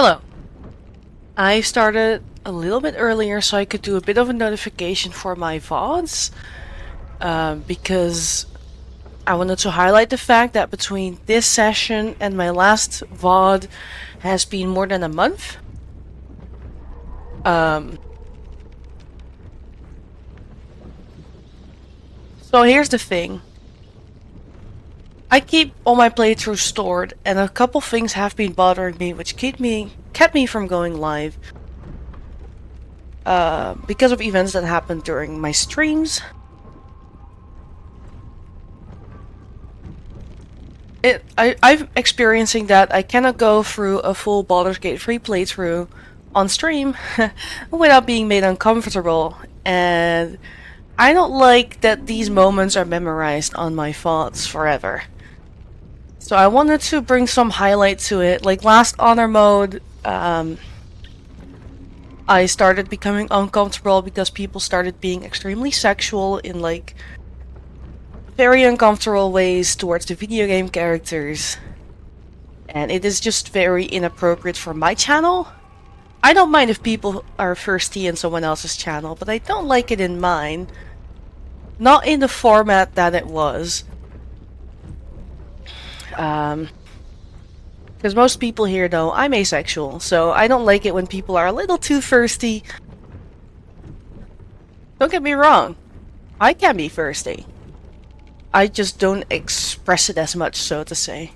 Hello. I started a little bit earlier so I could do a bit of a notification for my VODs because I wanted to highlight the fact that between this session and my last VOD has been more than a month. So here's the thing. I keep all my playthroughs stored, and a couple things have been bothering me, which kept me from going live. Because of events that happened during my streams. I'm experiencing that I cannot go through a full Baldur's Gate 3 playthrough on stream without being made uncomfortable, and I don't like that these moments are memorized on my thoughts forever. So I wanted to bring some highlight to it. Like last honor mode, I started becoming uncomfortable because people started being extremely sexual in like very uncomfortable ways towards the video game characters. And it is just very inappropriate for my channel. I don't mind if people are thirsty in someone else's channel, but I don't like it in mine. Not in the format that it was. Because most people here know I'm asexual, so I don't like it when people are a little too thirsty. Don't get me wrong, I can be thirsty. I just don't express it as much, so to say.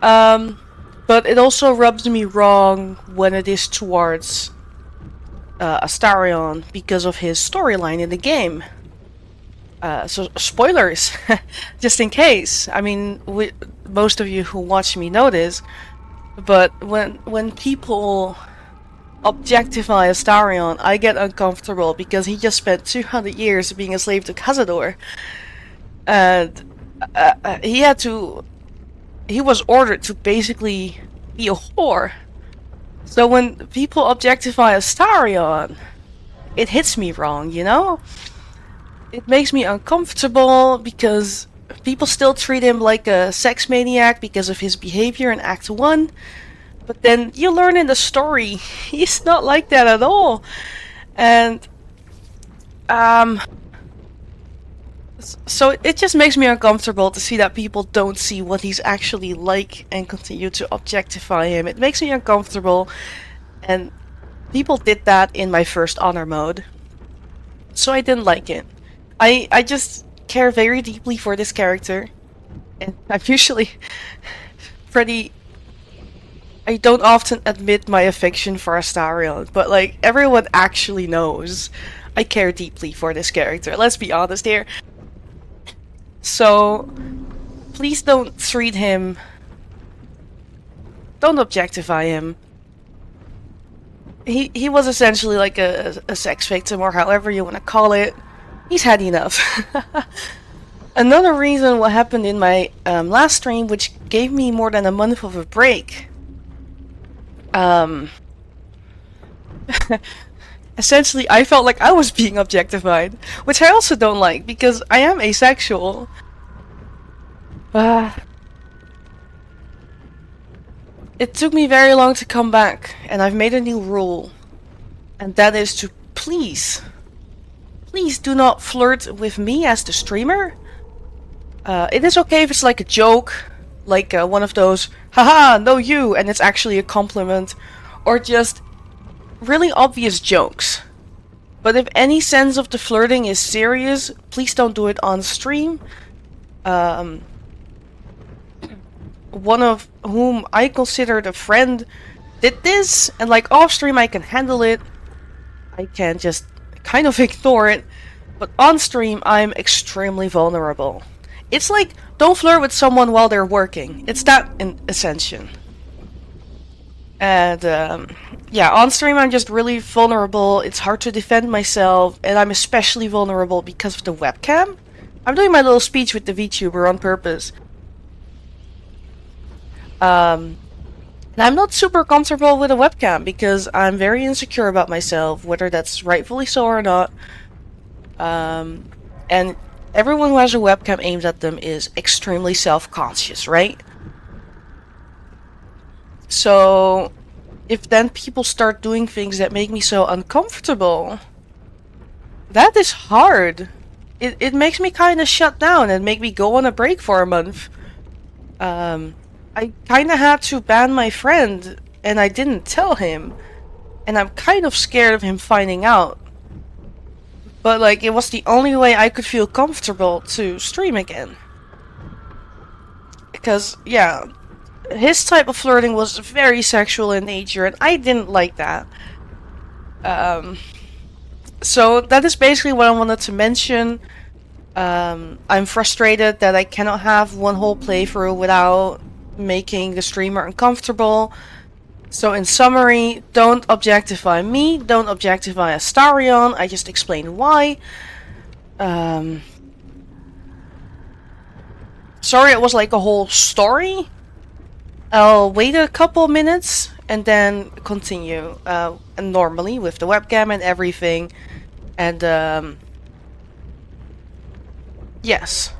But it also rubs me wrong when it is towards Astarion because of his storyline in the game. So spoilers, just in case. I mean, most of you who watch me know this, but when people objectify Astarion, I get uncomfortable because he just spent 200 years being a slave to Cazador, and he was ordered to basically be a whore. So when people objectify Astarion, it hits me wrong, you know? It makes me uncomfortable because people still treat him like a sex maniac because of his behavior in Act 1. But then you learn in the story, he's not like that at all. And, so it just makes me uncomfortable to see that people don't see what he's actually like and continue to objectify him. It makes me uncomfortable, and people did that in my first honor mode. So I didn't like it. I just care very deeply for this character, and I'm usually pretty... I don't often admit my affection for Astarion, but like, everyone actually knows I care deeply for this character. Let's be honest here. So, please don't treat him... Don't objectify him. He was essentially like a sex victim, or however you want to call it. He's had enough. Another reason what happened in my last stream, which gave me more than a month of a break. Essentially, I felt like I was being objectified, which I also don't like, because I am asexual. It took me very long to come back, and I've made a new rule. And that is to please do not flirt with me as the streamer. It is okay if it's like a joke, like one of those, haha, no you, and it's actually a compliment, or just really obvious jokes. But if any sense of the flirting is serious, please don't do it on stream. One of whom I considered a friend did this, and like off stream I can handle it. I can just kind of ignore it, but on stream I'm extremely vulnerable. It's like, don't flirt with someone while they're working. It's that in Ascension. And yeah, on stream I'm just really vulnerable. It's hard to defend myself, and I'm especially vulnerable because of the webcam. I'm doing my little speech with the VTuber on purpose. And I'm not super comfortable with a webcam because I'm very insecure about myself, whether that's rightfully so or not. And everyone who has a webcam aimed at them is extremely self-conscious, right? So if then people start doing things that make me so uncomfortable, that is hard. It makes me kind of shut down and make me go on a break for a month. I kind of had to ban my friend, and I didn't tell him. And I'm kind of scared of him finding out. But, like, it was the only way I could feel comfortable to stream again. Because, yeah, his type of flirting was very sexual in nature, and I didn't like that. So that is basically what I wanted to mention. I'm frustrated that I cannot have one whole playthrough without making the streamer uncomfortable. So in summary, don't objectify me, don't objectify Astarion, I just explained why. Sorry it was like a whole story. I'll wait a couple minutes and then continue normally with the webcam and everything. And yes.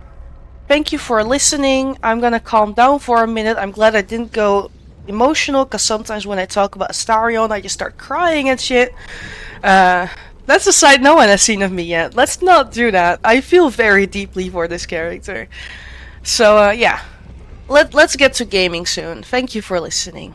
Thank you for listening. I'm gonna calm down for a minute. I'm glad I didn't go emotional, because sometimes when I talk about Astarion, I just start crying and shit. That's a side no one has seen of me yet. Let's not do that. I feel very deeply for this character. So, yeah. Let's get to gaming soon. Thank you for listening.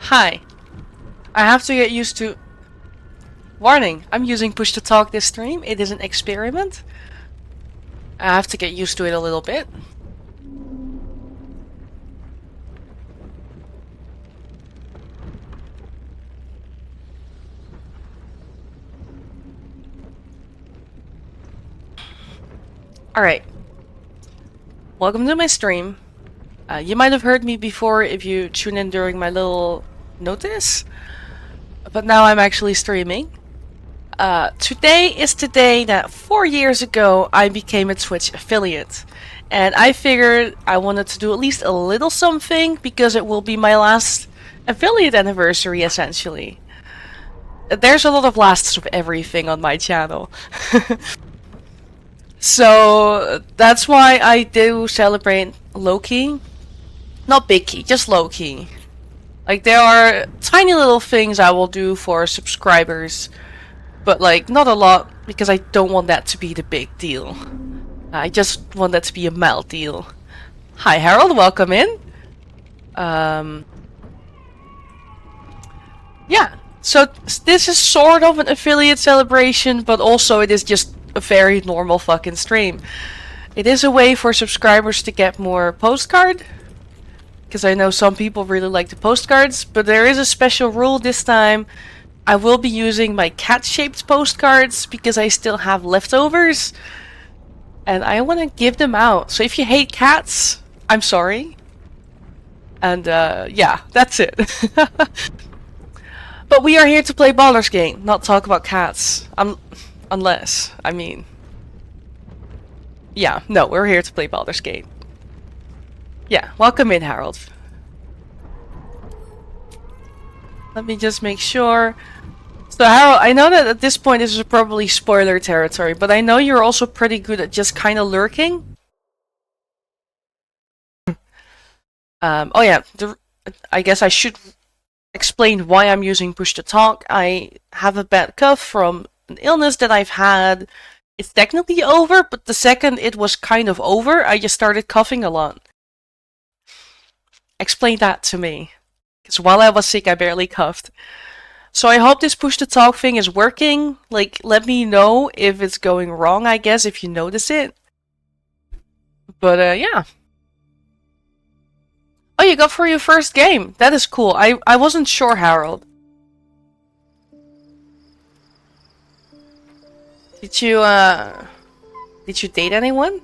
Hi. I have to get used to... Warning, I'm using push to talk this stream. It is an experiment. I have to get used to it a little bit. Alright. Welcome to my stream. You might have heard me before if you tune in during my little notice. But now I'm actually streaming. Today is the day that 4 years ago I became a Twitch affiliate. And I figured I wanted to do at least a little something because it will be my last affiliate anniversary, essentially. There's a lot of lasts of everything on my channel. So that's why I do celebrate low-key. Not big-key, just low-key. Like, there are tiny little things I will do for subscribers. But, like, not a lot, because I don't want that to be the big deal. I just want that to be a mild deal. Hi, Harold, welcome in. Yeah, so this is sort of an affiliate celebration, but also it is just a very normal fucking stream. It is a way for subscribers to get more postcard, because I know some people really like the postcards, but there is a special rule this time. I will be using my cat-shaped postcards because I still have leftovers. And I want to give them out. So if you hate cats, I'm sorry. And yeah, that's it. But we are here to play Baldur's Gate, not talk about cats. Unless, I mean... Yeah, no, we're here to play Baldur's Gate. Yeah, welcome in, Harold. Let me just make sure... So Harold, I know that at this point this is probably spoiler territory, but I know you're also pretty good at just kind of lurking. Oh yeah, I guess I should explain why I'm using push to talk. I have a bad cough from an illness that I've had. It's technically over, but the second it was kind of over, I just started coughing a lot. Explain that to me. Because while I was sick, I barely coughed. So I hope this push to talk thing is working. Like, let me know if it's going wrong, I guess, if you notice it. But, yeah. Oh, you got for your first game. That is cool. I wasn't sure, Harold. Did you date anyone?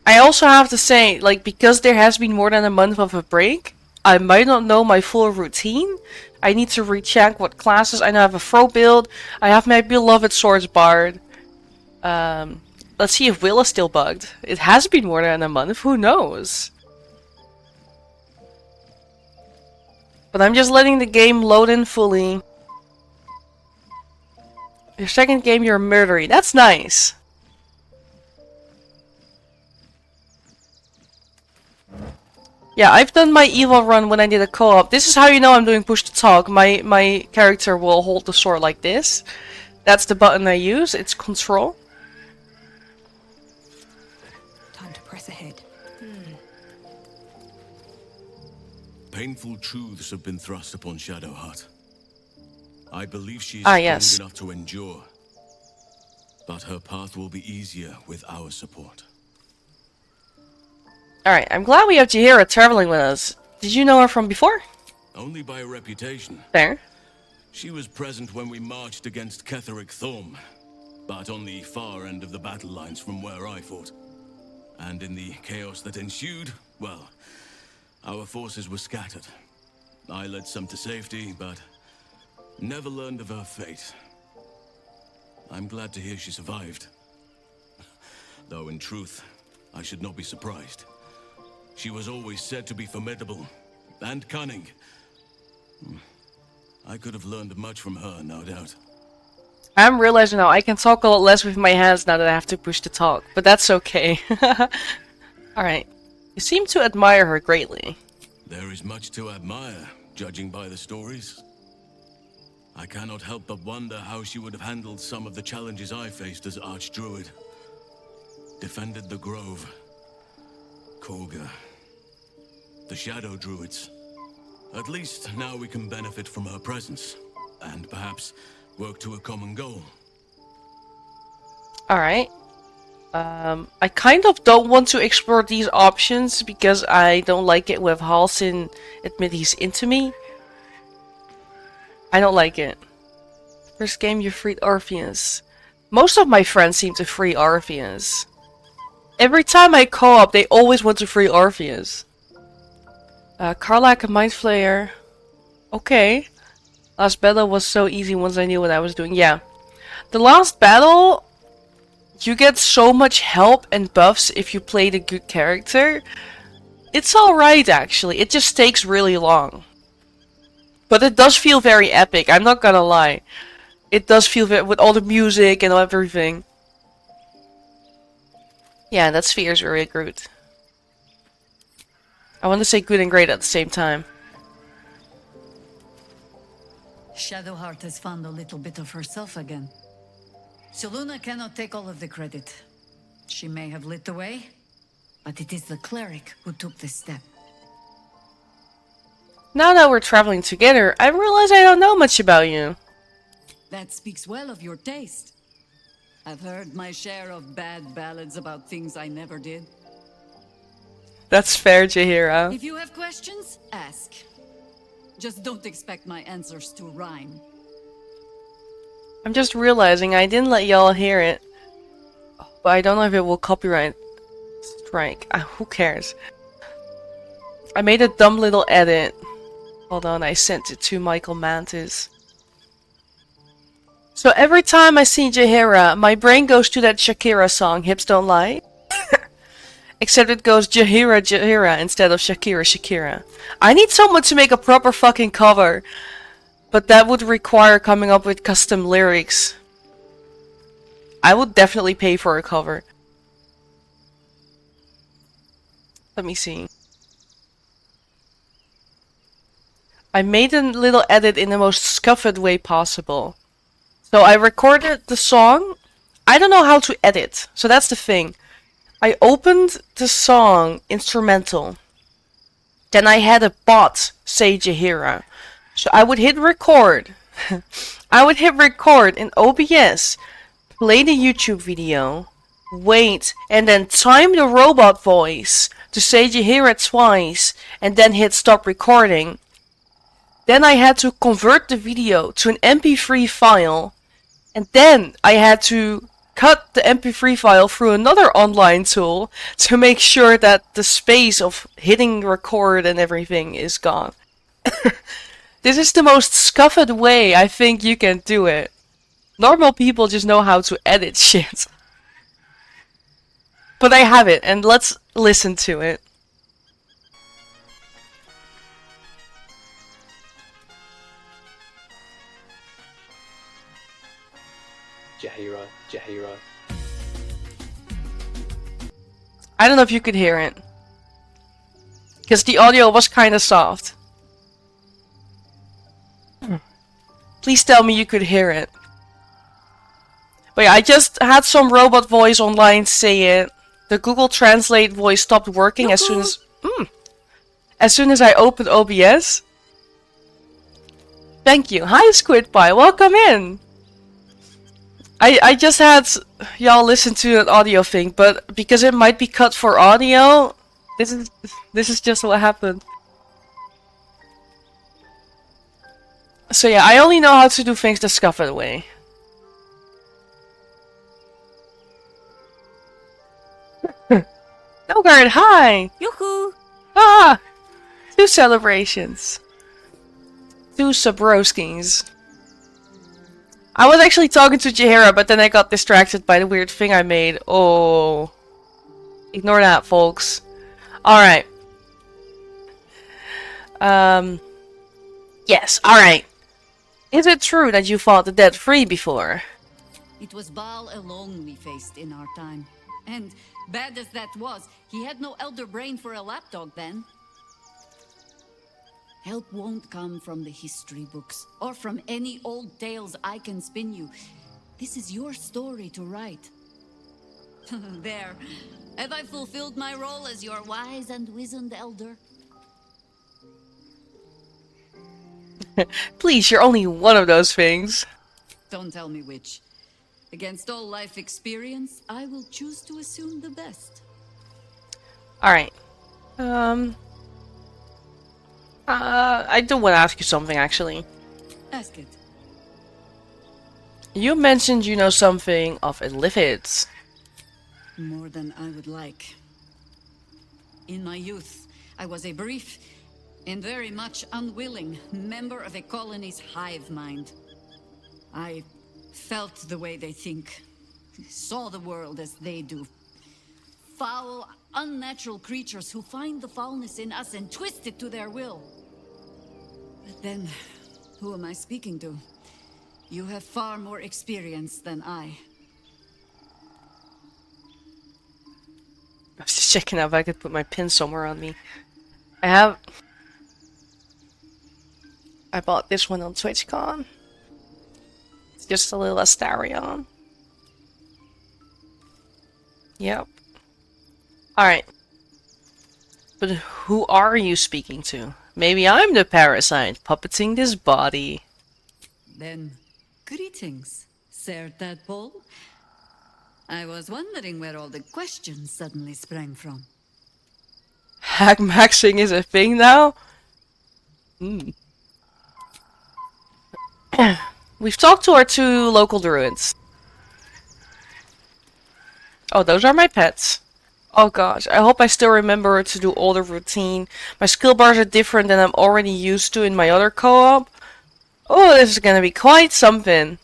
I also have to say, like, because there has been more than a month of a break, I might not know my full routine. I need to recheck what classes. I know I have a throw build. I have my beloved Swords Bard. Let's see if Will is still bugged. It has been more than a month. Who knows? But I'm just letting the game load in fully. Your second game, you're murdery. That's nice. Yeah, I've done my evil run when I did a co-op. This is how you know I'm doing push to talk. My character will hold the sword like this. That's the button I use. It's control. Time to press ahead. Painful truths have been thrust upon Shadowheart. I believe she is strong enough to endure. But her path will be easier with our support. Alright, I'm glad we have Jaheira traveling with us. Did you know her from before? Only by reputation. Fair. She was present when we marched against Ketheric Thorm, but on the far end of the battle lines from where I fought. And in the chaos that ensued, well, our forces were scattered. I led some to safety, but never learned of her fate. I'm glad to hear she survived. Though in truth, I should not be surprised. She was always said to be formidable and cunning. I could have learned much from her, no doubt. I'm realizing now I can talk a lot less with my hands now that I have to push to talk, but that's okay. Alright. You seem to admire her greatly. There is much to admire, judging by the stories. I cannot help but wonder how she would have handled some of the challenges I faced as Archdruid. Defended the Grove. Korga. the Shadow Druids. At least now we can benefit from her presence, and perhaps work to a common goal. Alright. I kind of don't want to explore these options because I don't like it with Halsin admit he's into me. I don't like it. First game you freed Orpheus. Most of my friends seem to free Orpheus. Every time I co-op, they always want to free Orpheus. Karlak, a Mind Flayer. Okay. Last battle was so easy once I knew what I was doing. Yeah. The last battle, you get so much help and buffs if you play the good character. It's alright actually, it just takes really long. But it does feel very epic, I'm not gonna lie. It does feel very, with all the music and everything. Yeah, that sphere is really good. I want to say good and great at the same time. Shadowheart has found a little bit of herself again. Soluna cannot take all of the credit. She may have lit the way, but it is the cleric who took this step. Now that we're traveling together, I realize I don't know much about you. That speaks well of your taste. I've heard my share of bad ballads about things I never did. That's fair, Jaheira. If you have questions, ask. Just don't expect my answers to rhyme. I'm just realizing I didn't let y'all hear it. But I don't know if it will copyright strike. Who cares? I made a dumb little edit. Hold on, I sent it to Michael Mantis. So every time I see Jaheira, my brain goes to that Shakira song, Hips Don't Lie. Except it goes Jaheira, Jaheira instead of Shakira, Shakira. I need someone to make a proper fucking cover. But that would require coming up with custom lyrics. I would definitely pay for a cover. Let me see. I made a little edit in the most scuffed way possible. So I recorded the song. I don't know how to edit, so that's the thing. I opened the song instrumental. Then I had a bot say Jaheira. So I would hit record. I would hit record in OBS, play the YouTube video, wait, and then time the robot voice to say Jaheira twice, and then hit stop recording. Then I had to convert the video to an MP3 file, and then I had to cut the MP3 file through another online tool to make sure that the space of hitting record and everything is gone. This is the most scuffed way I think you can do it. Normal people just know how to edit shit. But I have it, and let's listen to it. Jaheira, Jaheira. I don't know if you could hear it. Because the audio was kind of soft. Please tell me you could hear it. But yeah, I just had some robot voice online say it. The Google Translate voice stopped working as soon as I opened OBS. Thank you. Hi Squid Pie, welcome in. I just had y'all listen to an audio thing, but because it might be cut for audio, this is just what happened. So yeah, I only know how to do things the scuffed way. Nogard, hi! Yoo-hoo! Ah! 2 celebrations. 2 Sabroskins. I was actually talking to Jaheira, but then I got distracted by the weird thing I made. Oh. Ignore that, folks. Alright. Yes, alright. Is it true that you fought the dead free before? It was Baal alone we faced in our time. And bad as that was, he had no elder brain for a lapdog then. Help won't come from the history books, or from any old tales I can spin you. This is your story to write. There. Have I fulfilled my role as your wise and wizened elder? Please, you're only one of those things. Don't tell me which. Against all life experience, I will choose to assume the best. Alright. I do want to ask you something, actually. Ask it. You mentioned you know something of Illithids. More than I would like. In my youth, I was a brief and very much unwilling member of a colony's hive mind. I felt the way they think, saw the world as they do. Foul, unnatural creatures who find the foulness in us and twist it to their will. But then, who am I speaking to? You have far more experience than I. I was just checking out if I could put my pin somewhere on me. I bought this one on TwitchCon. It's just a little Astarion. Yep. Alright. But who are you speaking to? Maybe I'm the parasite puppeting this body. Then, greetings, Sir Tadpole. I was wondering where all the questions suddenly sprang from. Hack maxing is a thing now? We've talked to our 2 local druids. Oh, those are my pets. Oh gosh, I hope I still remember to do all the routine. My skill bars are different than I'm already used to in my other co-op. Oh, this is gonna be quite something.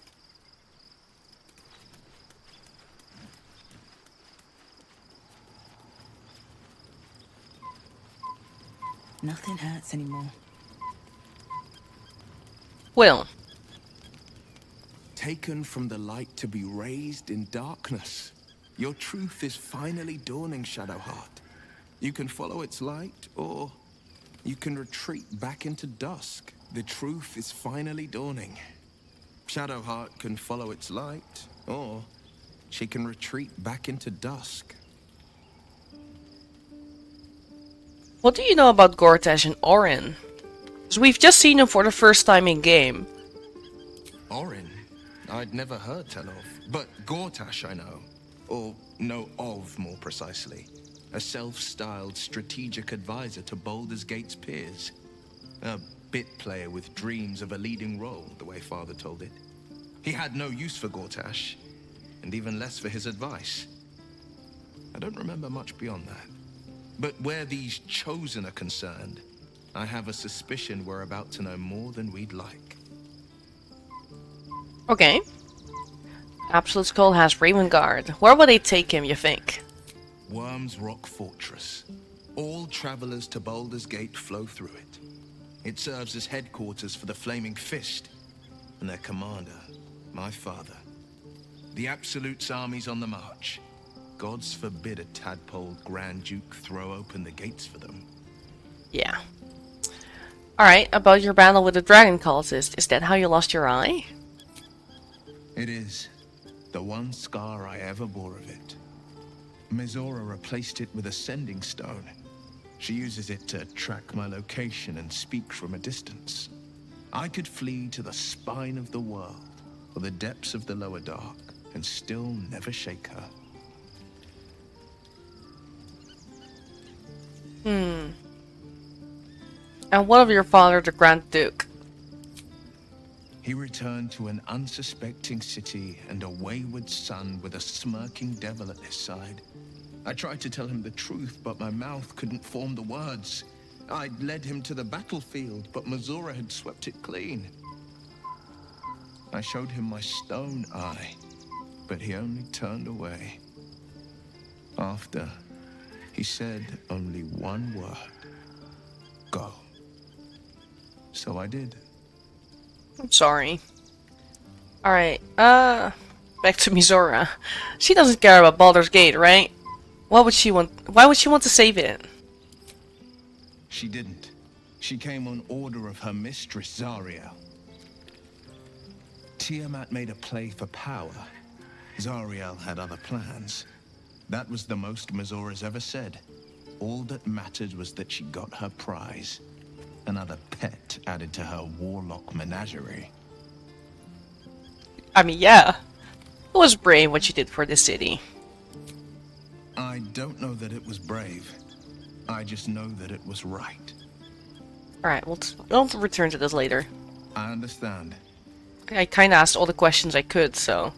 Nothing hurts anymore. Will. Taken from the light to be raised in darkness. Your truth is finally dawning, Shadowheart. You can follow its light, or you can retreat back into dusk. The truth is finally dawning. Shadowheart can follow its light, or she can retreat back into dusk. What do you know about Gortash and Orin? Because we've just seen them for the first time in game. Orin? I'd never heard tell of, but Gortash I know. Or know of, more precisely. A self-styled strategic advisor to Baldur's Gate's peers. A bit player with dreams of a leading role, the way Father told it. He had no use for Gortash, and even less for his advice. I don't remember much beyond that. But where these chosen are concerned, I have a suspicion we're about to know more than we'd like. Okay. Absolute Skull has Ravengard. Where will they take him, you think? Worm's Rock Fortress. All travelers to Baldur's Gate flow through it. It serves as headquarters for the Flaming Fist, and their commander, my father. The Absolute's army's on the march. Gods forbid a tadpoled Grand Duke throw open the gates for them. Yeah. Alright, about your battle with the dragon cultist. Is that how you lost your eye? It is. The one scar I ever bore of it. Mizora replaced it with a sending stone. She uses it to track my location and speak from a distance. I could flee to the spine of the world, or the depths of the lower dark, and still never shake her. And what of your father, the Grand Duke? He returned to an unsuspecting city and a wayward son with a smirking devil at his side. I tried to tell him the truth, but my mouth couldn't form the words. I'd led him to the battlefield, but Mizora had swept it clean. I showed him my stone eye, but he only turned away. After, he said only one word. Go. So I did. I'm sorry. Alright, back to Mizora. She doesn't care about Baldur's Gate, right? Why would she want to save it? She didn't. She came on order of her mistress, Zariel. Tiamat made a play for power. Zariel had other plans. That was the most Mizora's ever said. All that mattered was that she got her prize. Another pet added to her warlock menagerie. I mean, yeah. It was brave what you did for the city. I don't know that it was brave. I just know that it was right. Alright, we'll return to this later. I understand. I kinda asked all the questions I could, so...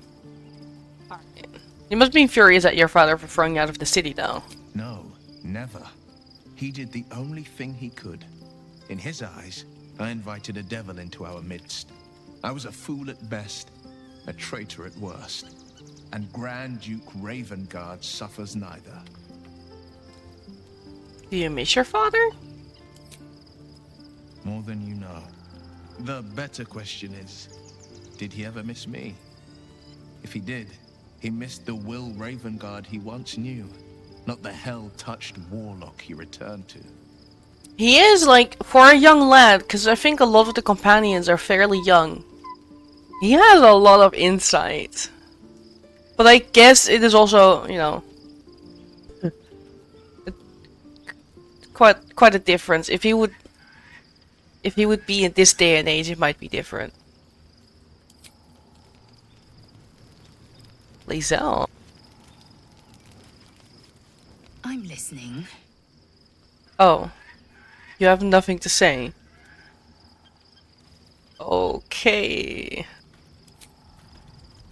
You must be furious at your father for throwing you out of the city, though. No, never. He did the only thing he could. In his eyes, I invited a devil into our midst. I was a fool at best, a traitor at worst. And Grand Duke Ravengard suffers neither. Do you miss your father? More than you know. The better question is, did he ever miss me? If he did, he missed the Will Ravengard he once knew, not the hell-touched warlock he returned to. He is, like, for a young lad, because I think a lot of the companions are fairly young. He has a lot of insight. But I guess it is also, you know... quite a difference. If he would be in this day and age, it might be different. Lae'zel. I'm listening. Oh. You have nothing to say. Okay.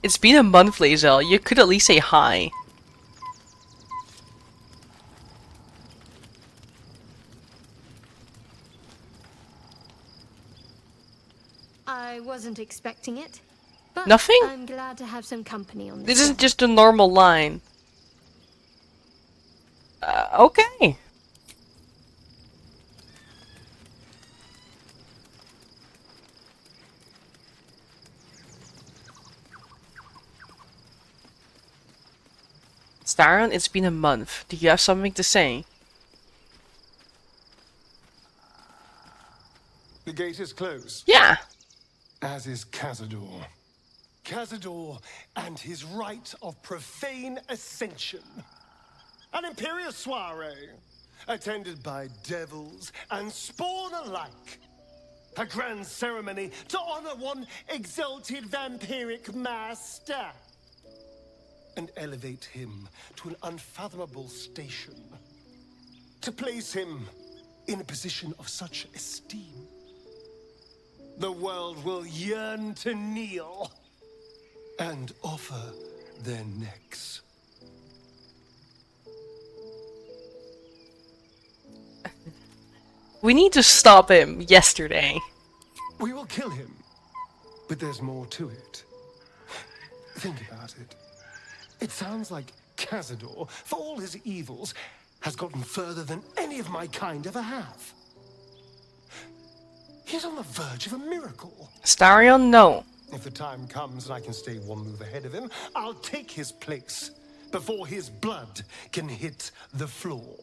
It's been a month, Lae'zel. You could at least say hi. I wasn't expecting it. But Nothing? I'm glad to have some company on this. This isn't just a normal line. Okay. Staron, it's been a month. Do you have something to say? The gate is closed, Yeah. as is Cazador. Cazador and his rite of profane ascension. An imperial soiree, attended by devils and spawn alike. A grand ceremony to honor one exalted vampiric master. And elevate him to an unfathomable station. To place him in a position of such esteem. The world will yearn to kneel and offer their necks. We need to stop him yesterday. We will kill him, but there's more to it. Think about it. It sounds like Cazador, for all his evils, has gotten further than any of my kind ever have. He's on the verge of a miracle. Starion, no. If the time comes and I can stay one move ahead of him, I'll take his place before his blood can hit the floor.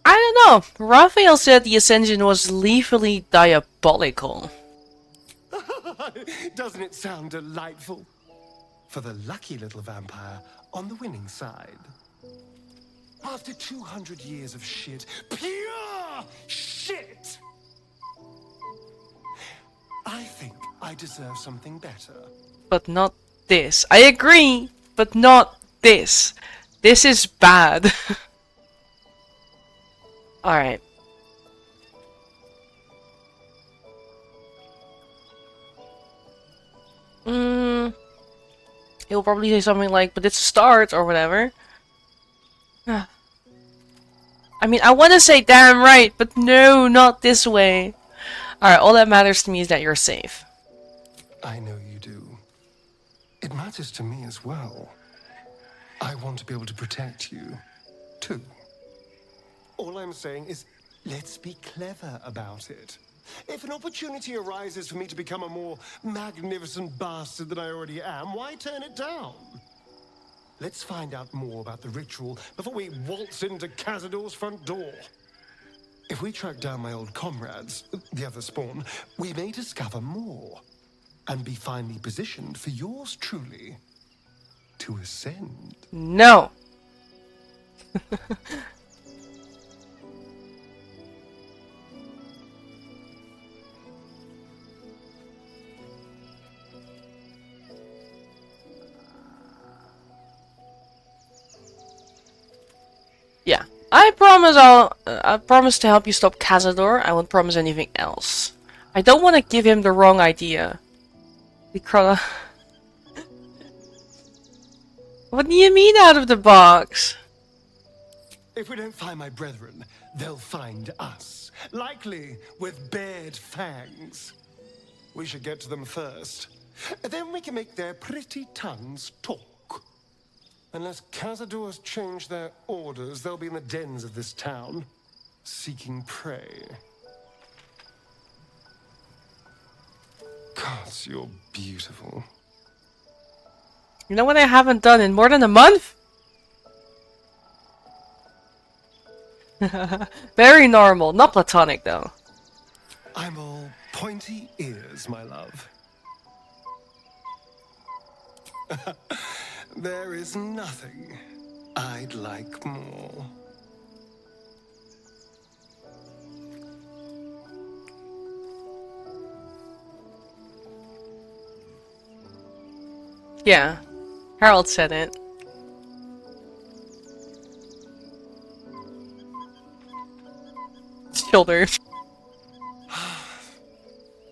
I don't know. Raphael said the Ascension was lethally diabolical. Doesn't it sound delightful? For the lucky little vampire on the winning side. After 200 years of shit, pure shit, I think I deserve something better. But not this. I agree, but not this. This is bad. Alright. He'll probably say something like, but it's a start, or whatever. I mean, I want to say damn right, but no, not this way. Alright, all that matters to me is that you're safe. I know you do. It matters to me as well. I want to be able to protect you, too. All I'm saying is, let's be clever about it. If an opportunity arises for me to become a more magnificent bastard than I already am, why turn it down? Let's find out more about the ritual before we waltz into Cazador's front door. If we track down my old comrades, the other spawn, we may discover more and be finally positioned for yours truly to ascend. No. I promise to help you stop Cazador. I won't promise anything else. I don't want to give him the wrong idea. Because... What do you mean out of the box? If we don't find my brethren, they'll find us. Likely with bared fangs. We should get to them first. Then we can make their pretty tongues talk. Unless Cazadors change their orders, they'll be in the dens of this town, seeking prey. Gods, you're beautiful. You know what I haven't done in more than a month? Very normal, not platonic though. I'm all pointy ears, my love. There is nothing I'd like more. Yeah, Harold said it. Shoulder.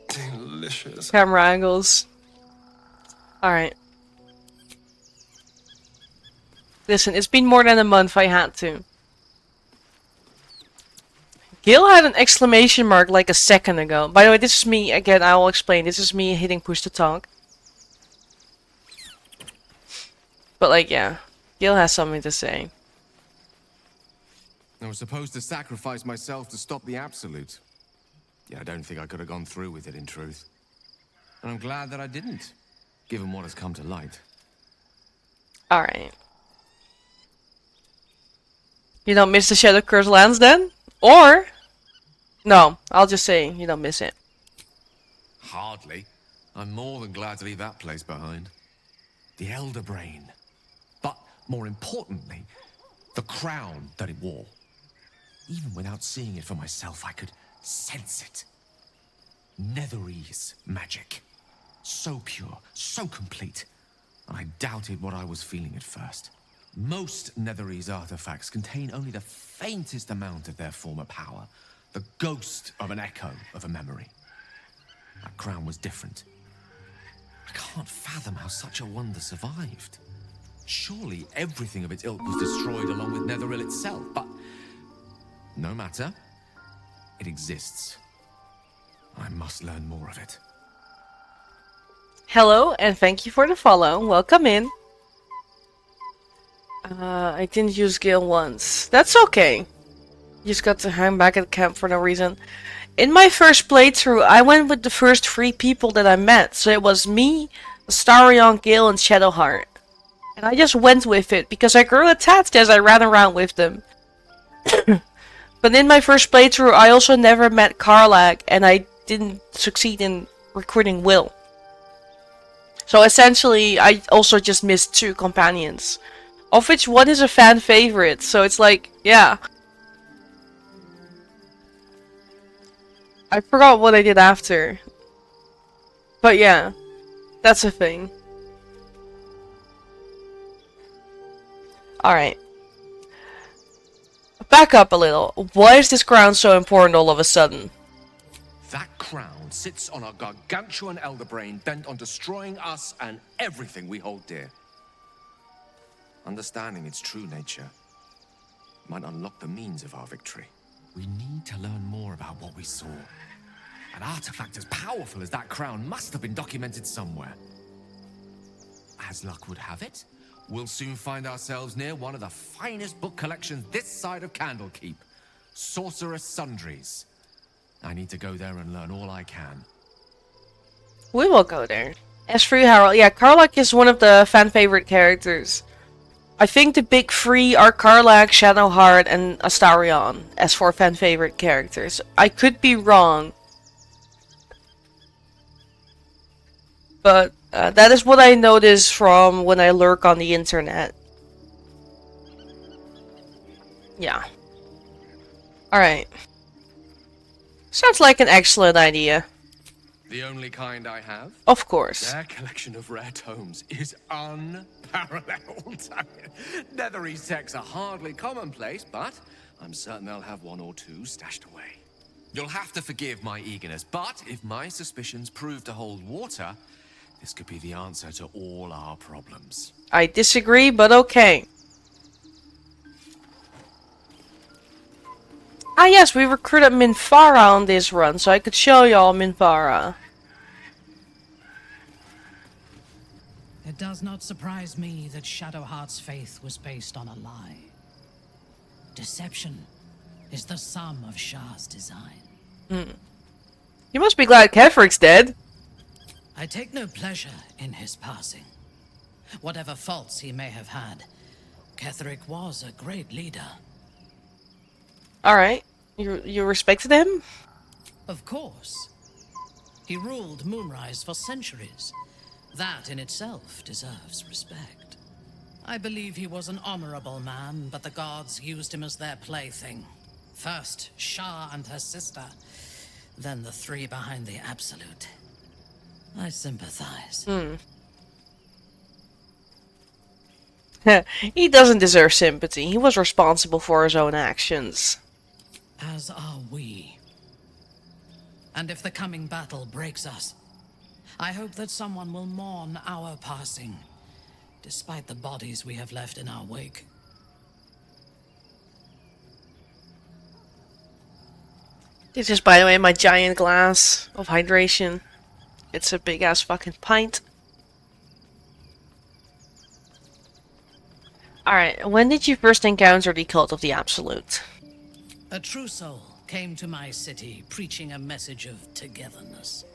Delicious. Camera angles. Alright. Listen, it's been more than a month, I had to. Gil had an exclamation mark like a second ago. By the way, this is me, again, I will explain. This is me hitting push to talk. But like, yeah. Gil has something to say. I was supposed to sacrifice myself to stop the Absolute. Yeah, I don't think I could have gone through with it, in truth. And I'm glad that I didn't, given what has come to light. Alright. You don't miss the Shadow Curse lands then? Or... No, I'll just say you don't miss it. Hardly. I'm more than glad to leave that place behind. The Elder Brain. But, more importantly, the crown that it wore. Even without seeing it for myself, I could sense it. Netherese magic. So pure, so complete. And I doubted what I was feeling at first. Most Netherese artifacts contain only the faintest amount of their former power. The ghost of an echo of a memory. That crown was different. I can't fathom how such a wonder survived. Surely everything of its ilk was destroyed along with Netheril itself, but... no matter. It exists. I must learn more of it. Hello, and thank you for the follow. Welcome in. I didn't use Gil once. That's okay. Just got to hang back at camp for no reason. In my first playthrough, I went with the first 3 people that I met. So it was me, Astarion, Gil, and Shadowheart. And I just went with it, because I grew attached as I ran around with them. But in my first playthrough, I also never met Karlach, and I didn't succeed in recruiting Will. So essentially, I also just missed 2 companions. Of which one is a fan favorite, so it's like, yeah. I forgot what I did after. But yeah, that's a thing. Alright. Back up a little. Why is this crown so important all of a sudden? That crown sits on a gargantuan elder brain bent on destroying us and everything we hold dear. Understanding its true nature might unlock the means of our victory. We need to learn more about what we saw. An artifact as powerful as that crown must have been documented somewhere. As luck would have it, we'll soon find ourselves near one of the finest book collections this side of Candlekeep. Sorceress Sundries. I need to go there and learn all I can. We will go there. As for you, Harold, yeah, Karlach is one of the fan favorite characters. I think the big 3 are Karlach, Shadowheart, and Astarion as for fan favorite characters. I could be wrong. But that is what I notice from when I lurk on the internet. Yeah. Alright. Sounds like an excellent idea. The only kind I have? Of course. Their collection of rare tomes is unparalleled. Netherese texts are hardly commonplace, but I'm certain they'll have one or two stashed away. You'll have to forgive my eagerness, but if my suspicions prove to hold water, this could be the answer to all our problems. I disagree, but okay. Ah yes, we recruited Minfara on this run, so I could show y'all Minfara. It does not surprise me that Shadowheart's faith was based on a lie. Deception is the sum of Shah's design. You must be glad Ketheric's dead. I take no pleasure in his passing. Whatever faults he may have had, Ketheric was a great leader. Alright. You respected him? Of course. He ruled Moonrise for centuries. That in itself deserves respect. I believe he was an honorable man, but the gods used him as their plaything. First, Shah and her sister, then the three behind the Absolute. I sympathize. He doesn't deserve sympathy. He was responsible for his own actions. As are we. And if the coming battle breaks us, I hope that someone will mourn our passing, despite the bodies we have left in our wake. This is, by the way, my giant glass of hydration. It's a big ass fucking pint. Alright, when did you first encounter the cult of the Absolute? A true soul came to my city preaching a message of togetherness,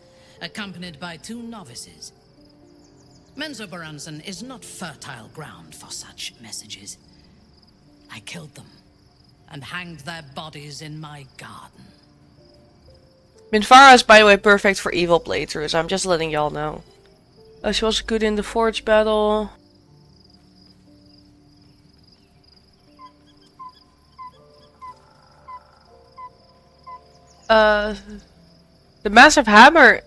accompanied by 2 novices. Menzoberranzan is not fertile ground for such messages. I killed them and hanged their bodies in my garden. Minfara is, by the way, perfect for evil playthroughs. I'm just letting y'all know. She was good in the Forge battle. The Massive Hammer.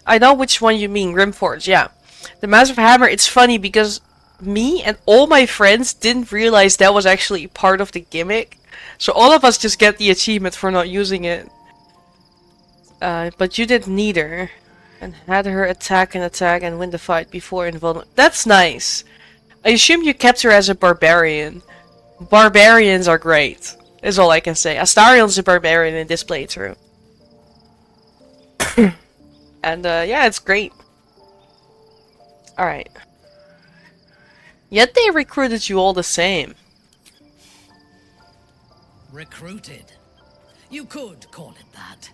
I know which one you mean, Grimforge, yeah. The Massive Hammer, it's funny because me and all my friends didn't realize that was actually part of the gimmick. So all of us just get the achievement for not using it. But you did neither. And had her attack and win the fight before invulnerable. That's nice. I assume you kept her as a barbarian. Barbarians are great, is all I can say. Astarion's a barbarian in this playthrough. And yeah, it's great. Alright. Yet they recruited you all the same. Recruited? You could call it that.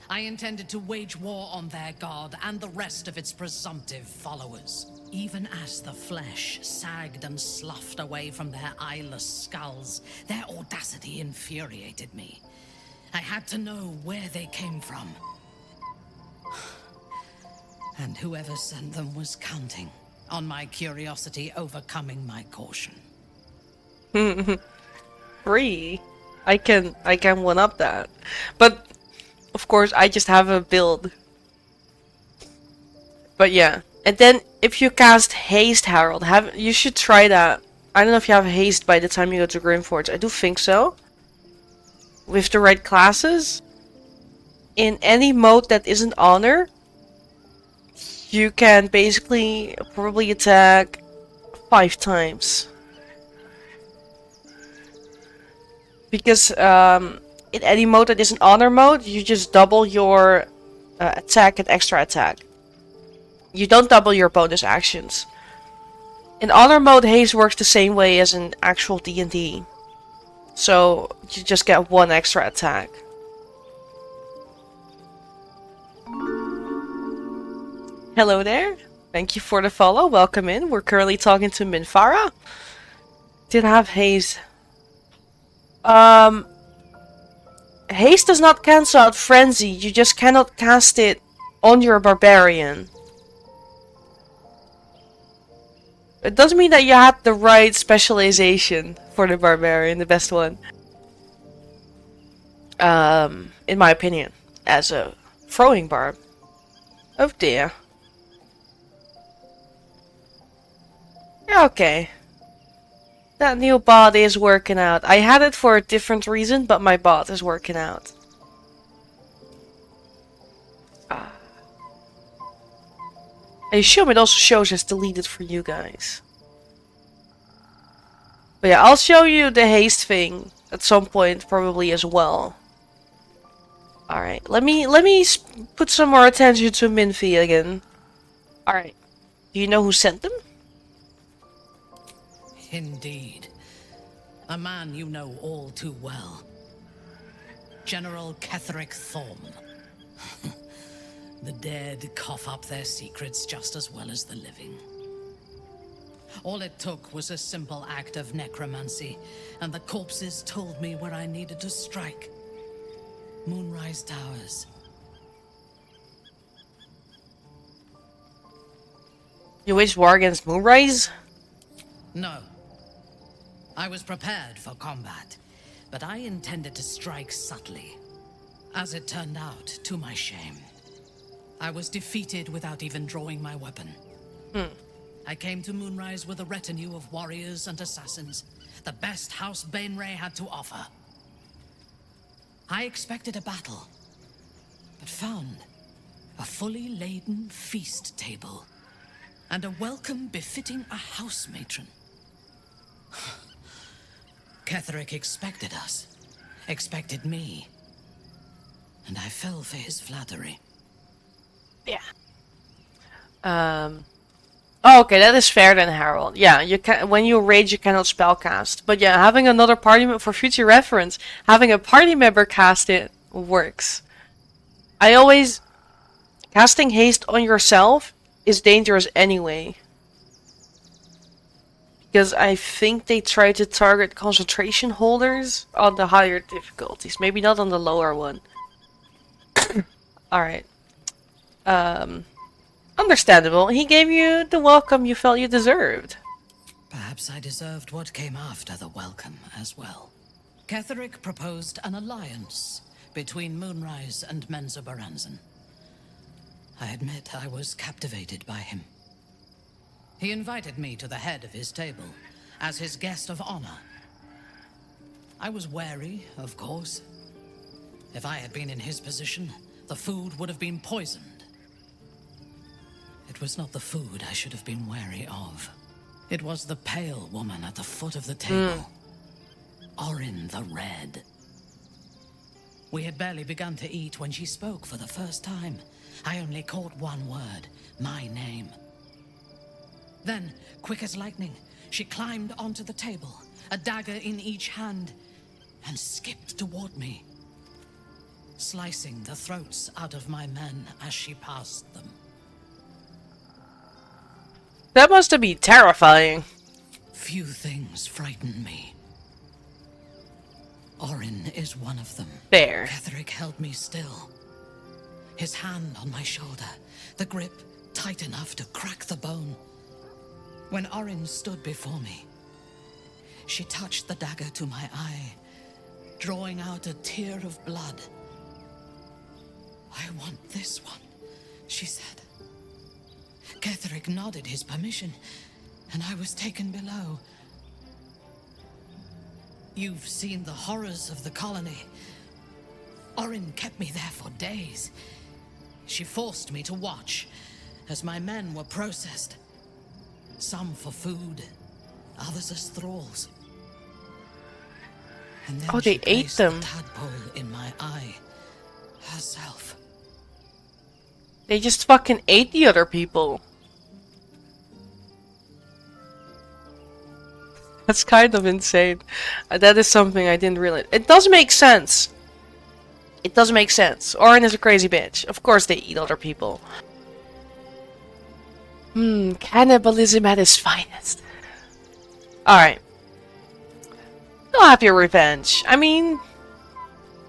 I intended to wage war on their god and the rest of its presumptive followers. Even as the flesh sagged and sloughed away from their eyeless skulls, their audacity infuriated me. I had to know where they came from. And whoever sent them was counting on my curiosity overcoming my caution. Free. I can one up that. But of course I just have a build. But yeah. And then if you cast Haste Herald, you should try that. I don't know if you have haste by the time you go to Grimforge. I do think so. With the right classes. In any mode that isn't honor, you can basically probably attack 5 times. Because in any mode that isn't honor mode, you just double your attack and extra attack. You don't double your bonus actions. In honor mode, haste works the same way as in actual D&D. So you just get 1 extra attack. Hello there. Thank you for the follow. Welcome in. We're currently talking to Minfara. Did have haste. Haste does not cancel out Frenzy. You just cannot cast it on your barbarian. It doesn't mean that you had the right specialization for the barbarian, the best one. In my opinion, as a throwing barb. Oh dear. Yeah, okay. That new bot is working out. I had it for a different reason, but my bot is working out. I assume it also shows as deleted for you guys. But yeah, I'll show you the haste thing at some point probably as well. Alright, let me put some more attention to Minfi again. Alright, do you know who sent them? Indeed. A man you know all too well. General Ketheric Thorm. The dead cough up their secrets just as well as the living. All it took was a simple act of necromancy, and the corpses told me where I needed to strike. Moonrise Towers. You waged war against Moonrise? No. I was prepared for combat, but I intended to strike subtly. As it turned out, to my shame, I was defeated without even drawing my weapon. I came to Moonrise with a retinue of warriors and assassins, the best House Bainray had to offer. I expected a battle, but found a fully laden feast table and a welcome befitting a house matron. Ketheric expected us, expected me, and I fell for his flattery. Yeah. Oh, okay, that is fair then, Harold. Yeah, you can when you rage you cannot spellcast. But yeah, having another party for future reference, having a party member cast it works. I always casting haste on yourself is dangerous anyway. Because I think they try to target concentration holders on the higher difficulties, maybe not on the lower one. Alright. Understandable. He gave you the welcome you felt you deserved. Perhaps I deserved what came after the welcome as well. Ketheric proposed an alliance between Moonrise and Menzoberranzan. I admit I was captivated by him. He invited me to the head of his table as his guest of honor. I was wary, of course. If I had been in his position, the food would have been poisoned. It was not the food I should have been wary of. It was the pale woman at the foot of the table. Orin the Red. We had barely begun to eat when she spoke for the first time. I only caught one word, my name. Then, quick as lightning, she climbed onto the table, a dagger in each hand, and skipped toward me, slicing the throats out of my men as she passed them. That must have been terrifying. Few things frighten me. Orin is one of them. There. Ketheric held me still. His hand on my shoulder, the grip tight enough to crack the bone. When Orin stood before me, she touched the dagger to my eye, drawing out a tear of blood. I want this one, she said. Ketheric nodded his permission, and I was taken below. You've seen the horrors of the colony. Orin kept me there for days. She forced me to watch as my men were processed. Some for food, others as thralls. And then they ate placed them. the tadpole in my eye, herself. They just fucking ate the other people. That's kind of insane. That is something I didn't realize. It does make sense. It does make sense. Orin is a crazy bitch. Of course they eat other people. Cannibalism at its finest. Alright. You'll have your revenge. I mean,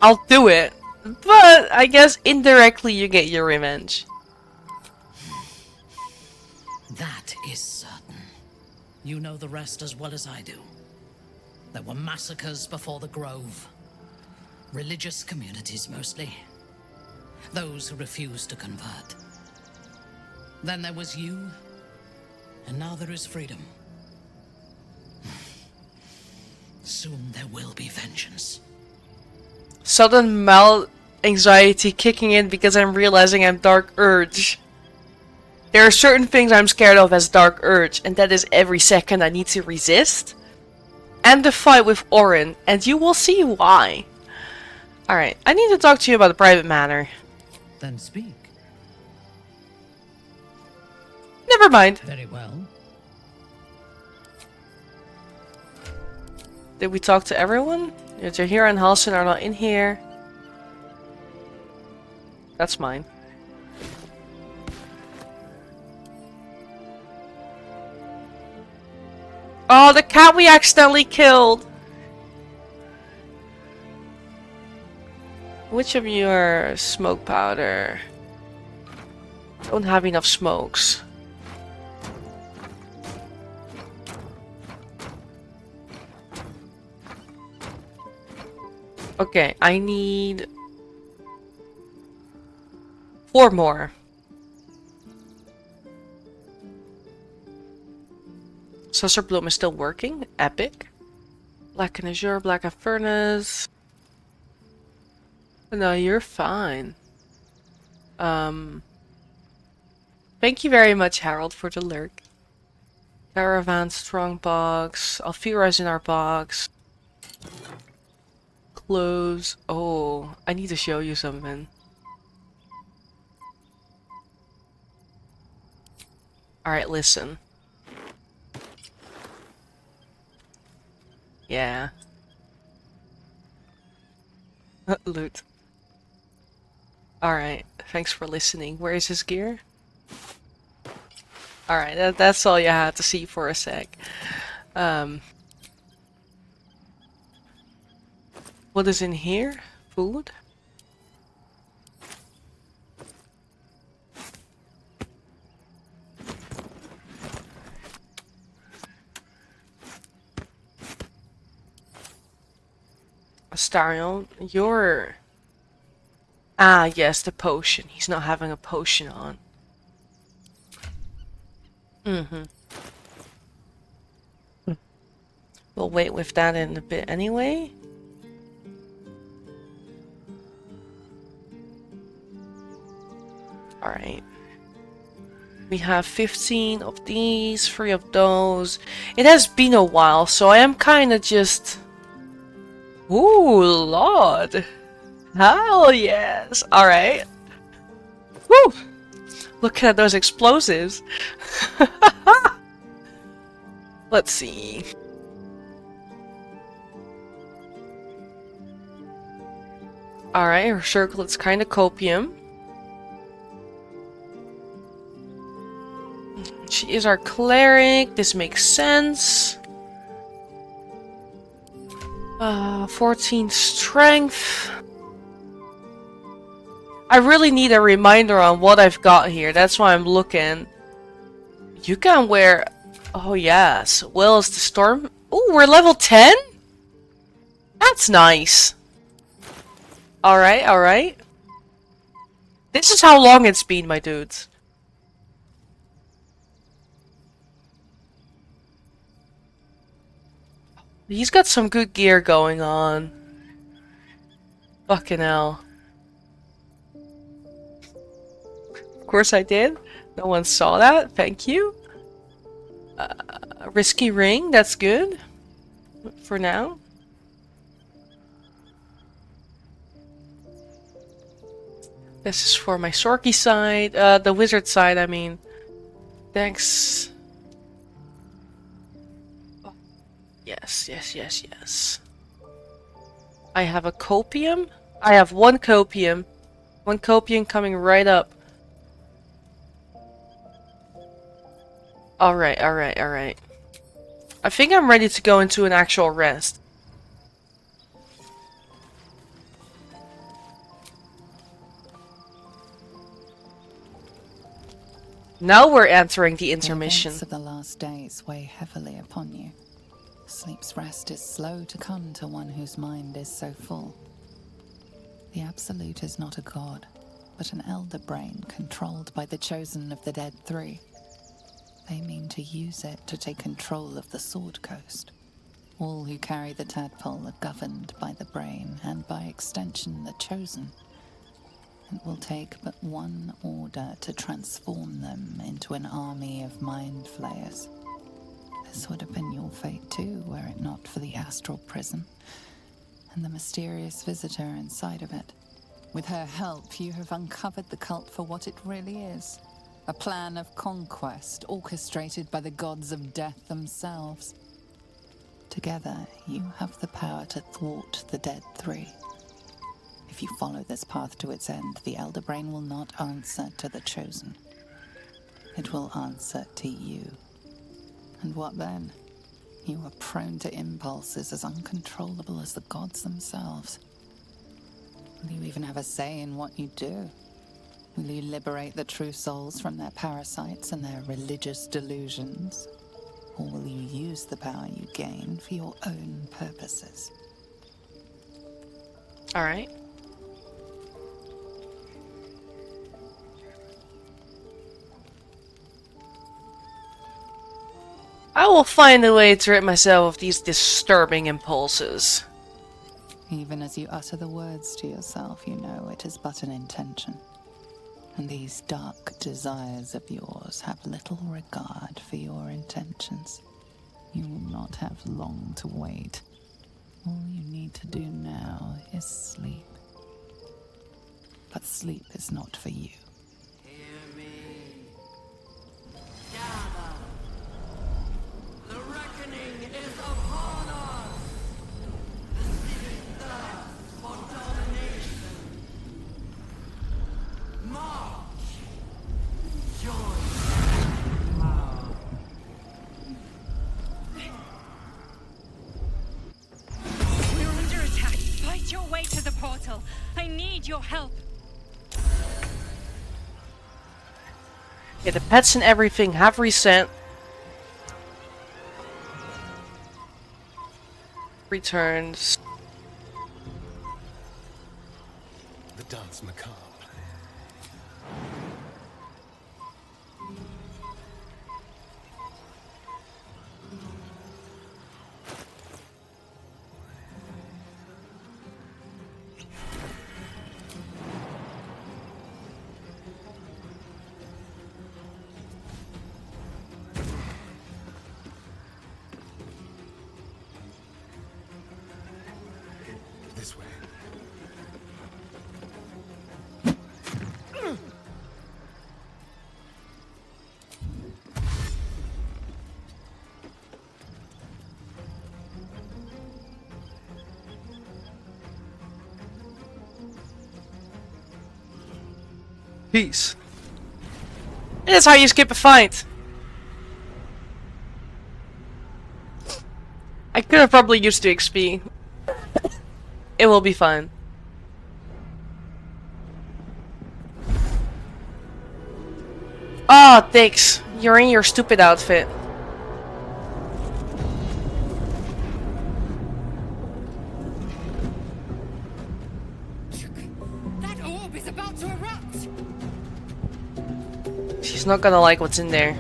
I'll do it. But I guess indirectly you get your revenge. That is certain. You know the rest as well as I do. There were massacres before the Grove. Religious communities mostly. Those who refused to convert. Then there was you, and now there is freedom. Soon there will be vengeance. Sudden mal anxiety kicking in because I'm realizing I'm Dark Urge. There are certain things I'm scared of as Dark Urge, and that is every second I need to resist. And the fight with Orin, and you will see why. Alright, I need to talk to you about the private matter. Then speak. Never mind. Very well. Did we talk to everyone? Jahira and Halsin are not in here. That's mine. Oh, the cat we accidentally killed! Which of you are smoke powder? Don't have enough smokes. Okay, I need 4 more. Saucer Bloom is still working. Epic. Black and Azure, Black and Furnace. No, you're fine. Thank you very much, Harold, for the lurk. Caravan, strong box. Alfira's in our box. Clothes. Oh, I need to show you something. Alright, listen. Yeah. Loot. Alright, thanks for listening. Where is his gear? Alright, that's all you had to see for a sec. What is in here? Food? Astarion, you're... Ah, yes, the potion. He's not having a potion on. We'll wait with that in a bit anyway. Alright. We have 15 of these, 3 of those. It has been a while, so I am kind of just... Ooh, Lord. Hell yes. Alright. Woo! Look at those explosives. Let's see. Alright, her circlet's kind of copium. She is our cleric. This makes sense. 14 strength. I really need a reminder on what I've got here. That's why I'm looking. You can wear... Oh yes. Will is the storm... Oh, we're level 10? That's nice. Alright, alright. This is how long it's been, my dudes. He's got some good gear going on. Fucking hell. Of course I did. No one saw that. Thank you. Risky ring. That's good. For now. This is for my Sorky side. The wizard side, I mean. Thanks. Yes, yes, yes, yes. I have a copium. I have 1 copium. 1 copium coming right up. Alright, alright, alright. I think I'm ready to go into an actual rest. Now we're entering the intermission. The events of the last days weigh heavily upon you. Sleep's rest is slow to come to one whose mind is so full. The Absolute is not a god, but an elder brain controlled by the chosen of the Dead Three. They mean to use it to take control of the Sword Coast. All who carry the tadpole are governed by the brain and by extension the chosen. It will take but one order to transform them into an army of mind flayers. This would have been your fate too, were it not for the astral prison and the mysterious visitor inside of it. With her help, you have uncovered the cult for what it really is. A plan of conquest orchestrated by the gods of death themselves. Together, you have the power to thwart the Dead Three. If you follow this path to its end, the Elder Brain will not answer to the Chosen. It will answer to you. And what then? You are prone to impulses as uncontrollable as the gods themselves. Will you even have a say in what you do? Will you liberate the true souls from their parasites and their religious delusions? Or will you use the power you gain for your own purposes? All right. I will find a way to rid myself of these disturbing impulses. Even as you utter the words to yourself, you know it is but an intention. And these dark desires of yours have little regard for your intentions. You will not have long to wait. All you need to do now is sleep. But sleep is not for you. Hear me. Gather. The reckoning is upon us. The civic thirst for domination. March. Join power. We're under attack. Fight your way to the portal. I need your help. Okay, the pets and everything have reset. Returns. The dance macabre. This way. Peace. And that's how you skip a fight. I could have probably used the XP. It will be fine. Oh, thanks. You're in your stupid outfit. That orb is about to erupt. She's not gonna like what's in there.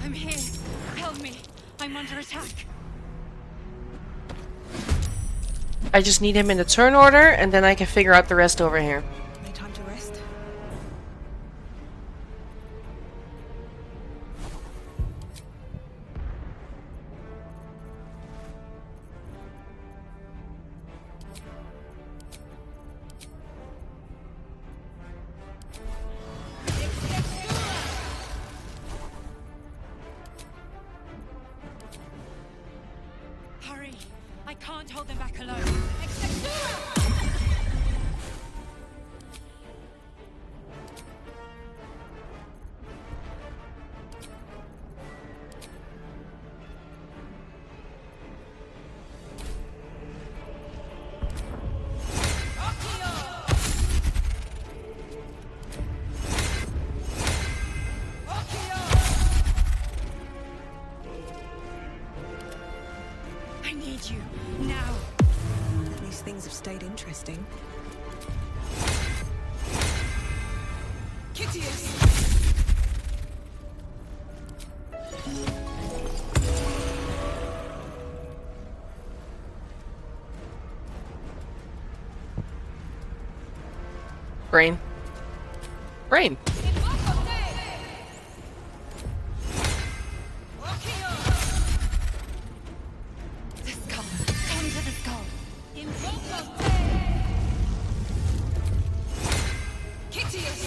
I'm here. Help me. I'm under attack. I just need him in the turn order, and then I can figure out the rest over here. No time to rest. can't hold them back alone. I need you now. At least things have stayed interesting. Kittius! Brain. Brain. The skull. Enter the skull. Kittius!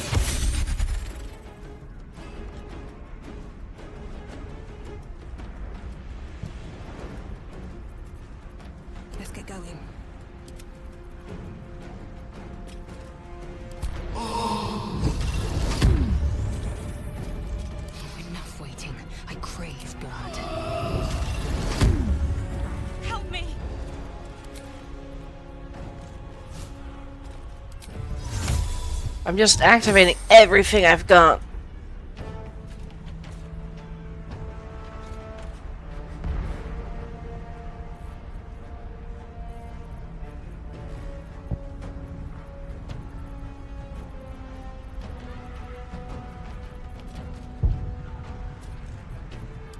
Let's get going. Enough waiting. I crave blood. Help me. I'm just activating everything I've got.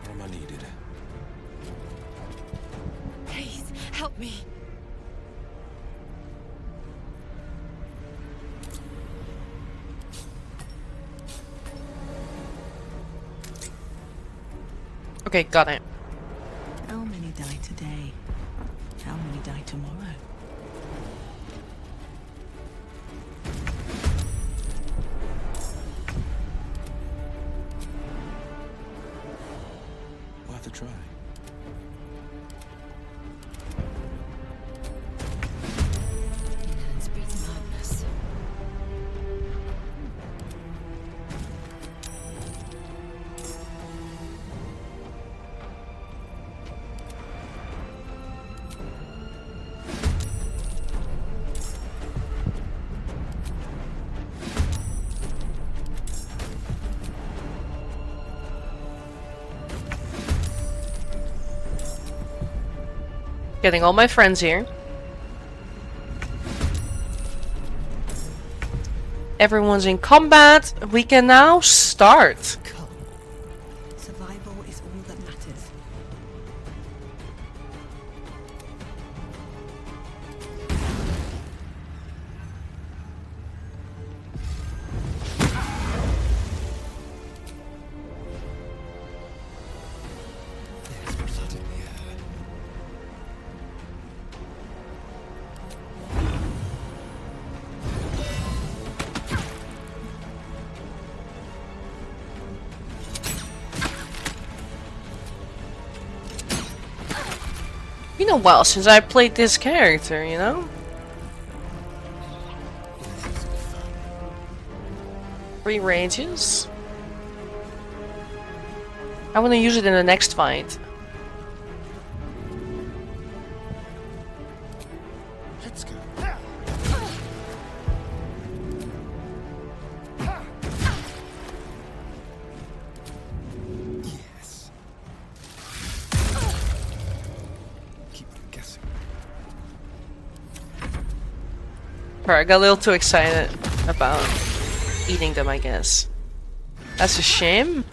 Am I needed? Please, help me. Okay, got it. How many die today? How many die tomorrow? We'll have to try. Ignorance breeds madness. Getting all my friends here. Everyone's in combat. We can now start. Cool. Survival is all that matters. There's blood in the air. Been a while since I played this character, you know? Free ranges. I want to use it in the next fight. Let's go. Yes. Keep them guessing. Sorry, I got a little too excited about eating them, I guess. That's a shame.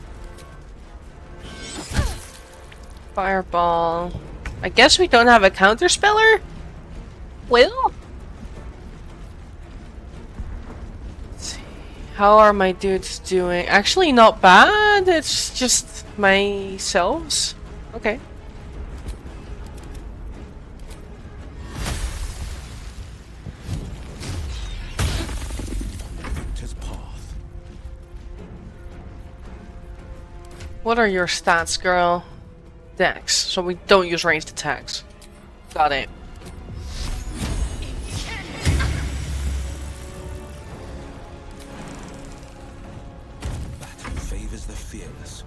Fireball. I guess we don't have a counterspeller? Well? Let's see. How are my dudes doing? Actually, not bad. It's just myself. Okay. Tis path. What are your stats, girl? Dex. So we don't use ranged attacks. Got it. the fearless.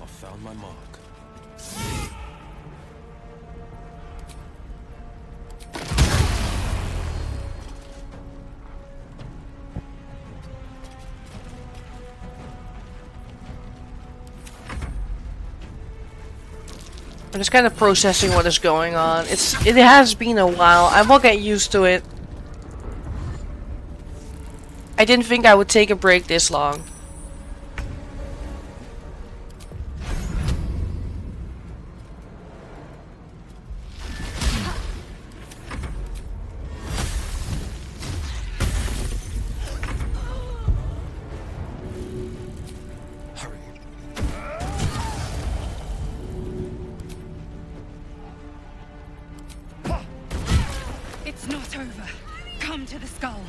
I found my mark. I'm just kind of processing what is going on. It has been a while. I will get used to it. I didn't think I would take a break this long. It's not over. Come to the skull.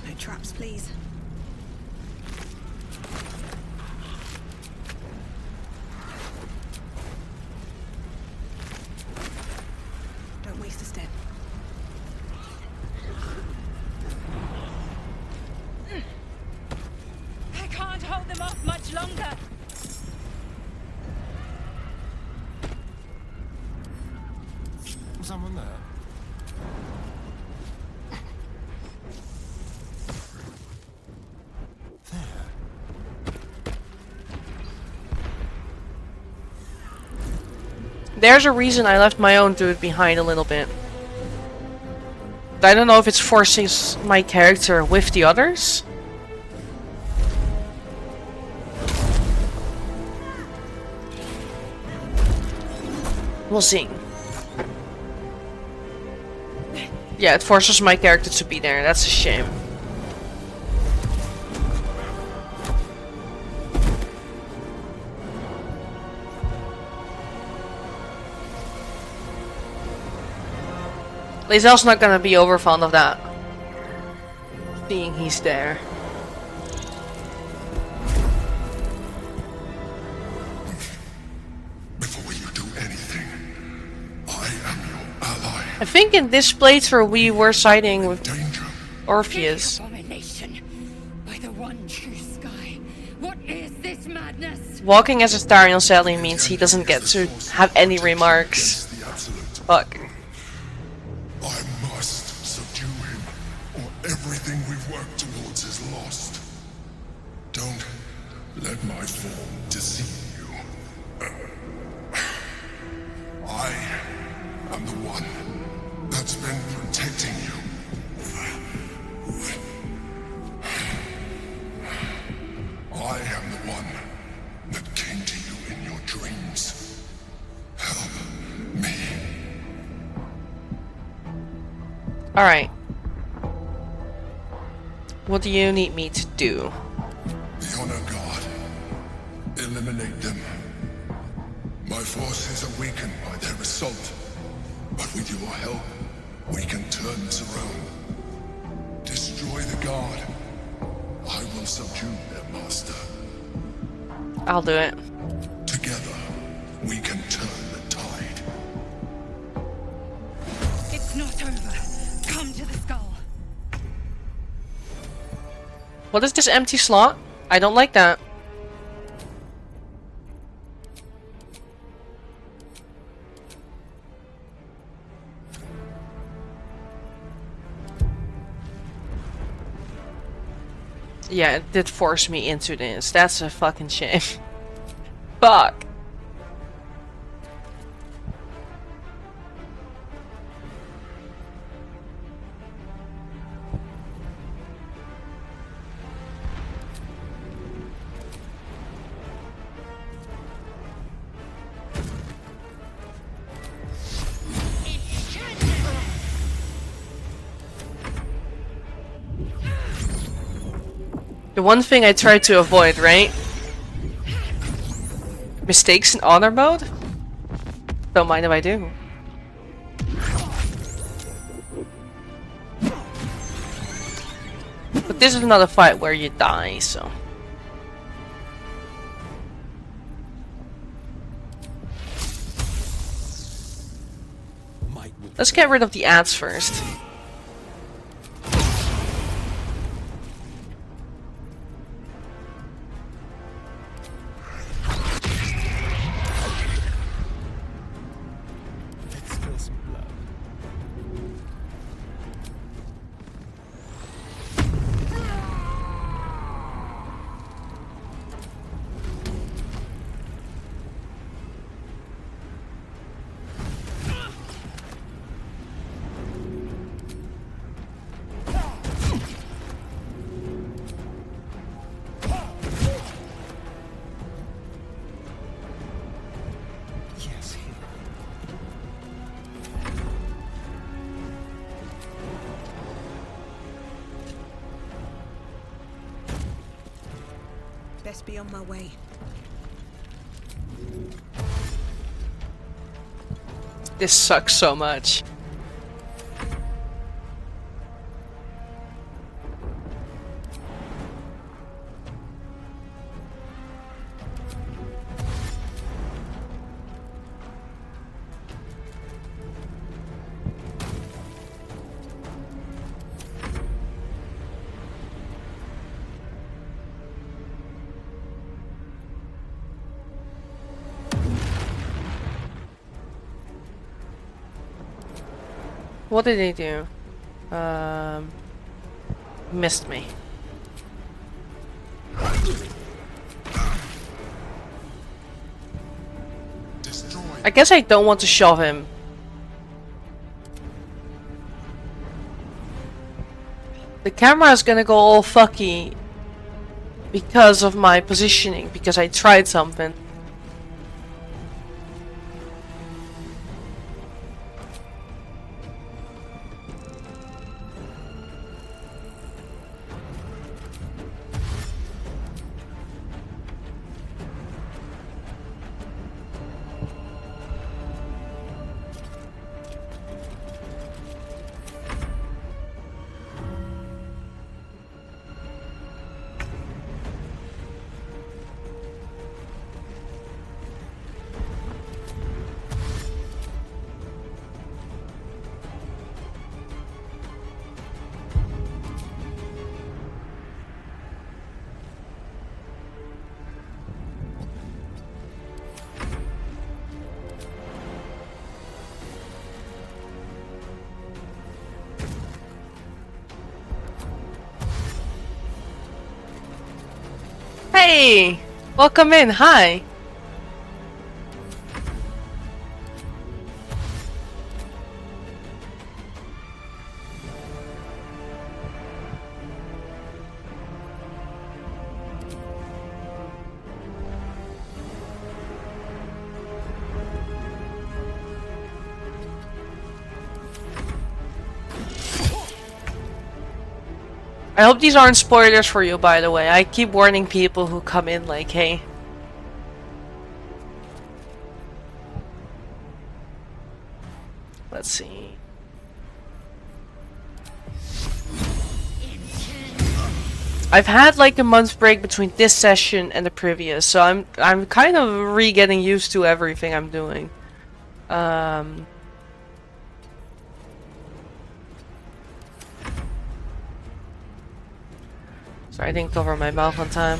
No traps, please. Don't waste a step. I can't hold them off much longer. Was someone there? There's a reason I left my own dude behind a little bit. I don't know if it's forcing my character with the others. We'll see. Yeah, it forces my character to be there. That's a shame. Lae'zel's not gonna be over fond of that. Seeing he's there. Before you do anything, I am your ally. I think in this playthrough we were siding with Orpheus. Abomination. By the one true sky. What is this madness? Walking as a Starion sadly means he doesn't get to have any remarks. Fuck. I must subdue him, or everything we've worked towards is lost. Don't let my form deceive you. I am the one that's been protecting you. I am the one that came to you in your dreams. Help me. Alright. What do you need me to do? The Honor God. Eliminate them. My forces are weakened by their assault. But with your help, we can turn this around. Destroy the Guard. I will subdue their master. I'll do it. Together, we can turn the tide. It's not over. Come to the skull. What is this empty slot? I don't like that. Yeah, it did force me into this. That's a fucking shame. Fuck. The one thing I try to avoid, right? Mistakes in honor mode? Don't mind if I do. But this is not a fight where you die, so... Might will Let's get rid of the ads first. Let's spill some blood. Yes, hero. Best be on my way. This sucks so much. What did they do? Missed me. I guess I don't want to shove him. The camera is gonna go all fucky because of my positioning, because I tried something. Hey! Welcome in, hi! I hope these aren't spoilers for you, by the way. I keep warning people who come in like, hey. Let's see. I've had like a month's break between this session and the previous, so I'm kind of getting used to everything I'm doing. Sorry, I didn't cover my mouth on time.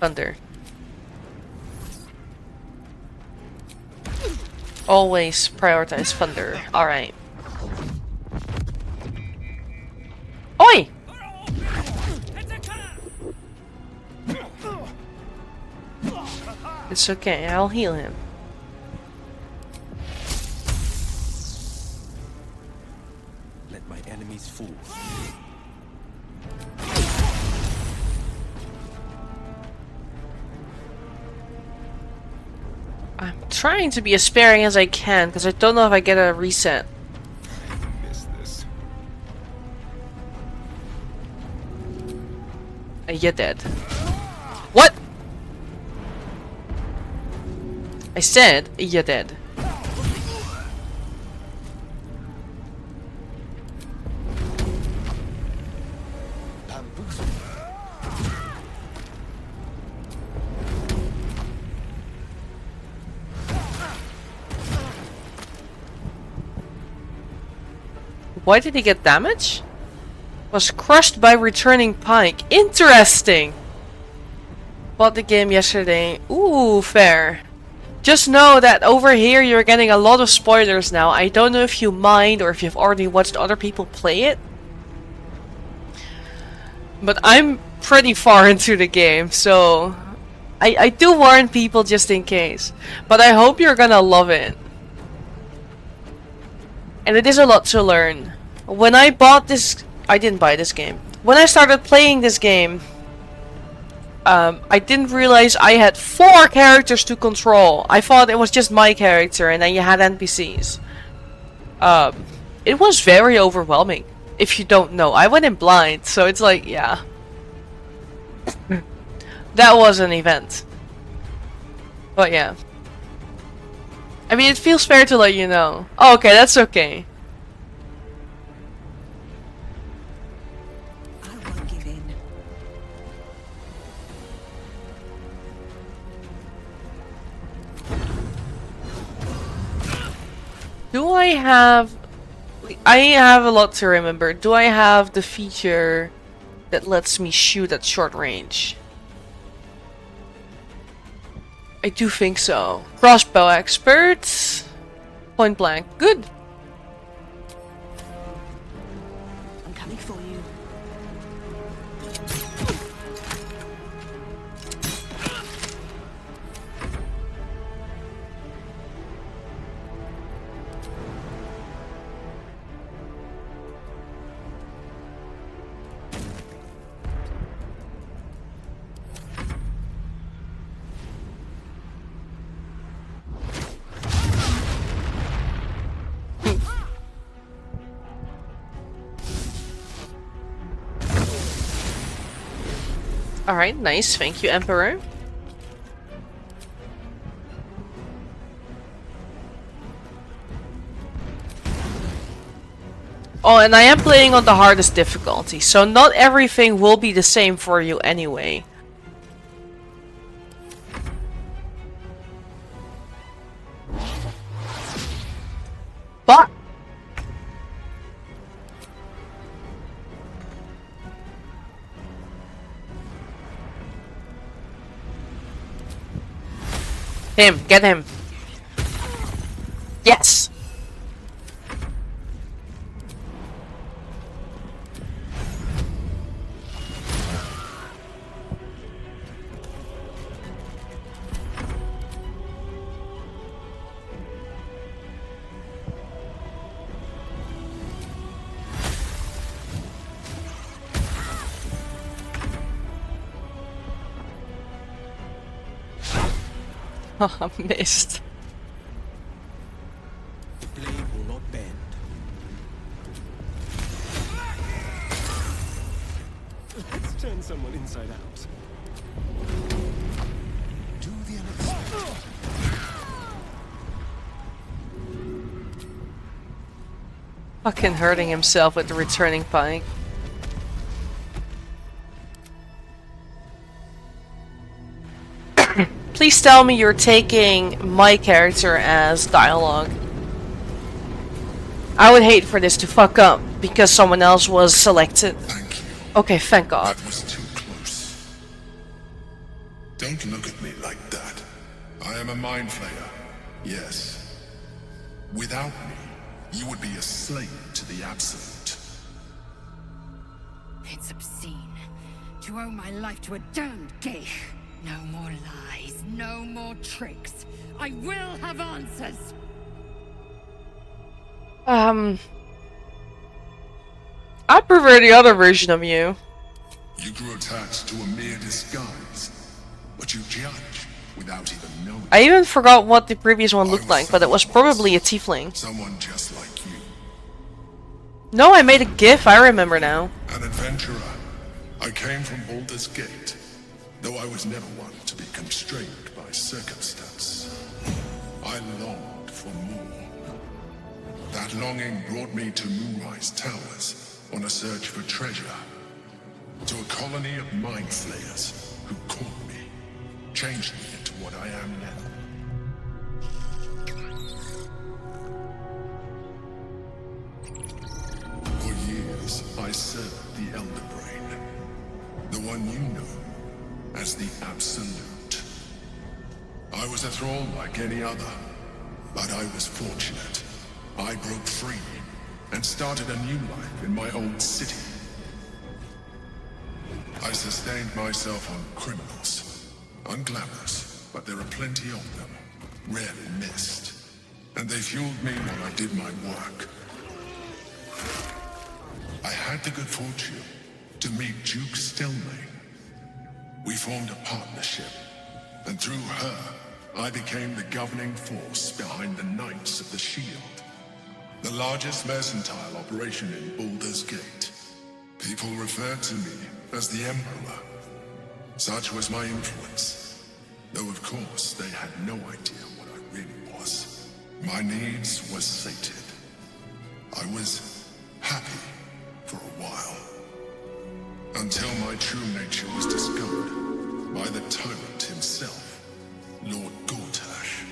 Thunder. Always prioritize thunder. Alright. Oi! It's okay, I'll heal him. Let my enemies fall. I'm trying to be as sparing as I can, because I don't know if I get a reset. Miss this. You're dead. What? I said, you're dead. Why did he get damage? Was crushed by returning pike. Interesting! Bought the game yesterday. Ooh, fair. Just know that over here you're getting a lot of spoilers now. I don't know if you mind or if you've already watched other people play it. But I'm pretty far into the game, so I do warn people just in case. But I hope you're gonna love it. And it is a lot to learn. When I bought this... I didn't buy this game. When I started playing this game, I didn't realize I had 4 characters to control. I thought it was just my character and then you had NPCs. It was very overwhelming. If you don't know. I went in blind, so it's like, yeah. That was an event. But yeah. I mean, it feels fair to let you know. Oh, okay, that's okay. I won't give in. Do I have... I have a lot to remember. Do I have the feature that lets me shoot at short range? I do think so. Crossbow expert. Point blank. Good. I'm coming for you. Alright, nice. Thank you, Emperor. Oh, and I am playing on the hardest difficulty, so not everything will be the same for you anyway. But... him, get him. Yes. Oh, missed. The blade will not bend. Let's turn someone inside out. Do the unexpected. Fucking hurting himself with the returning pike. Please tell me you're taking my character as dialogue. I would hate for this to fuck up because someone else was selected. Thank you. Okay, thank God. That was too close. Don't look at me like that. I am a mind flayer. Yes. Without me, you would be a slave to the Absolute. It's obscene to owe my life to a damned geich. No more lies, no more tricks. I will have answers. I prefer the other version of you. You grew attached to a mere disguise, but you judge without even knowing. I even forgot what the previous one looked like, but it was probably a tiefling. Someone just like you. No, I made a gif, I remember now. An adventurer. I came from Baldur's Gate, though I was never one to be constrained by circumstance. I longed for more. That longing brought me to Moonrise Towers on a search for treasure. to a colony of mind flayers who caught me, changed me into what I am now. For years, I served the Elder Brain, the one you know as the Absolute. I was a thrall like any other, but I was fortunate. I broke free and started a new life in my old city. I sustained myself on criminals, unglamorous, but there are plenty of them, rarely missed. And they fueled me while I did my work. I had the good fortune to meet Duke Stelmane. We formed a partnership, and through her, I became the governing force behind the Knights of the Shield, the largest mercantile operation in Baldur's Gate. People referred to me as the Emperor. Such was my influence, though of course they had no idea what I really was. My needs were sated. I was happy for a while, until my true nature was discovered by the tyrant himself, Lord Gortash.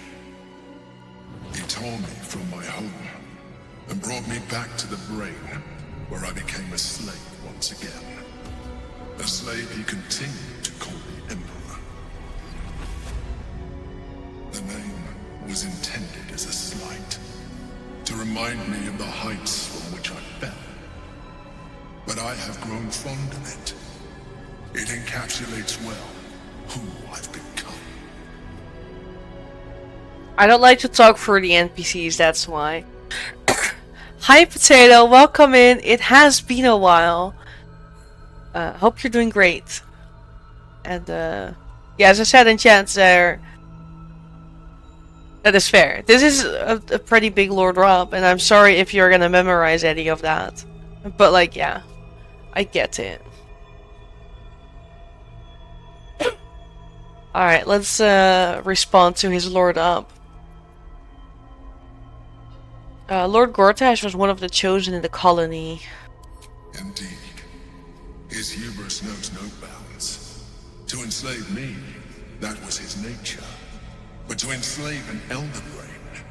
He tore me from my home and brought me back to the Brain, where I became a slave once again. A slave he continued to call the Emperor. The name was intended as a slight, to remind me of the heights from which I fell. But I have grown fond of it. It encapsulates well who I've become. I don't like to talk for the NPCs, that's why. Hi Potato, welcome in. It has been a while. Hope you're doing great. And yeah, as I said in chat there, that is fair. This is a pretty big Lord Rob, and I'm sorry if you're gonna memorize any of that. But like, yeah, I get it. Alright, let's respond to his Lord up. Lord Gortash was one of the chosen in the colony. Indeed. His hubris knows no bounds. To enslave me, that was his nature. But to enslave an Elder Brain,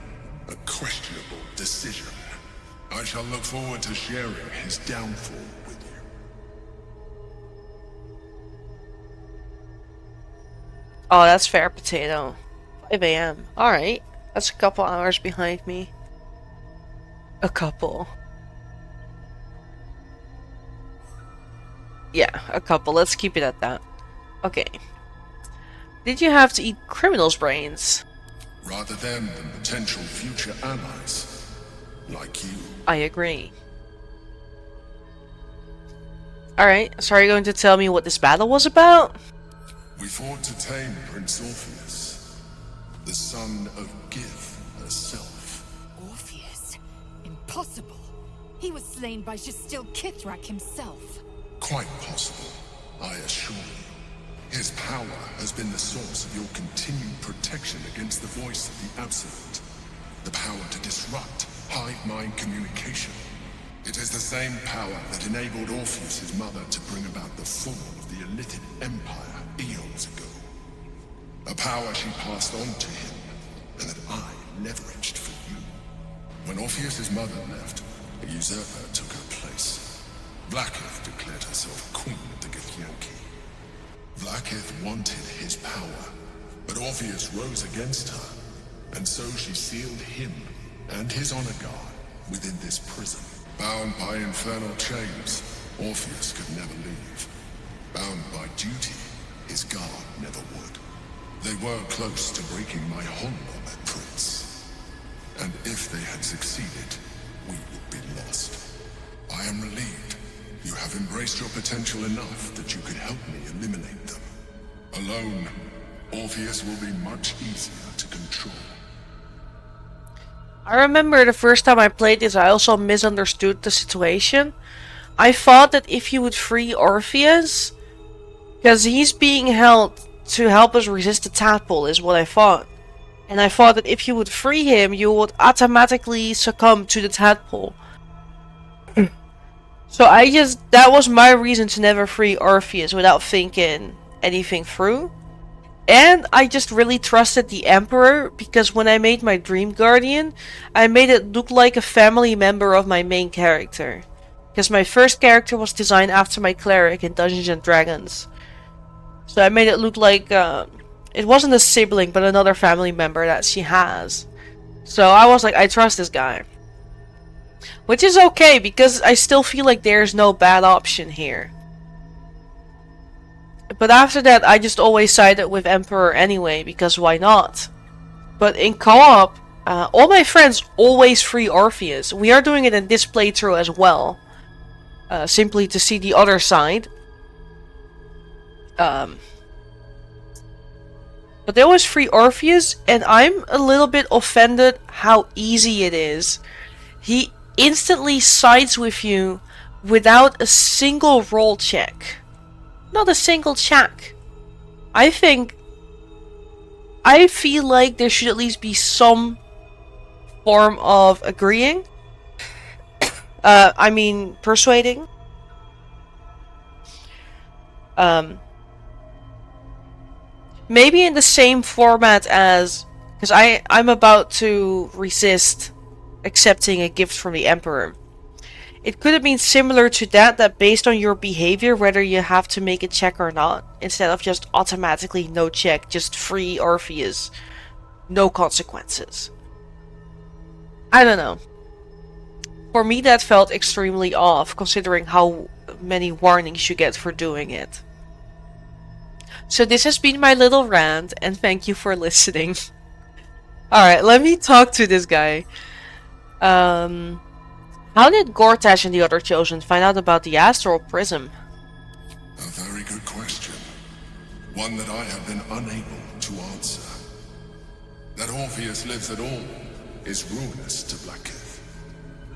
a questionable decision. I shall look forward to sharing his downfall with you. Oh, that's fair, Potato. 5 AM. Alright. That's a couple hours behind me. A couple. Yeah, a couple. Let's keep it at that. Okay. Did you have to eat criminals' brains? Rather than potential future allies, like you. I agree. Alright, so are you going to tell me what this battle was about? We fought to tame Prince Orpheus, the son of Gith herself. Orpheus? Impossible. He was slain by Justil Kithrak himself. Quite possible, I assure you. His power has been the source of your continued protection against the voice of the Absolute. The power to disrupt hive-mind communication. It is the same power that enabled Orpheus's mother to bring about the fall of the Illithid Empire eons ago. A power she passed on to him, and that I leveraged for you. When Orpheus's mother left, a usurper took her place. Vlaakith declared herself queen of the Githyanki. Vlaakith wanted his power, but Orpheus rose against her, and so she sealed him and his honor guard within this prison. Bound by infernal chains, Orpheus could never leave. Bound by duty, his guard never would. They were close to breaking my honor at Prince. And if they had succeeded, we would be lost. I am relieved. You have embraced your potential enough that you could help me eliminate them. Alone, Orpheus will be much easier to control. I remember the first time I played this, I also misunderstood the situation. I thought that if you would free Orpheus, because he's being held to help us resist the tadpole, is what I thought. And I thought that if you would free him, you would automatically succumb to the tadpole. So that was my reason to never free Orpheus without thinking anything through. And I just really trusted the Emperor, because when I made my Dream Guardian, I made it look like a family member of my main character. Because my first character was designed after my cleric in Dungeons and Dragons. So I made it look like it wasn't a sibling, but another family member that she has. So I was like, I trust this guy. Which is okay, because I still feel like there's no bad option here. But after that, I just always sided with Emperor anyway, because why not? But in co-op, all my friends always free Orpheus. We are doing it in this playthrough as well. Simply to see the other side. But they always free Orpheus, and I'm a little bit offended how easy it is. He instantly sides with you without a single roll check. Not a single check. I feel like there should at least be some form of agreeing. I mean, persuading. Maybe in the same format as... Because I'm about to resist accepting a gift from the Emperor. It could have been similar to that based on your behavior, whether you have to make a check or not, instead of just automatically no check, just free Orpheus, no consequences. I don't know. For me that felt extremely off, considering how many warnings you get for doing it. So this has been my little rant, and thank you for listening. Alright, let me talk to this guy. How did Gortash and the other Chosen find out about the Astral Prism? A very good question. One that I have been unable to answer. That Orpheus lives at all is ruinous to Blackith.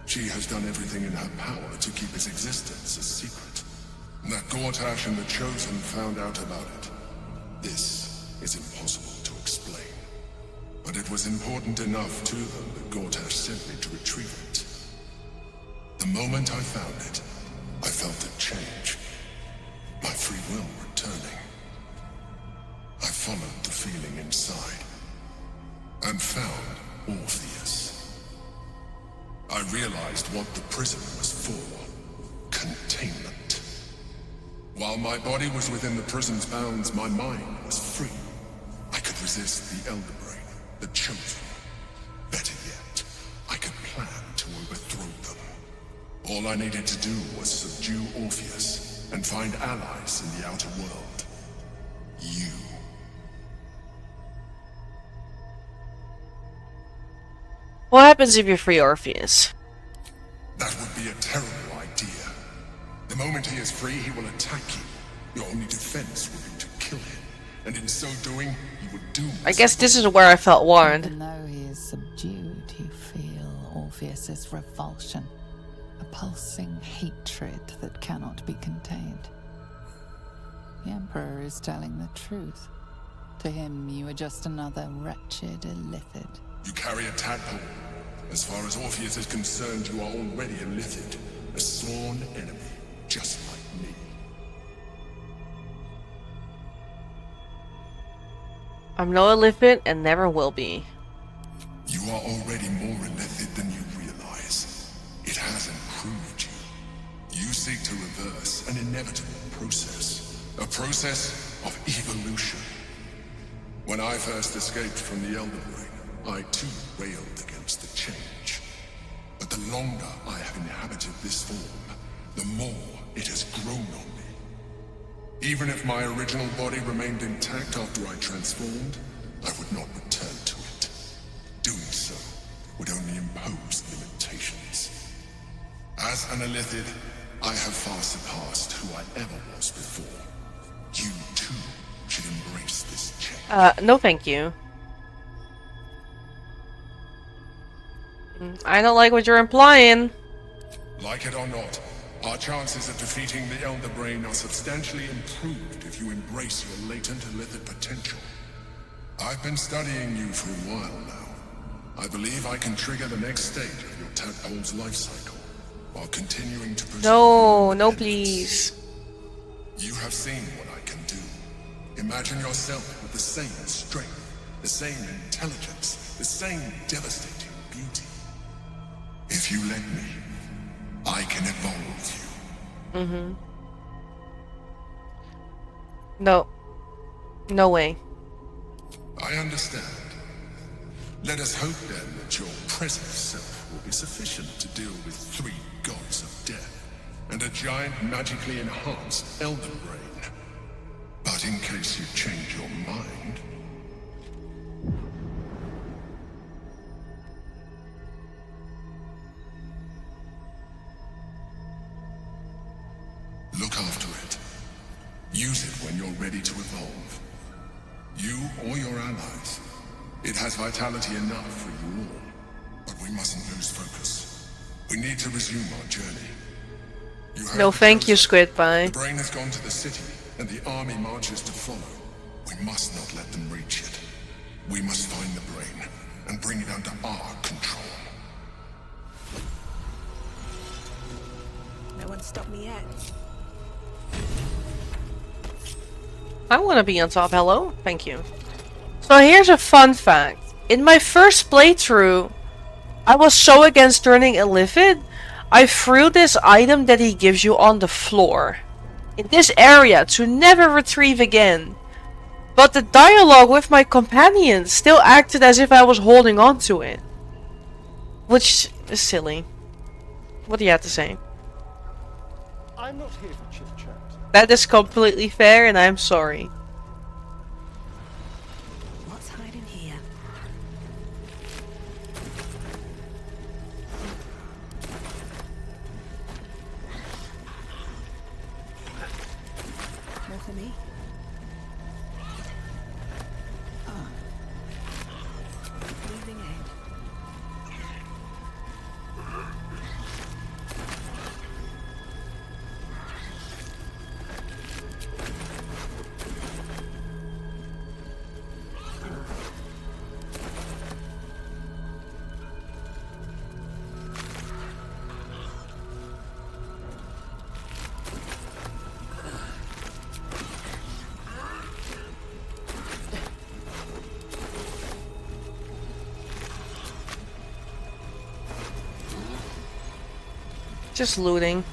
She has done everything in her power to keep his existence a secret. That Gortash and the Chosen found out about it. This is impossible to explain. But it was important enough to them that Gortash sent me to retrieve it. The moment I found it, I felt it change. My free will returning. I followed the feeling inside and found Orpheus. I realized what the prison was for. Containment. While my body was within the prison's bounds, my mind was free. I could resist the Elder Brain, the Chosen. Better yet, I could plan to overthrow them. All I needed to do was subdue Orpheus and find allies in the outer world. You. What happens if you free Orpheus? That would be a terrible idea. The moment he is free, he will attack you. Your only defense would be to kill him. And in so doing, you would doom... I guess this is where I felt warned. Even though he is subdued, you feel Orpheus's revulsion. A pulsing hatred that cannot be contained. The Emperor is telling the truth. To him, you are just another wretched illithid. You carry a tadpole. As far as Orpheus is concerned, you are already a illithid. A sworn enemy, just like me. I'm no illithid and never will be. You are already more illithid than you realize. It has improved you. You seek to reverse an inevitable process. A process of evolution. When I first escaped from the Elder Brain, I too railed against the change. But the longer I have inhabited this form, the more it has grown on me. Even if my original body remained intact after I transformed, I would not return to it. Doing so would only impose limitations. As an illithid, I have far surpassed who I ever was before. You too should embrace this change. No thank you. I don't like what you're implying. Like it or not, our chances of defeating the Elder Brain are substantially improved if you embrace your latent illithid potential. I've been studying you for a while now. I believe I can trigger the next stage of your tadpole's life cycle, while continuing to No, no, please. You have seen what I can do. Imagine yourself with the same strength, the same intelligence, the same devastating beauty. If you let me, I can evolve you. Mm-hmm. No. No way. I understand. Let us hope then that your present self will be sufficient to deal with 3 gods of death and a giant magically enhanced elder brain. But in case you change your mind... look after it. Use it when you're ready to evolve. You or your allies. It has vitality enough for you all. But we mustn't lose focus. We need to resume our journey. No, thank you, Squid Pie. The brain has gone to the city, and the army marches to follow. We must not let them reach it. We must find the brain, and bring it under our control. No one stopped me yet. I want to be on top, hello? Thank you. So here's a fun fact. In my first playthrough, I was so against turning illithid, I threw this item that he gives you on the floor. In this area, to never retrieve again. But the dialogue with my companions still acted as if I was holding on to it. Which is silly. What do you have to say? I'm not here for chit-chat. That is completely fair, and I'm sorry. What's hiding here? More for me? Ah. Moving in. Just looting.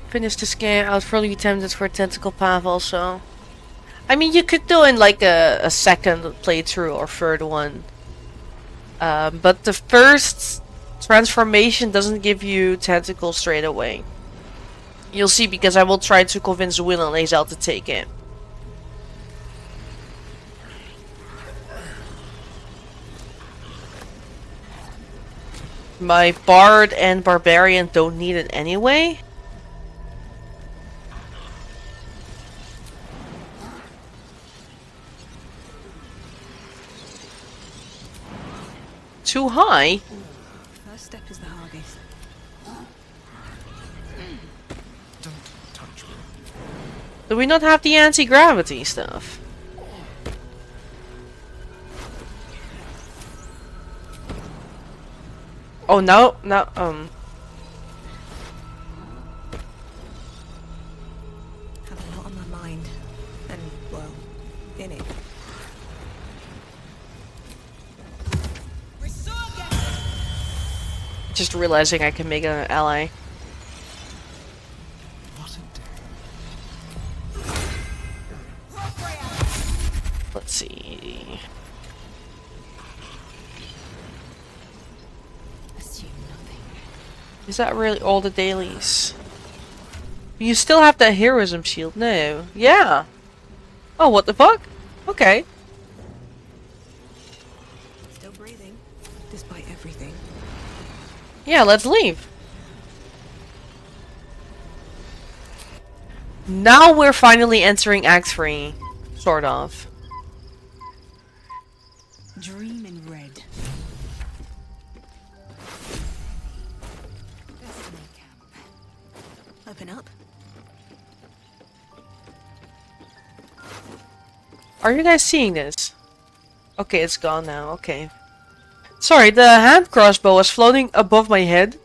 Finish this game. I was probably tempted for a tentacle path also. I mean, you could do in like a second playthrough or third one. But the first transformation doesn't give you tentacles straight away. You'll see, because I will try to convince Will and Lae'zel to take it. My Bard and Barbarian don't need it anyway. Too high? First step is the hardest. Don't touch me. Do we not have the anti-gravity stuff? Oh no, no, Have a lot on my mind. And, well, in it. just realizing I can make an ally. Let's see. Is that really all the dailies? You still have that heroism shield? No. Yeah. Oh, what the fuck? Okay. Still breathing, despite everything. Yeah, let's leave. Now we're finally entering Act 3. Sort of. Dream in red. Destiny camp. Open up. Are you guys seeing this? Okay, it's gone now. Okay. Sorry, the hand crossbow was floating above my head.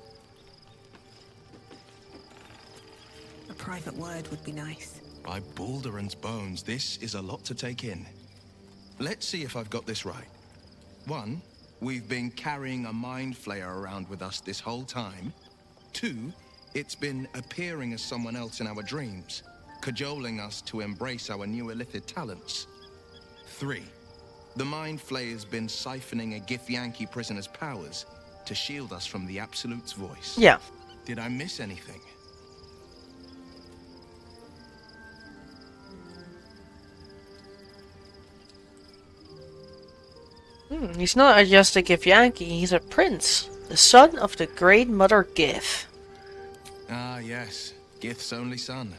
A private word would be nice. By Baldur's bones, this is a lot to take in. Let's see if I've got this right. 1, we've been carrying a mind flayer around with us this whole time. 2, it's been appearing as someone else in our dreams, cajoling us to embrace our new illithid talents. 3, the mind flayer's been siphoning a Githyanki prisoner's powers to shield us from the Absolute's voice. Yeah. Did I miss anything? He's not just a Githyanki, he's a prince. The son of the great mother Gith. Ah, yes. Gith's only son.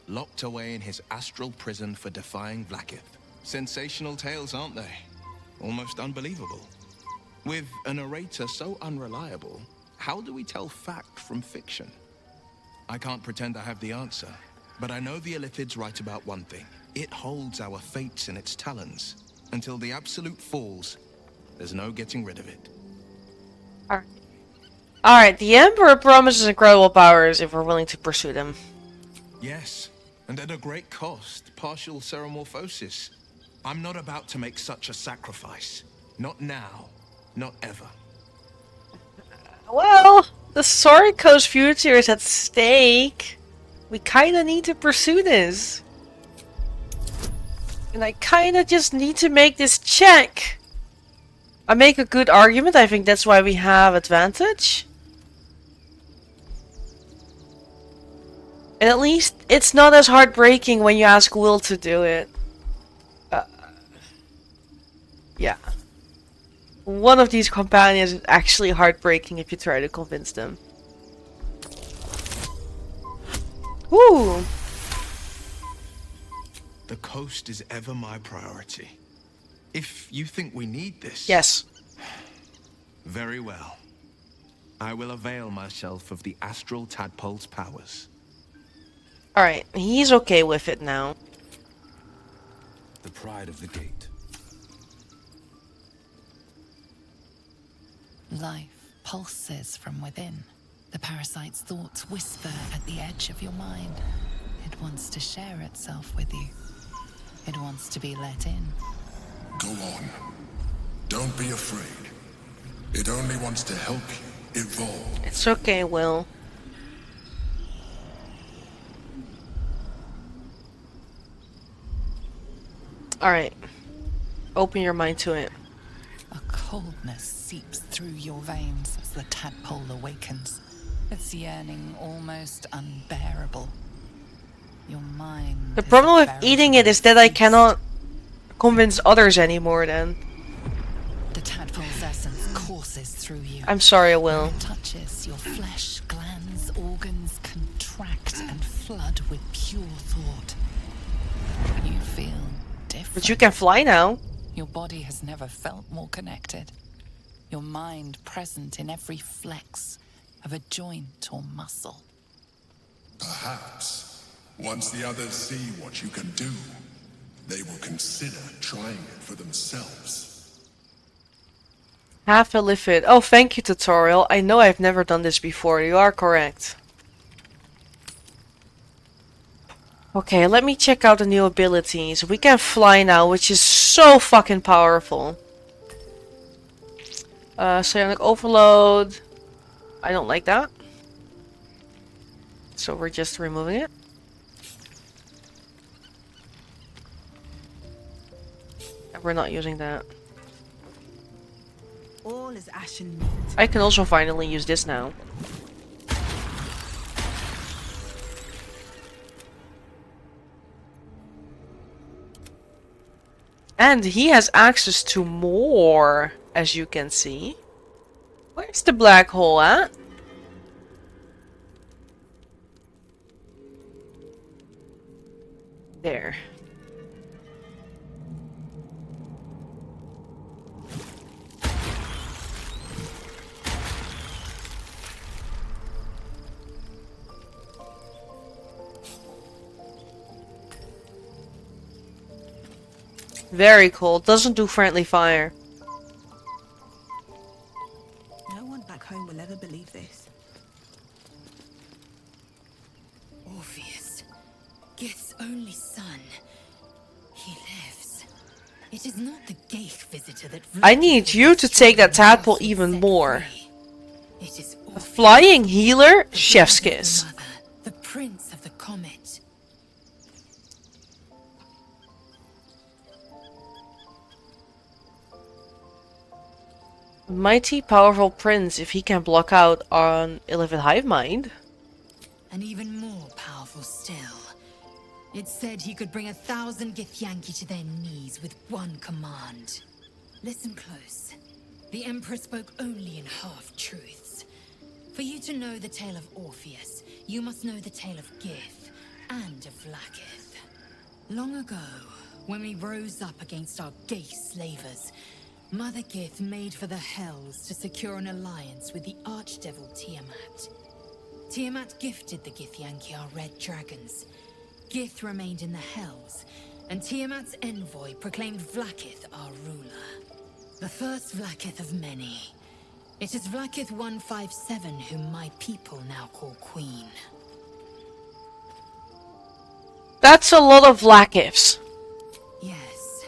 Locked away in his astral prison for defying Vlaakith. Sensational tales, aren't they? Almost unbelievable. With a narrator so unreliable, how do we tell fact from fiction? I can't pretend I have the answer, but I know the Illithid's right about one thing. It holds our fates in its talons. Until the Absolute falls, there's no getting rid of it. Alright, the Emperor promises incredible powers if we're willing to pursue them. Yes, and at a great cost, partial ceremorphosis. I'm not about to make such a sacrifice. Not now, not ever. Well, the Soriko's future is at stake. We kinda need to pursue this. And I kinda just need to make this check. I make a good argument, I think that's why we have advantage. And at least it's not as heartbreaking when you ask Will to do it. Yeah. One of these companions is actually heartbreaking if you try to convince them. Woo! The coast is ever my priority. If you think we need this... Yes. Very well. I will avail myself of the astral tadpole's powers. Alright, he's okay with it now. The pride of the gate. Life pulses from within. The parasite's thoughts whisper at the edge of your mind. It wants to share itself with you. It wants to be let in. Go on. Don't be afraid. It only wants to help you evolve. It's okay, Will. Alright. Open your mind to it. A coldness seeps through your veins as the tadpole awakens. Its yearning almost unbearable. Your mind. The problem with eating it is that I cannot convince others anymore then. The tadpole's essence courses through you. I'm sorry, Will. When it touches your flesh, glands, organs contract and flood with pure thought. You feel different. But you can fly now. Your body has never felt more connected. Your mind present in every flex of a joint or muscle. Perhaps, once the others see what you can do, they will consider trying it for themselves. Half illithid. Oh, thank you, tutorial. I know I've never done this before. You are correct. Okay, let me check out the new abilities. We can fly now, which is so fucking powerful. Psionic Overload. I don't like that. So we're just removing it. And we're not using that. All is ashen meat. I can also finally use this now. And he has access to more, as you can see. Where's the black hole at? There. Very cold. Doesn't do friendly fire. No one back home will ever believe this. Orpheus, Gith's only son. He lives. It is not the Geich visitor that... I need you to take that tadpole even more. It is A flying healer? Chef's kiss. the prince of the comet. A mighty powerful prince if he can block out on Illithid hive mind. And even more powerful still. It said he could bring 1,000 Githyanki to their knees with one command. Listen close. The Emperor spoke only in half-truths. For you to know the tale of Orpheus, you must know the tale of Gith and of Vlaakith. Long ago, when we rose up against our Geich slavers, Mother Gith made for the Hells to secure an alliance with the Archdevil Tiamat. Tiamat gifted the Githyanki our red dragons. Gith remained in the Hells, and Tiamat's envoy proclaimed Vlaakith our ruler. The first Vlaakith of many. It is Vlaakith 157 whom my people now call Queen. That's a lot of Vlaakiths. Yes.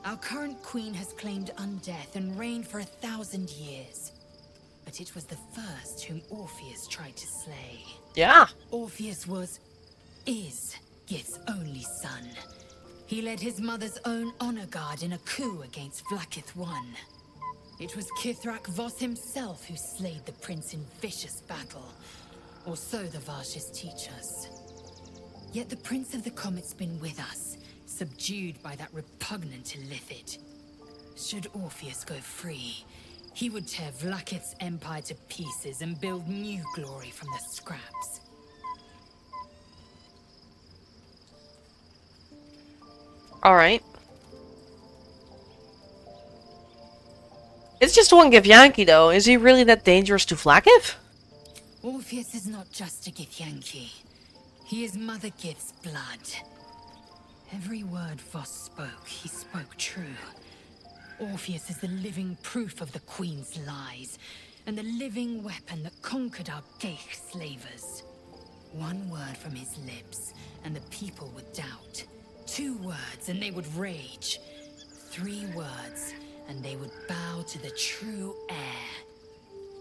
Our current queen has claimed undeath and reigned for 1,000 years. But it was the first whom Orpheus tried to slay. Yeah. Orpheus is Gith's only son. He led his mother's own honor guard in a coup against Vlaakith I. It was Kithrak Voss himself who slayed the prince in vicious battle. Or so the Varshas teach us. Yet the Prince of the Comet's been with us, subdued by that repugnant Illithid. Should Orpheus go free, he would tear Vlaakith's empire to pieces and build new glory from the scraps. Alright. It's just one Githyanki though. Is he really that dangerous to Vlaakith? Orpheus is not just a Githyanki. He is Mother Gith's blood. Every word Voss spoke, he spoke true. Orpheus is the living proof of the Queen's lies, and the living weapon that conquered our Geich slavers. One word from his lips, and the people would doubt. 2 words, and they would rage. 3 words, and they would bow to the true heir.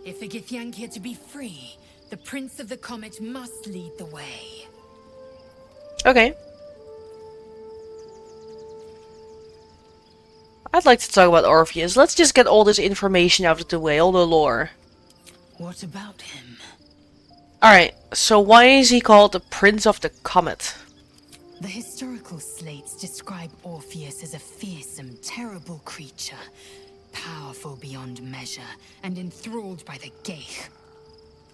If the Githyanki are to be free, the Prince of the Comet must lead the way. Okay. I'd like to talk about Orpheus. Let's just get all this information out of the way, all the lore. What about him? Alright, so why is he called the Prince of the Comet? The historical slates describe Orpheus as a fearsome, terrible creature, powerful beyond measure, and enthralled by the Geich.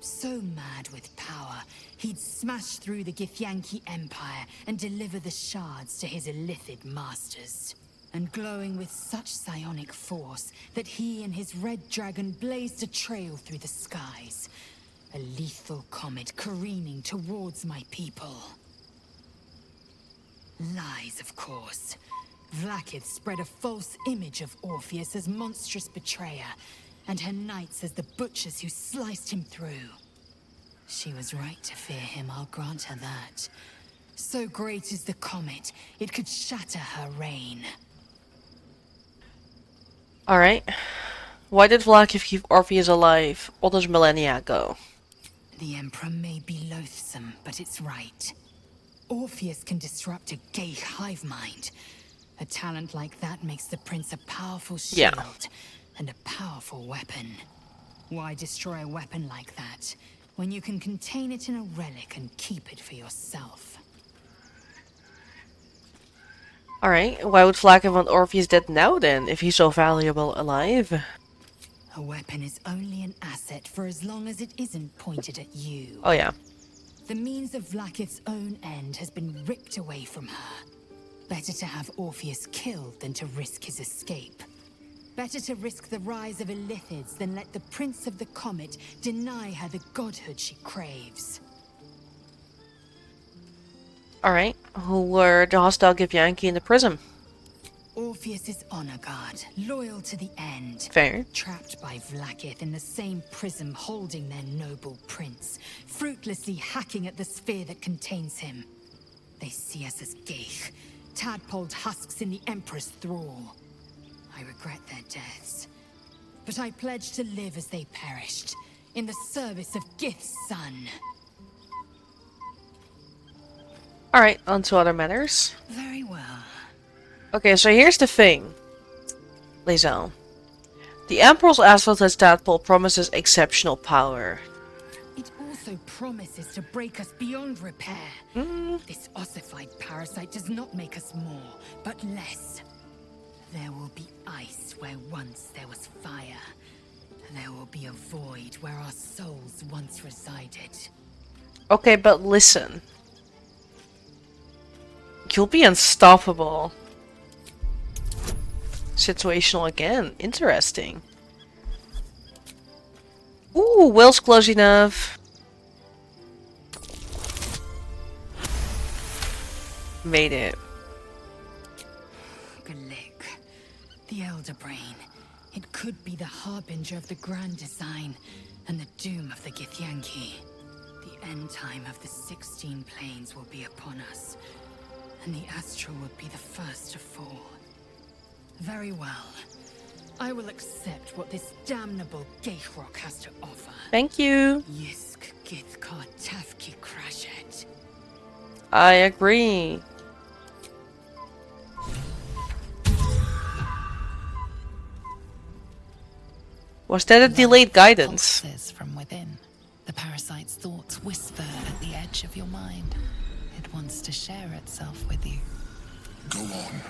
So mad with power, he'd smash through the Githyanki Empire and deliver the shards to his Illithid masters. And glowing with such psionic force that he and his red dragon blazed a trail through the skies. A lethal comet careening towards my people. Lies, of course. Vlaakith spread a false image of Orpheus as monstrous betrayer, and her knights as the butchers who sliced him through. She was right to fear him, I'll grant her that. So great is the comet, it could shatter her reign. Alright. Why did Vlaakith keep Orpheus alive all those millennia ago? The Emperor may be loathsome, but it's right. Orpheus can disrupt a Geich hive mind. A talent like that makes the prince a powerful shield and a powerful weapon. Why destroy a weapon like that when you can contain it in a relic and keep it for yourself? Alright, why would Vlaakith want Orpheus dead now then, if he's so valuable alive? A weapon is only an asset for as long as it isn't pointed at you. Oh yeah. The means of Vlaakith's own end has been ripped away from her. Better to have Orpheus killed than to risk his escape. Better to risk the rise of Illithids than let the Prince of the Comet deny her the godhood she craves. Alright, who were the hostile Githyanki in the prison? Orpheus's honor guard, loyal to the end. Fair. Trapped by Vlaakith in the same prism holding their noble prince, fruitlessly hacking at the sphere that contains him. They see us as geich, tadpoled husks in the Emperor's thrall. I regret their deaths, but I pledge to live as they perished, in the service of Gith's son. Alright, on to other matters. Very well. Okay, so here's the thing. Lizelle. The Emperor's Asphalt's tadpole promises exceptional power. It also promises to break us beyond repair. This ossified parasite does not make us more, but less. There will be ice where once there was fire. There will be a void where our souls once resided. Okay, but listen. You'll be unstoppable. Situational again. Interesting. Ooh, Will's close enough. Made it. Galik, the Elder Brain. It could be the harbinger of the grand design and the doom of the Githyanki. The end time of the 16 planes will be upon us, and the Astral would be the first to fall. Very well. I will accept what this damnable Geichrok has to offer. Thank you. Yisk Githkar Tafki Crashet. I agree. Was that a delayed guidance? Pulses from within. The parasite's thoughts whisper at the edge of your mind. It wants to share itself with you. Go on.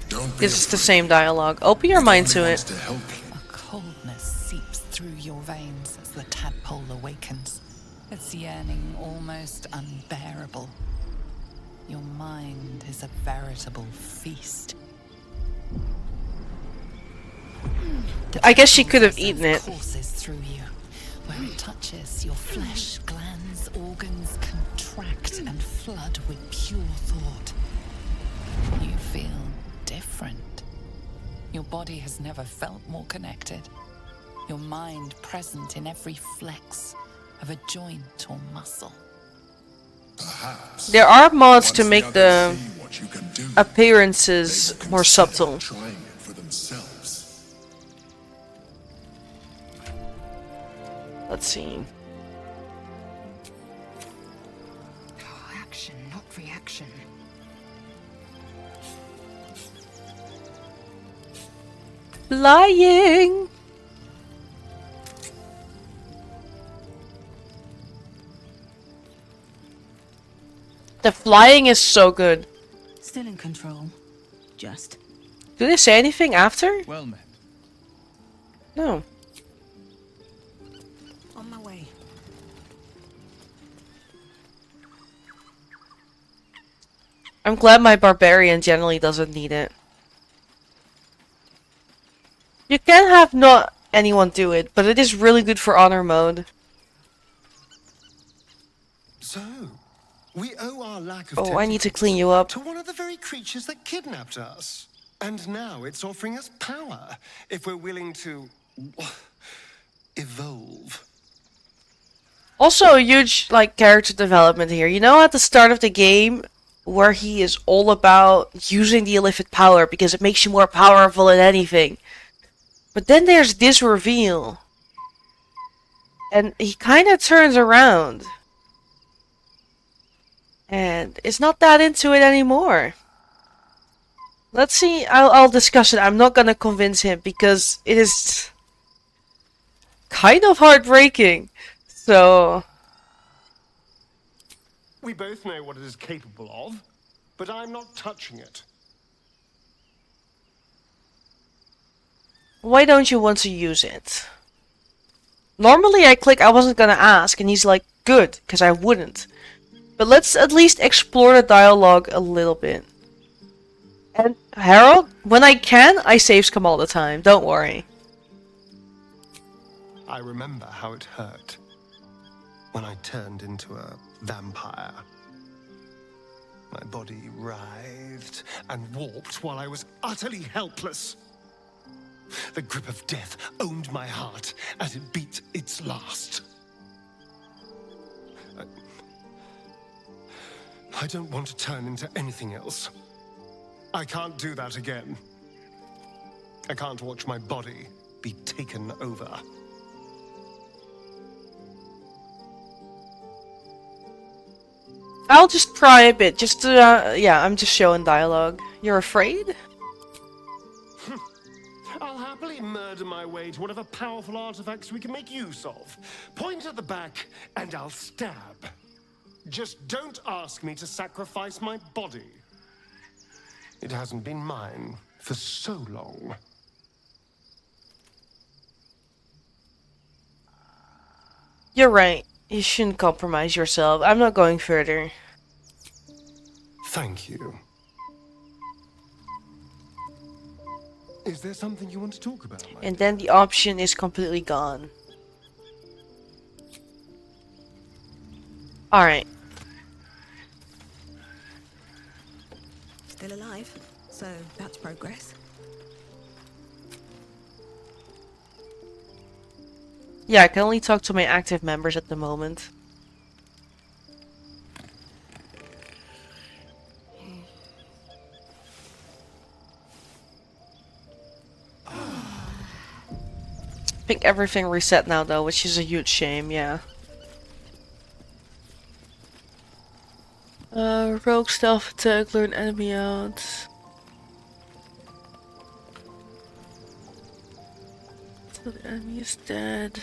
Don't be This is the same dialogue. Open your mind to wants it. to help. A coldness seeps through your veins as the tadpole awakens. Its yearning almost unbearable. Your mind is a veritable feast. I guess she could have eaten it. Courses through you. Where it touches, your flesh, glands, organs contract and flood with pure thought. You feel different. Your body has never felt more connected. Your mind present in every flex of a joint or muscle. Perhaps. There are mods to once make others the see what you can do, appearances they will more consider subtle. Trying it for themselves. Let's see. Action, not reaction. Flying! The flying is so good. Still in control. Just. Do they say anything after? Well met. No. On my way. I'm glad my barbarian generally doesn't need it. You can have not anyone do it, but it is really good for honor mode. So, we owe our lack of Oh, I need to tentacles clean you up. to one of the very creatures that kidnapped us. And now it's offering us power if we're willing to evolve. Also, a huge character development here. You know, at the start of the game, where he is all about using the illicit power because it makes you more powerful than anything. But then there's this reveal, and he kind of turns around, and is not that into it anymore. Let's see. I'll discuss it. I'm not gonna convince him because it is kind of heartbreaking. So. We both know what it is capable of, but I'm not touching it. Why don't you want to use it? Normally I click I wasn't gonna ask, and he's like, good, because I wouldn't. But let's at least explore the dialogue a little bit. And Harold, when I can, I save scum all the time, don't worry. I remember how it hurt when I turned into a vampire. My body writhed and warped while I was utterly helpless. The grip of death owned my heart as it beat its last. I don't want to turn into anything else. I can't do that again. I can't watch my body be taken over. I'll just try a bit, just to, yeah, I'm just showing dialogue. You're afraid? I'll happily murder my way to whatever powerful artifacts we can make use of. Point at the back, and I'll stab. Just don't ask me to sacrifice my body. It hasn't been mine for so long. You're right. You shouldn't compromise yourself. I'm not going further. Thank you. Is there something you want to talk about, Mike? And then the option is completely gone. Alright. Still alive, so that's progress. Yeah, I can only talk to my active members at the moment. I think everything reset now though, which is a huge shame, yeah. Rogue stealth attack, lure an enemy out. So the enemy is dead.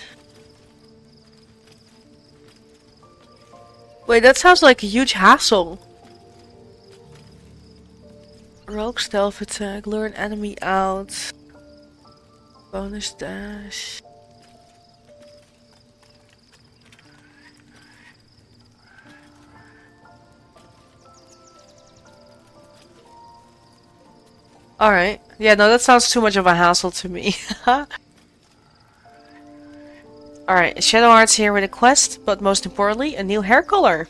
Wait, that sounds like a huge hassle. Rogue stealth attack, lure an enemy out. Bonus dash. Alright. Yeah, no, that sounds too much of a hassle to me. Alright, Shadow Heart's here with a quest, but most importantly, a new hair color.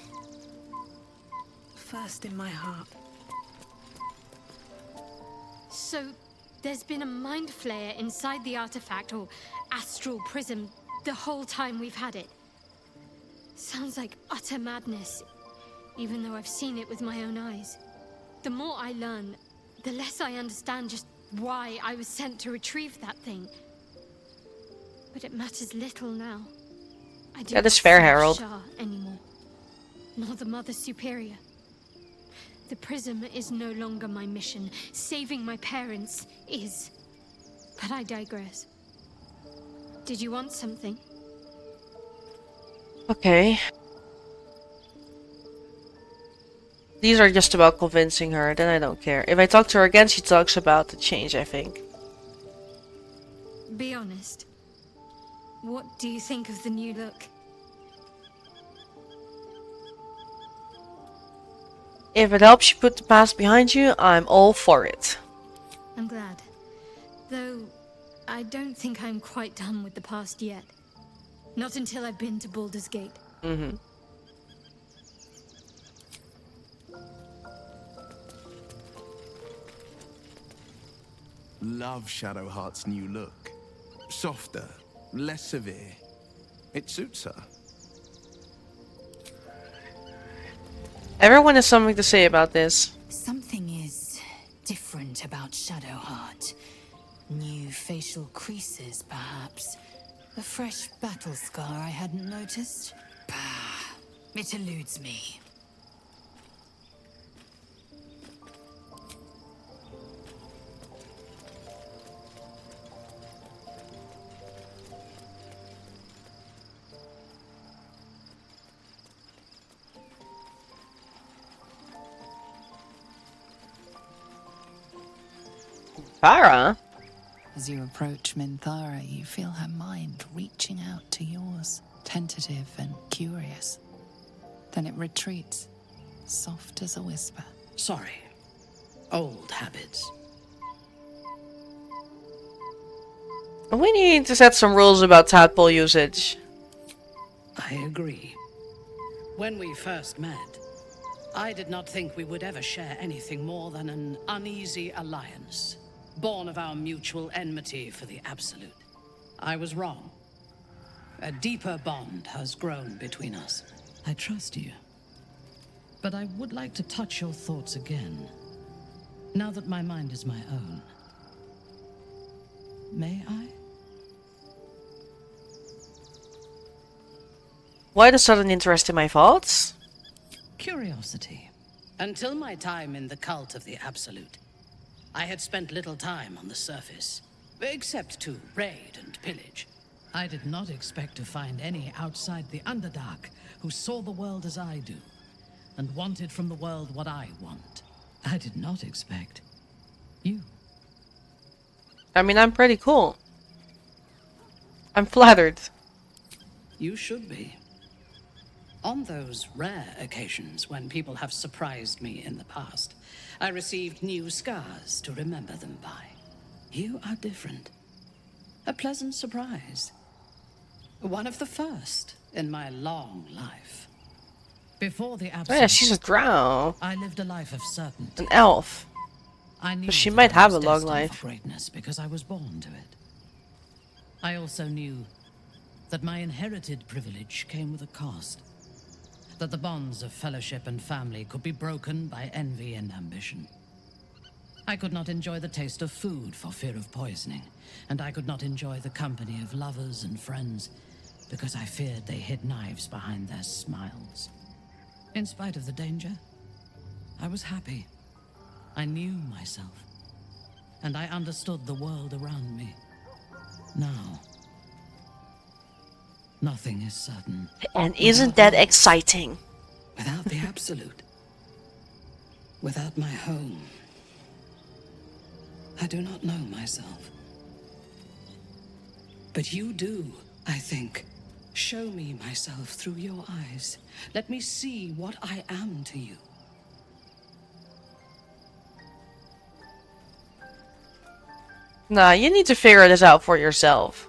First in my heart. So, there's been a mind flayer inside the artifact, or astral prism, the whole time we've had it. Sounds like utter madness, even though I've seen it with my own eyes. The more I learn, the less I understand just why I was sent to retrieve that thing. But it matters little now. I do That is not fair, serve Harold. Shah anymore, nor the Mother Superior. The prism is no longer my mission. Saving my parents is. But I digress. Did you want something? Okay. These are just about convincing her, then I don't care. If I talk to her again, she talks about the change, I think. Be honest. What do you think of the new look? If it helps you put the past behind you, I'm all for it. I'm glad. Though, I don't think I'm quite done with the past yet. Not until I've been to Baldur's Gate. Mm-hmm. Love Shadowheart's new look. Softer, less severe. It suits her. Everyone has something to say about this. Something is different about Shadowheart. New facial creases, perhaps. A fresh battle scar I hadn't noticed. Bah, it eludes me. Farah? As you approach Minthara, you feel her mind reaching out to yours, tentative and curious. Then it retreats, soft as a whisper. Sorry. Old habits. We need to set some rules about tadpole usage. I agree. When we first met, I did not think we would ever share anything more than an uneasy alliance, born of our mutual enmity for the Absolute. I was wrong. A deeper bond has grown between us. I trust you. But I would like to touch your thoughts again, now that my mind is my own. May I? Why the sudden interest in my thoughts? Curiosity. Until my time in the cult of the Absolute, I had spent little time on the surface, except to raid and pillage. I did not expect to find any outside the Underdark who saw the world as I do, and wanted from the world what I want. I did not expect you. I mean, I'm pretty cool. I'm flattered. You should be. On those rare occasions when people have surprised me in the past, I received new scars to remember them by. You are different. A pleasant surprise. One of the first in my long life. Before the Absolute, Oh yeah, she's a drow. I lived a life of certainty. An elf. I knew So she that might I have a was long destined life. for greatness because I was born to it. I also knew that my inherited privilege came with a cost. That the bonds of fellowship and family could be broken by envy and ambition. I could not enjoy the taste of food for fear of poisoning, and I could not enjoy the company of lovers and friends because I feared they hid knives behind their smiles. In spite of the danger, I was happy. I knew myself, and I understood the world around me. Now, nothing is certain. And isn't that exciting? Without the Absolute. Without my home. I do not know myself. But you do, I think. Show me myself through your eyes. Let me see what I am to you. Nah, you need to figure this out for yourself.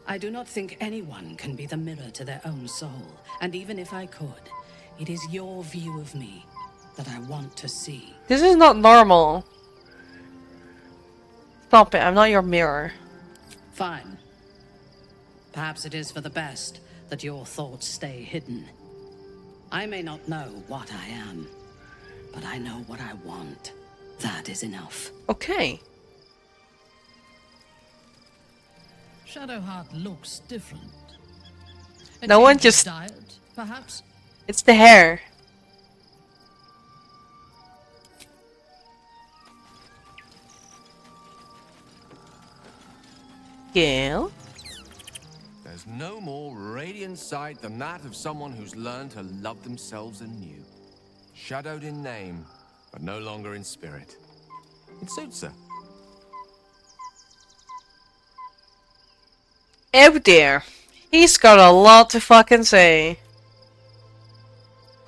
I do not think anyone can be the mirror to their own soul. And even if I could, it is your view of me that I want to see. This is not normal. Stop it, I'm not your mirror. Fine. Perhaps it is for the best that your thoughts stay hidden. I may not know what I am, but I know what I want. That is enough. Okay. Shadowheart looks different. No one just... Diet, perhaps? It's the hair. Gale? There's no more radiant sight than that of someone who's learned to love themselves anew. Shadowed in name, but no longer in spirit. It suits her. Oh dear. He's got a lot to fucking say.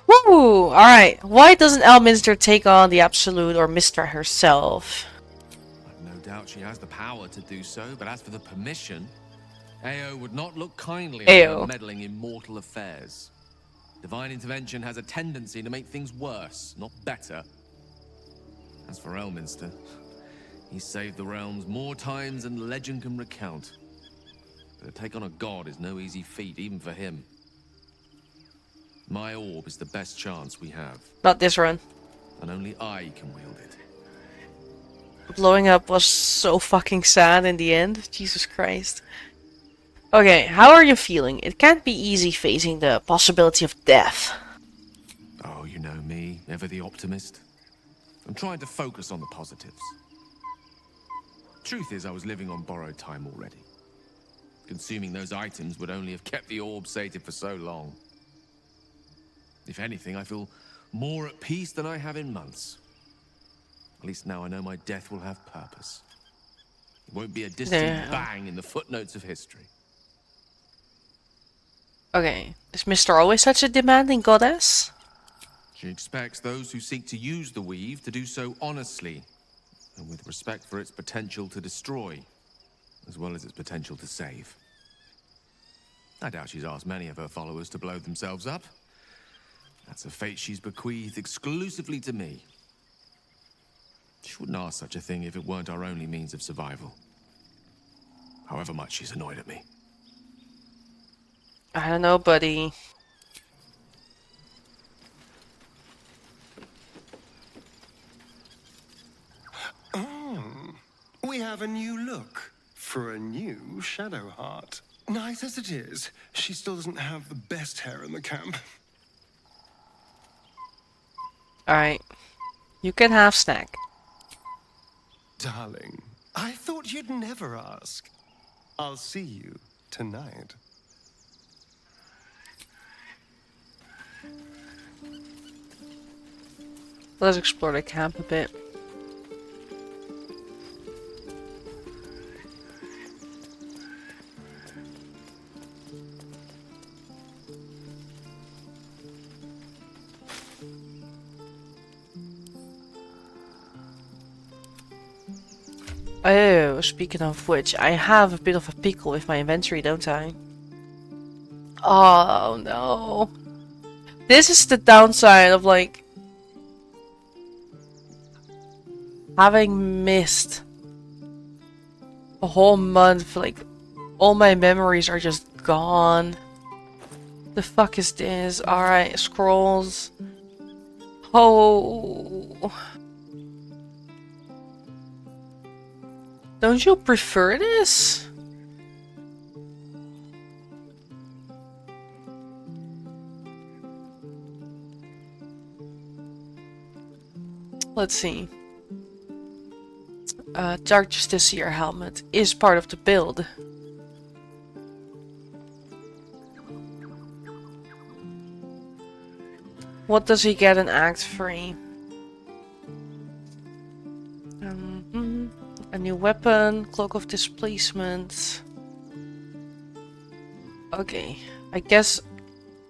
Woo! Alright, why doesn't Elminster take on the Absolute or Mystra herself? I've no doubt she has the power to do so, but as for the permission, Ao would not look kindly on her meddling in mortal affairs. Divine intervention has a tendency to make things worse, not better. As for Elminster, he's saved the realms more times than legend can recount. But to take on a god is no easy feat, even for him. My orb is the best chance we have. Not this run. And only I can wield it. Blowing up was so fucking sad in the end. Jesus Christ. Okay, how are you feeling? It can't be easy facing the possibility of death. Oh, you know me, ever the optimist. I'm trying to focus on the positives. Truth is, I was living on borrowed time already. Consuming those items would only have kept the orb sated for so long. If anything, I feel more at peace than I have in months. At least now I know my death will have purpose. It won't be a distant bang in the footnotes of history. Okay, is Mr. always such a demanding goddess? She expects those who seek to use the weave to do so honestly, and with respect for its potential to destroy, as well as its potential to save. I doubt she's asked many of her followers to blow themselves up. That's a fate she's bequeathed exclusively to me. She wouldn't ask such a thing if it weren't our only means of survival. However much she's annoyed at me. I don't know, buddy. Oh, we have a new look for a new Shadow Heart. Nice as it is, she still doesn't have the best hair in the camp. Alright. You can have snack. Darling, I thought you'd never ask. I'll see you tonight. Let's explore the camp a bit. Oh, speaking of which, I have a bit of a pickle with my inventory, don't I? Oh no. This is the downside of like having missed a whole month. Like all my memories are just gone. The fuck is this? Alright, scrolls. Oh. Don't you prefer this? Let's see. Dark Justiciar helmet is part of the build. What does he get in Act 3? A new weapon, Cloak of Displacement. Okay, I guess...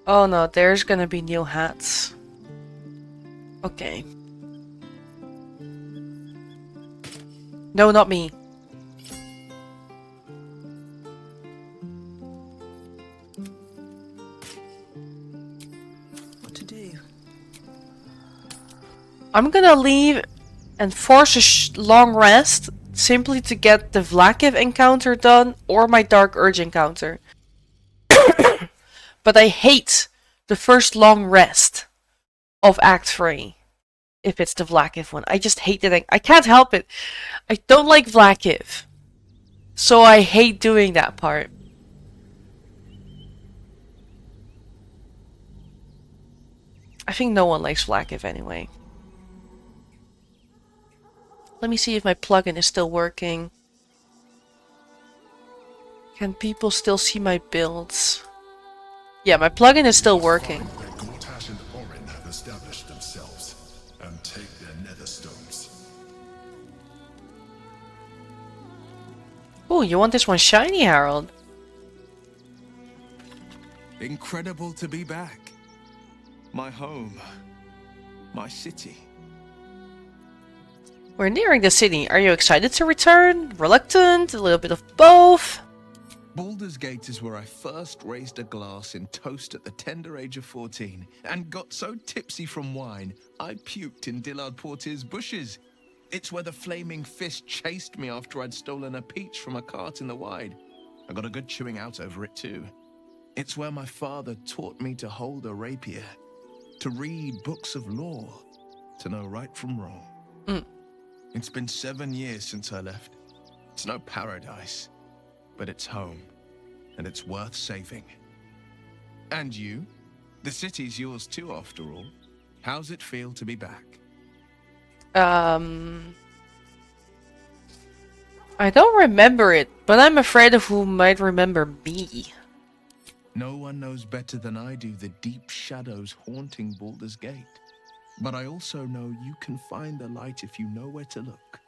Oh no, there's gonna be new hats. Okay. No, not me. What to do? I'm gonna leave and force a long rest simply to get the Vlakiv encounter done or my Dark Urge encounter. But I hate the first long rest of Act 3. If it's the Vlakiv one. I just hate it. I can't help it. I don't like Vlakiv. So I hate doing that part. I think no one likes Vlakiv anyway. Let me see if my plugin is still working. Can people still see my builds? Yeah, my plugin is still working. Gortash and Orin have established themselves and take their nether stones. Oh, you want this one shiny, Harold? Incredible to be back. My home. My city. We're nearing the city. Are you excited to return? Reluctant? A little bit of both? Baldur's Gate is where I first raised a glass in toast at the tender age of 14 and got so tipsy from wine, I puked in Dillard Portier's bushes. It's where the flaming fist chased me after I'd stolen a peach from a cart in the Wide. I got a good chewing out over it too. It's where my father taught me to hold a rapier, to read books of lore, to know right from wrong. It's been 7 years since I left. It's no paradise, but it's home, and it's worth saving. And you? The city's yours too, after all. How's it feel to be back? I don't remember it, but I'm afraid of who might remember me. No one knows better than I do the deep shadows haunting Baldur's Gate. But I also know you can find the light if you know where to look.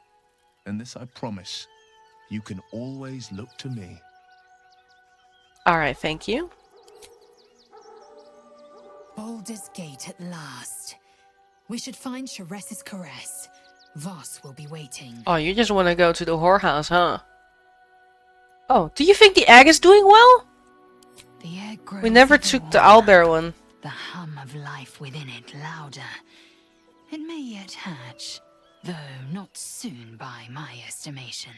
And this I promise, you can always look to me. Alright, thank you. Baldur's Gate at last. We should find Sharess's caress. Voss will be waiting. Oh, you just want to go to the whorehouse, huh? Oh, do you think the egg is doing well? The egg grows We never even took the warmer. owlbear one. the hum of life within it louder. It may yet hatch, though not soon by my estimation.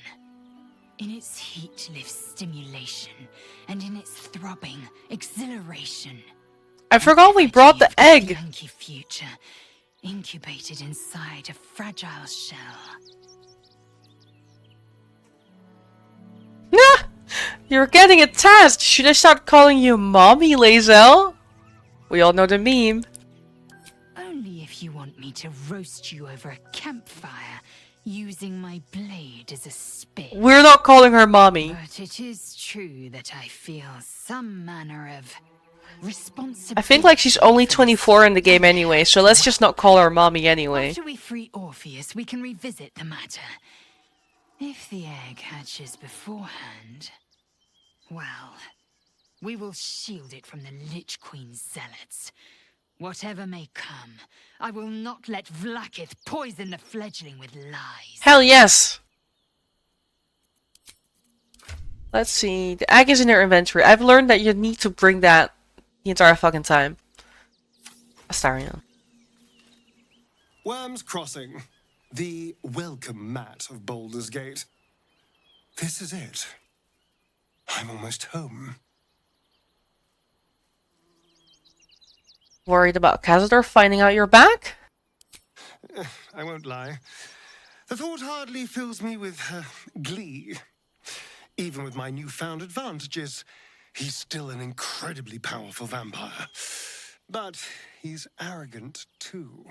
In its heat lives stimulation, and in its throbbing, exhilaration. I forgot we brought the egg. Yankee future, incubated inside a fragile shell. Nah! You're getting a task! Should I start calling you Mommy, Lae'zel? We all know the meme. Only if you want me to roast you over a campfire, using my blade as a spit. We're not calling her Mommy. But it is true that I feel some manner of responsibility. I think like she's only 24 in the game anyway, so let's just not call her Mommy anyway. After we free Orpheus, we can revisit the matter. If the egg hatches beforehand, well, we will shield it from the Lich Queen's zealots. Whatever may come, I will not let Vlaakith poison the fledgling with lies. Hell yes! Let's see. The egg is in your inventory. I've learned that you need to bring that the entire fucking time. Astarion. Worm's Crossing. The welcome mat of Baldur's Gate. This is it. I'm almost home. Worried about Cazador finding out you're back? I won't lie. The thought hardly fills me with glee. Even with my newfound advantages, he's still an incredibly powerful vampire. But he's arrogant too.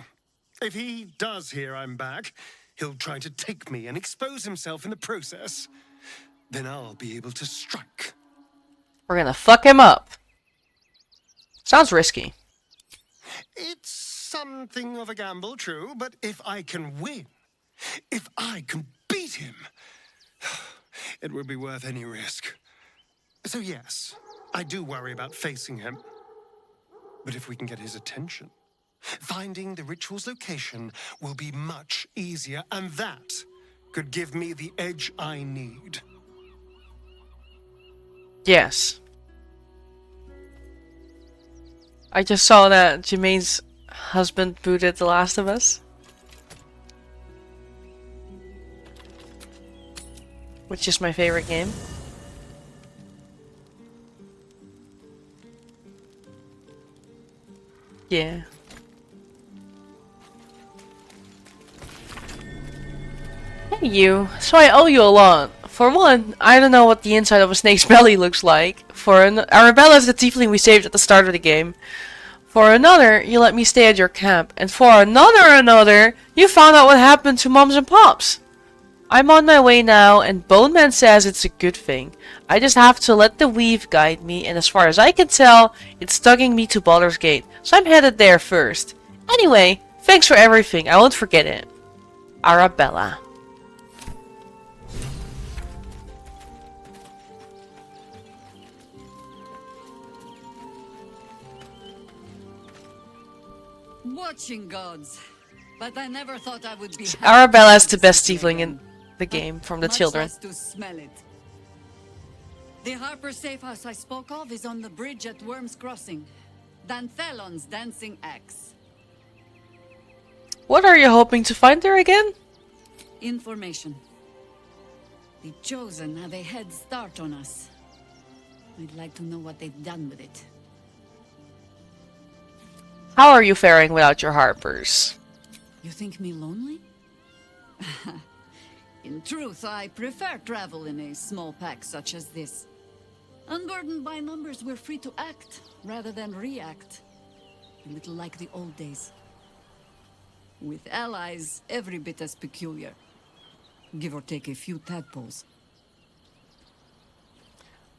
If he does hear I'm back, he'll try to take me and expose himself in the process. Then I'll be able to strike. We're gonna fuck him up. Sounds risky. It's something of a gamble, true, but if I can win, if I can beat him, it would be worth any risk. So yes, I do worry about facing him. But if we can get his attention, finding the ritual's location will be much easier, and that could give me the edge I need. Yes. I just saw that Jermaine's husband booted The Last of Us. Which is my favorite game. Yeah. Hey you. So I owe you a lot. For one, I don't know what the inside of a snake's belly looks like. For Arabella is the tiefling we saved at the start of the game. For another, you let me stay at your camp. And for another, you found out what happened to Moms and Pops. I'm on my way now, and Boneman says it's a good thing. I just have to let the weave guide me, and as far as I can tell, it's tugging me to Baldur's Gate, so I'm headed there first. Anyway, thanks for everything, I won't forget it. Arabella. Watching gods. But I never thought I would be Arabella's the best tiefling in the game from the much children. less to smell it. The Harper safe house I spoke of is on the bridge at Worm's Crossing. Danthelon's dancing axe. What are you hoping to find there again? Information. The Chosen have a head start on us. I'd like to know what they've done with it. How are you faring without your Harpers? You think me lonely? In truth, I prefer travel in a small pack such as this. Unburdened by numbers, we're free to act rather than react. A little like the old days. With allies, every bit as peculiar. Give or take a few tadpoles.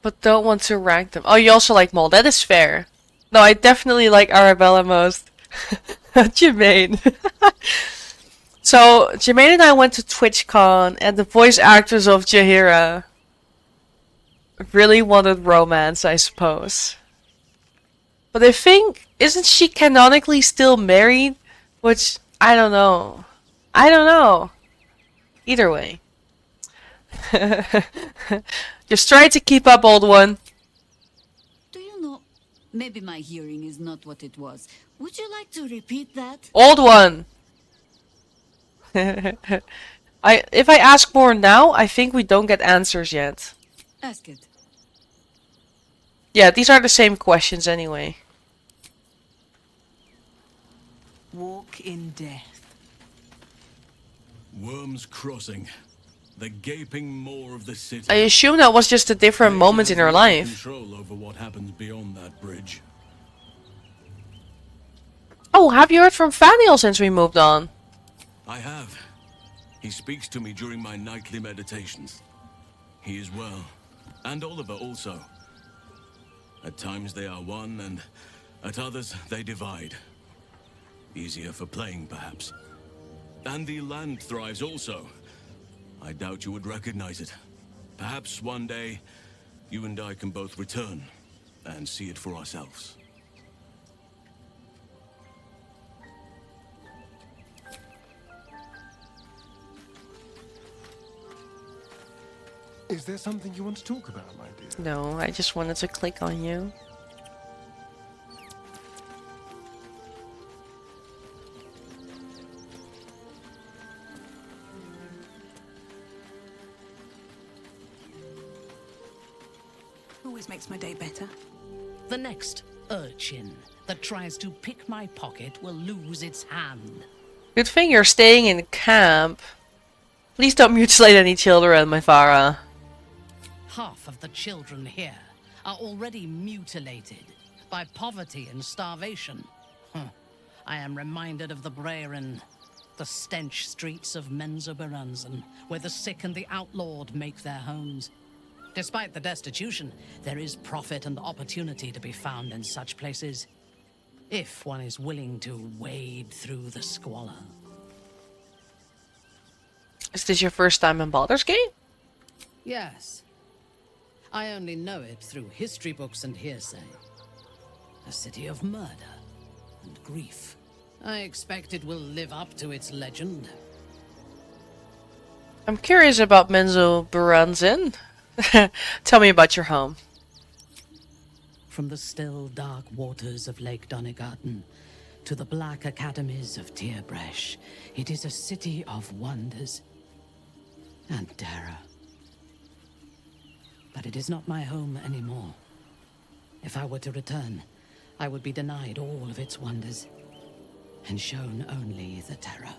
But don't want to rank them. Oh, you also like Mole. That is fair. No, I definitely like Arabella most. Jermaine. So, Jermaine and I went to TwitchCon, and the voice actors of Jaheira really wanted romance, I suppose. But I think, isn't she canonically still married? Which, I don't know. I don't know. Either way. Just try to keep up, old one. Do you know Maybe my hearing is not what it was. Would you like to repeat that? Old one! If I ask more now, I think we don't get answers yet. Ask it. Yeah, these are the same questions anyway. Walk in death. Worms Crossing. The gaping maw of the city. I assume that was just a different moment in her life. Control over what happens beyond that bridge. Oh, have you heard from Faniel since we moved on? I have. He speaks to me during my nightly meditations. He is well. And Oliver also. At times they are one, and at others they divide. Easier for playing, perhaps. And the land thrives also. I doubt you would recognize it. Perhaps one day, you and I can both return and see it for ourselves. Is there something you want to talk about, my dear? No, I just wanted to click on you. Always makes my day better. The next urchin that tries to pick my pocket will lose its hand. Good thing you're staying in camp. Please don't mutilate any children, my Farah. Half of the children here are already mutilated by poverty and starvation. I am reminded of the Brehren, the stench streets of Menzoberranzan, where the sick and the outlawed make their homes. Despite the destitution, there is profit and opportunity to be found in such places, if one is willing to wade through the squalor. Is this your first time in Baldur's Gate? Yes. I only know it through history books and hearsay. A city of murder and grief. I expect it will live up to its legend. I'm curious about Menzoberranzan. Tell me about your home. From the still, dark waters of Lake Donegarten to the black academies of Tierbresh, it is a city of wonders and terror. But it is not my home anymore. If I were to return, I would be denied all of its wonders and shown only the terror.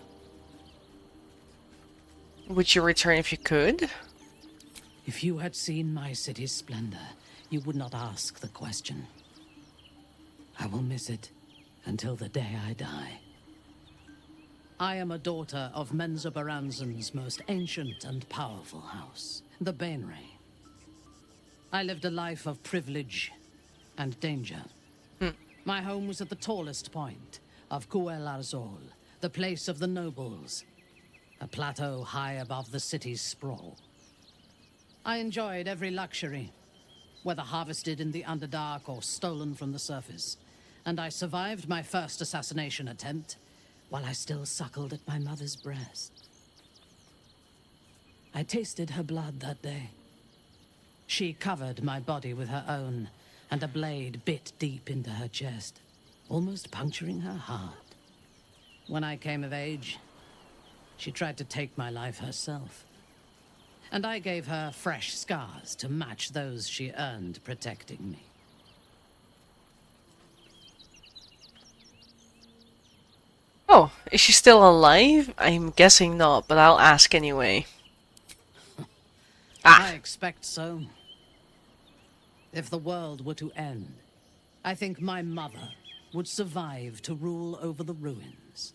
Would you return if you could? If you had seen my city's splendor, you would not ask the question. I will miss it until the day I die. I am a daughter of Menzoberranzan's most ancient and powerful house, the Bainray. I lived a life of privilege and danger. My home was at the tallest point of Cuel Arzol, the place of the nobles, a plateau high above the city's sprawl. I enjoyed every luxury, whether harvested in the Underdark or stolen from the surface, and I survived my first assassination attempt while I still suckled at my mother's breast. I tasted her blood that day. She covered my body with her own, and a blade bit deep into her chest, almost puncturing her heart. When I came of age, she tried to take my life herself, and I gave her fresh scars to match those she earned protecting me. Oh, is she still alive? I'm guessing not, but I'll ask anyway. I expect so. If the world were to end, I think my mother would survive to rule over the ruins.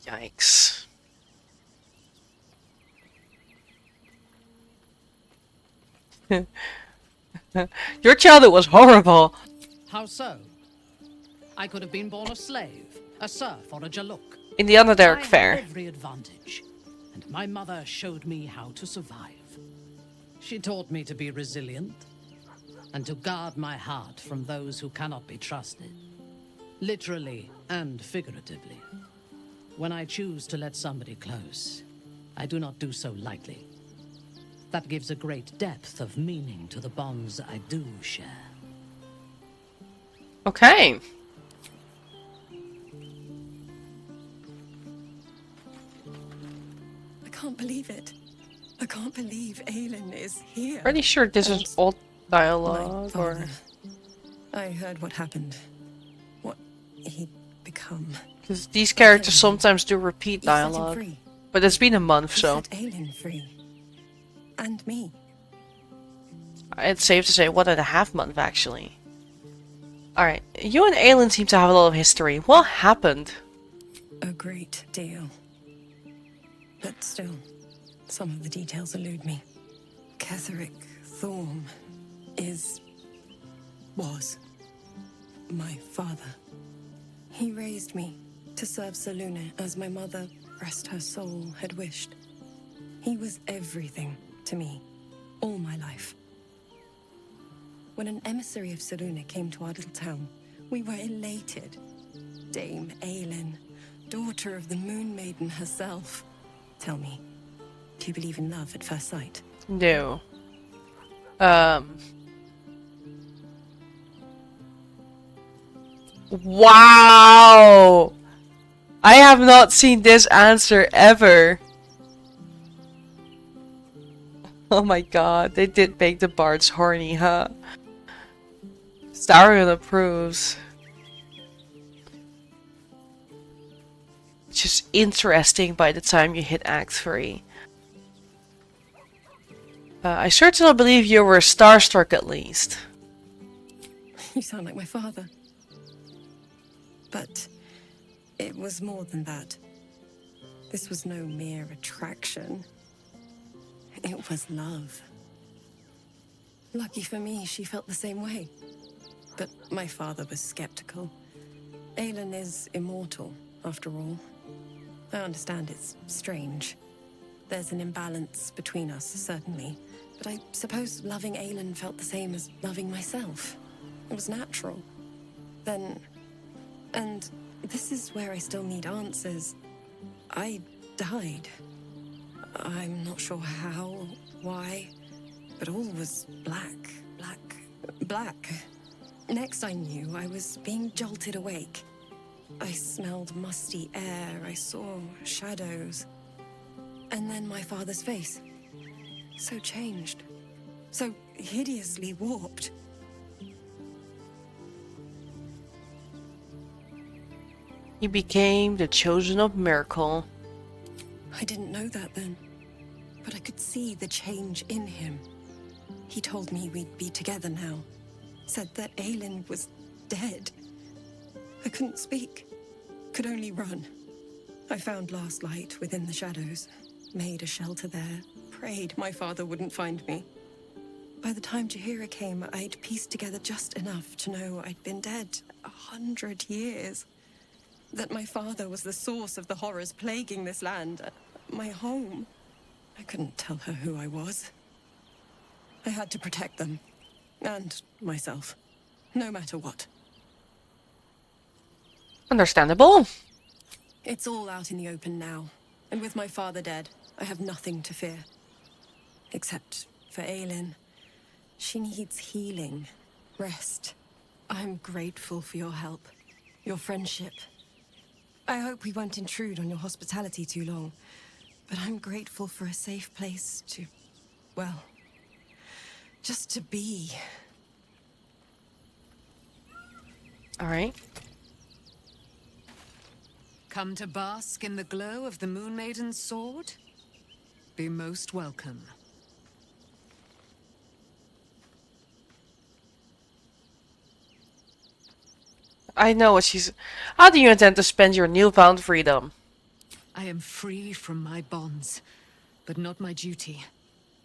Yikes. Your childhood was horrible. How so? I could have been born a slave, a serf, or a jaluk. In the Underdark I had Fair. every advantage, and my mother showed me how to survive. She taught me to be resilient, and to guard my heart from those who cannot be trusted, literally and figuratively. When I choose to let somebody close, I do not do so lightly. That gives a great depth of meaning to the bonds I do share. Okay. I can't believe it. I can't believe Aelin is here. Pretty sure this is old dialogue, father. or... I heard what happened. What he'd become. Because these characters sometimes do repeat You set him dialogue. free. But it's been a month, You so... set Aelin free. And me. It's safe to say 1.5 months, actually. Alright, you and Aelin seem to have a lot of history. What happened? A great deal. But still, some of the details elude me. Ketheric Thorm was my father. He raised me to serve Selûne as my mother, rest her soul, had wished. He was everything to me, all my life. When an emissary of Selûne came to our little town, we were elated. Dame Aelin, daughter of the Moon Maiden herself. Tell me, do you believe in love at first sight? No. Wow! I have not seen this answer ever. Oh my god, they did make the bards horny, huh? Starion approves. Which is interesting by the time you hit Act 3. I certainly believe you were starstruck at least. You sound like my father. But it was more than that. This was no mere attraction. It was love. Lucky for me, she felt the same way. But my father was skeptical. Aelin is immortal, after all. I understand it's strange. There's an imbalance between us, certainly. But I suppose loving Aelin felt the same as loving myself. It was natural. Then... And this is where I still need answers. I died. I'm not sure how, why, but all was black. Next I knew, I was being jolted awake. I smelled musty air, I saw shadows. And then my father's face. So changed. So hideously warped. He became the chosen of Miracle. I didn't know that then, but I could see the change in him. He told me we'd be together now. Said that Aelin was dead. I couldn't speak. Could only run. I found last light within the shadows. Made a shelter there. Prayed my father wouldn't find me. By the time Jaheira came, I'd pieced together just enough to know I'd been dead 100 years. That my father was the source of the horrors plaguing this land. My home. I couldn't tell her who I was. I had to protect them. And myself. No matter what. Understandable. It's all out in the open now. And with my father dead, I have nothing to fear. Except for Aelin. She needs healing. Rest. I'm grateful for your help. Your friendship. I hope we won't intrude on your hospitality too long. But I'm grateful for a safe place to... well... just to be. Alright. Come to bask in the glow of the Moon Maiden's sword? Be most welcome. I know what she's... How do you intend to spend your newfound freedom? I am free from my bonds, but not my duty.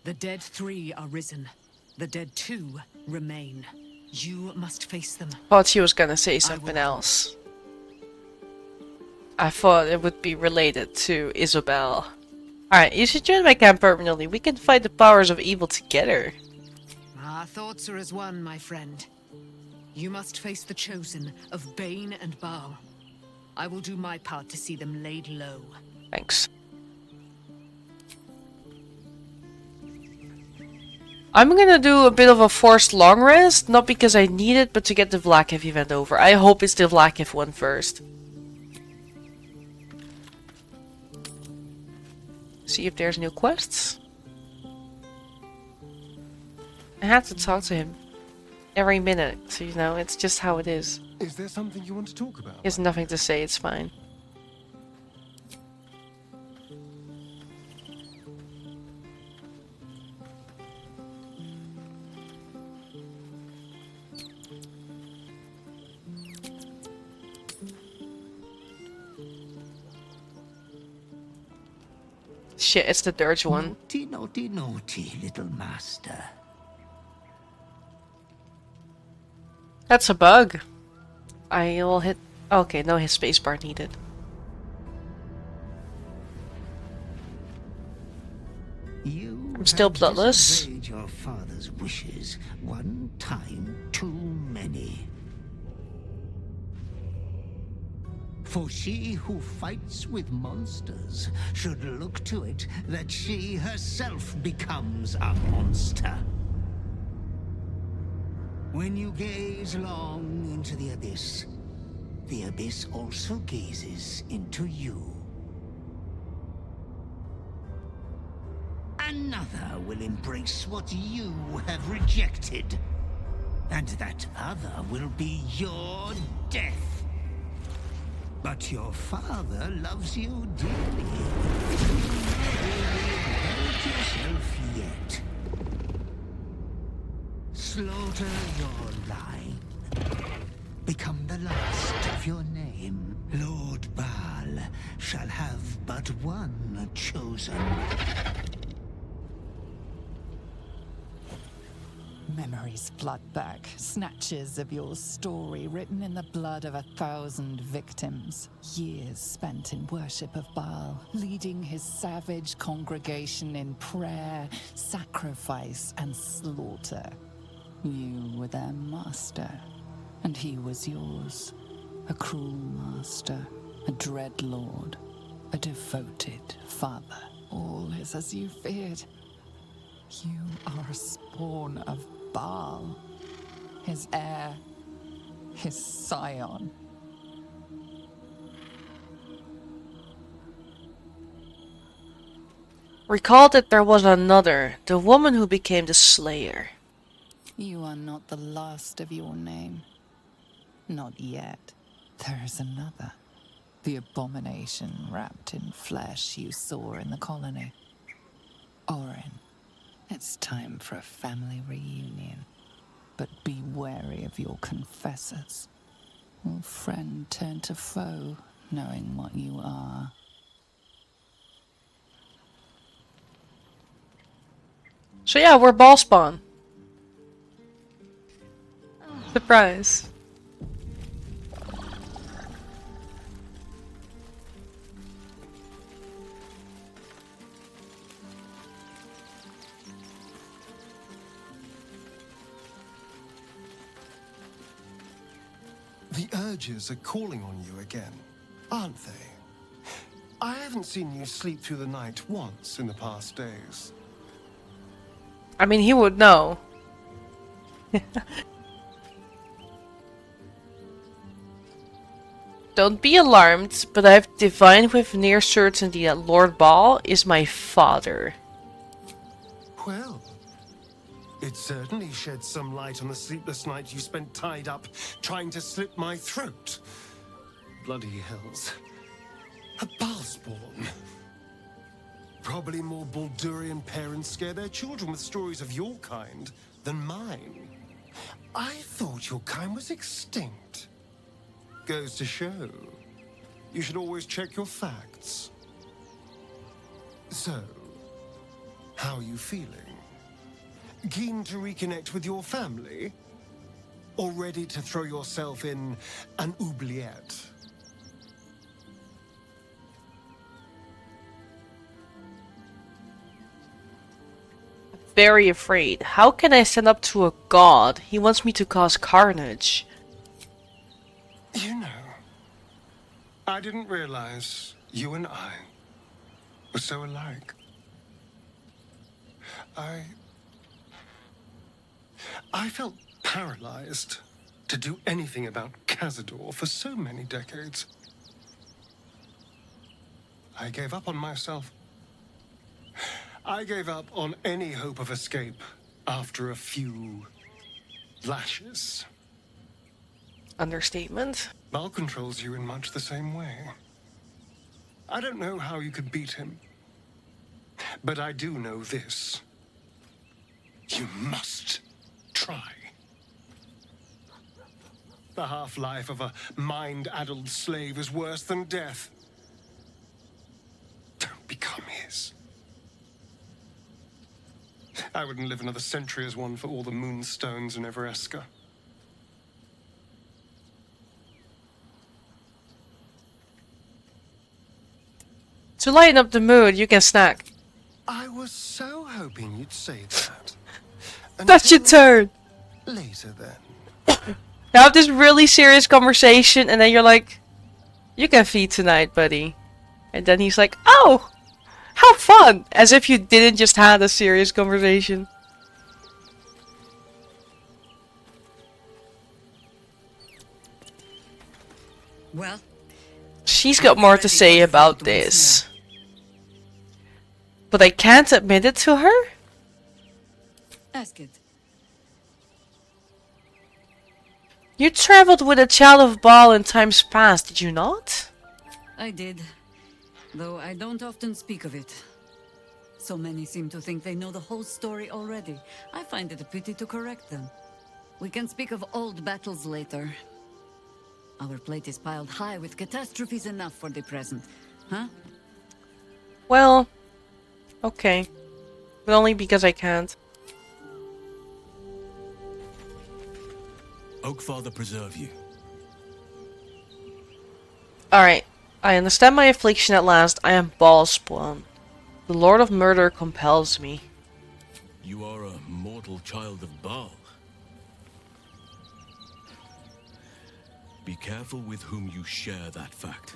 The dead 3 are risen. The dead 2 remain. You must face them. Thought she was gonna say something else. I thought it would be related to Isabel. Alright, you should join my camp permanently. We can fight the powers of evil together. Our thoughts are as one, my friend. You must face the chosen of Bane and Bao. I will do my part to see them laid low. Thanks. I'm gonna do a bit of a forced long rest, not because I need it, but to get the Vlakiv event over. I hope it's the Vlakiv one first. See if there's new quests. I have to talk to him every minute, so you know, it's just how it is. Is there something you want to talk about? He has nothing to say, it's fine. Shit, it's the dirge one. Naughty, naughty, naughty, little master. That's a bug. I'll hit... Okay, no his spacebar needed. I'm still bloodless. You disobeyed your father's wishes. One time too many. For she who fights with monsters should look to it that she herself becomes a monster. When you gaze long into the abyss also gazes into you. Another will embrace what you have rejected, and that other will be your death. But your father loves you dearly. You hurt yourself yet. Slaughter your line. Become the last of your name. Lord Baal shall have but one chosen. Memories flood back, snatches of your story written in the blood of 1,000 victims. Years spent in worship of Baal, leading his savage congregation in prayer, sacrifice, and slaughter. You were their master, and he was yours. A cruel master, a dread lord, a devoted father. All is as you feared. You are a spawn of Baal, his heir, his scion. Recall that there was another, the woman who became the Slayer. You are not the last of your name. Not yet. There is another. The abomination wrapped in flesh you saw in the colony. Orin. It's time for a family reunion. But be wary of your confessors. Will friend turn to foe, knowing what you are? So yeah, we're ball spawn. Surprise. The urges are calling on you again, aren't they? I haven't seen you sleep through the night once in the past days. I mean, he would know. Don't be alarmed, but I've divined with near certainty that Lord Baal is my father. Well, it certainly sheds some light on the sleepless night you spent tied up trying to slit my throat. Bloody hells. A Baalspawn. Probably more Baldurian parents scare their children with stories of your kind than mine. I thought your kind was extinct. Goes to show. You should always check your facts. So, how are you feeling? Keen to reconnect with your family? Or ready to throw yourself in an oubliette? Very afraid. How can I stand up to a god? He wants me to cause carnage. You know, I didn't realize you and I were so alike. I felt paralyzed to do anything about Cazador for so many decades. I gave up on myself. I gave up on any hope of escape after a few lashes. Understatement. Bal controls you in much the same way. I don't know how you could beat him, but I do know this. You must try. The half-life of a mind-addled slave is worse than death. Don't become his. I wouldn't live another century as one for all the moonstones in Everesca. To lighten up the mood, you can snack. I was so hoping you'd say that. That's your turn. Later then. You have this really serious conversation and then you're like, you can feed tonight, buddy. And then he's like, oh, how fun. As if you didn't just have a serious conversation. Well, she's got more to say about this. But I can't admit it to her? Ask it. You traveled with a child of Baal in times past, did you not? I did. Though I don't often speak of it. So many seem to think they know the whole story already. I find it a pity to correct them. We can speak of old battles later. Our plate is piled high with catastrophes enough for the present. Huh? Well, okay. But only because I can't. Oakfather preserve you. Alright. I understand my affliction at last. I am Baalspawn. The Lord of Murder compels me. You are a mortal child of Baal. Be careful with whom you share that fact.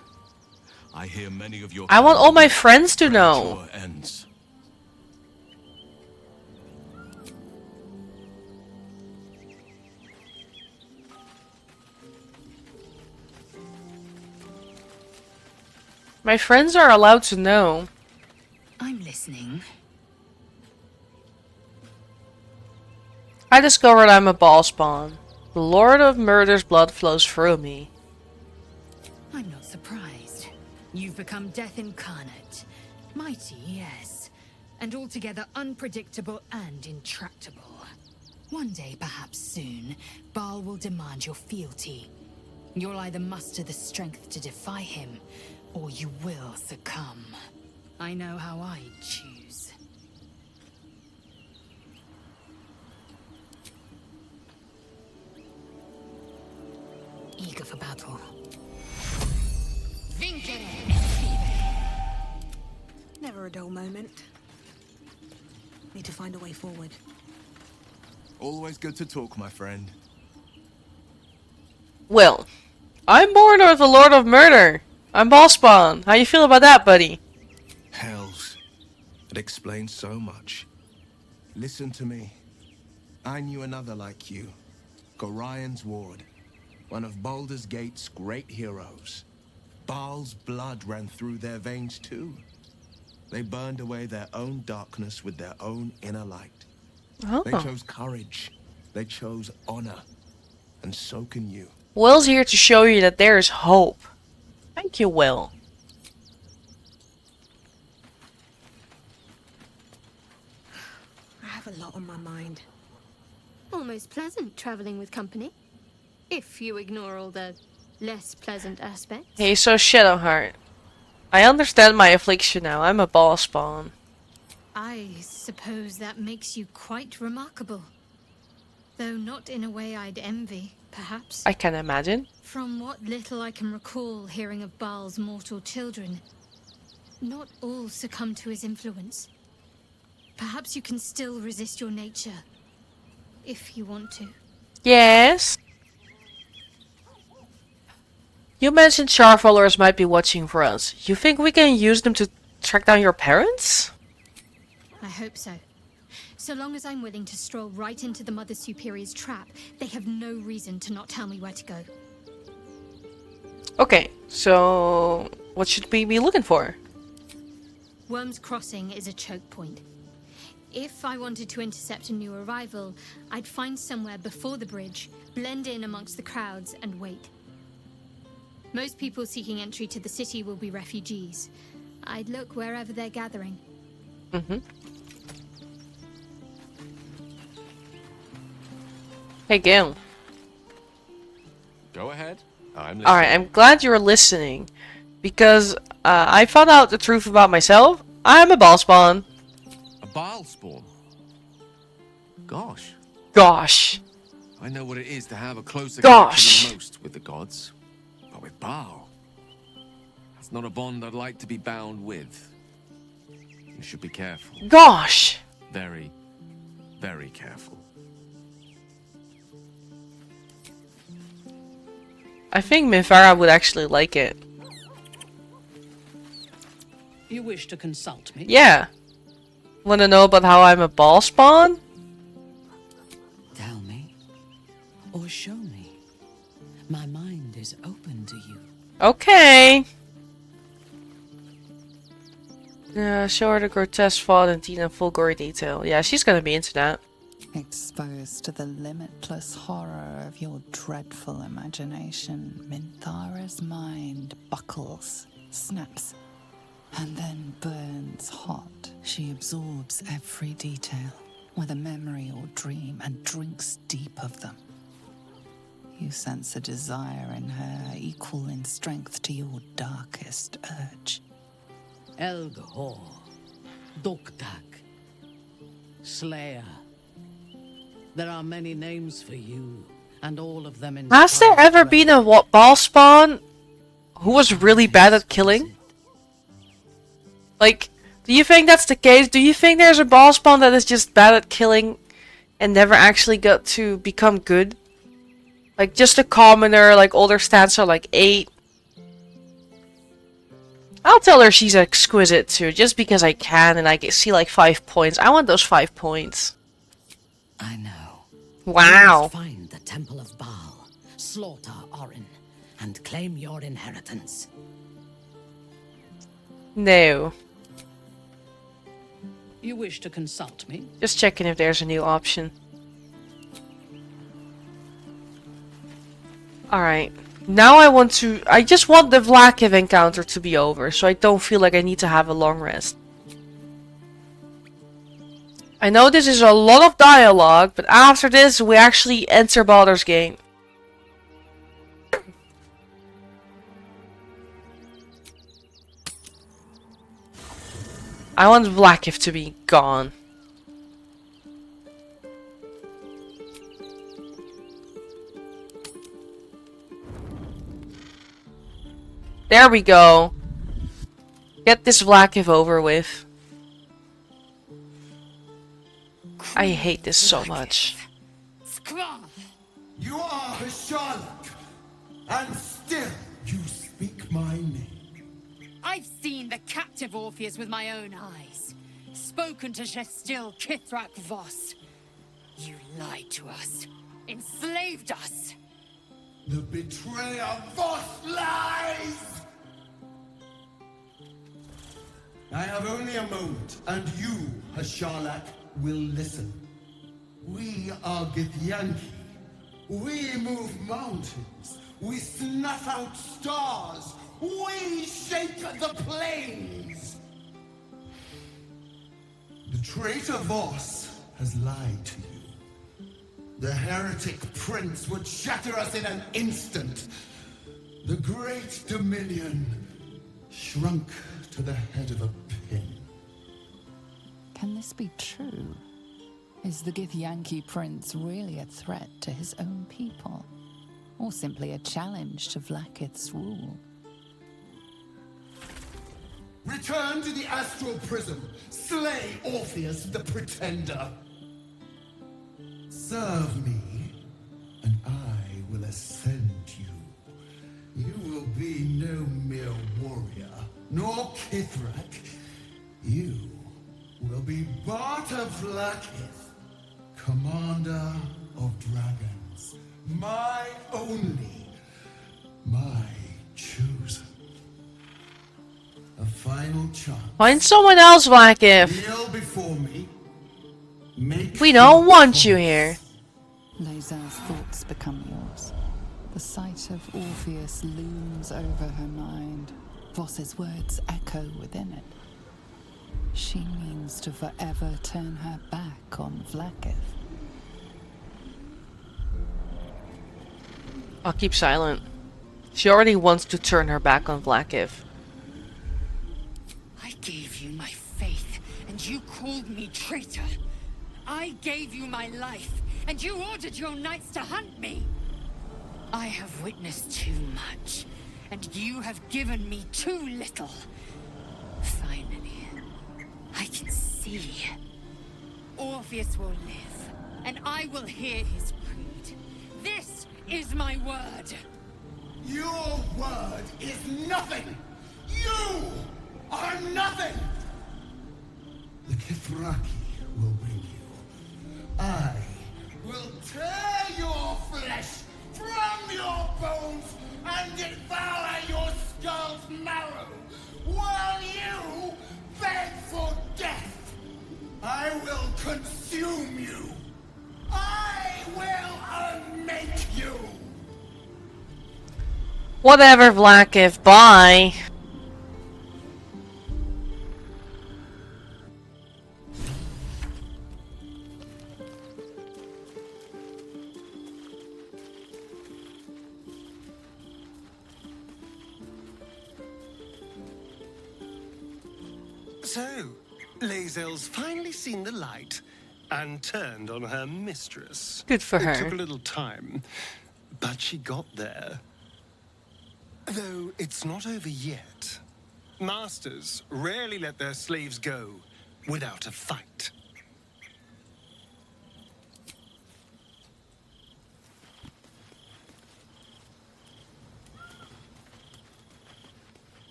I hear many of your... I want all my friends to know. Ends. My friends are allowed to know. I'm listening. I discovered I'm a Baalspawn. The Lord of Murder's blood flows through me. I'm not surprised. You've become death incarnate. Mighty, yes. And altogether unpredictable and intractable. One day, perhaps soon, Baal will demand your fealty. You'll either muster the strength to defy him, or you will succumb. I know how I'd choose. Eager for battle. Never a dull moment. Need to find a way forward. Always good to talk, my friend. Well, I'm born of the Lord of Murder. I'm Baalspawn. How you feel about that, buddy? Hells. It explains so much. Listen to me. I knew another like you. Gorion's ward. One of Baldur's Gate's great heroes. Baal's blood ran through their veins too. They burned away their own darkness with their own inner light. Oh. They chose courage. They chose honor. And so can you. Will's here to show you that there is hope. Thank you, Will. I have a lot on my mind. Almost pleasant traveling with company. If you ignore all the less pleasant aspects. Hey, so Shadowheart. I understand my affliction now. I'm a Baalspawn. I suppose that makes you quite remarkable. Though not in a way I'd envy, perhaps. I can imagine. From what little I can recall hearing of Baal's mortal children, not all succumb to his influence. Perhaps you can still resist your nature, if you want to. Yes? You mentioned Char followers might be watching for us. You think we can use them to track down your parents? I hope so. So long as I'm willing to stroll right into the Mother Superior's trap, they have no reason to not tell me where to go. Okay, so what should we be looking for? Worm's Crossing is a choke point. If I wanted to intercept a new arrival, I'd find somewhere before the bridge, blend in amongst the crowds, and wait. Most people seeking entry to the city will be refugees. I'd look wherever they're gathering. Mm-hmm. Hey, Gil. Go ahead. I'm listening. Alright, I'm glad you're listening. Because I found out the truth about myself. I'm a ball spawn. A Baal spawn? Gosh. Gosh. I know what it is to have a closer Gosh. connection than most with the gods. But with Baal, that's not a bond I'd like to be bound with. You should be careful. Gosh. Very, very careful. I think Mifara would actually like it. You wish to consult me? Yeah. Wanna know about how I'm a ball spawn? Tell me. Or show me. My mind is open to you. Okay. Show her the grotesque fault and in full gory detail. Yeah, she's gonna be into that. Exposed to the limitless horror of your dreadful imagination, Minthara's mind buckles, snaps, and then burns hot. She absorbs every detail, whether memory or dream, and drinks deep of them. You sense a desire in her equal in strength to your darkest urge. Elgahor, Doktak, Slayer. There are many names for you, and all of them in. Has there ever been a ball spawn who was really bad at killing? Like, do you think that's the case? Do you think there's a ball spawn that is just bad at killing and never actually got to become good? Like, just a commoner, like, older stats are like 8. I'll tell her she's exquisite too, just because I can and I see like 5 points. I want those 5 points. I know. Wow. Find the Temple of Baal, slaughter Orin, and claim your inheritance. No. You wish to consult me? Just checking if there's a new option. Alright. Now I just want the Vlakiv encounter to be over, so I don't feel like I need to have a long rest. I know this is a lot of dialogue, but after this we actually enter Baldur's Gate. I want Vlakiv to be gone. There we go. Get this Vlakiv over with. I hate this so much. You are Hashalak, and still you speak my name. I've seen the captive Orpheus with my own eyes. Spoken to Shestil Kithrak Voss. You lied to us. Enslaved us. The betrayer Voss lies! I have only a moment, and you, Hashalak, will listen. We are Githyanki. We move mountains. We snuff out stars. We shake the plains. The traitor Voss has lied to you. The heretic prince would shatter us in an instant. The great Dominion shrunk to the head of a pin. Can this be true? Is the Githyanki prince really a threat to his own people? Or simply a challenge to Vlakith's rule? Return to the astral prism. Slay Orpheus the Pretender. Serve me, and I will ascend you. You will be no mere warrior, nor Kithrak. You will be Baldur Vlaakith, Commander of Dragons. My only, my chosen. A final chance. Find someone else, Vlaakith. Kneel before me. Make We don't want you here. Lae'zel's thoughts become yours. The sight of Orpheus looms over her mind. Voss's words echo within it. She means to forever turn her back on Vlaakith. I'll keep silent. She already wants to turn her back on Vlaakith. I gave you my faith, and you called me traitor. I gave you my life, and you ordered your knights to hunt me. I have witnessed too much, and you have given me too little. Finally, I can see. Orpheus will live, and I will hear his creed. This is my word. Your word is nothing! You are nothing! The Kithraki will bring you. I will tear your flesh from your bones and devour your skull's marrow while you beg for death. I will consume you. I will unmake you. Whatever, Vlaakith. Bye. So, Lae'zel's finally seen the light and turned on her mistress. Good for her. It took a little time, but she got there. Though it's not over yet. Masters rarely let their slaves go without a fight.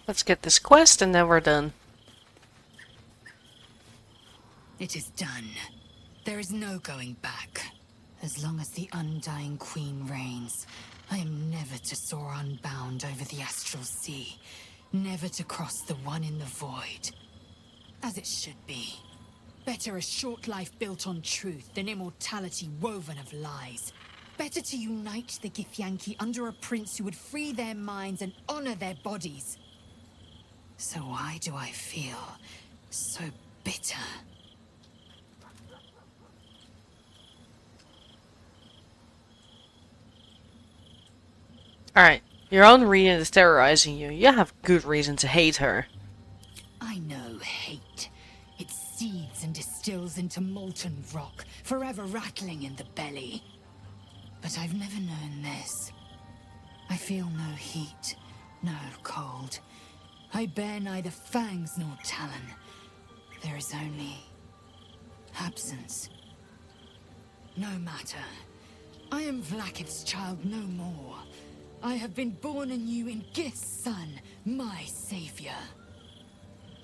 Let's get this quest and then we're done. It is done. There is no going back. As long as the Undying Queen reigns, I am never to soar unbound over the astral sea. Never to cross the one in the void. As it should be. Better a short life built on truth than immortality woven of lies. Better to unite the Githyanki under a prince who would free their minds and honor their bodies. So why do I feel so bitter? Alright, your own reading is terrorizing you. You have good reason to hate her. I know hate. It seethes and distills into molten rock, forever rattling in the belly. But I've never known this. I feel no heat, no cold. I bear neither fangs nor talon. There is only absence. No matter. I am Vlaakith's child no more. I have been born anew in Gith's son, my savior.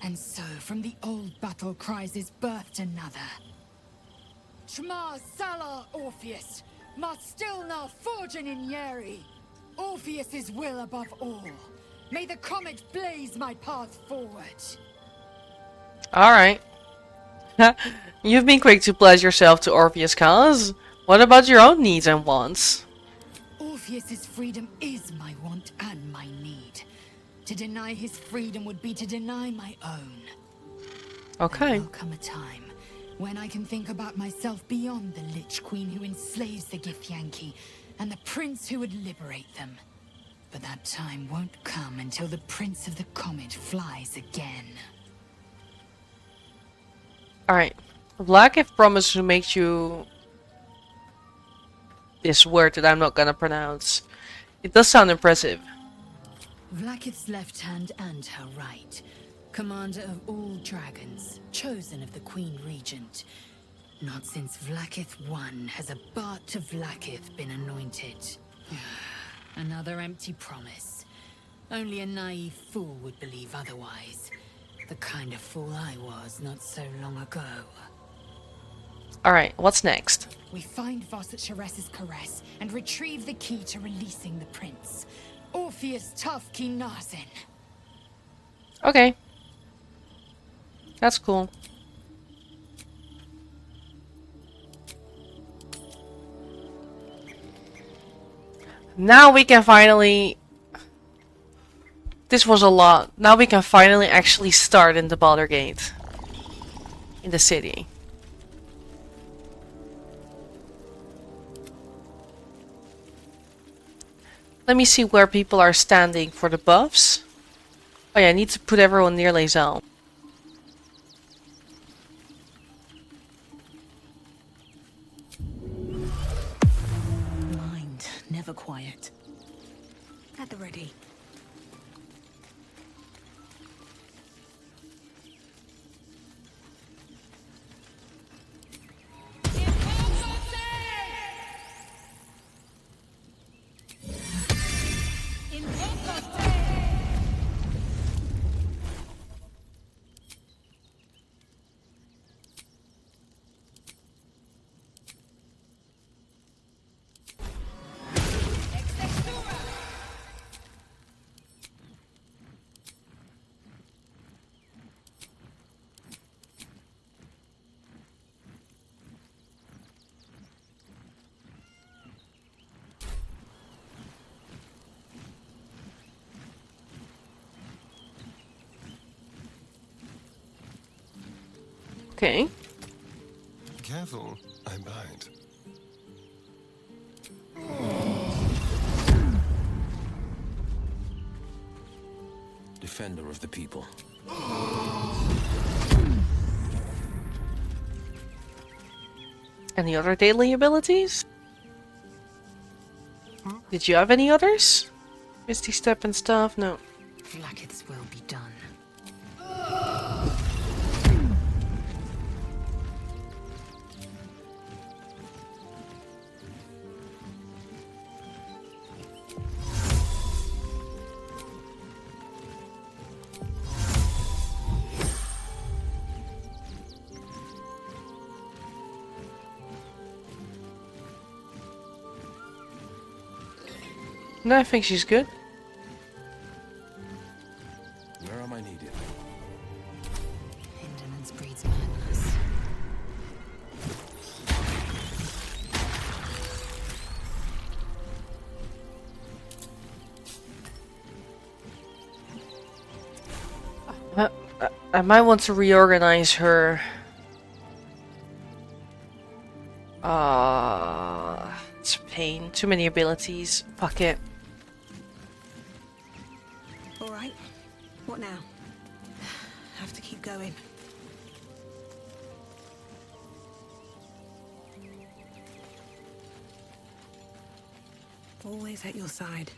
And so from the old battle cries is birthed another. Shma Salar Orpheus, Ma Stilna Forgin in Yeri. Orpheus's will above all. May the comet blaze my path forward. Alright. You've been quick to pledge yourself to Orpheus' cause. What about your own needs and wants? Orpheus's freedom is my want and my need. To deny his freedom would be to deny my own. Okay. There will come a time when I can think about myself beyond the Lich Queen who enslaves the Githyanki and the prince who would liberate them. But that time won't come until the Prince of the Comet flies again. Alright. Vlaakith promised to make you this word that I'm not gonna pronounce. It does sound impressive. Vlaakith's left hand and her right. Commander of all dragons, chosen of the Queen Regent. Not since Vlaakith I has a Bart to Vlaakith been anointed. Another empty promise. Only a naive fool would believe otherwise. The kind of fool I was not so long ago. Alright, what's next? We find Voss at Sheres's caress and retrieve the key to releasing the prince. Orpheus Tough Nazen. Okay. That's cool. Now we can finally... This was a lot. Now we can finally actually start in the Baldur Gate. In the city. Let me see where people are standing for the buffs. Oh yeah, I need to put everyone near Lae'zel. Mind, never quiet. At the ready. Okay. Careful, I bite. Defender of the people. Any other daily abilities? Did you have any others? Misty Step and stuff? No. Vlaakith's will be done. No, I think she's good. Where am I needed? Indolence breeds madness. I might want to reorganize her. It's a pain. Too many abilities. Fuck it. All right. What now? Have to keep going. Always at your side.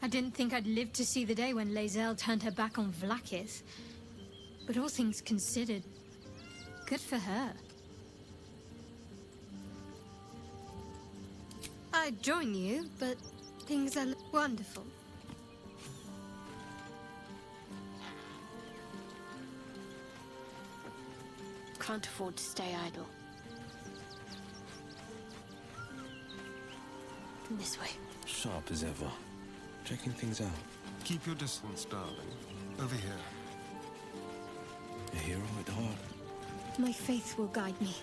I didn't think I'd live to see the day when Lae'zel turned her back on Vlaakith. But all things considered, good for her. I'd join you, but things are wonderful. Can't afford to stay idle. This way. Sharp as ever. Checking things out. Keep your distance, darling. Over here. A hero at heart. My faith will guide me.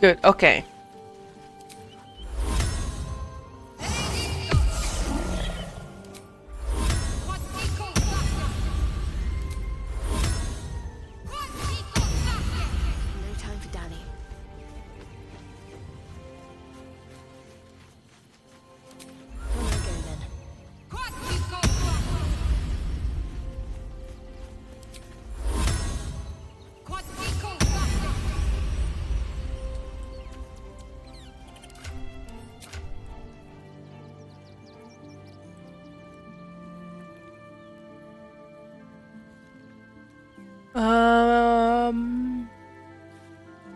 Good, okay. No time for Danny. On I go then.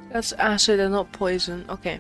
That's acid and not poison. Okay.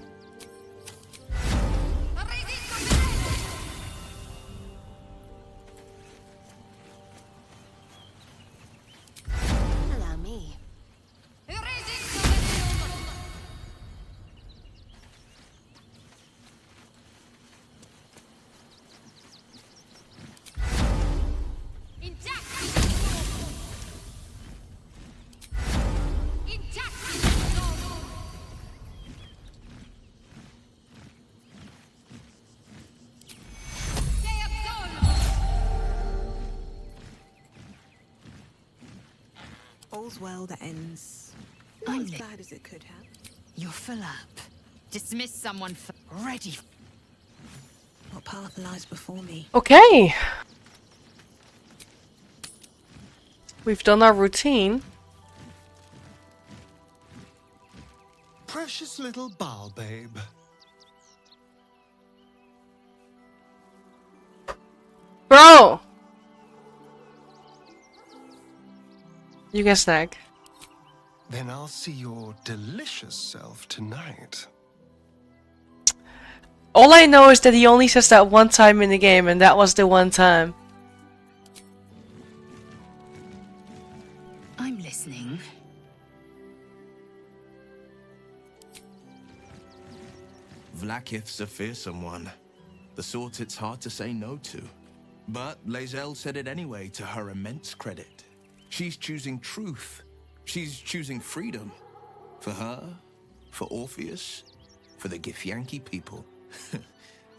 All's well that ends not as bad as it could have. You're full up. Dismiss someone for ready. What path lies before me? Okay. We've done our routine. Precious little Bal babe. Bro! You can snack. Then I'll see your delicious self tonight. All I know is that he only says that one time in the game, and that was the one time. I'm listening. Vlaakith's a fearsome one. The sort it's hard to say no to. But Lae'zel said it anyway, to her immense credit. She's choosing truth. She's choosing freedom. For her, for Orpheus, for the Githyanki people.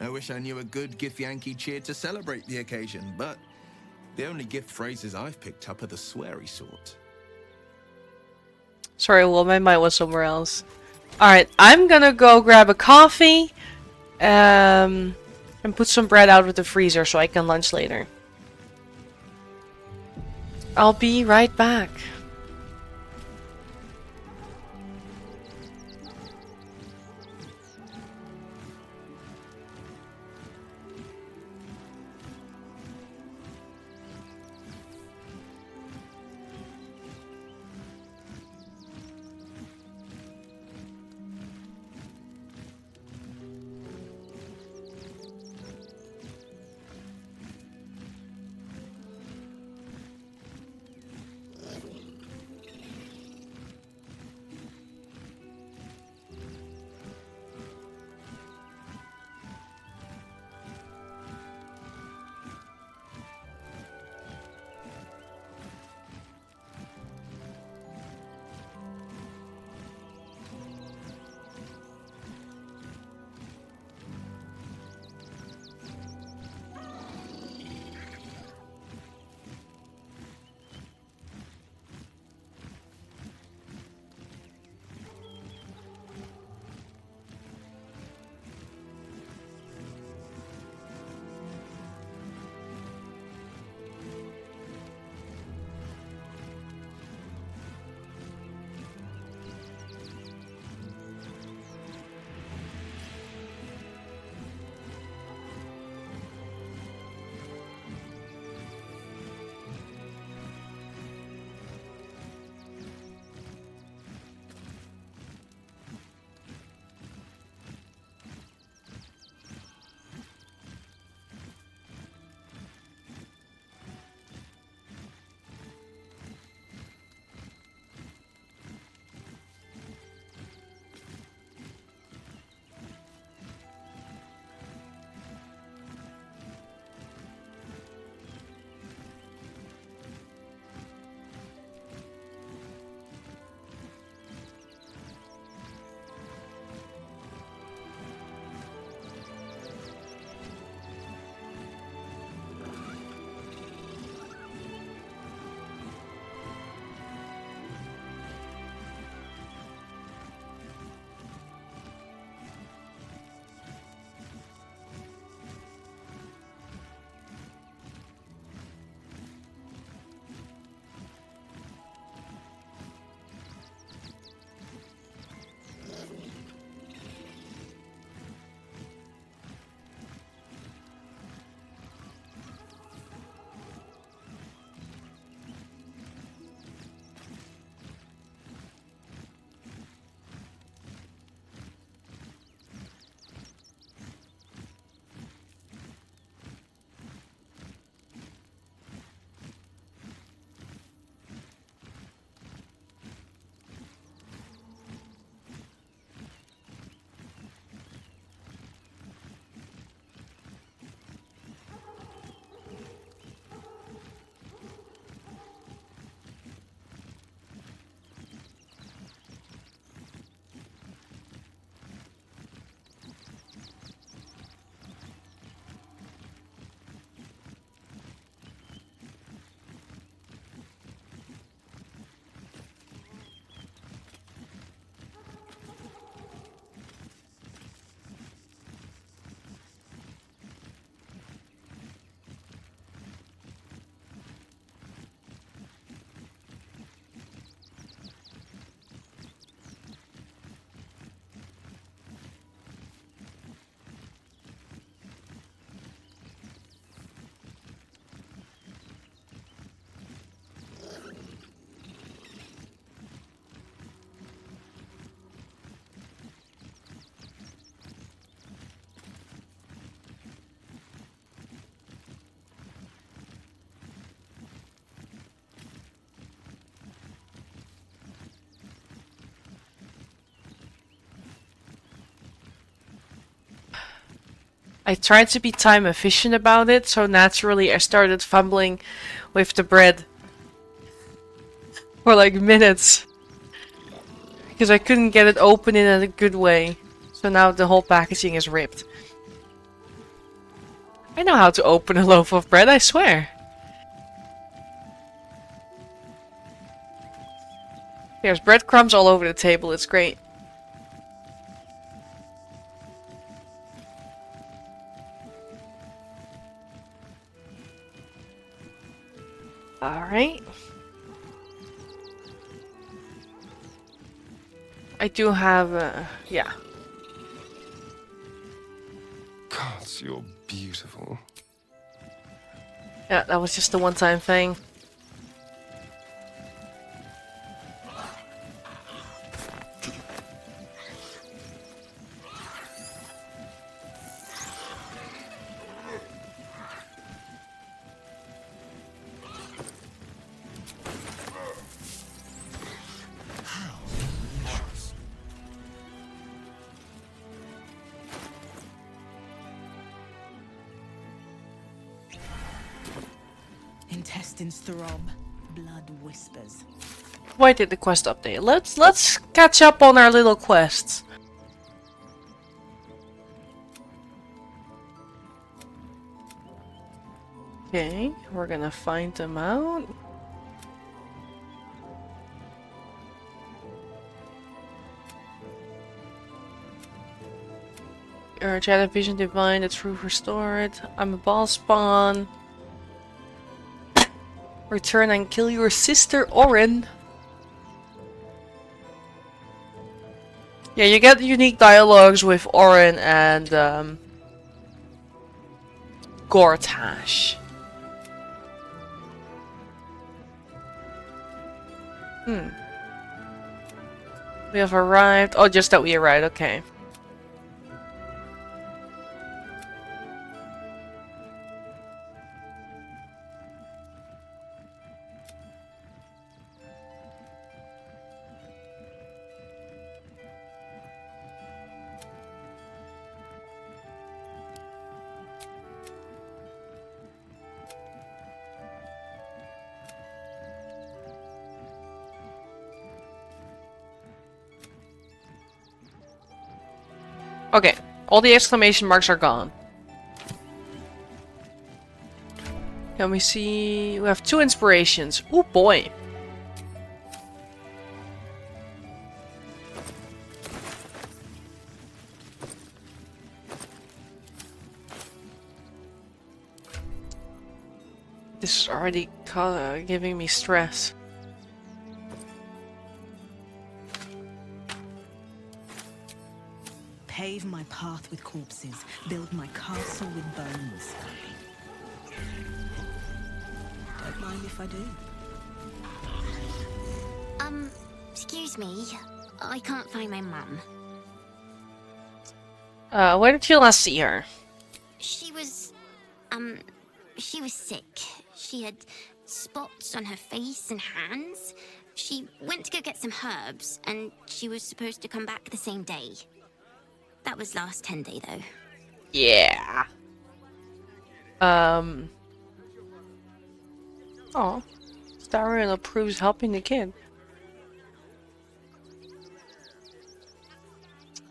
I wish I knew a good Githyanki cheer to celebrate the occasion, but the only gift phrases I've picked up are the sweary sort. Sorry, well, my mind was somewhere else. Alright, I'm gonna go grab a coffee. And put some bread out of the freezer so I can lunch later. I'll be right back. I tried to be time efficient about it, so naturally I started fumbling with the bread for like minutes. Because I couldn't get it open in a good way. So now the whole packaging is ripped. I know how to open a loaf of bread, I swear. There's breadcrumbs all over the table, it's great. Alright. I do have, yeah. Gods, you're beautiful. Yeah, that was just a one-time thing. Intestines throb, blood whispers. Why did the quest update? Let's catch up on our little quests. Okay, we're gonna find them out. Chat vision divine, the truth restored. I'm a boss spawn. Return and kill your sister Orin. Yeah, you get unique dialogues with Orin and Gortash. We have arrived. Oh, just that we arrived, okay. Okay, all the exclamation marks are gone. Can we see? We have 2 inspirations. Oh boy. This is already giving me stress. Pave my path with corpses, build my castle with bones. Don't mind if I do. Excuse me. I can't find my mum. Where did you last see her? She was sick. She had spots on her face and hands. She went to go get some herbs, and she was supposed to come back the same day. That was last 10 day, though. Yeah. Oh. Starion approves helping the kid.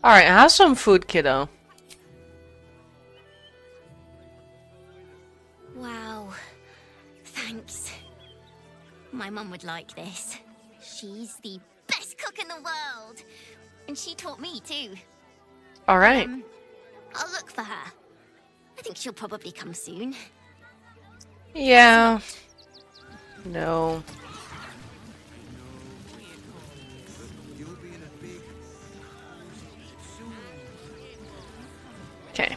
Alright, have some food, kiddo. Wow. Thanks. My mum would like this. She's the best cook in the world. And she taught me, too. Alright. I'll look for her. I think she'll probably come soon. Yeah. No. Okay.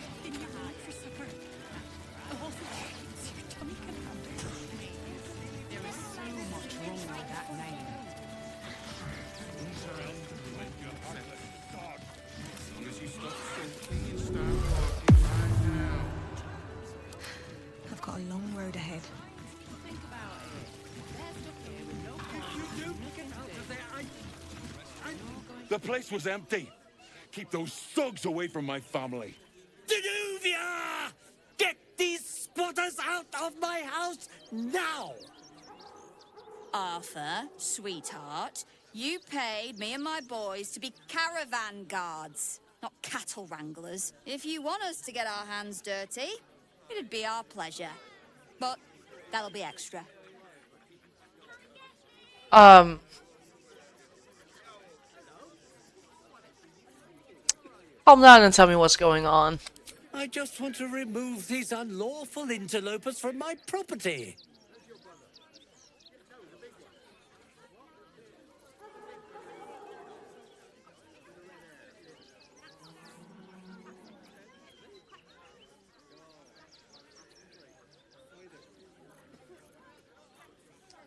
I've got a long road ahead. The place was empty. Keep those thugs away from my family. Denuvia! Get us out of my house now! Arthur, sweetheart, you paid me and my boys to be caravan guards, not cattle wranglers. If you want us to get our hands dirty, it'd be our pleasure. But that'll be extra. Calm down and tell me what's going on. I just want to remove these unlawful interlopers from my property.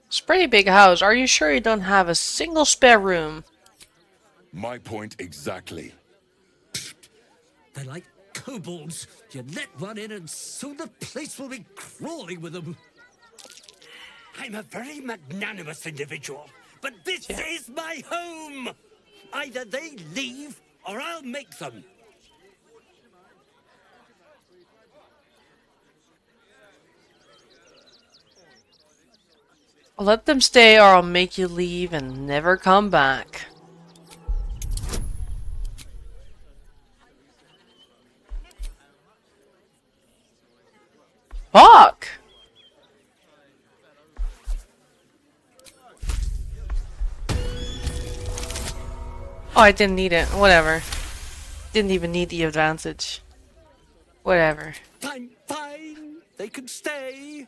It's a pretty big house. Are you sure you don't have a single spare room? My point exactly. They're like kobolds. You let one in and soon the place will be crawling with them. I'm a very magnanimous individual, but this is my home. Either they leave or I'll make them. Let them stay or I'll make you leave and never come back. Fuck! Oh, I didn't need it. Whatever. Didn't even need the advantage. Whatever. Fine, fine. They can stay.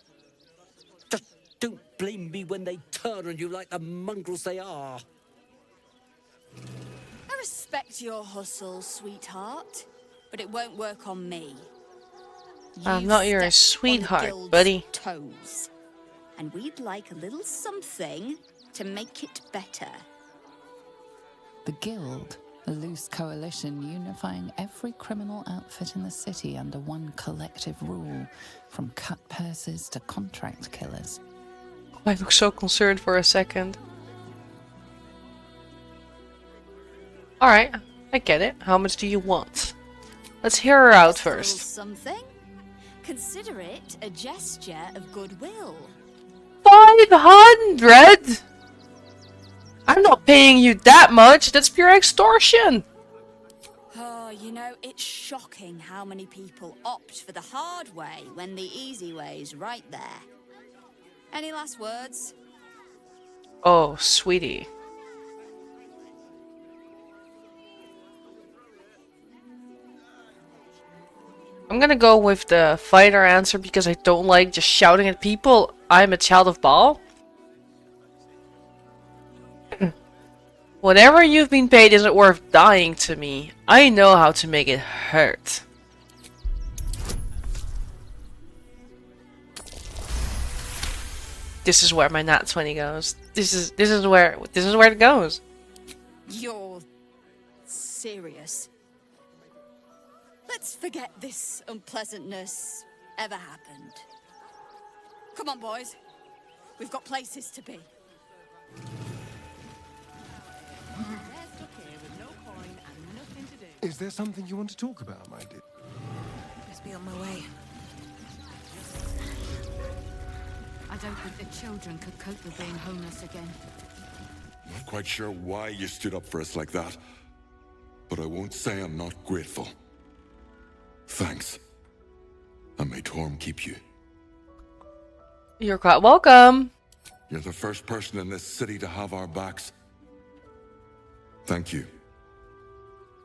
Just don't blame me when they turn on you like the mongrels they are. I respect your hustle, sweetheart, but it won't work on me. I'm not your sweetheart, buddy. Toes, and we'd like a little something to make it better. The Guild, a loose coalition unifying every criminal outfit in the city under one collective rule, from cut purses to contract killers. I look so concerned for a second. Alright, I get it. How much do you want? Let's hear her out first. Something? Consider it a gesture of goodwill. 500? I'm not paying you that much. That's pure extortion. Oh, you know, it's shocking how many people opt for the hard way when the easy way's right there. Any last words? Oh, sweetie. I'm gonna go with the fighter answer because I don't like just shouting at people. I'm a child of Baal. Whatever you've been paid isn't worth dying to me. I know how to make it hurt. This is where my nat 20 goes. This is where it goes. You're serious. Let's forget this unpleasantness ever happened. Come on, boys. We've got places to be. Is there something you want to talk about, my dear? Just be on my way. I don't think the children could cope with being homeless again. Not quite sure why you stood up for us like that, but I won't say I'm not grateful. Thanks. And may Torm keep you. You're quite welcome. You're the first person in this city to have our backs. Thank you.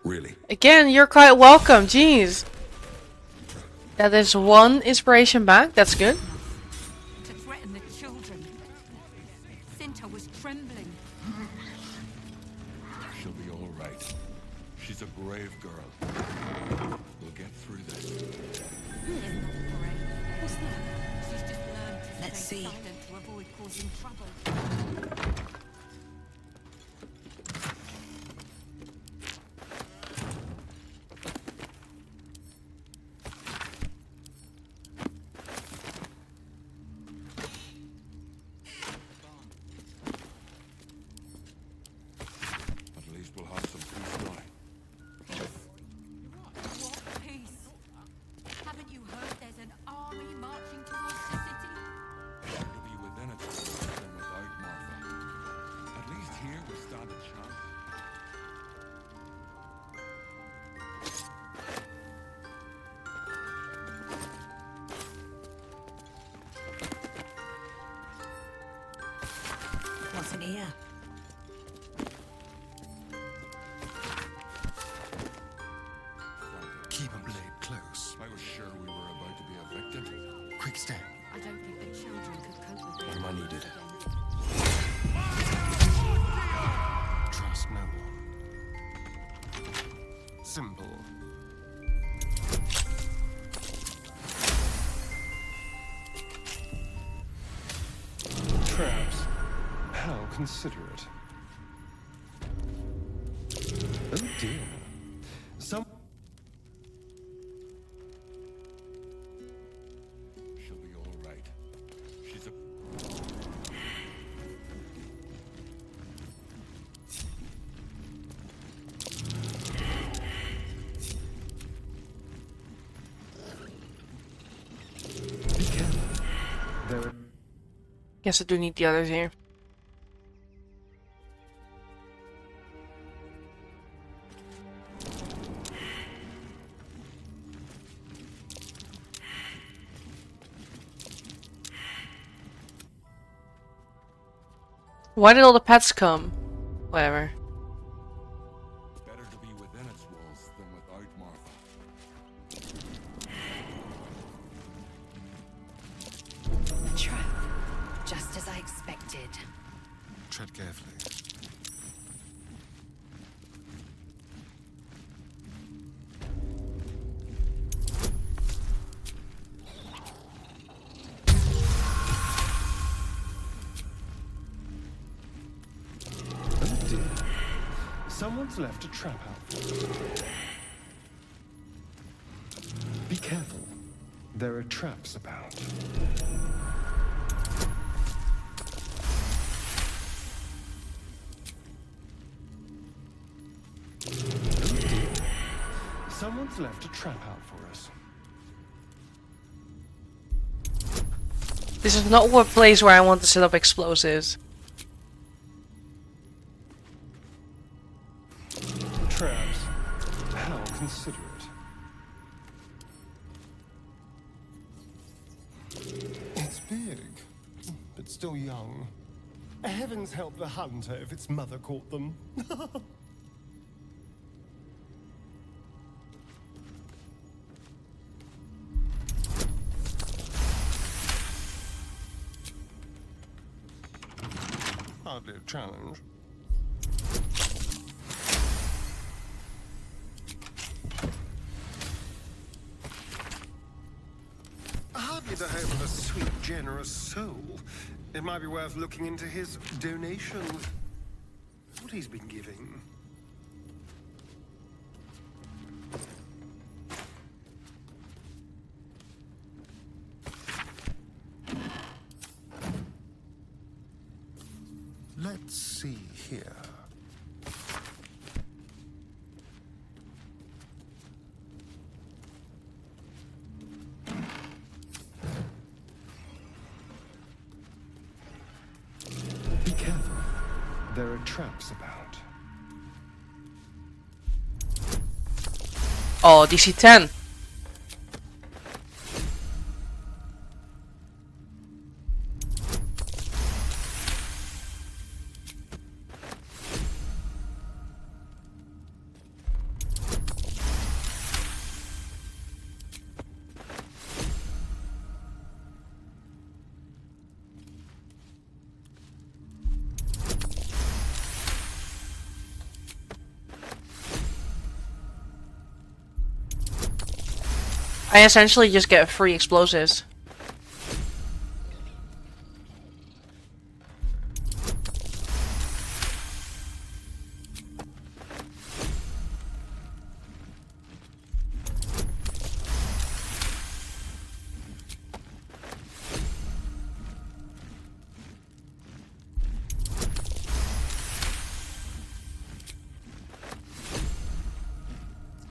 Really. Again, you're quite welcome. Jeez. That is one inspiration back. That's good. To threaten the children. Cinta was trembling. She'll be all right. She's a brave girl. We'll get through this. What's that? She's just learned to Let's stay see. silent to avoid causing trouble. At least we'll have some peace now. What peace? Haven't you heard there's an army marching What's in here? Keep a blade close. I was sure we were about to be evicted. Quick step. I don't think the children could cope with What am I being needed? again. Trust no one. Simple. Traps. How considerate. Oh dear. Some. She'll be all right. She's a... Be careful. There. Guess I do need the others here. Why did all the pets come? Whatever. Better to be within its walls than without, Martha. A trap. Just as I expected. Tread carefully. Oh dear. Someone's left a trap out for us. Be careful. There are traps about. Oh dear. Someone's left a trap out for us. This is not a place where I want to set up explosives. Traps. How considerate. It's big, but still young. Heavens help the hunter if its mother caught them. Hardly a challenge. Hardly the home of a sweet, generous soul. It might be worth looking into his donations. What he's been giving. Let's see here. Be careful. There are traps about. Oh, DC 10. I essentially just get free explosives.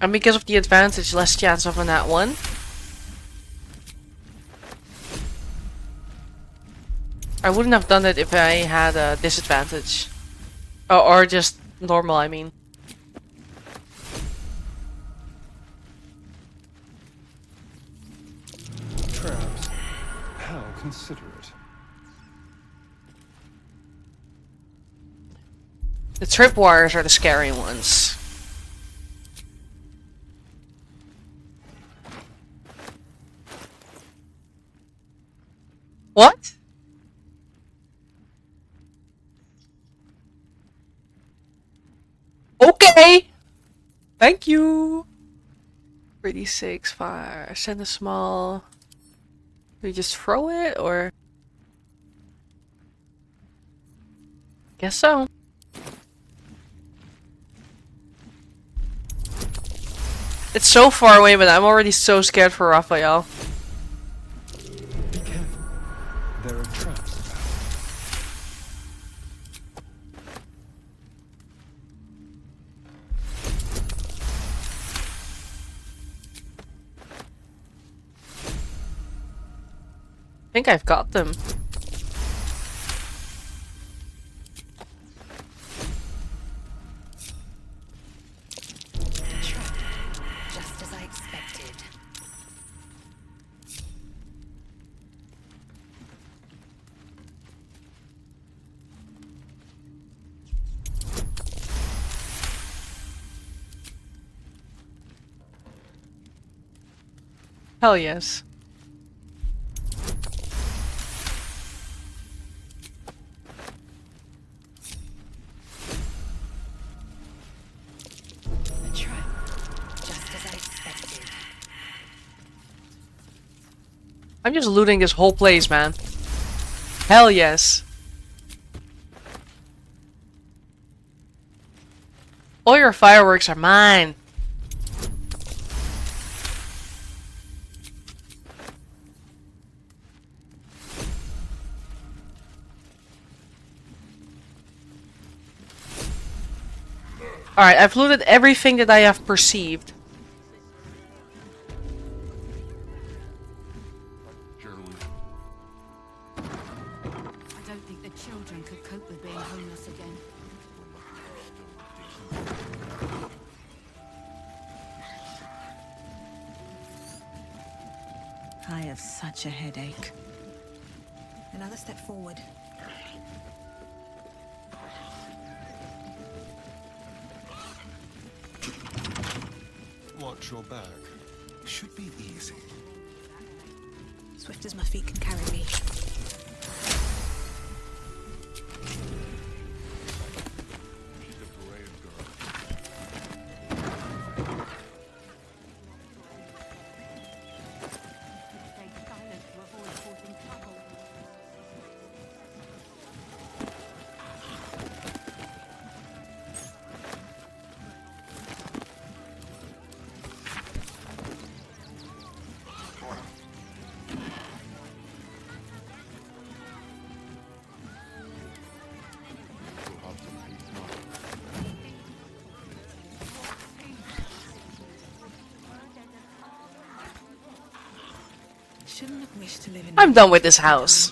And because of the advantage, less chance of a nat 1. I wouldn't have done it if I had a disadvantage. Or just normal, I mean. Traps. How considerate. The tripwires are the scary ones. What? Okay! Thank you! 36 fire. Send a small... Do you just throw it, or...? Guess so. It's so far away, but I'm already so scared for Raphael. Be careful. There are traps about. I think I've got them. Just as I expected. Hell yes. A trap. Just as I expected. I'm just looting this whole place, man. Hell yes. All your fireworks are mine. Alright, I've looted everything that I have perceived. I don't think the children could cope with being homeless again. I have such a headache. Another step forward. Watch your back. Should be easy. Swift as my feet can carry me. Shouldn't have wished to live in. I'm done with this house.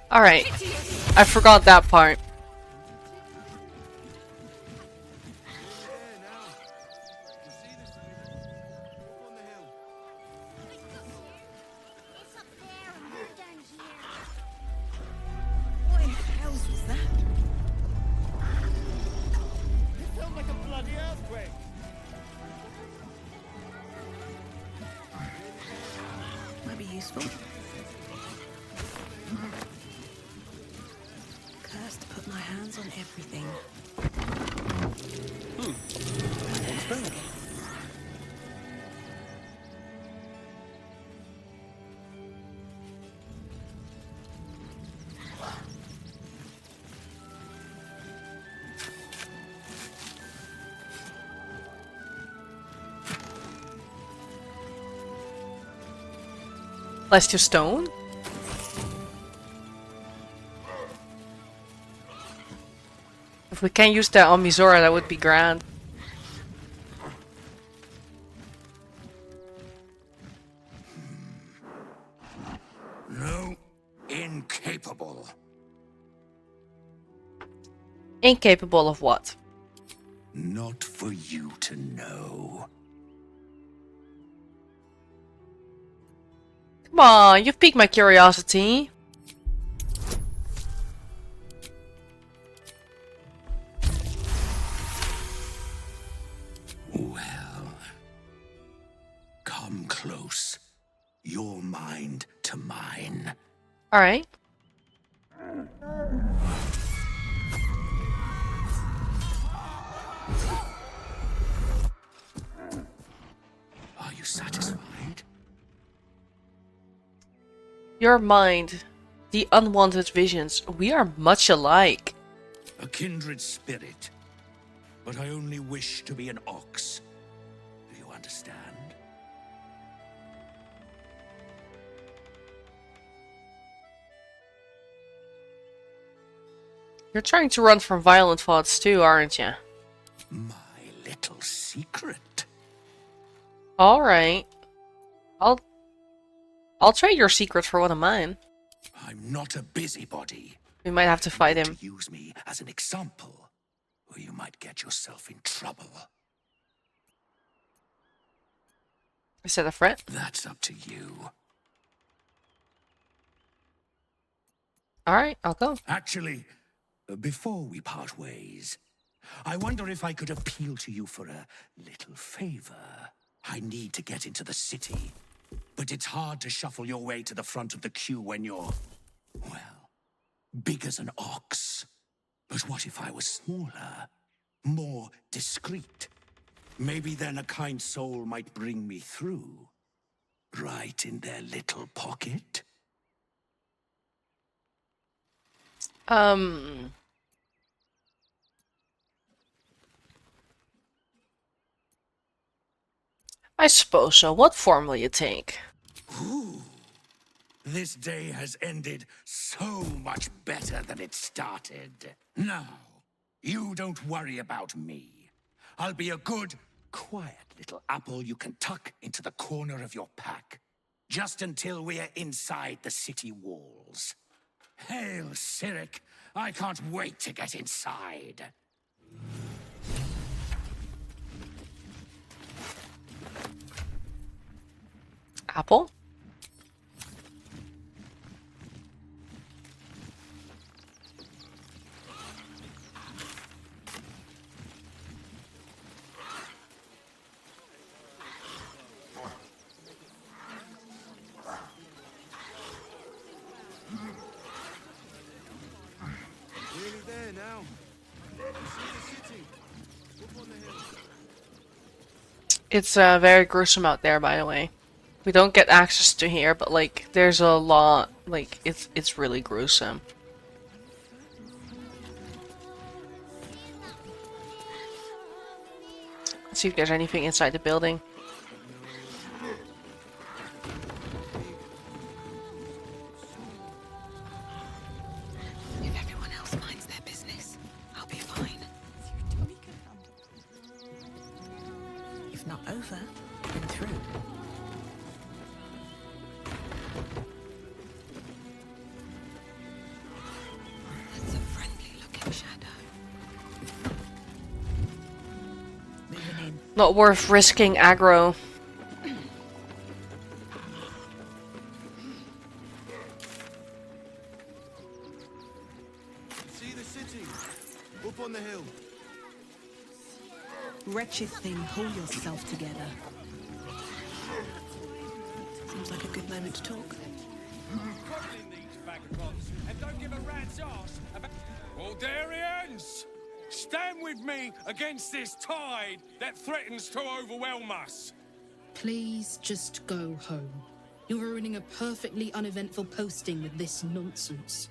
Alright. I forgot that part. What in hell's was that? Cursed to put my hands on everything. Less to stone? If we can use that on Mizora, that would be grand. No, incapable. Incapable of what? Not for you to know. Come on, you've piqued my curiosity. Well, come close. Your mind to mine. Alright. Are you satisfied? Your mind, the unwanted visions, we are much alike. A kindred spirit. But I only wish to be an ox. Do you understand? You're trying to run from violent thoughts too, aren't you? My little secret. Alright. I'll trade your secret for one of mine. I'm not a busybody. We might have to fight him. Use me as an example, or you might get yourself in trouble. Is that a threat? That's up to you. Alright, I'll go. Actually, before we part ways, I wonder if I could appeal to you for a little favor. I need to get into the city, but it's hard to shuffle your way to the front of the queue when you're, well, big as an ox. But what if I was smaller, more discreet? Maybe then a kind soul might bring me through, right in their little pocket. I suppose so. What form will you take? Ooh. This day has ended so much better than it started. Now, you don't worry about me. I'll be a good, quiet little apple you can tuck into the corner of your pack, just until we're inside the city walls. Hail, Cyric! I can't wait to get inside. Apple? Nearly there now. See the city. Up on the hill. It's very gruesome out there, by the way. We don't get access to here, but like, there's a lot. Like, it's really gruesome. Let's see if there's anything inside the building. If everyone else minds their business, I'll be fine. If not over, then through. That's a friendly looking shadow. Moving in. Not worth risking aggro. See the city. Up on the hill. Wretched thing, hold yourself together. Seems like a good moment to talk. And don't give a rat's ass about... Baldurians! Stand with me against this tide that threatens to overwhelm us. Please just go home. You're ruining a perfectly uneventful posting with this nonsense.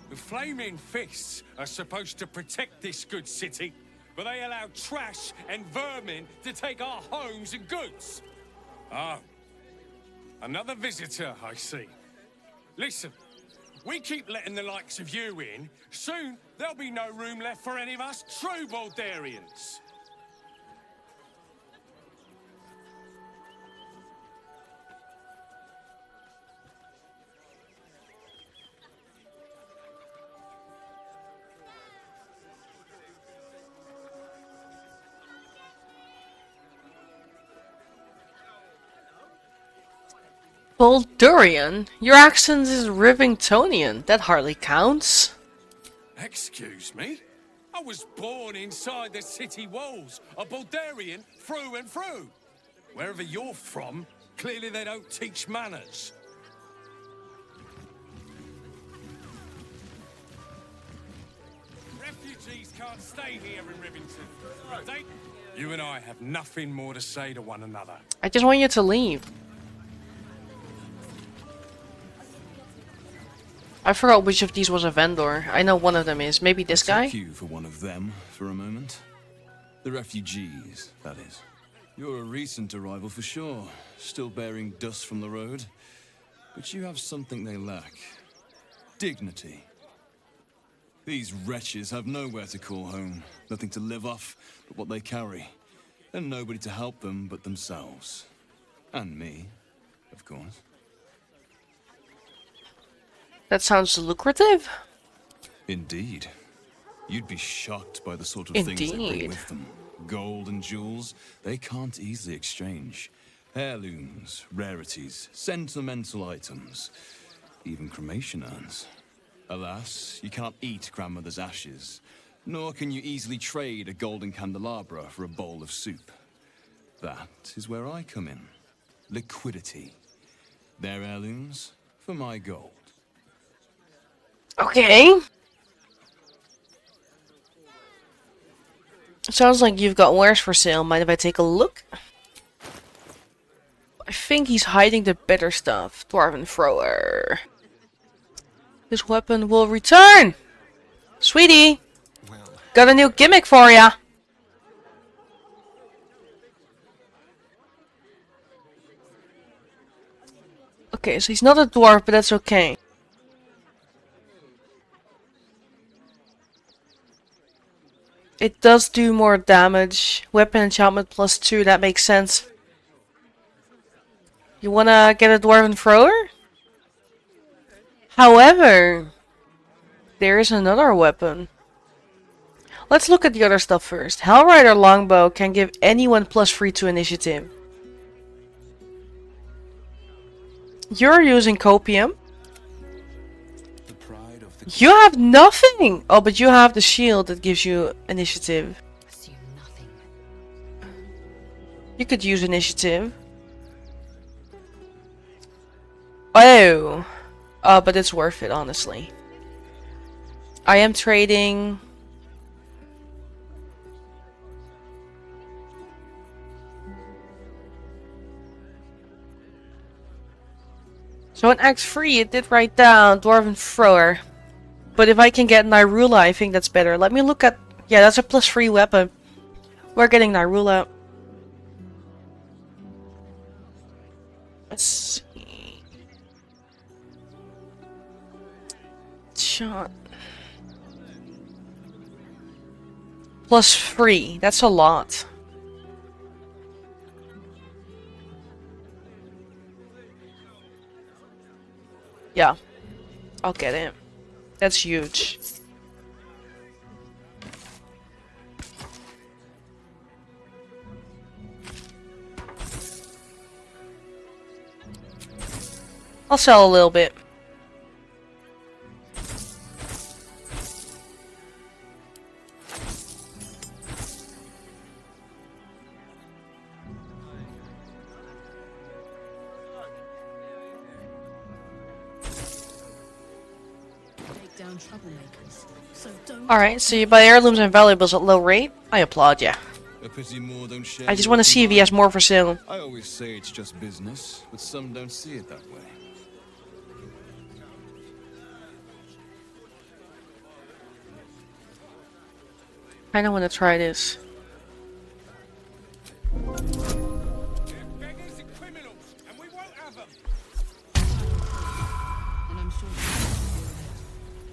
The Flaming Fists are supposed to protect this good city, but they allow trash and vermin to take our homes and goods. Ah, another visitor, I see. Listen, we keep letting the likes of you in, soon there'll be no room left for any of us true Baldurians. Baldurian? Your accent is Rivingtonian. That hardly counts. Excuse me? I was born inside the city walls, a Baldurian through and through. Wherever you're from, clearly they don't teach manners. Refugees can't stay here in Rivington. You and I have nothing more to say to one another. I just want you to leave. I forgot which of these was a vendor. I know one of them is. Maybe this guy? Take you for one of them for a moment. The refugees, that is. You're a recent arrival for sure, still bearing dust from the road. But you have something they lack. Dignity. These wretches have nowhere to call home, nothing to live off but what they carry, and nobody to help them but themselves. And me, of course. That sounds lucrative. Indeed. You'd be shocked by the sort of things they bring with them. Gold and jewels, they can't easily exchange. Heirlooms, rarities, sentimental items, even cremation urns. Alas, you can't eat grandmother's ashes, nor can you easily trade a golden candelabra for a bowl of soup. That is where I come in. Liquidity. Their heirlooms for my gold. Okay. Sounds like you've got wares for sale. Mind if I take a look? I think he's hiding the better stuff. Dwarven thrower. This weapon will return! Sweetie! Got a new gimmick for ya! Okay, so he's not a dwarf, but that's okay. It does do more damage. Weapon enchantment +2, that makes sense. You wanna get a dwarven thrower? However, there is another weapon. Let's look at the other stuff first. Hellrider longbow can give anyone +3 to initiative. You're using copium. You have nothing! Oh, but you have the shield that gives you initiative. You could use initiative. Oh! Oh, but it's worth it, honestly. I am trading... So in Act 3, it did write down Dwarven Thrower. But if I can get Nyrula, I think that's better. Let me look at... Yeah, that's a +3 weapon. We're getting Nyrula. Let's see... Shot. +3. That's a lot. Yeah. I'll get it. That's huge. I'll sell a little bit. on troublemakers. So don't. Alright, so you buy heirlooms and valuables at low rate? I applaud ya. A pity more don't share I just your want to see if he has more for sale. I always say it's just business, but some don't see it that way. I don't want to try this. Beggars and criminals, and we won't have them. And I'm sure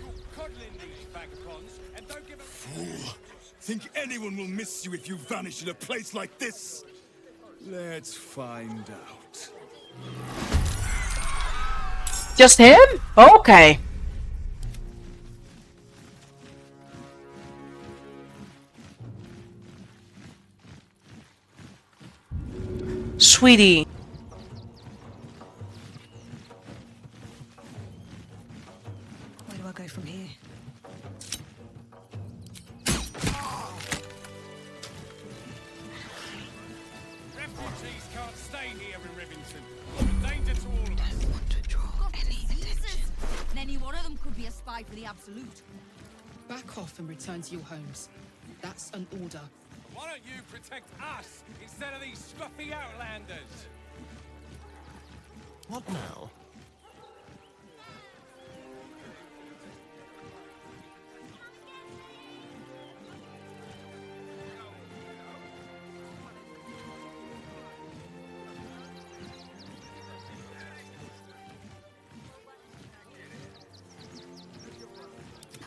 You're coddling these vagabonds, and don't give a Fool! Think anyone will miss you if you vanish in a place like this? Let's find out. Just him? Okay. Sweetie. Where do I go from here? refugees can't stay here in Rivington. A danger to all of us. Don't want to draw any attention. And any one of them could be a spy for the Absolute. Back off and return to your homes. That's an order. Why don't you protect us instead of these scruffy outlanders? What now?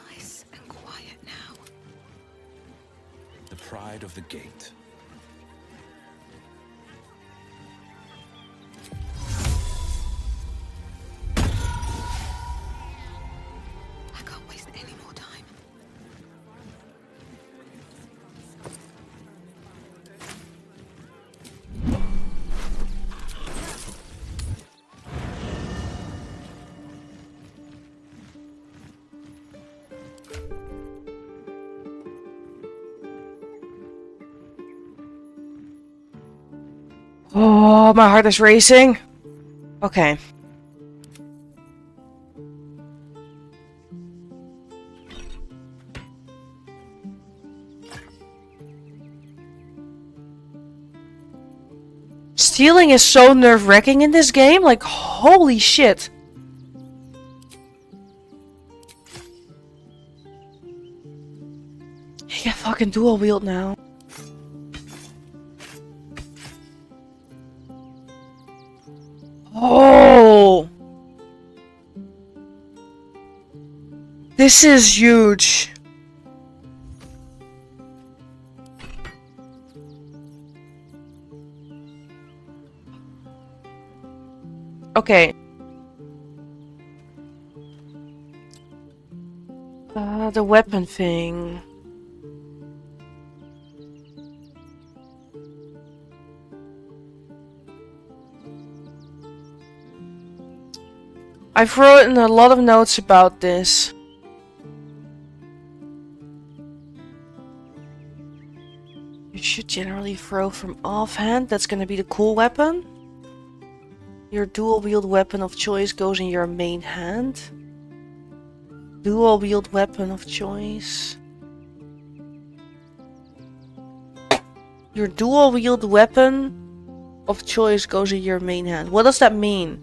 Nice and quiet now. The pride of the gate. I can't waste any more time. Oh, my heart is racing. Okay. Stealing is so nerve-wracking in this game, like holy shit. He can fucking dual wield now. Oh! This is huge. Okay. The weapon thing. I've written a lot of notes about this. You should generally throw from offhand. That's gonna be the cool weapon. Your dual wield weapon of choice goes in your main hand. Dual wield weapon of choice. Your dual wield weapon of choice goes in your main hand. What does that mean?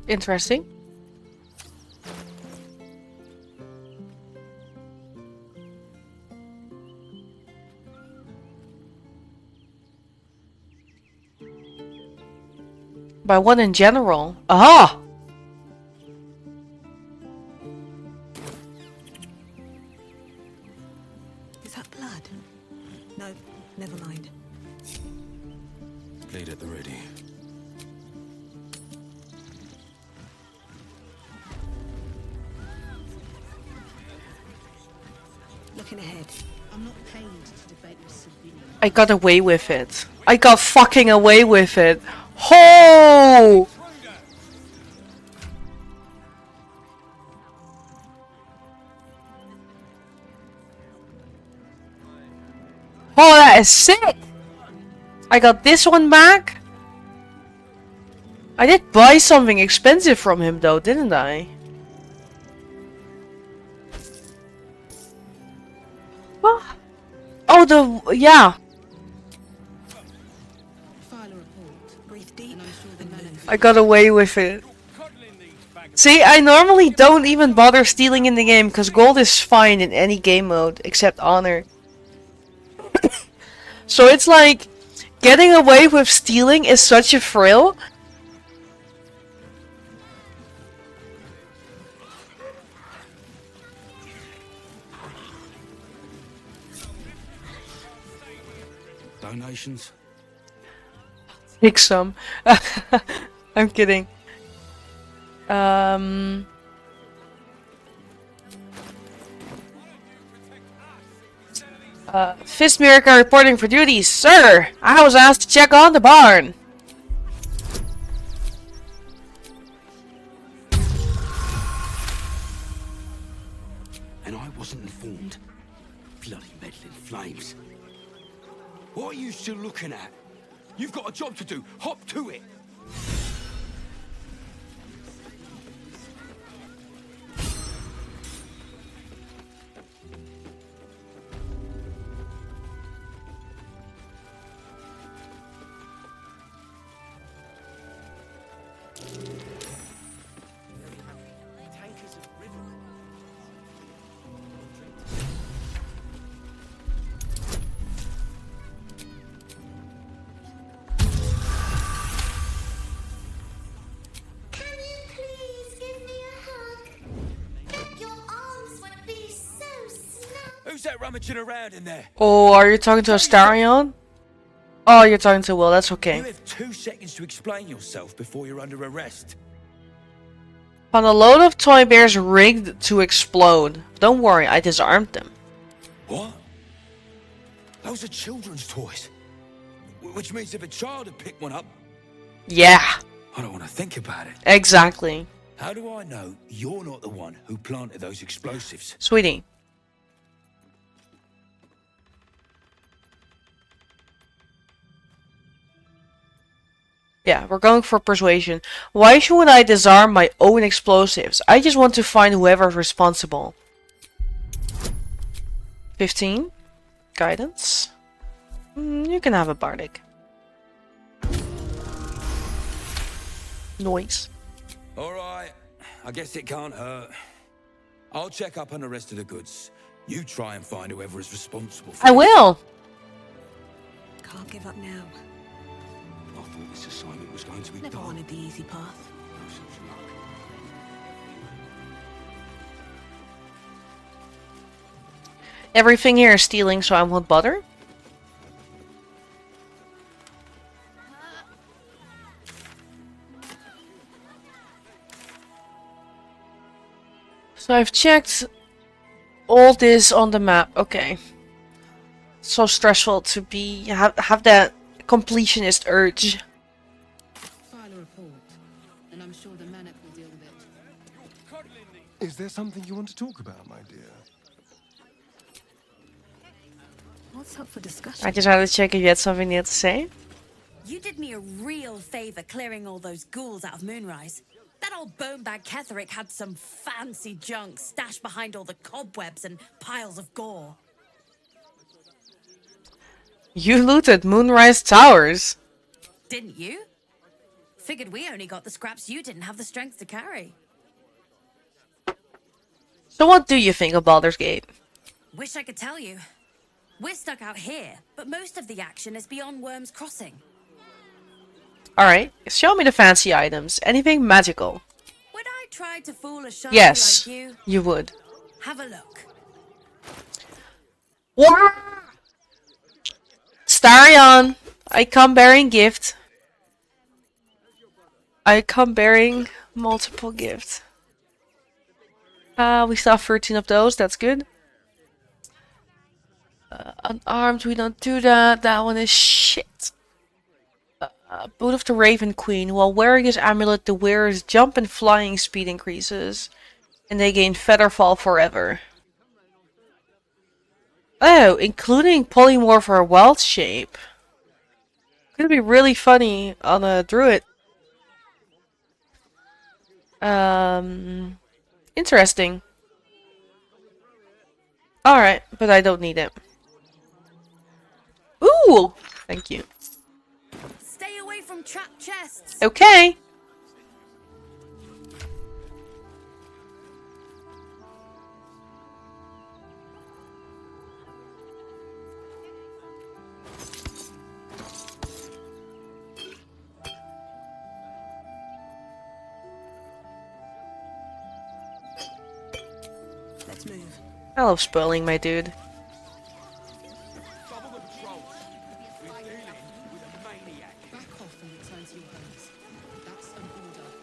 Interesting. By one in general. Aha! Is that blood? No, never mind. Blade at the ready. Looking ahead. I'm not paid to debate with civilians. I got away with it. I got fucking away with it. Ho! Oh, that is sick! I got this one back. I did buy something expensive from him though, didn't I? What? Oh, yeah. I got away with it. See, I normally don't even bother stealing in the game because gold is fine in any game mode except honor. So it's like getting away with stealing is such a thrill. Donations? Take some. I'm kidding. Fist Mirika reporting for duty. Sir, I was asked to check on the barn. And I wasn't informed. Bloody meddling flames. What are you still looking at? You've got a job to do. Hop to it. Who's that rummaging around in there? Oh, are you talking to Astarion? Oh, you're talking to Will. That's okay. You have 2 seconds to explain yourself before you're under arrest. Found a load of toy bears rigged to explode. Don't worry, I disarmed them. What? Those are children's toys. Which means if a child had picked one up... Yeah. I don't want to think about it. Exactly. How do I know you're not the one who planted those explosives? Sweetie. Yeah, we're going for persuasion. Why should I disarm my own explosives? I just want to find whoever's responsible. 15. Guidance. You can have a bardic. Noise. Alright, I guess it can't hurt. I'll check up on the rest of the goods. You try and find whoever is responsible for I will! Can't give up now. I thought this assignment was going to be Never done. wanted the easy path. No such luck. Everything here is stealing, so I won't bother. So I've checked all this on the map. Okay. So stressful to be have that completionist urge. File a report, and I'm sure the Manic will deal with it. Is there something you want to talk about, my dear? What's up for discussion? I just had to check if you had something new to say. You did me a real favor clearing all those ghouls out of Moonrise. That old bonebag Ketherick had some fancy junk stashed behind all the cobwebs and piles of gore. You looted Moonrise Towers. Didn't you? Figured we only got the scraps you didn't have the strength to carry. So what do you think of Baldur's Gate? Wish I could tell you. We're stuck out here, but most of the action is beyond Worm's Crossing. Alright, show me the fancy items. Anything magical? Would I try to fool a shy Yes, like you? you would. Have a look. What? Starion, I come bearing gift. I come bearing multiple gifts. We still have 13 of those, that's good. Unarmed, we don't do that. That one is shit. Boot of the Raven Queen. While wearing this amulet, the wearer's jump and flying speed increases. And they gain Featherfall forever. Oh, including polymorph or wild shape. Could be really funny on a druid. Interesting. Alright, but I don't need it. Ooh! Thank you. Stay away from trap chests. Okay. Let's move. I love spoiling my dude.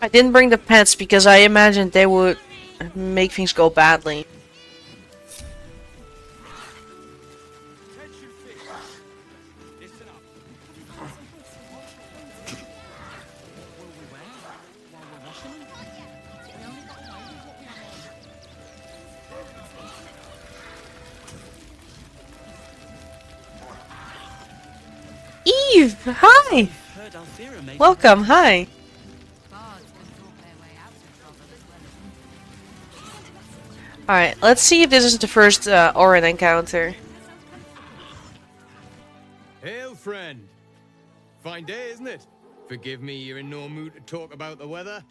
I didn't bring the pets because I imagined they would make things go badly. Eve, hi! Welcome, hi! Alright, let's see if this is the first Orin encounter. Hail, friend. Fine day, isn't it? Forgive me, you're in no mood to talk about the weather.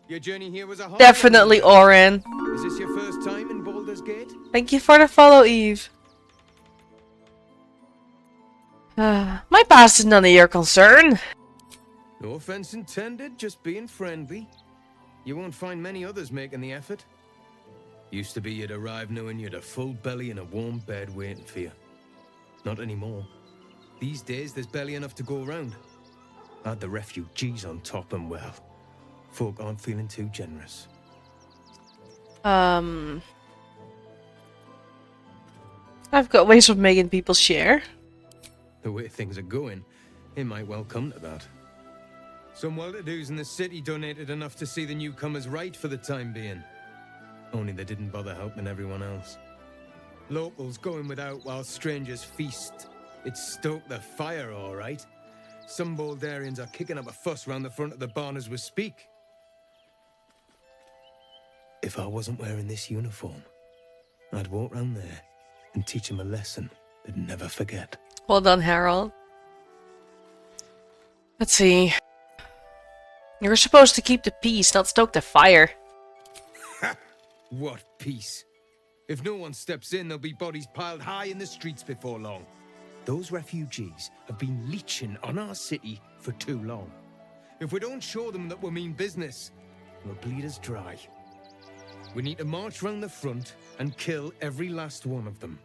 Your journey here was a hard Definitely one. Orin. Is this your first time in Baldur's Gate? Thank you for the follow, Eve. My past is none of your concern. No offense intended, just being friendly. You won't find many others making the effort. Used to be you'd arrive knowing you'd a full belly and a warm bed waiting for you. Not anymore. These days, there's barely enough to go around. Add the refugees on top and well, folk aren't feeling too generous. I've got ways of making people share. The way things are going, it might well come to that. Some well-to-dos in the city donated enough to see the newcomers right for the time being. Only they didn't bother helping everyone else. Locals going without while strangers feast. It stoked the fire, all right. Some Baldurians are kicking up a fuss round the front of the barn as we speak. If I wasn't wearing this uniform, I'd walk round there and teach them a lesson they'd never forget. Well done, Harold. Let's see. You're supposed to keep the peace, not stoke the fire. What peace? If no one steps in, there'll be bodies piled high in the streets before long. Those refugees have been leeching on our city for too long. If we don't show them that we mean business, they'll bleed us dry. We need to march round the front and kill every last one of them.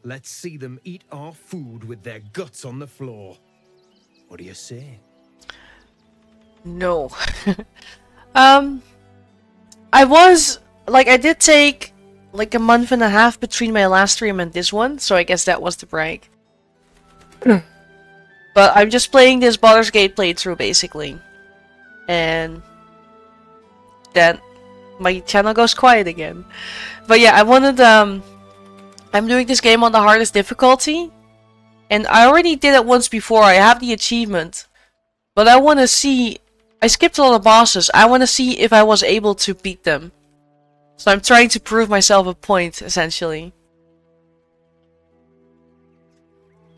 Let's see them eat our food with their guts on the floor. What do you say? No. I did take like a month and a half between my last stream and this one, so I guess that was the break. But I'm just playing this Baldur's Gate playthrough basically. And then my channel goes quiet again. But yeah, I'm doing this game on the hardest difficulty. And I already did it once before, I have the achievement. But I want to see... I skipped a lot of bosses. I want to see if I was able to beat them. So I'm trying to prove myself a point, essentially.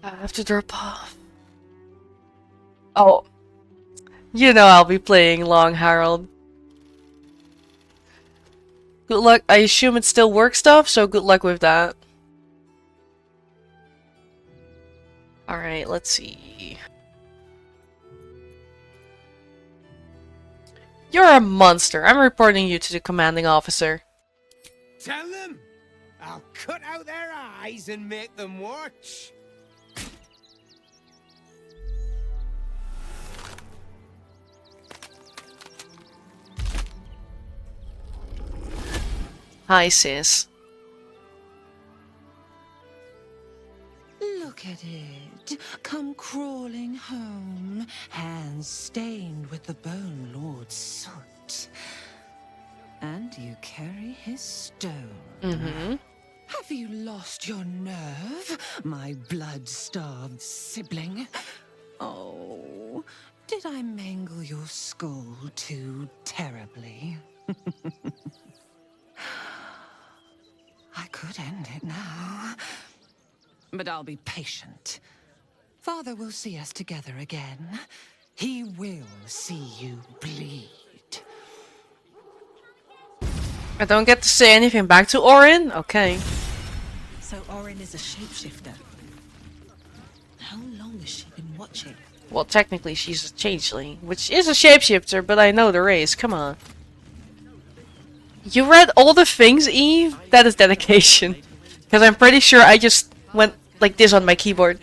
I have to drop off. Oh. You know I'll be playing long, Harold. Good luck. I assume it's still work stuff, so good luck with that. Alright, let's see. You're a monster. I'm reporting you to the commanding officer. Tell them! I'll cut out their eyes and make them watch! Hi, sis. Look at it. Come crawling home, hands stained with the Bone Lord's soot. And you carry his stone. Mm-hmm. Have you lost your nerve, my blood-starved sibling? Oh, did I mangle your skull too terribly? I could end it now. But I'll be patient. Father will see us together again. He will see you bleed. I don't get to say anything back to Orin? Okay. So Orin is a shapeshifter. How long has she been watching? Well, technically she's a changeling, which is a shapeshifter, but I know the race. Come on. You read all the things, Eve? That is dedication. Because I'm pretty sure I just went like this on my keyboard.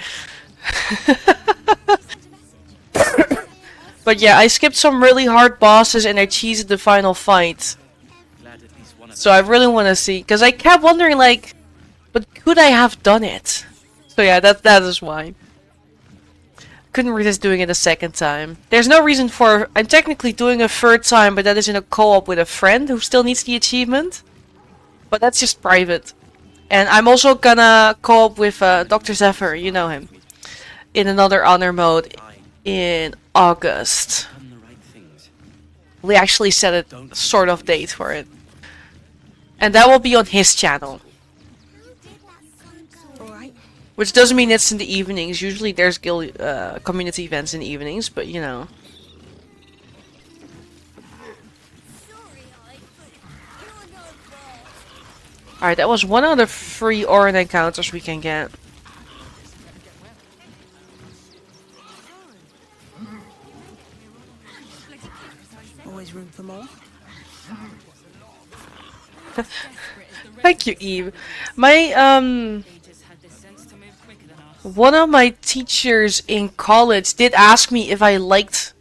But yeah, I skipped some really hard bosses and I cheesed the final fight. So I really want to see, because I kept wondering like, but could I have done it? So yeah, that is why. Couldn't resist doing it a second time. There's no reason for... I'm technically doing a third time, but that is in a co-op with a friend who still needs the achievement. But that's just private. And I'm also gonna co-op with Dr. Zephyr, you know him. In another honor mode in August. We actually set a sort of date for it. And that will be on his channel. Which doesn't mean it's in the evenings. Usually there's guild community events in the evenings, but you know. Alright, that was one of the 3 Orin encounters we can get. Always room for more. Thank you, Eve. My, one of my teachers in college did ask me if I liked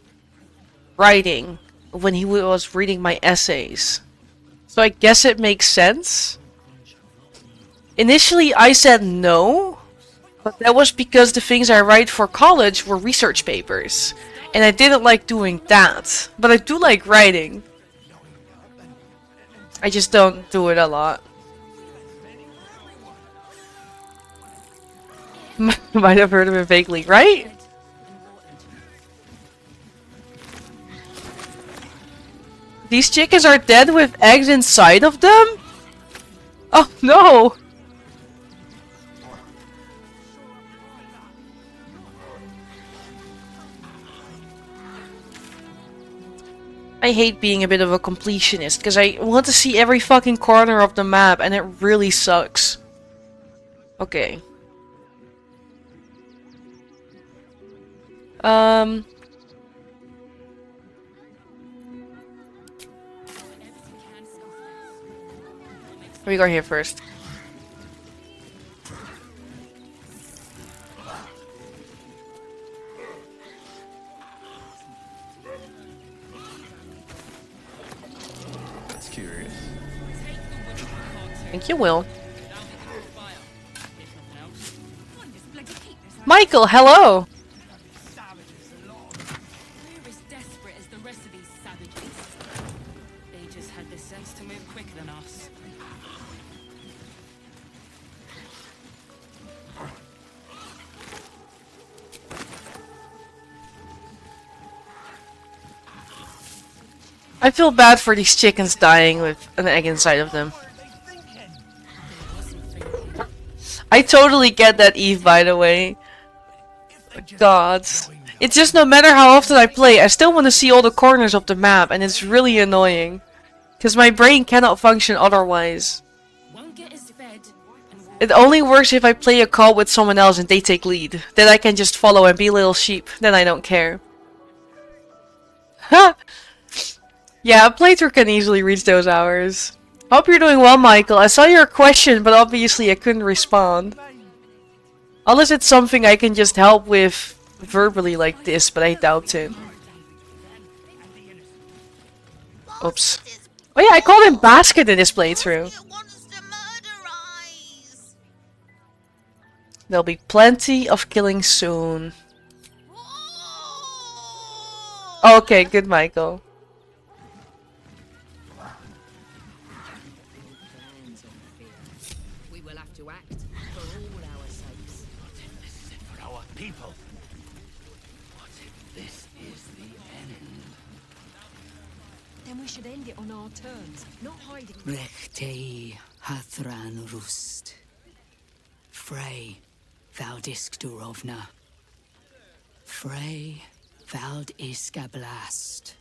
writing when he was reading my essays. So I guess it makes sense. Initially, I said no, but that was because the things I write for college were research papers. And I didn't like doing that. But I do like writing. I just don't do it a lot. Might have heard of it vaguely, right? These chickens are dead with eggs inside of them? Oh no! I hate being a bit of a completionist, because I want to see every fucking corner of the map, and it really sucks. Okay. We go here first. That's curious. I think you will. Michael, hello! We're as desperate as the rest of these savages. They just had the sense to move quicker than us. I feel bad for these chickens dying with an egg inside of them. I totally get that, Eve, by the way. God. It's just no matter how often I play, I still want to see all the corners of the map, and it's really annoying. Because my brain cannot function otherwise. It only works if I play a call with someone else and they take lead. Then I can just follow and be little sheep. Then I don't care. Ha! Yeah, a playthrough can easily reach those hours. Hope you're doing well, Michael. I saw your question, but obviously I couldn't respond. Unless it's something I can just help with verbally like this, but I doubt it. Oops. Oh yeah, I called him Basket in this playthrough. There'll be plenty of killing soon. Okay, good, Michael. We will have to act for all our sakes. What if this is it for our people? What if this is the end? Then we should end it on our terms, not hiding. Rechtei Hathran Rust. Frey Valdiskdurovna. Frey Valdiskablast.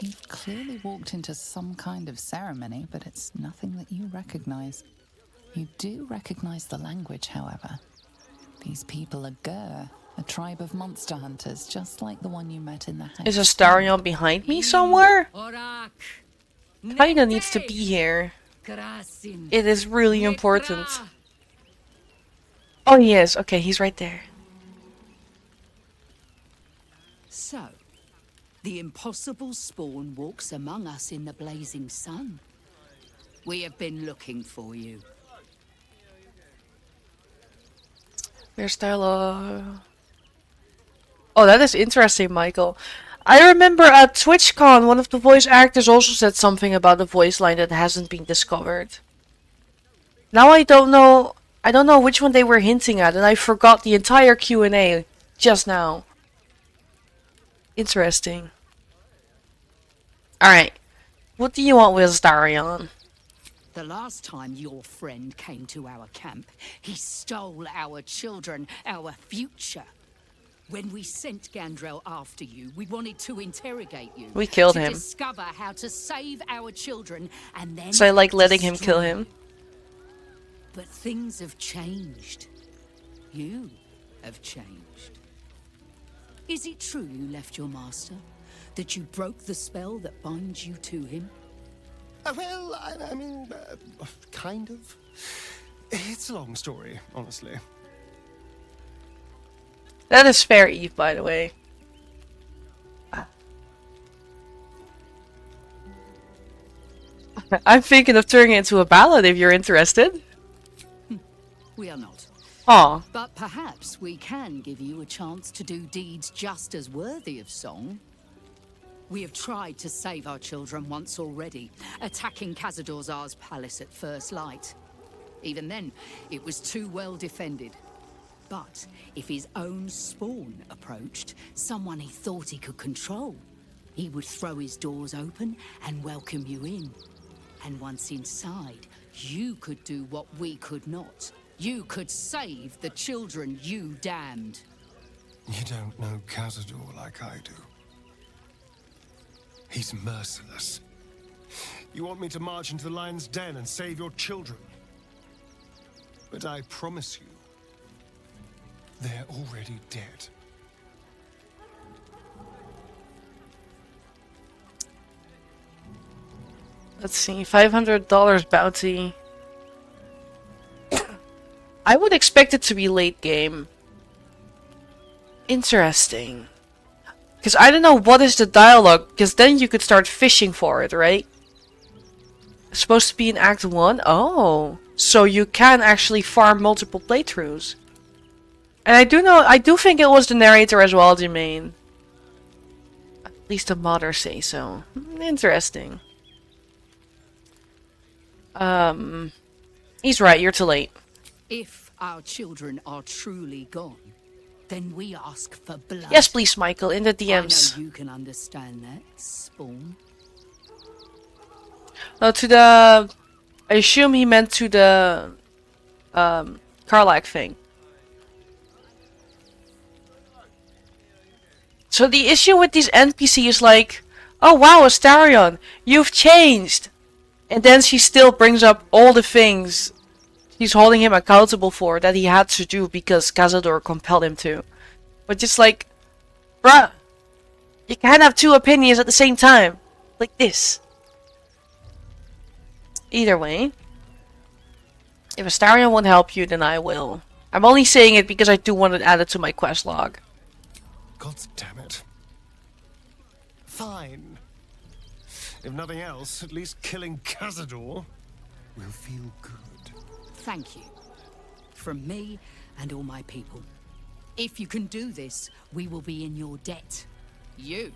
You've clearly walked into some kind of ceremony, but it's nothing that you recognize. You do recognize the language, however. These people are Gur, a tribe of monster hunters, just like the one you met in the house. Is Astarion behind me somewhere? Kinda needs to be here. It is really important. Oh, he is. Okay, he's right there. So, the impossible spawn walks among us in the blazing sun. We have been looking for you. Where's Tyler? Oh, that is interesting, Michael. I remember at TwitchCon, one of the voice actors also said something about a voice line that hasn't been discovered. Now I don't know which one they were hinting at, and I forgot the entire Q&A just now. Interesting. Alright. What do you want with Astarion? The last time your friend came to our camp, he stole our children, our future. When we sent Gandrel after you, we wanted to interrogate you. We killed him. To discover how to save our children and then... So I like letting him kill him. But things have changed. You have changed. Is it true you left your master? That you broke the spell that binds you to him? Well, I mean, kind of. It's a long story, honestly. That is fair, Eve, by the way. I'm thinking of turning it into a ballad if you're interested. We are not. Aw. But perhaps we can give you a chance to do deeds just as worthy of song. We have tried to save our children once already, attacking Khazad-dûr's palace at first light. Even then, it was too well defended. But if his own spawn approached, someone he thought he could control, he would throw his doors open and welcome you in. And once inside, you could do what we could not. You could save the children you damned. You don't know Khazad-dûr like I do. He's merciless. You want me to march into the lion's den and save your children? But I promise you, they're already dead. Let's see, $500 bounty. I would expect it to be late game. Interesting. Because I don't know what is the dialogue, because then you could start fishing for it, right? It's supposed to be in Act 1? Oh. So you can actually farm multiple playthroughs. And I do think it was the narrator as well, Jermaine. At least the modder say so. Interesting. He's right, you're too late. If our children are truly gone, then we ask for blood. Yes, please, Michael, in the DMs. I know you can understand that, Spawn. No, to the... I assume he meant to the... Karlach thing. So the issue with these NPCs is like, oh wow, Astarion, you've changed! And then she still brings up all the things she's holding him accountable for that he had to do because Khazad-dûr compelled him to. But just like, bruh, you can't have two opinions at the same time. Like this. Either way, if Astarion won't help you, then I will. I'm only saying it because I do want to add it to my quest log. God damn it. Fine. If nothing else, at least killing Khazad-dûr will feel good. Thank you. From me and all my people. If you can do this, we will be in your debt. You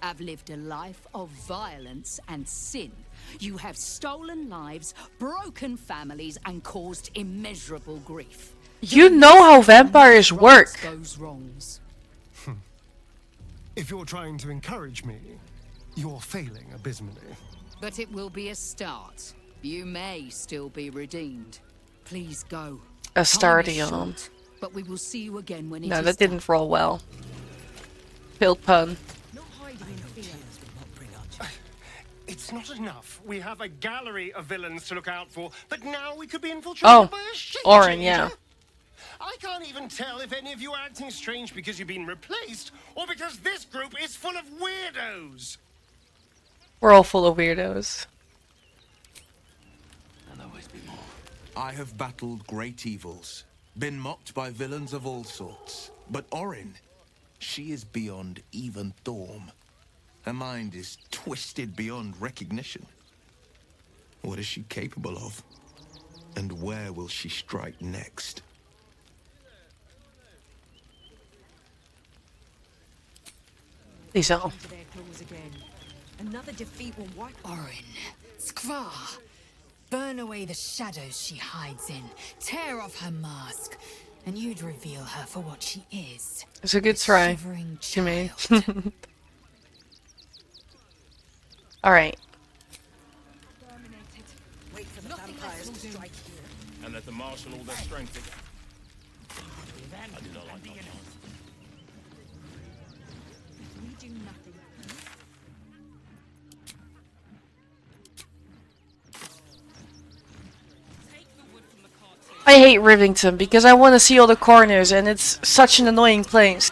have lived a life of violence and sin. You have stolen lives, broken families, and caused immeasurable grief. You know how vampires work. Those wrongs. If you're trying to encourage me, you're failing abysmally. But it will be a start. You may still be redeemed. Please go. A Time is stardium. short, but we will see you again when it No, is that didn't roll well. Failed pun. It's not enough. We have a gallery of villains to look out for, but now we could be infiltrated by a shape Orin, changer. yeah. I can't even tell if any of you are acting strange because you've been replaced, or because this group is full of weirdos. We're all full of weirdos. I have battled great evils, been mocked by villains of all sorts. But Orin, she is beyond even Thorm. Her mind is twisted beyond recognition. What is she capable of? And where will she strike next? Lisa. Another defeat will wipe Orin, Skvar, burn away the shadows she hides in, tear off her mask, and you'd reveal her for what she is. It's a good try, shivering Jimmy. Alright. Wait for the vampires to strike here. And let them marshal all their strength again. I do not like that. We do nothing. I hate Rivington because I want to see all the corners and it's such an annoying place.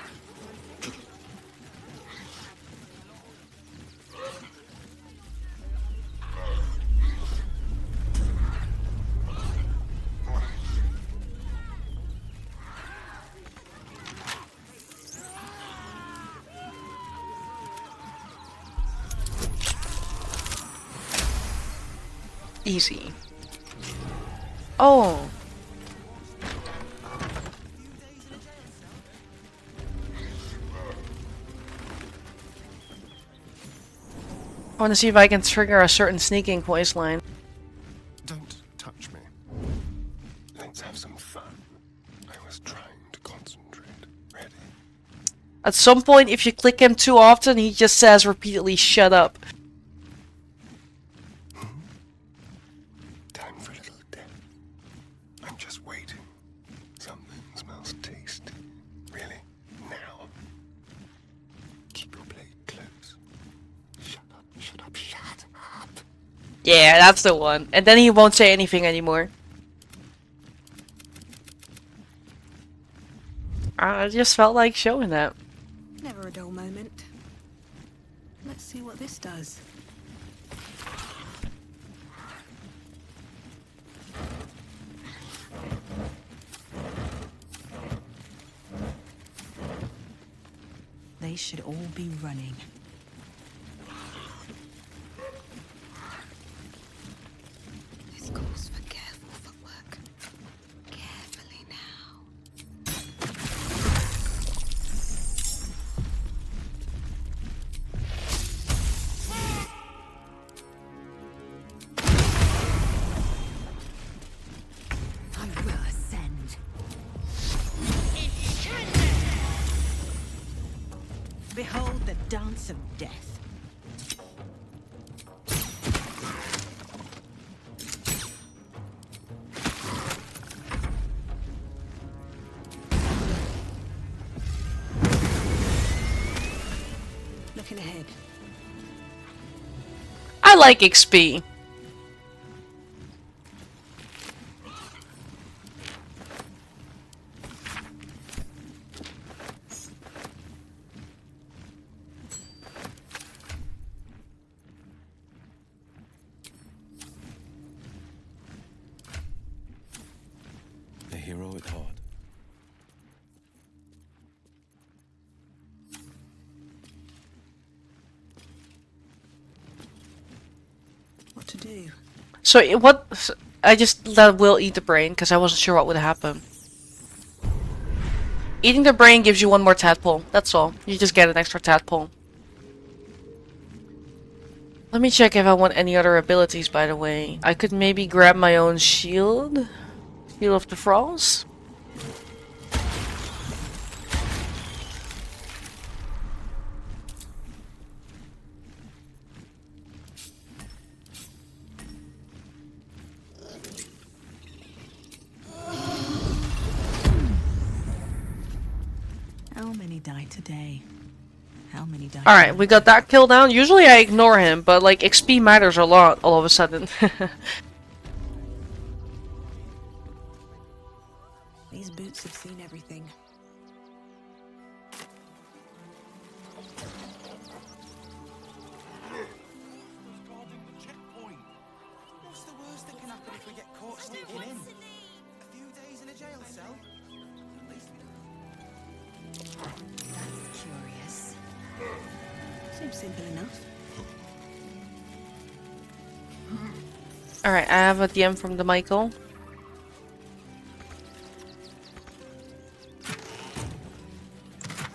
Easy. Oh. I want to see if I can trigger a certain sneaking voice line. Don't touch me. Let's have some fun. I was trying to concentrate. Ready? At some point, if you click him too often, he just says repeatedly, "Shut up." Time for a little death. I'm just waiting. Something smells tasty. Really? Now. Keep your blade close. Shut up, shut up, shut up. Yeah, that's the one. And then he won't say anything anymore. I just felt like showing that. Never a dull moment. Let's see what this does. They should all be running. This calls for careful footwork. Carefully now. I will ascend. Behold the dance of death. Looking ahead. I like XP. A hero at heart. What to do? So what? I just let Will eat the brain because I wasn't sure what would happen. Eating the brain gives you one more tadpole. That's all. You just get an extra tadpole. Let me check if I want any other abilities, by the way. I could maybe grab my own shield. Shield of the Frost. How many die today? How many die? Alright, we got that kill down. Usually I ignore him, but like XP matters a lot all of a sudden. These boots have seen everything. What's the worst that can happen if we get caught sneaking in? A few days in a jail cell? That's curious. Seems simple enough. Alright, I have a DM from the Michael.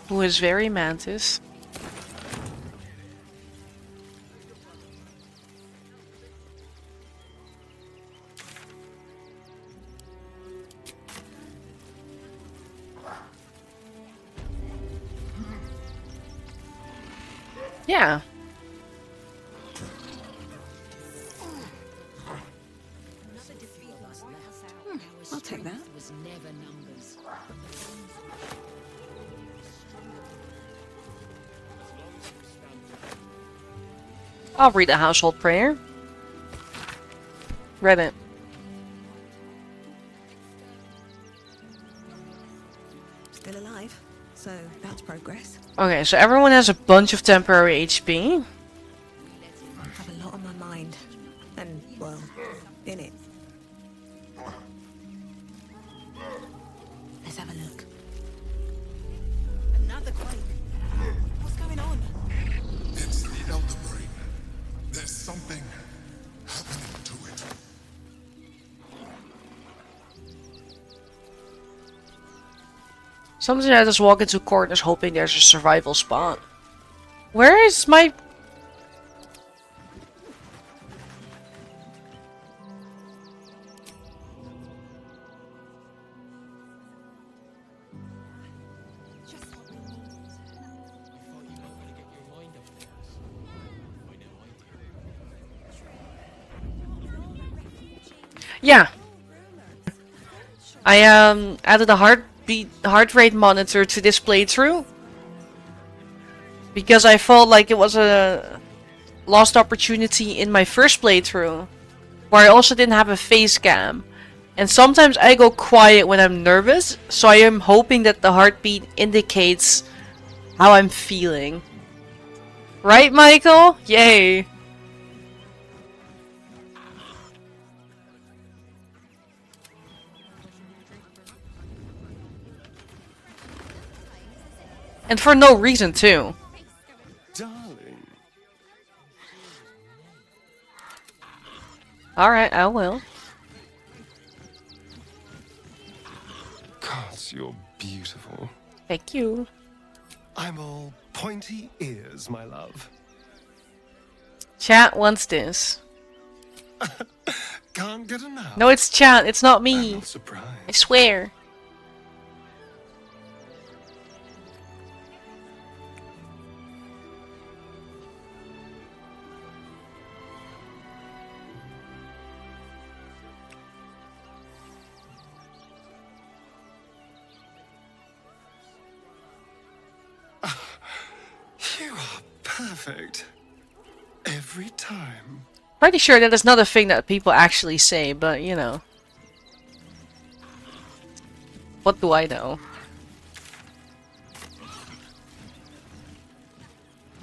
Who is very mantis. Yeah. I'll take that. I'll read a household prayer. Read it. Still alive, so that's progress. Okay, so everyone has a bunch of temporary HP. I have a lot on my mind, and well, in it. Let's have a look. Another quake. What's going on? It's the Elder Brain. There's something happening to it. Sometimes I just walk into corners hoping there's a survival spot. Where is my... Yeah. I added a heart rate monitor to this playthrough because I felt like it was a lost opportunity in my first playthrough where I also didn't have a face cam. And sometimes I go quiet when I'm nervous, so I am hoping that the heartbeat indicates how I'm feeling. Right, Michael? Yay. And for no reason, too. Darling. Alright, I will. God, you're beautiful. Thank you. I'm all pointy ears, my love. Chat wants this. Can't get enough. No, it's chat. It's not me. I'm not surprised. I swear. You are perfect. Every time. Pretty sure that is not a thing that people actually say, but you know. What do I know?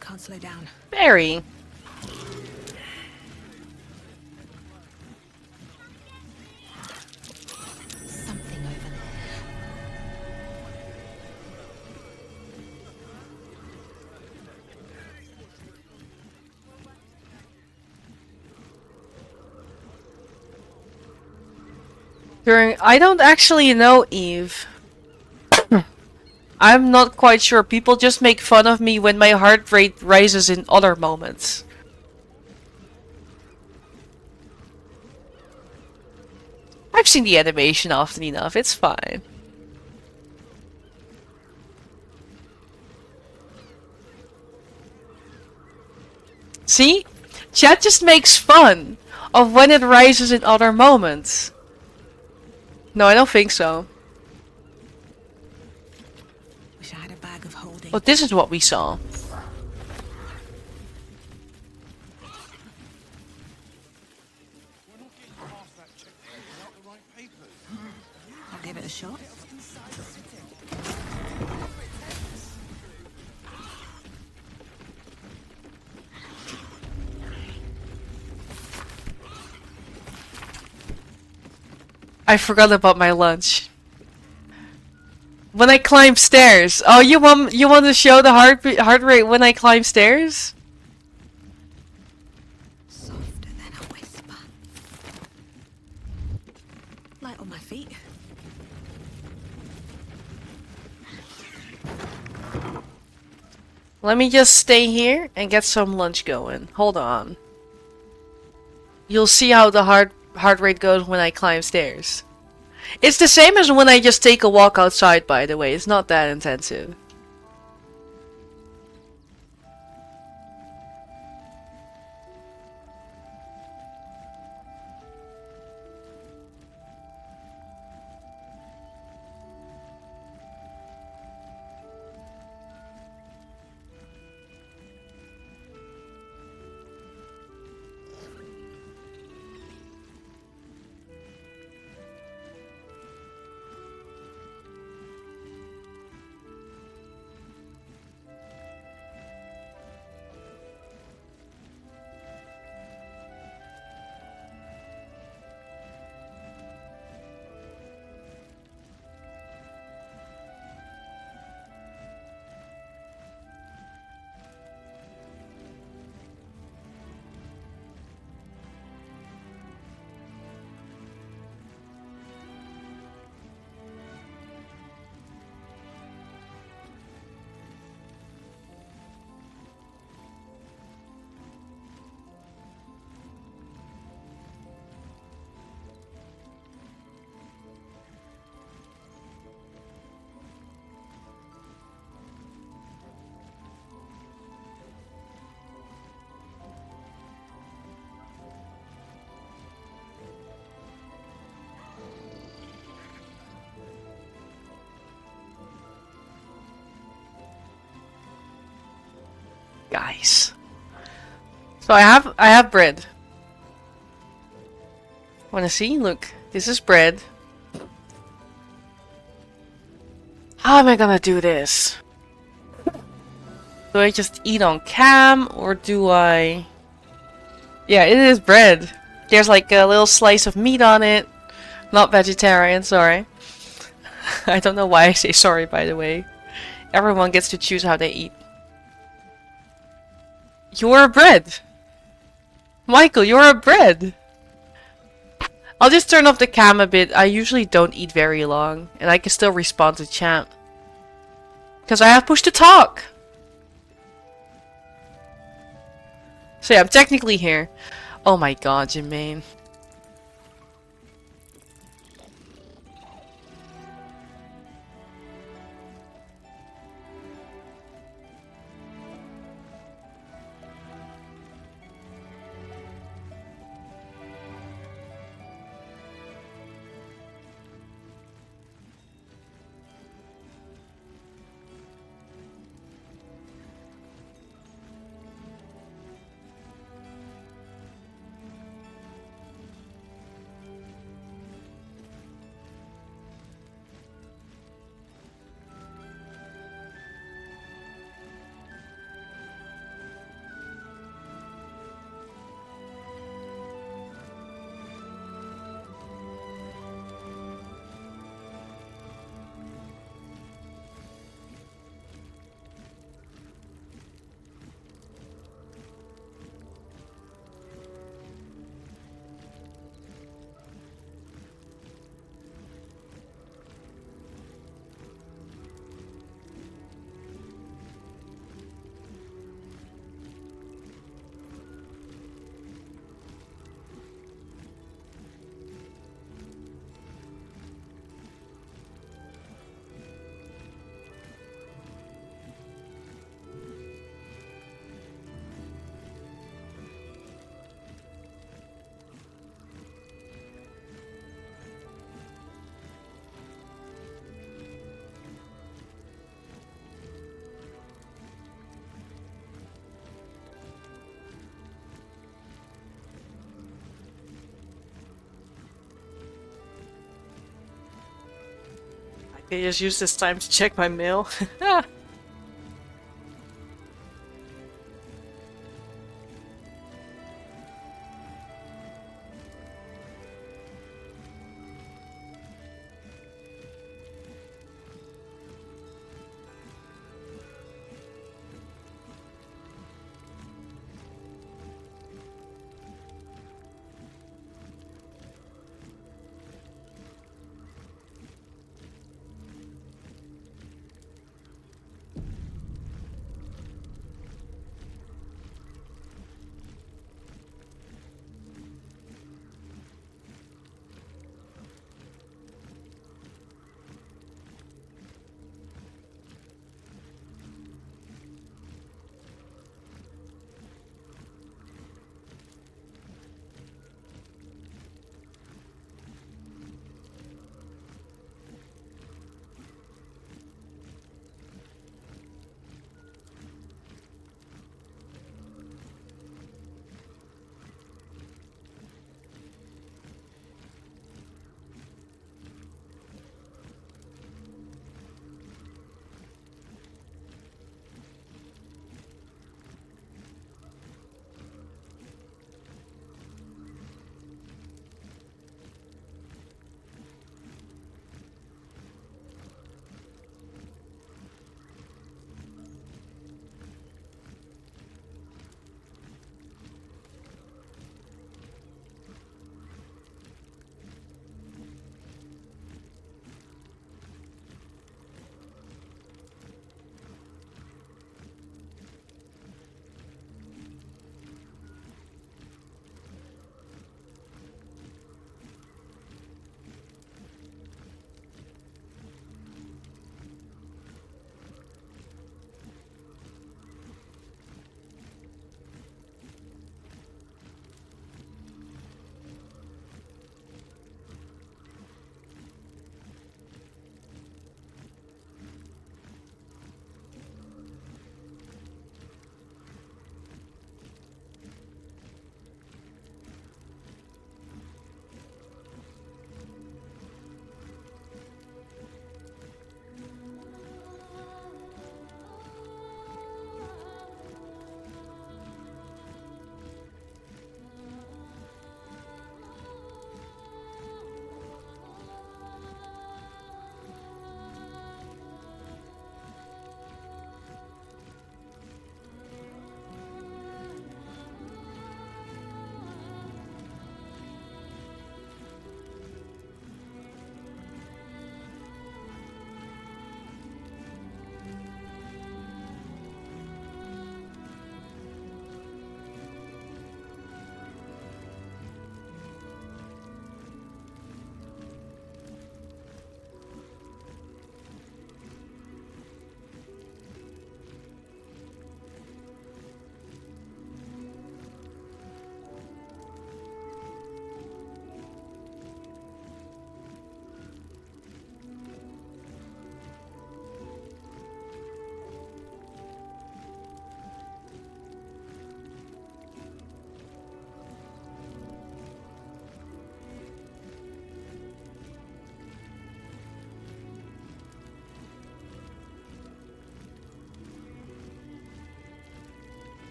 Can't slow down. Very. Something over there. I don't actually know, Eve. I'm not quite sure. People just make fun of me when my heart rate rises in other moments. I've seen the animation often enough. It's fine. See? Chat just makes fun of when it rises in other moments. No, I don't think so. Wish I had a bag of holding. But this is what we saw. I'll give it a shot. I forgot about my lunch. When I climb stairs. Oh, you want to show the heart rate when I climb stairs? Softer than a whisper. Light on my feet. Let me just stay here and get some lunch going. Hold on. You'll see how the heart rate goes when I climb stairs. It's the same as when I just take a walk outside, by the way. It's not that intensive. Guys. So I have bread. Wanna see? Look, this is bread. How am I gonna do this? Do I just eat on cam or do I... Yeah, it is bread. There's like a little slice of meat on it. Not vegetarian, sorry. I don't know why I say sorry, by the way. Everyone gets to choose how they eat. You're a bread! Michael, you're a bread! I'll just turn off the cam a bit. I usually don't eat very long. And I can still respond to chat. Because I have push to talk! So yeah, I'm technically here. Oh my god, Jermaine. I just use this time to check my mail.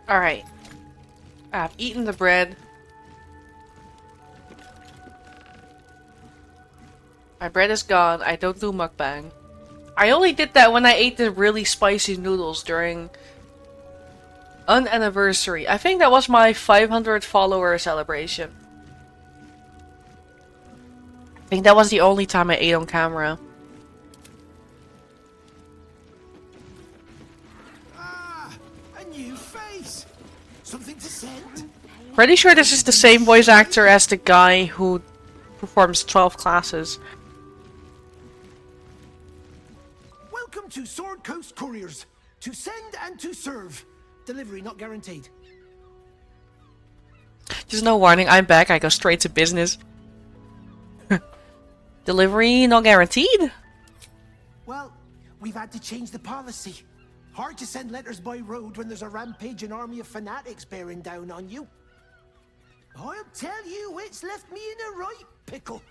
Alright. I've eaten the bread. My bread is gone. I don't do mukbang. I only did that when I ate the really spicy noodles during an anniversary. I think that was my 500 follower celebration. I think that was the only time I ate on camera. A new face. Something to send. Pretty sure this is the same voice actor as the guy who performs 12 classes. Welcome to Sword Coast Couriers. To send and to serve. Delivery not guaranteed. Just no warning, I'm back. I go straight to business. Delivery not guaranteed? we've had to change the policy. Hard to send letters by road when there's a rampaging army of fanatics bearing down on you. I'll tell you, it's left me in a right pickle.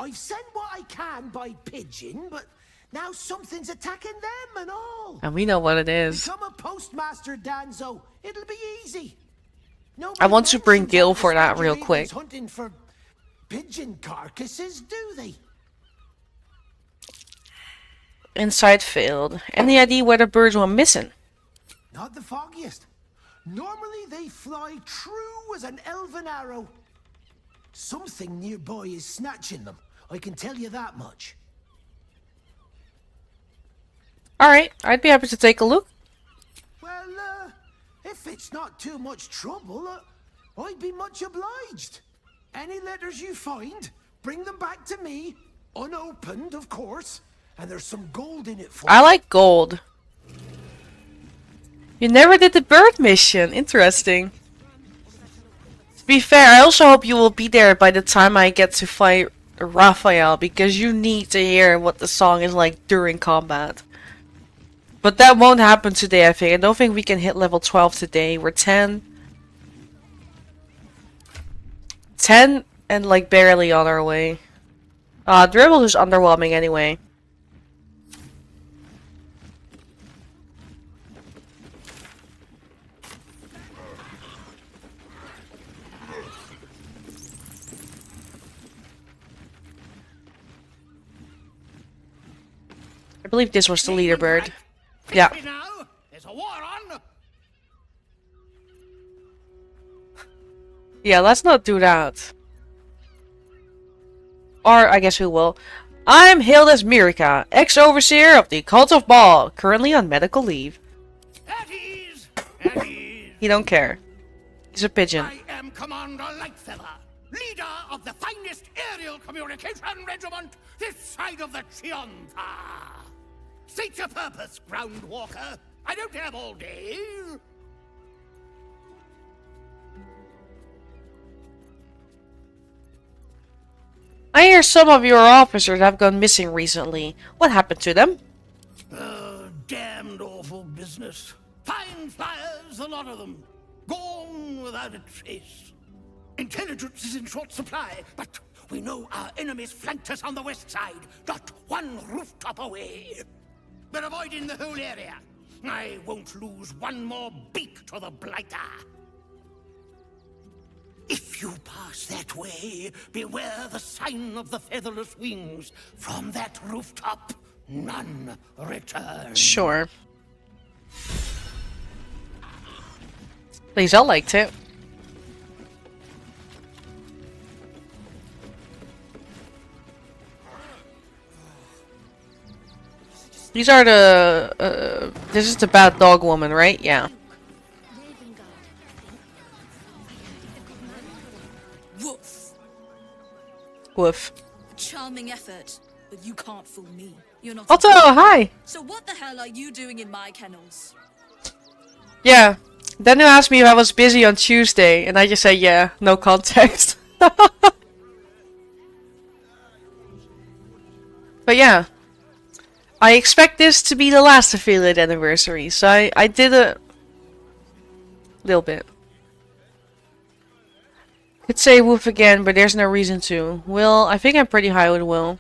I've sent what I can by pigeon, but now something's attacking them and all. And we know what it is. Become a postmaster, Danzo. It'll be easy. I want to bring Gil for that real quick. Hunting for pigeon carcasses, do they? Inside field. Any idea where the birds were missing? Not the foggiest. Normally they fly true as an elven arrow. Something nearby is snatching them. I can tell you that much. Alright, I'd be happy to take a look. Well, if it's not too much trouble, I'd be much obliged. Any letters you find, bring them back to me. Unopened, of course. And there's some gold in it for I like gold. You never did the bird mission. Interesting. To be fair, I also hope you will be there by the time I get to fight Raphael, because you need to hear what the song is like during combat. But that won't happen today, I think. I don't think we can hit level 12 today. We're 10. 10 and like barely on our way. Dribble is underwhelming anyway. I believe this was the leader bird. Yeah. There's a war on. Yeah, let's not do that. Or I guess we will. I'm hailed as Mirika, ex-overseer of the Cult of Baal, currently on medical leave. At ease. At ease. He don't care. He's a pigeon. I am Commander Lightfeather, leader of the finest aerial communication regiment this side of the Chianza. State your purpose, Groundwalker. I don't have all day. I hear some of your officers have gone missing recently. What happened to them? Damned awful business. Fine flyers, a lot of them. Gone without a trace. Intelligence is in short supply, but we know our enemies flanked us on the west side, not one rooftop away. We're avoiding the whole area. I won't lose one more beak to the blighter. If you pass that way, beware the sign of the featherless wings. From that rooftop, none return. Sure. Please, I liked it. These are the, this is the bad dog woman, right? Yeah. Woof. Woof. Charming effort, but you can't fool me. You're not. Otto, hi! So what the hell are you doing in my kennels? Yeah. Then you asked me if I was busy on Tuesday, and I just said yeah, no context. But yeah. I expect this to be the last affiliate anniversary, so I did a little bit. Could say woof again, but there's no reason to. Will, I think I'm pretty high with Will.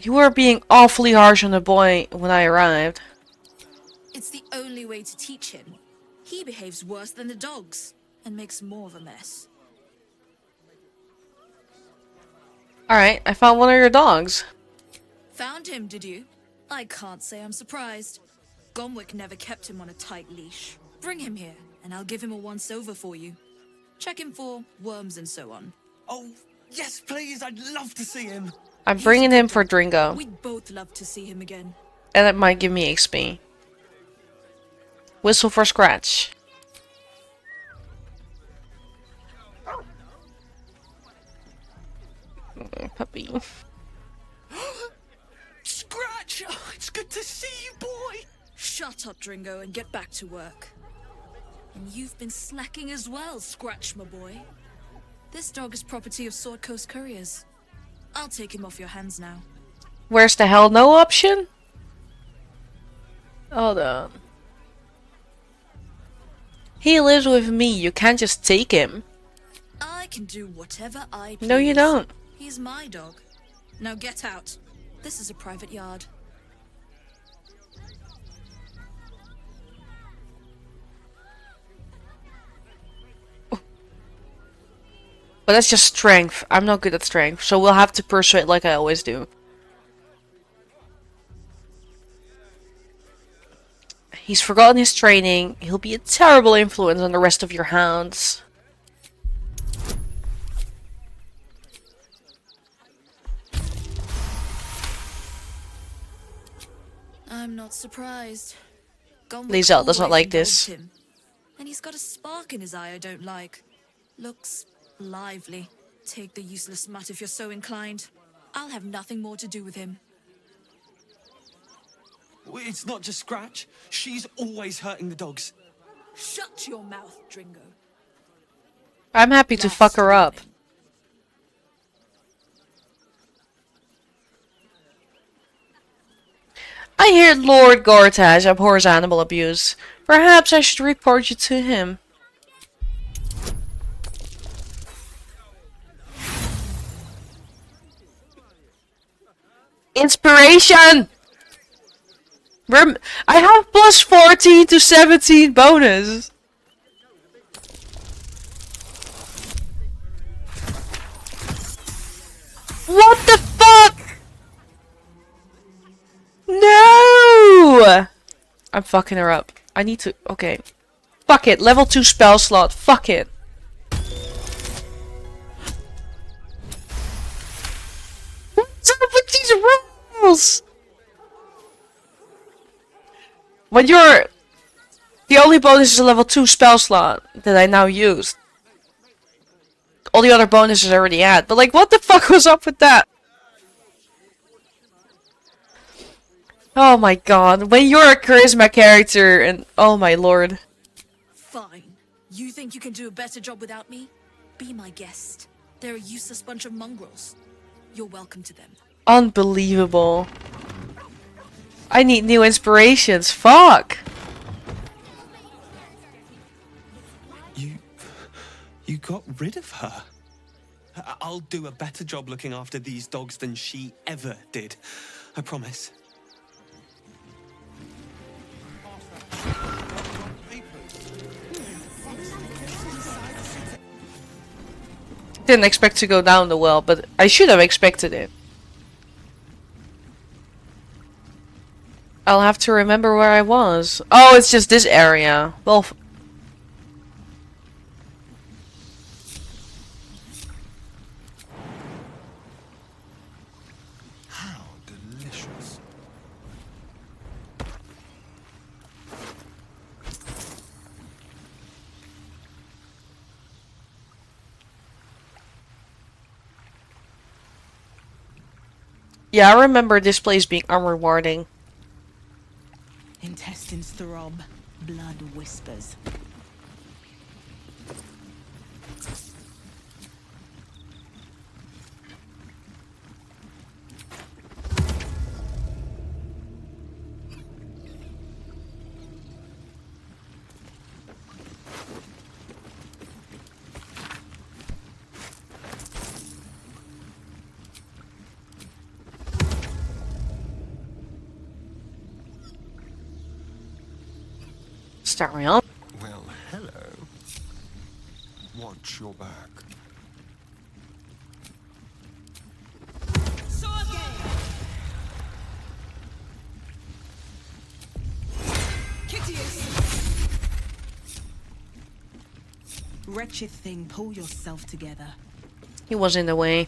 You were being awfully harsh on the boy when I arrived. It's the only way to teach him. He behaves worse than the dogs, and makes more of a mess. Alright, I found one of your dogs. Found him, did you? I can't say I'm surprised. Gomwick never kept him on a tight leash. Bring him here, and I'll give him a once-over for you. Check him for worms and so on. Oh, yes, please. I'd love to see him. I'm bringing him for Dringo. We'd both love to see him again. And it might give me XP. Whistle for Scratch. Puppy. Scratch! Oh, it's good to see you, boy! Shut up, Dringo, and get back to work. And you've been slacking as well, Scratch, my boy. This dog is property of Sword Coast Couriers. I'll take him off your hands now. Where's the hell no option? Hold on. He lives with me. You can't just take him. I can do whatever I please. No, you don't. He's my dog. Now get out. This is a private yard. But that's just strength. I'm not good at strength, so we'll have to persuade like I always do. He's forgotten his training. He'll be a terrible influence on the rest of your hounds. I'm not surprised. Lizelle does not like this. Him. And he's got a spark in his eye I don't like. Looks lively. Take the useless mutt if you're so inclined. I'll have nothing more to do with him. It's not just Scratch. She's always hurting the dogs. Shut your mouth, Dringo. I'm happy to fuck her up. I hear Lord Gortash abhors animal abuse. Perhaps I should report you to him. Inspiration! I have plus 14 to 17 bonus. What the fuck? No! I'm fucking her up. I need to... Okay. Fuck it. Level 2 spell slot. Fuck it. What's up with these rules? When you're... The only bonus is a level 2 spell slot that I now used. All the other bonuses I already had. But like, what the fuck was up with that? Oh my god. When you're a charisma character and... Oh my lord. Fine. You think you can do a better job without me? Be my guest. They're a useless bunch of mongrels. You're welcome to them. Unbelievable. I need new inspirations. Fuck. You got rid of her. I'll do a better job looking after these dogs than she ever did. I promise. Didn't expect to go down the well, but I should have expected it. I'll have to remember where I was. Oh, it's just this area. Well, How delicious. yeah, I remember this place being unrewarding. Intestines throb, blood whispers. Starting on. Well, hello. Watch your back. Wretched thing, pull yourself together. He was in the way.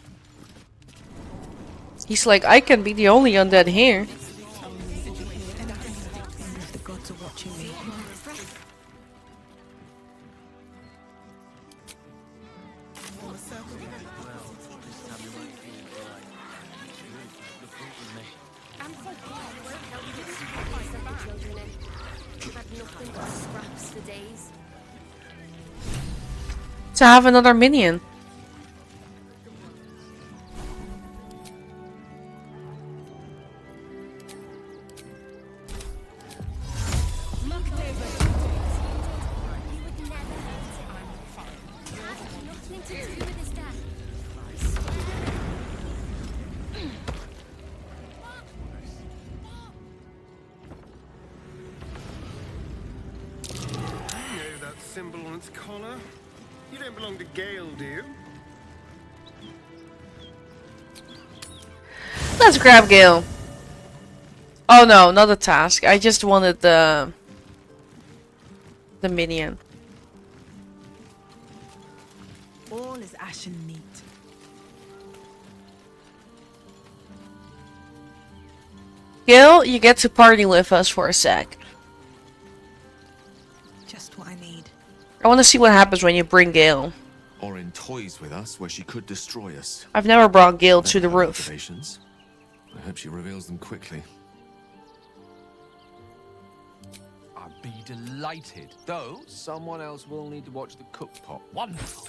He's like, I can be the only undead here. The gods are watching me. To have another minion. once, Connor. You don't belong to Gale, do you? Let's grab Gale. Oh no, not a task. I just wanted the minion. All is ashen neat. Gale, you get to party with us for a sec. Just what I need. I want to see what happens when you bring Gale. Orin toys with us where she could destroy us. I've never brought Gale to the roof. Motivations. I hope she reveals them quickly. I'd be delighted, though someone else will need to watch the cook pot. Wonderful.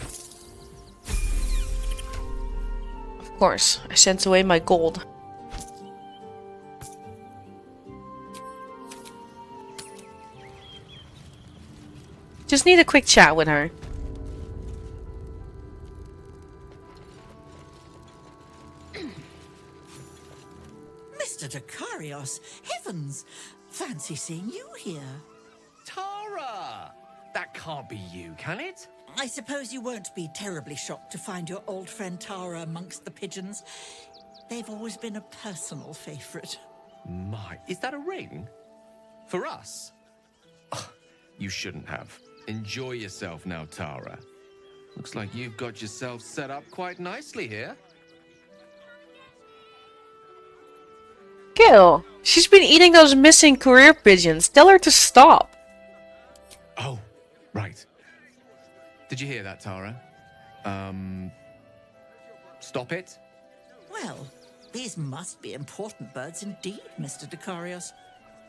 Of course, I sent away my gold. Just need a quick chat with her. Mr. Dakarios, heavens! Fancy seeing you here. Tara! That can't be you, can it? I suppose you won't be terribly shocked to find your old friend Tara amongst the pigeons. They've always been a personal favorite. My, is that a ring? For us? Oh, you shouldn't have. Enjoy yourself now, Tara. Looks like you've got yourself set up quite nicely here. Gale, she's been eating those missing career pigeons. Tell her to stop. Oh, right. Did you hear that, Tara? Stop it? Well, these must be important birds indeed, Mr. Dakarios.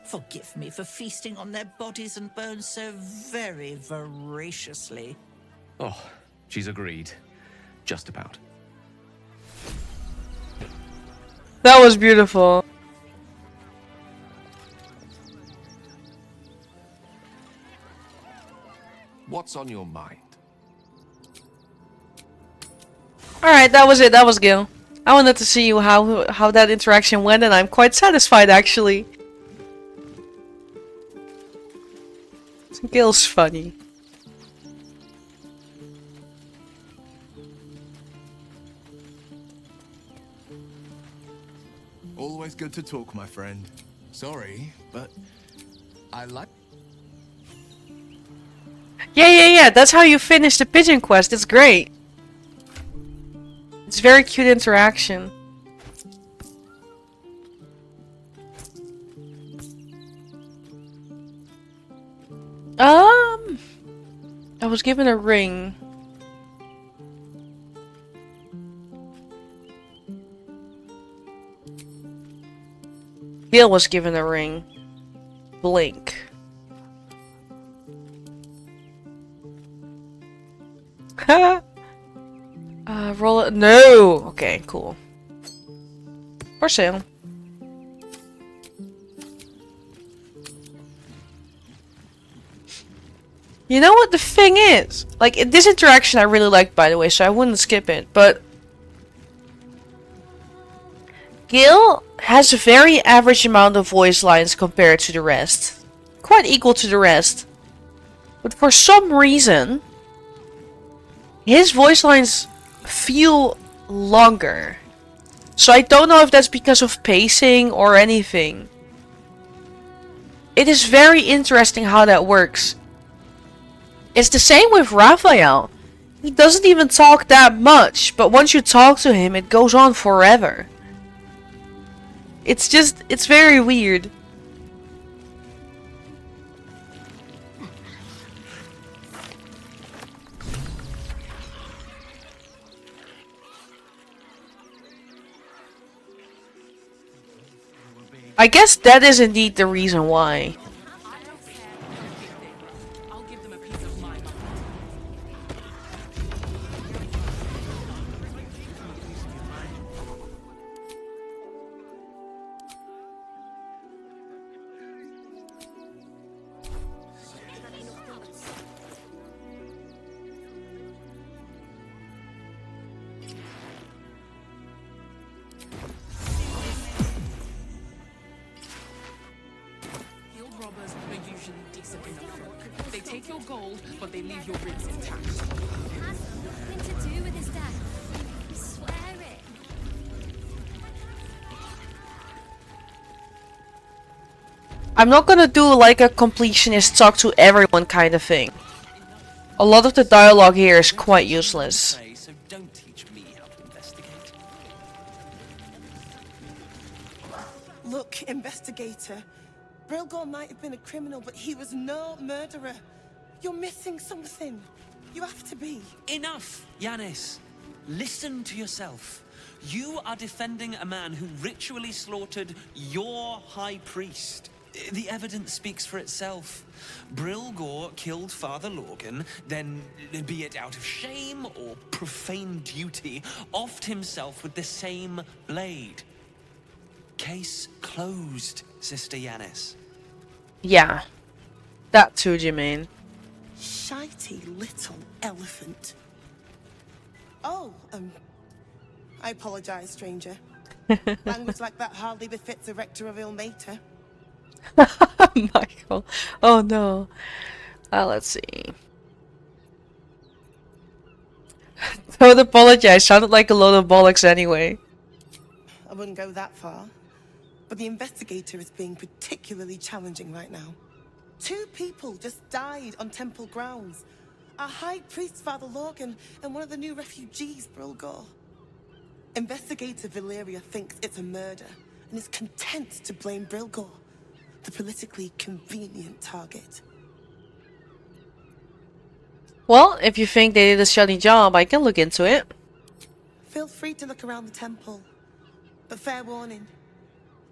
Forgive me for feasting on their bodies and bones so very voraciously. Oh, she's agreed. Just about. That was beautiful. What's on your mind? Alright, that was it. That was Gale. I wanted to see how that interaction went, and I'm quite satisfied actually. Gale's funny. Always good to talk, my friend. Sorry, but I like... Yeah. That's how you finish the pigeon quest. It's great. It's very cute interaction. I was given a ring. Gale was given a ring. Blink. Roll it. No! Okay, cool. For sale. You know what the thing is? Like, this interaction I really liked, by the way, so I wouldn't skip it, but... Gale has a very average amount of voice lines compared to the rest. Quite equal to the rest. But for some reason... his voice lines feel longer. So I don't know if that's because of pacing or anything. It is very interesting how that works. It's the same with Raphael. He doesn't even talk that much, but once you talk to him, it goes on forever. It's very weird. I guess that is indeed the reason why. gold, but they leave your ribs intact. It has nothing to do with his death. I swear it. I'm not gonna do like a completionist talk to everyone kind of thing. A lot of the dialogue here is quite useless. So don't teach me how to investigate. Look, investigator. Brilgor might have been a criminal, but he was no murderer. You're missing something. You have to be. Enough, Yanis. Listen to yourself. You are defending a man who ritually slaughtered your high priest. The evidence speaks for itself. Brilgor killed Father Lorgan, then, be it out of shame or profane duty, offed himself with the same blade. Case closed, Sister Yanis. Yeah. That too, Jermaine. Shitey little elephant. Oh, I apologize, stranger. Language like that hardly befits a rector of Ilmater. Michael. Oh no. Let's see. Don't apologize. Sounded like a load of bollocks anyway. I wouldn't go that far. But the investigator is being particularly challenging right now. 2 people just died on temple grounds. Our high priest, Father Lorgan, and one of the new refugees, Brilgor. Investigator Valeria thinks it's a murder and is content to blame Brilgor, the politically convenient target. Well, if you think they did a shoddy job, I can look into it. Feel free to look around the temple. But fair warning,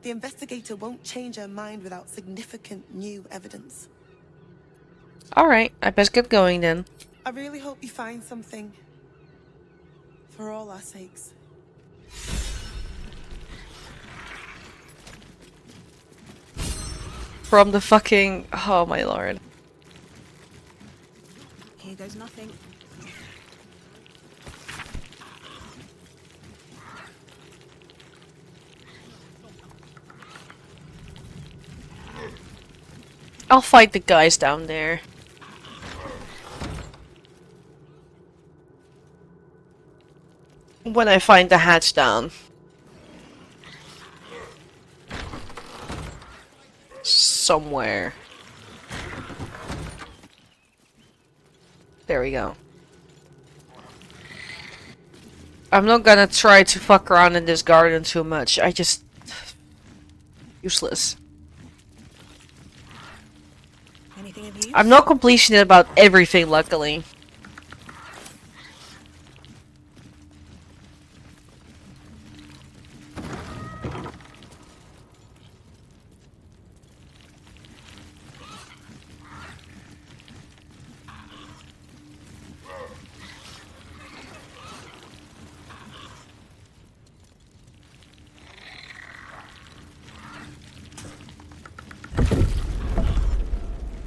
the investigator won't change her mind without significant new evidence. Alright, I best get going then. I really hope you find something. For all our sakes. From the fucking... Oh my lord. Here goes nothing. I'll fight the guys down there. When I find the hatch down. Somewhere. There we go. I'm not gonna try to fuck around in this garden too much. I just... Useless. Anything of use? I'm not completionist about everything, luckily.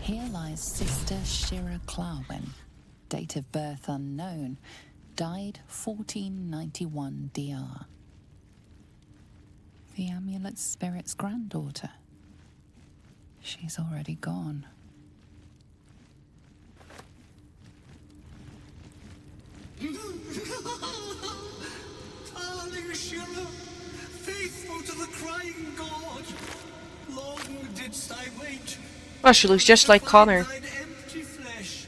Here lies Sister Shira Clarwin, date of birth unknown, died 1491 DR. The amulet's spirit's granddaughter. She's already gone. Darling Shira, faithful to the crying god, long didst I wait. Oh, she looks just like Connor. Thine empty flesh.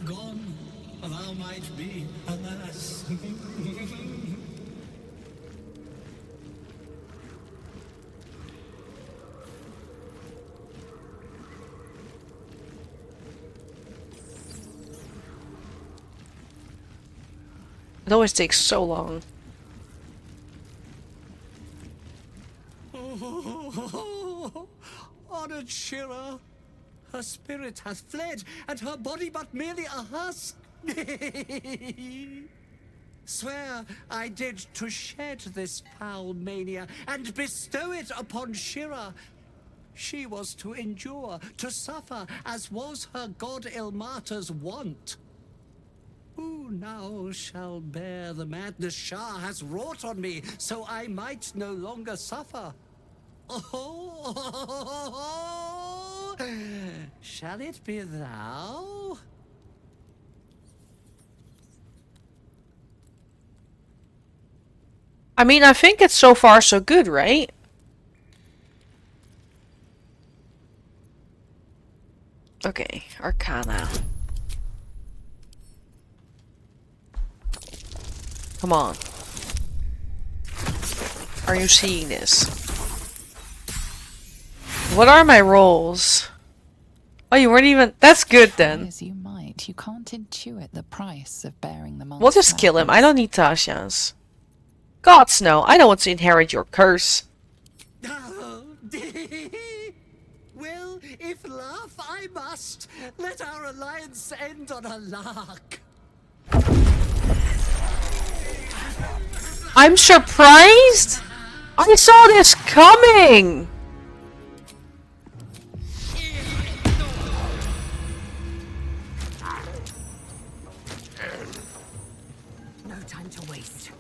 Gone, thou might be, alas. It always takes so long. Honored Shira, her spirit hath fled, and her body but merely a husk. Swear I did to shed this foul mania and bestow it upon Shira. She was to endure, to suffer, as was her god Ilmater's wont. Who now shall bear the madness Shah has wrought on me, so I might no longer suffer? Oh, Shall it be thou? I mean, I think it's so far so good, right? Okay, Arcana. Come on. Are you seeing this? What are my rolls? Oh, you weren't even... That's good then. As you might, you can't intuit the price of bearing the monster's We'll just kill him. I don't need Tasha's. Gods no, I don't want to inherit your curse. Oh, well, if laugh I must, let our alliance end on a lark. I'm surprised? I saw this coming! No time to waste.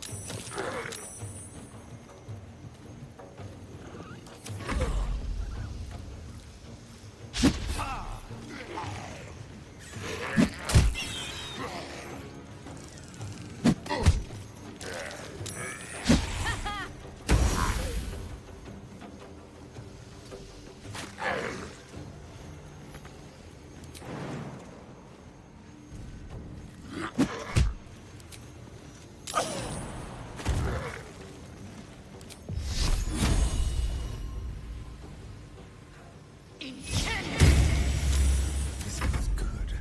This is good.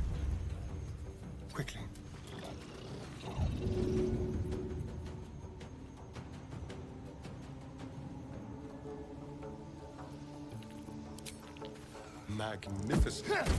Quickly. Magnificent.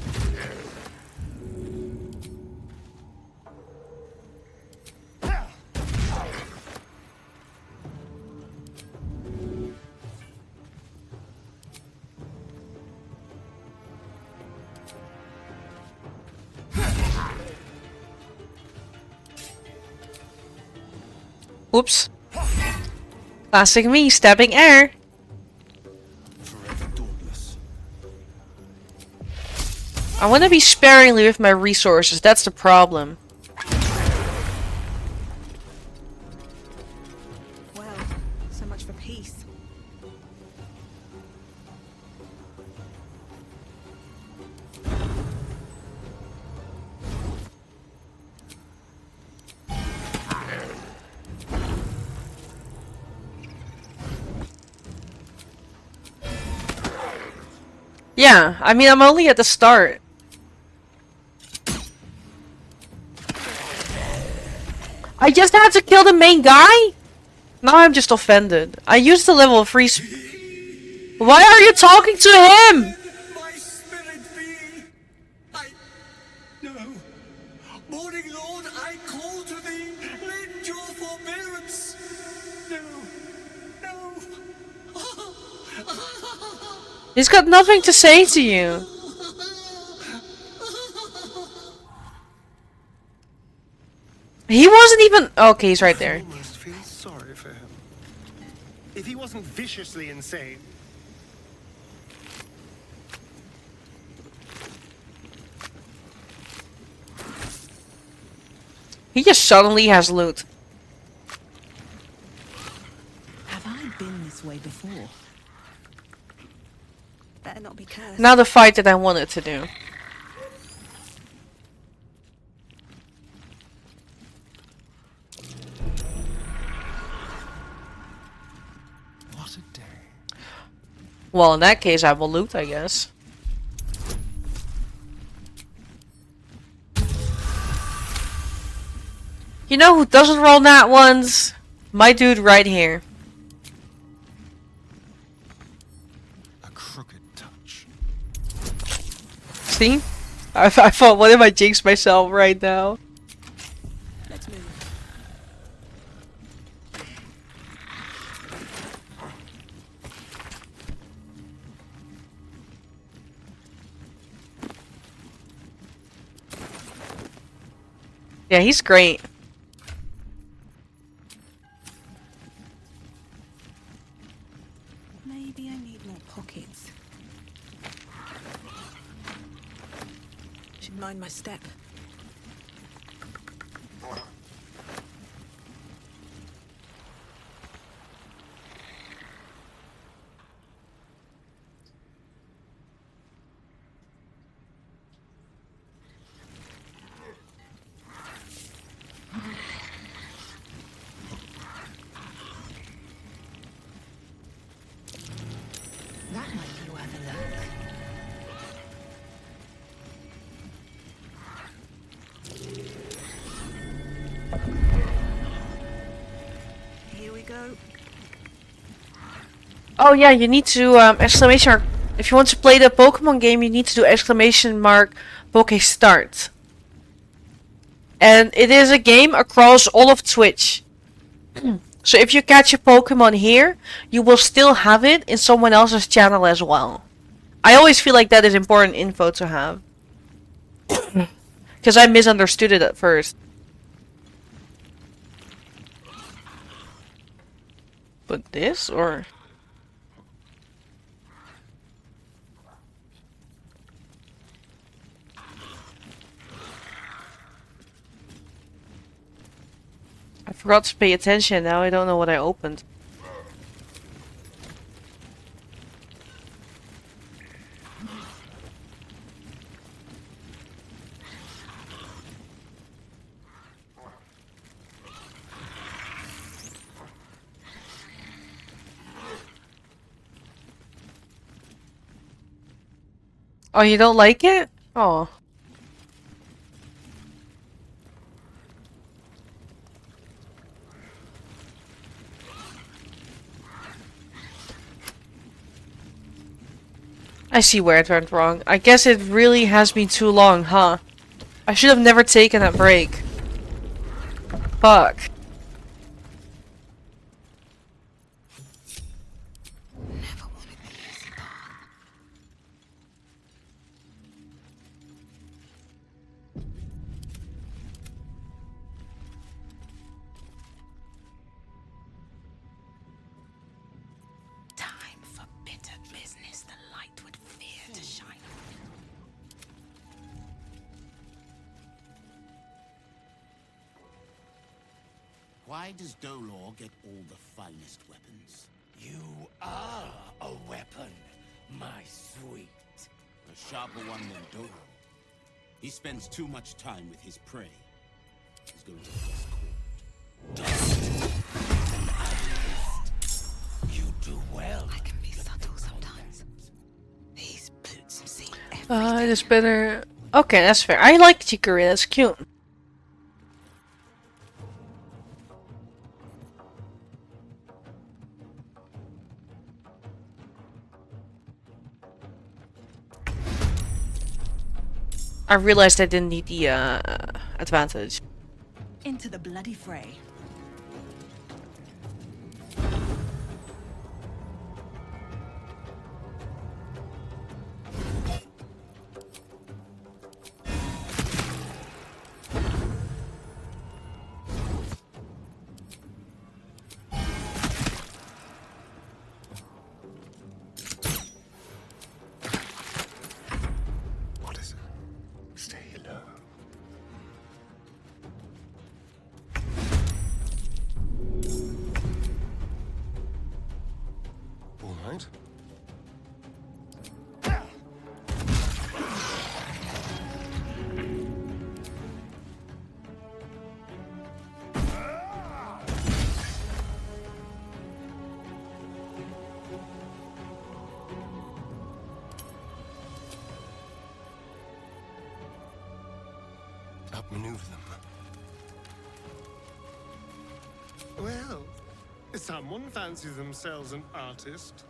Oops. Classic me, stabbing air. I want to be sparingly with my resources, that's the problem. Well, so much for peace. Yeah, I mean, I'm only at the start. I just had to kill the main guy? Now I'm just offended. I used the level 3 Why are you talking to him? My spirit be! No. Morning Lord, I call to thee, lend your forbearance! No. He's got nothing to say to you. He wasn't even... Okay, he's right there. I almost feel sorry for him. If he wasn't viciously insane. He just suddenly has loot. Have I been this way before? Better not be cursed. Now the fight that I wanted to do. What a day. Well, in that case, I will loot, I guess. You know who doesn't roll nat ones? My dude right here. A crooked touch. See? I thought, what if I jinx myself right now? Let's move. Yeah, he's great. Maybe I need more pockets. step. That might be worth a look. Here we go. Oh yeah, you need to exclamation mark. If you want to play the Pokemon game, you need to do exclamation mark Poke Start. And it is a game across all of Twitch. So if you catch a Pokemon here, you will still have it in someone else's channel as well. I always feel like that is important info to have. Because I misunderstood it at first. But this, or... I forgot to pay attention, now I don't know what I opened. Oh, you don't like it? Oh. I see where it went wrong. I guess it really has been too long, huh? I should have never taken that break. Fuck. Time for bitter business the light would fear to shine on. Why does Dolor get all the finest weapons? You are a weapon, my sweet. A sharper one than Dolor. He spends too much time with his prey. He's going to get us caught. You do well. I can be subtle sometimes. These boots see It is better. Okay, that's fair. I like Chicory, that's cute. I realized I didn't need the advantage. Into the bloody fray. What is it? Stay low. All right. Outmaneuver them. Well, someone fancies themselves an artist.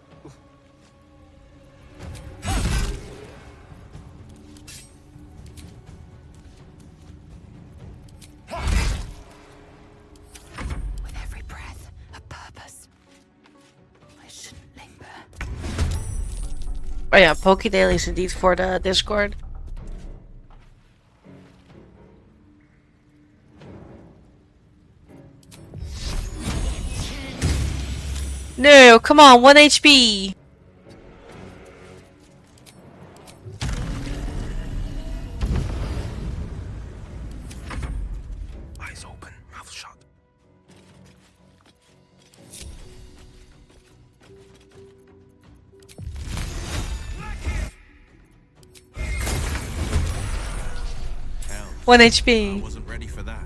With every breath, a purpose. I shouldn't linger. Oh yeah, Poke Daily is indeed for the Discord. No, come on, 1 HP. 1 I HP. wasn't ready for that.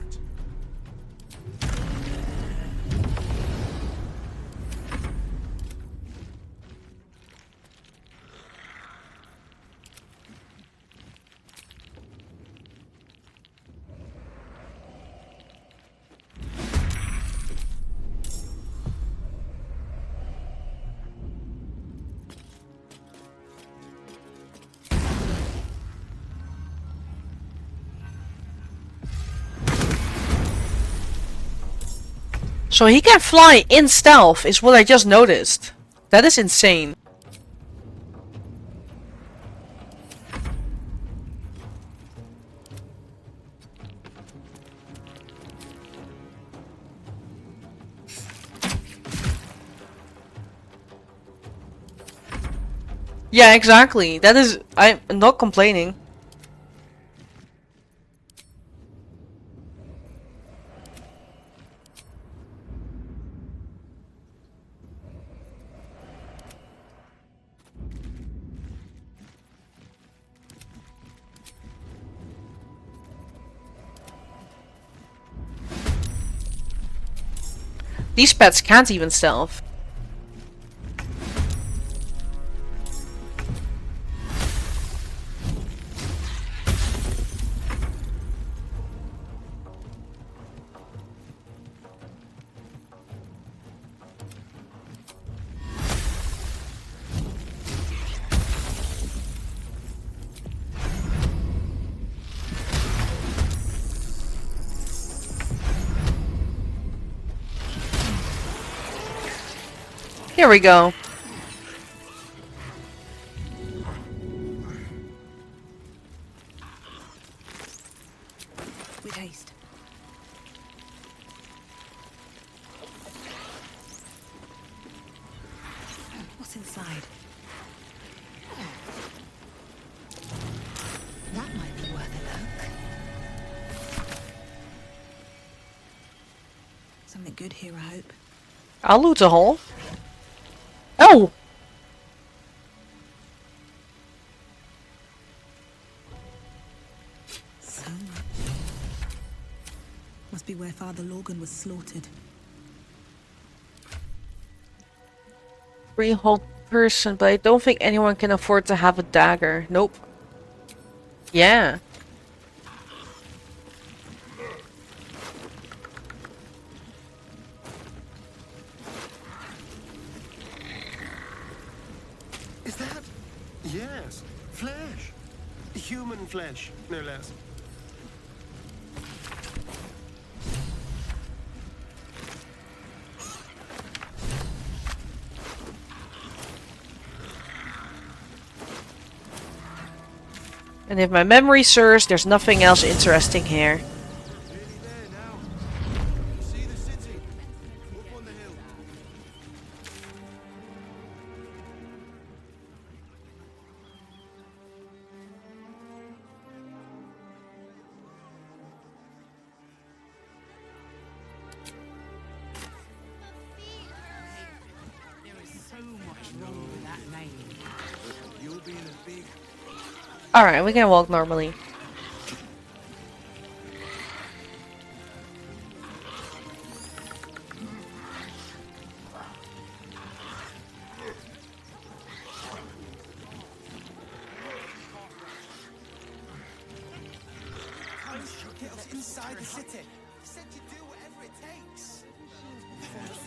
So he can fly in stealth, is what I just noticed. That is insane. Yeah, exactly. That is... I'm not complaining. These pets can't even stealth. Here we go. With haste. What's inside? That might be worth a look. Something good here, I hope. I'll loot a hole. Oh! So much. Must be where Father Lorgan was slaughtered. Freehold person, but I don't think anyone can afford to have a dagger. Nope. Yeah. Is that? Yes, flesh. Human flesh, no less. And if my memory serves, there's nothing else interesting here. Alright, we can walk normally. Get us inside the city. Said you'd do whatever it takes.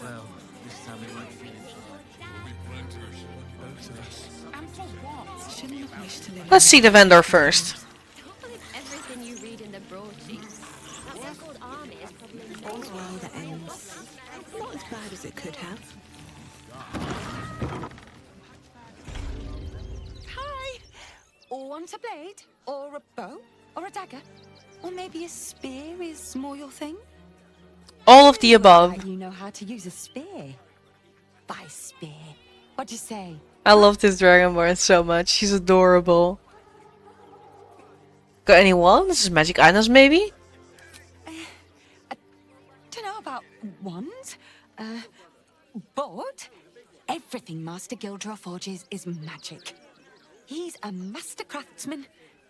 Well, this time we won't feel it. And for what? Shouldn't have wished to live. Let's see the vendor first. Everything you read in the broadsheets. That so-called army is probably All's well that ends. Not as bad as it could have. Hi! Want a blade? Or a bow? Or a dagger? Or maybe a spear is more your thing? All of the above. You know how to use a spear. By spear. What'd you say? I love this Dragonborn so much. She's adorable. Got any wands? Magic items, maybe? Don't know about wands. But everything Master Gildraw forges is magic. He's a master craftsman.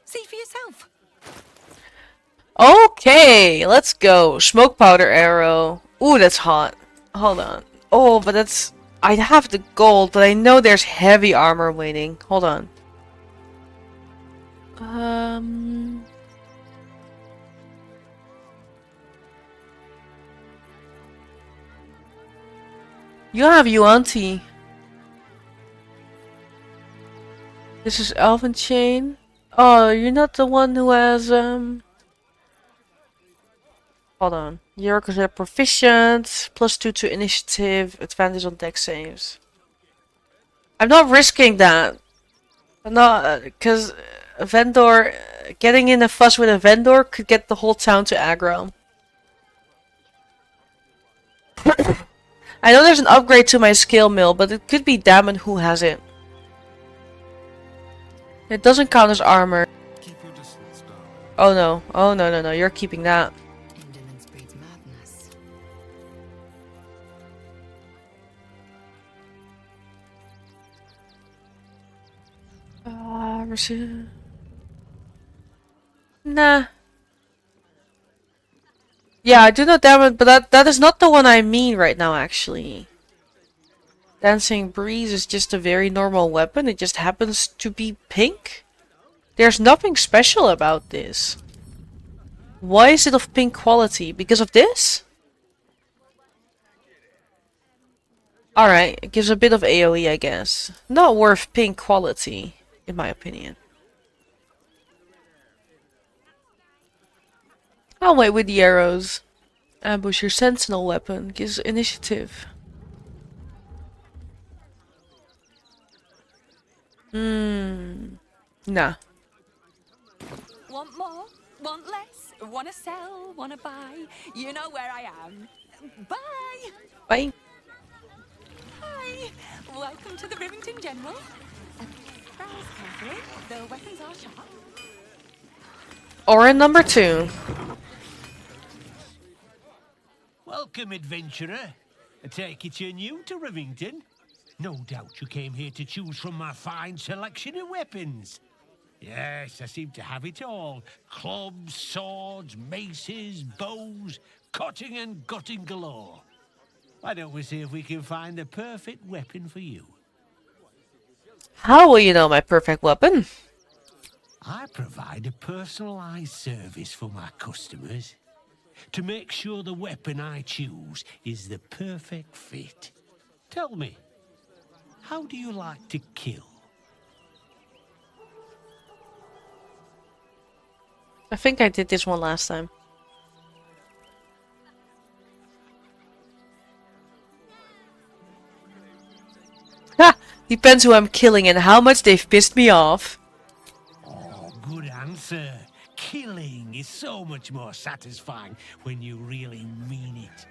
See for yourself. Okay, let's go. Smoke powder arrow. Ooh, that's hot. Hold on. Oh, but that's... I have the gold, but I know there's heavy armor waiting. Hold on. You have Yuan-Ti. This is Elven Chain. Oh, you're not the one who has, Hold on. You're considered proficient. +2 to initiative. Advantage on dex saves. I'm not risking that. I'm not, because a vendor... Getting in a fuss with a vendor could get the whole town to aggro. I know there's an upgrade to my scale mill, but it could be Damon who has it. It doesn't count as armor. Keep your distance, darling. Oh no. Oh no, no, no. You're keeping that. Indolence breeds madness. Nah. Yeah, I do know Damon, but that is not the one I mean right now, actually. Dancing Breeze is just a very normal weapon. It just happens to be pink. There's nothing special about this. Why is it of pink quality? Because of this? Alright, it gives a bit of AoE, I guess. Not worth pink quality, in my opinion. I'll wait with the arrows. Ambush your sentinel weapon. Gives initiative. Nah. Want more? Want less? Wanna sell? Wanna buy? You know where I am. Bye! Bye. Hi! Welcome to the Rivington General. Browse carefully. The weapons are sharp. Orin number 2. Welcome, adventurer. I take it you're new to Rivington. No doubt you came here to choose from my fine selection of weapons. Yes, I seem to have it all. Clubs, swords, maces, bows, cutting and gutting galore. Why don't we see if we can find the perfect weapon for you? How will you know my perfect weapon? I provide a personalized service for my customers to make sure the weapon I choose is the perfect fit. Tell me, how do you like to kill? I think I did this one last time. Ha! Depends who I'm killing and how much they've pissed me off. Oh, good answer. Killing is so much more satisfying when you really mean it.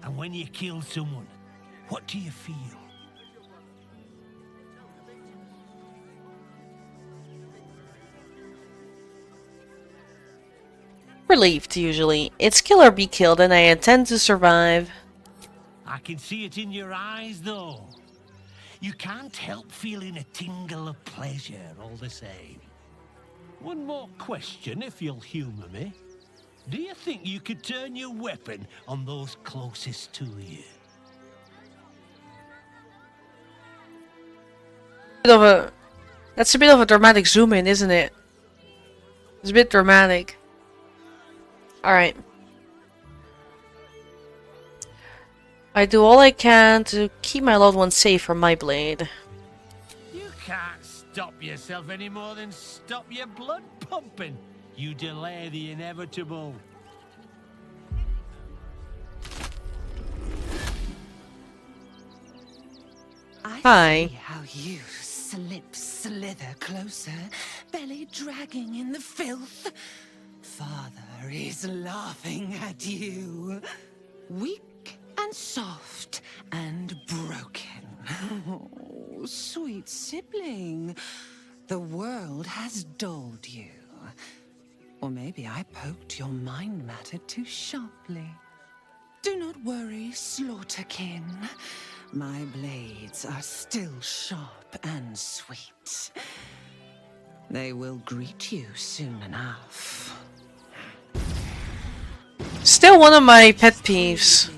And when you kill someone, what do you feel? Relieved, usually. It's kill or be killed, and I intend to survive. I can see it in your eyes, though. You can't help feeling a tingle of pleasure all the same. One more question, if you'll humor me. Do you think you could turn your weapon on those closest to you? That's a bit of a dramatic zoom in, isn't it? It's a bit dramatic. Alright. I do all I can to keep my loved ones safe from my blade. You can't stop yourself any more than stop your blood pumping. You delay the inevitable. Hi. See how you slither closer, belly dragging in the filth. Father is laughing at you. Weak and soft and broken. Oh, sweet sibling. The world has dulled you. Or maybe I poked your mind matter too sharply. Do not worry, slaughterkin. My blades are still sharp and sweet. They will greet you soon enough. Still one of my pet peeves.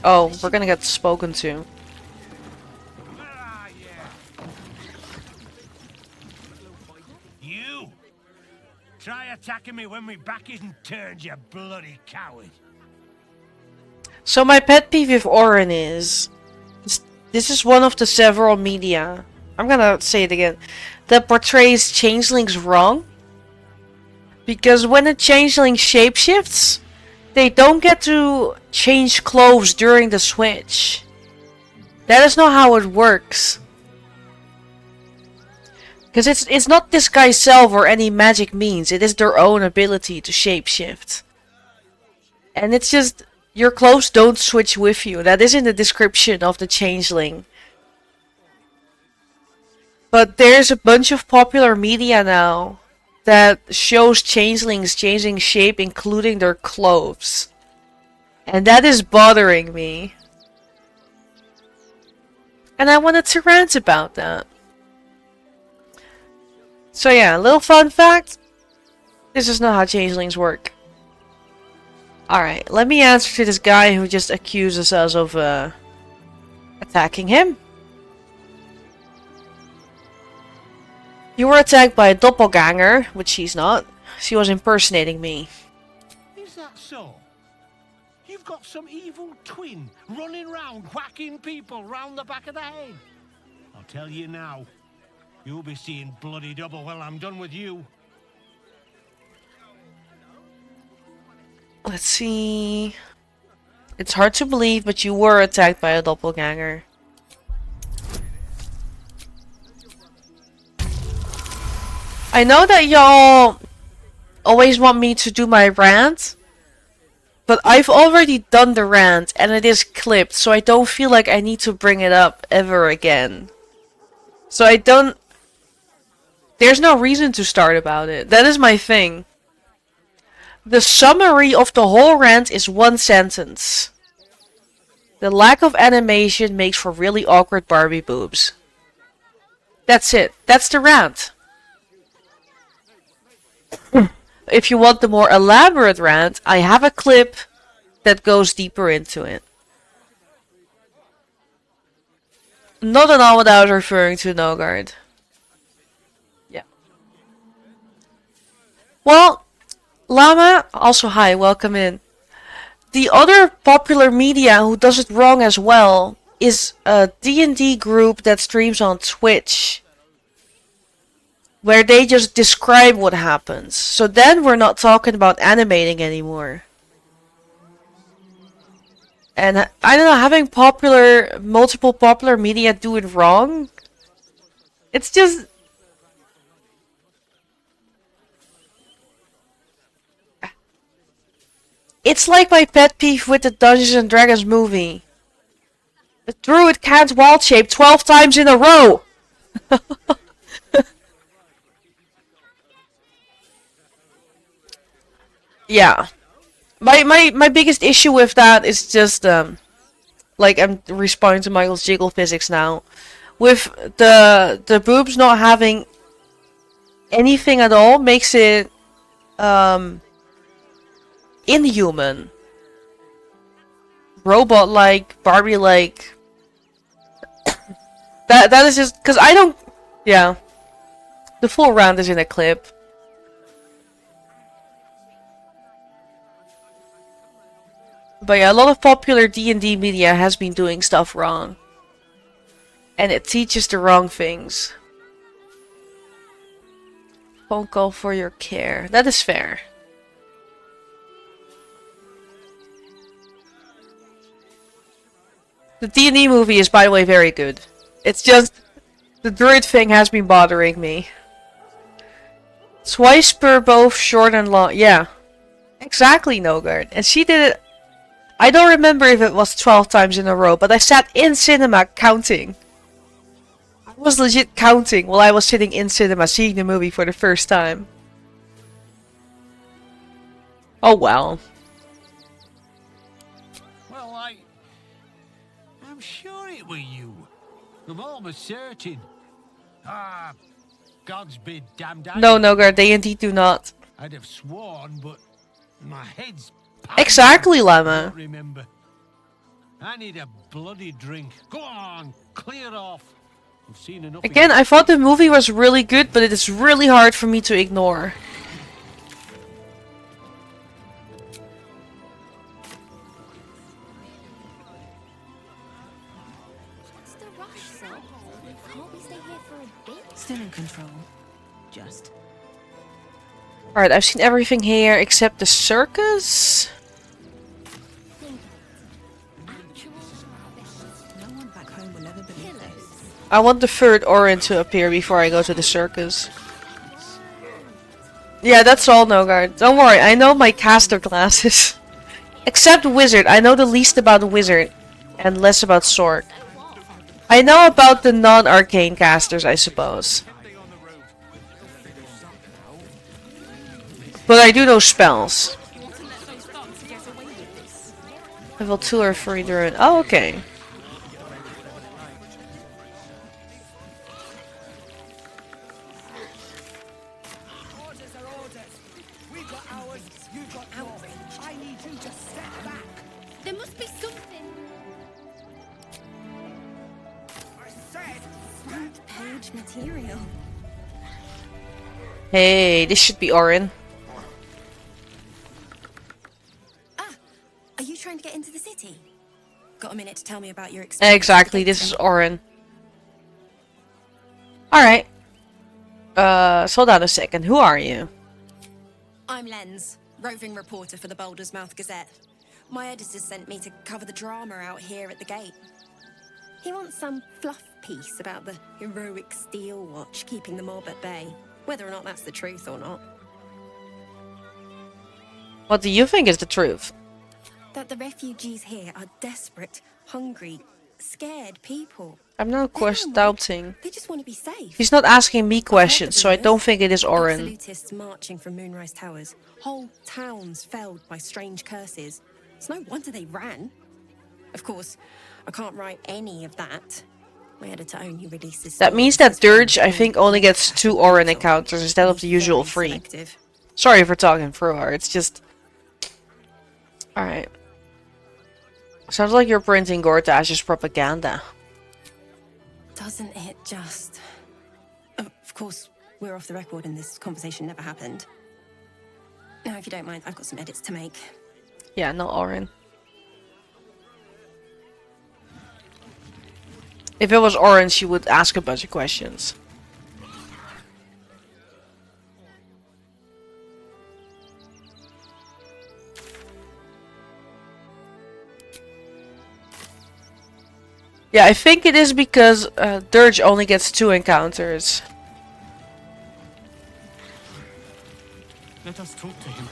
Oh, we're gonna get spoken to. You! Try attacking me when my back isn't turned, you bloody coward. So my pet peeve with Orin is... This is one of the several media, I'm gonna say it again, that portrays changelings wrong. Because when a changeling shapeshifts, they don't get to change clothes during the switch. That is not how it works. Because it's not this guy's self or any magic means, it is their own ability to shapeshift. And it's just, your clothes don't switch with you. That is in the description of the changeling. But there's a bunch of popular media now that shows changelings changing shape, including their clothes. And that is bothering me. And I wanted to rant about that. So yeah, a little fun fact. This is not how changelings work. Alright, let me answer to this guy who just accuses us of attacking him. You were attacked by a doppelganger, which she's not. She was impersonating me. Is that so? You've got some evil twin running round whacking people round the back of the head. I'll tell you now, you'll be seeing bloody double when I'm done with you. Let's see. It's hard to believe, but you were attacked by a doppelganger. I know that y'all always want me to do my rant, but I've already done the rant and it is clipped, so I don't feel like I need to bring it up ever again. So I don't... There's no reason to start about it. That is my thing. The summary of the whole rant is one sentence. The lack of animation makes for really awkward Barbie boobs. That's it. That's the rant. If you want the more elaborate rant, I have a clip that goes deeper into it. Not at all what I was referring to, Nogard. Yeah. Well, Llama, also hi, welcome in. The other popular media who does it wrong as well is a D&D group that streams on Twitch, where they just describe what happens. So then we're not talking about animating anymore. And I don't know, having multiple popular media do it wrong, it's just... It's like my pet peeve with the Dungeons and Dragons movie. The druid can't wild shape 12 times in a row! Yeah. My biggest issue with that is just, like, I'm responding to Michael's jiggle physics now. With the boobs not having anything at all makes it, inhuman. Robot-like, Barbie-like. That is just, because I don't, yeah. The full round is in a clip. But yeah, a lot of popular D&D media has been doing stuff wrong. And it teaches the wrong things. Phone call for your care. That is fair. The D&D movie is, by the way, very good. It's just... the druid thing has been bothering me. Twice per both short and long. Yeah. Exactly, Nogard. And she did it... I don't remember if it was 12 times in a row, but I sat in cinema counting. I was legit counting while I was sitting in cinema seeing the movie for the first time. Oh well. Well, I'm sure it were you. I'm almost certain. Ah, God's bid damned. No, Nogard, they indeed do not. I'd have sworn, but my head's Exactly, Llama. Remember. I need a bloody drink. Go on, clear off. I've seen enough. Again, I thought the movie was really good, but it is really hard for me to ignore. What's the rush, sir? Can't we stay here for a bit? Still in control. Just. Alright, I've seen everything here except the circus. No one back home will ever believe this. I want the third Orin to appear before I go to the circus. Yeah, that's all, Nogard. Don't worry, I know my caster classes. Except Wizard. I know the least about Wizard. And less about Sword. I know about the non-arcane casters, I suppose. But I do know spells. Level 2 or 3 Druid. Oh, okay. Orders are orders. We've got ours, you've got yours. I need you to step back. There must be something. I said, Front page material. Hey, this should be Orin. Are you trying to get into the city? Got a minute to tell me about your experience? Exactly, this is Orin. Alright. Hold on a second. Who are you? I'm Lens, roving reporter for the Baldur's Mouth Gazette. My editor sent me to cover the drama out here at the gate. He wants some fluff piece about the heroic Steel Watch keeping the mob at bay, whether or not that's the truth or not. What do you think is the truth? That the refugees here are desperate, hungry, scared people. I'm not doubting. They just want to be safe. He's not asking me questions, so I don't think it is Orin. Absolutists marching from Moonrise Towers. Whole towns felled by strange curses. It's no wonder they ran. Of course, I can't write any of that. My editor only releases... That means that Dirge, I think, only gets 2 Orin encounters instead of the usual 3. Sorry for talking through her, it's just... Alright. Sounds like you're printing Gortash's propaganda. Doesn't it just... Of course, we're off the record and this conversation never happened. Now, if you don't mind, I've got some edits to make. Yeah, no Orin. If it was Orin, she would ask a bunch of questions. Yeah, I think it is because Dirge only gets 2 encounters. Let us talk to him.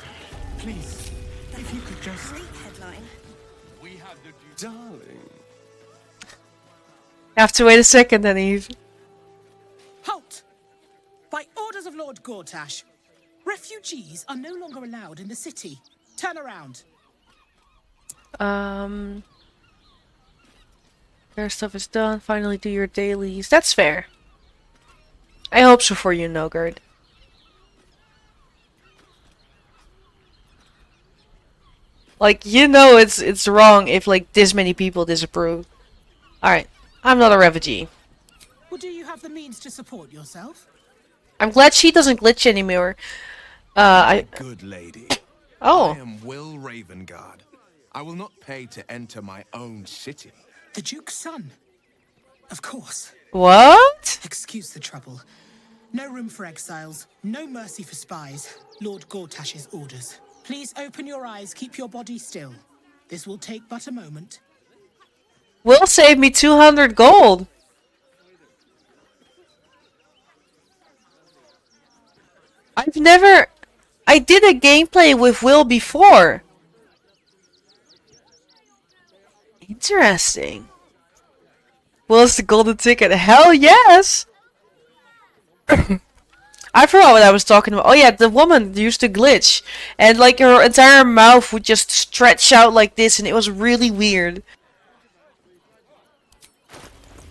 Please. If you could just... Great headline. We have the... Darling. Have to wait a second then, Eve. Halt! By orders of Lord Gortash, refugees are no longer allowed in the city. Turn around. Their stuff is done. Finally do your dailies. That's fair. I hope so for you, Nogard. Like, you know it's wrong if, like, this many people disapprove. Alright. I'm not a refugee. Well, do you have the means to support yourself? I'm glad she doesn't glitch anymore. Good lady. Oh. I am Will Ravengard. I will not pay to enter my own city. The Duke's son. Of course. What? Excuse the trouble. No room for exiles. No mercy for spies. Lord Gortash's orders. Please open your eyes. Keep your body still. This will take but a moment. Will save me 200 gold. I did a gameplay with Will before. Interesting. Will's the golden ticket. Hell yes! I forgot what I was talking about. Oh yeah, the woman used to glitch. And like her entire mouth would just stretch out like this and it was really weird.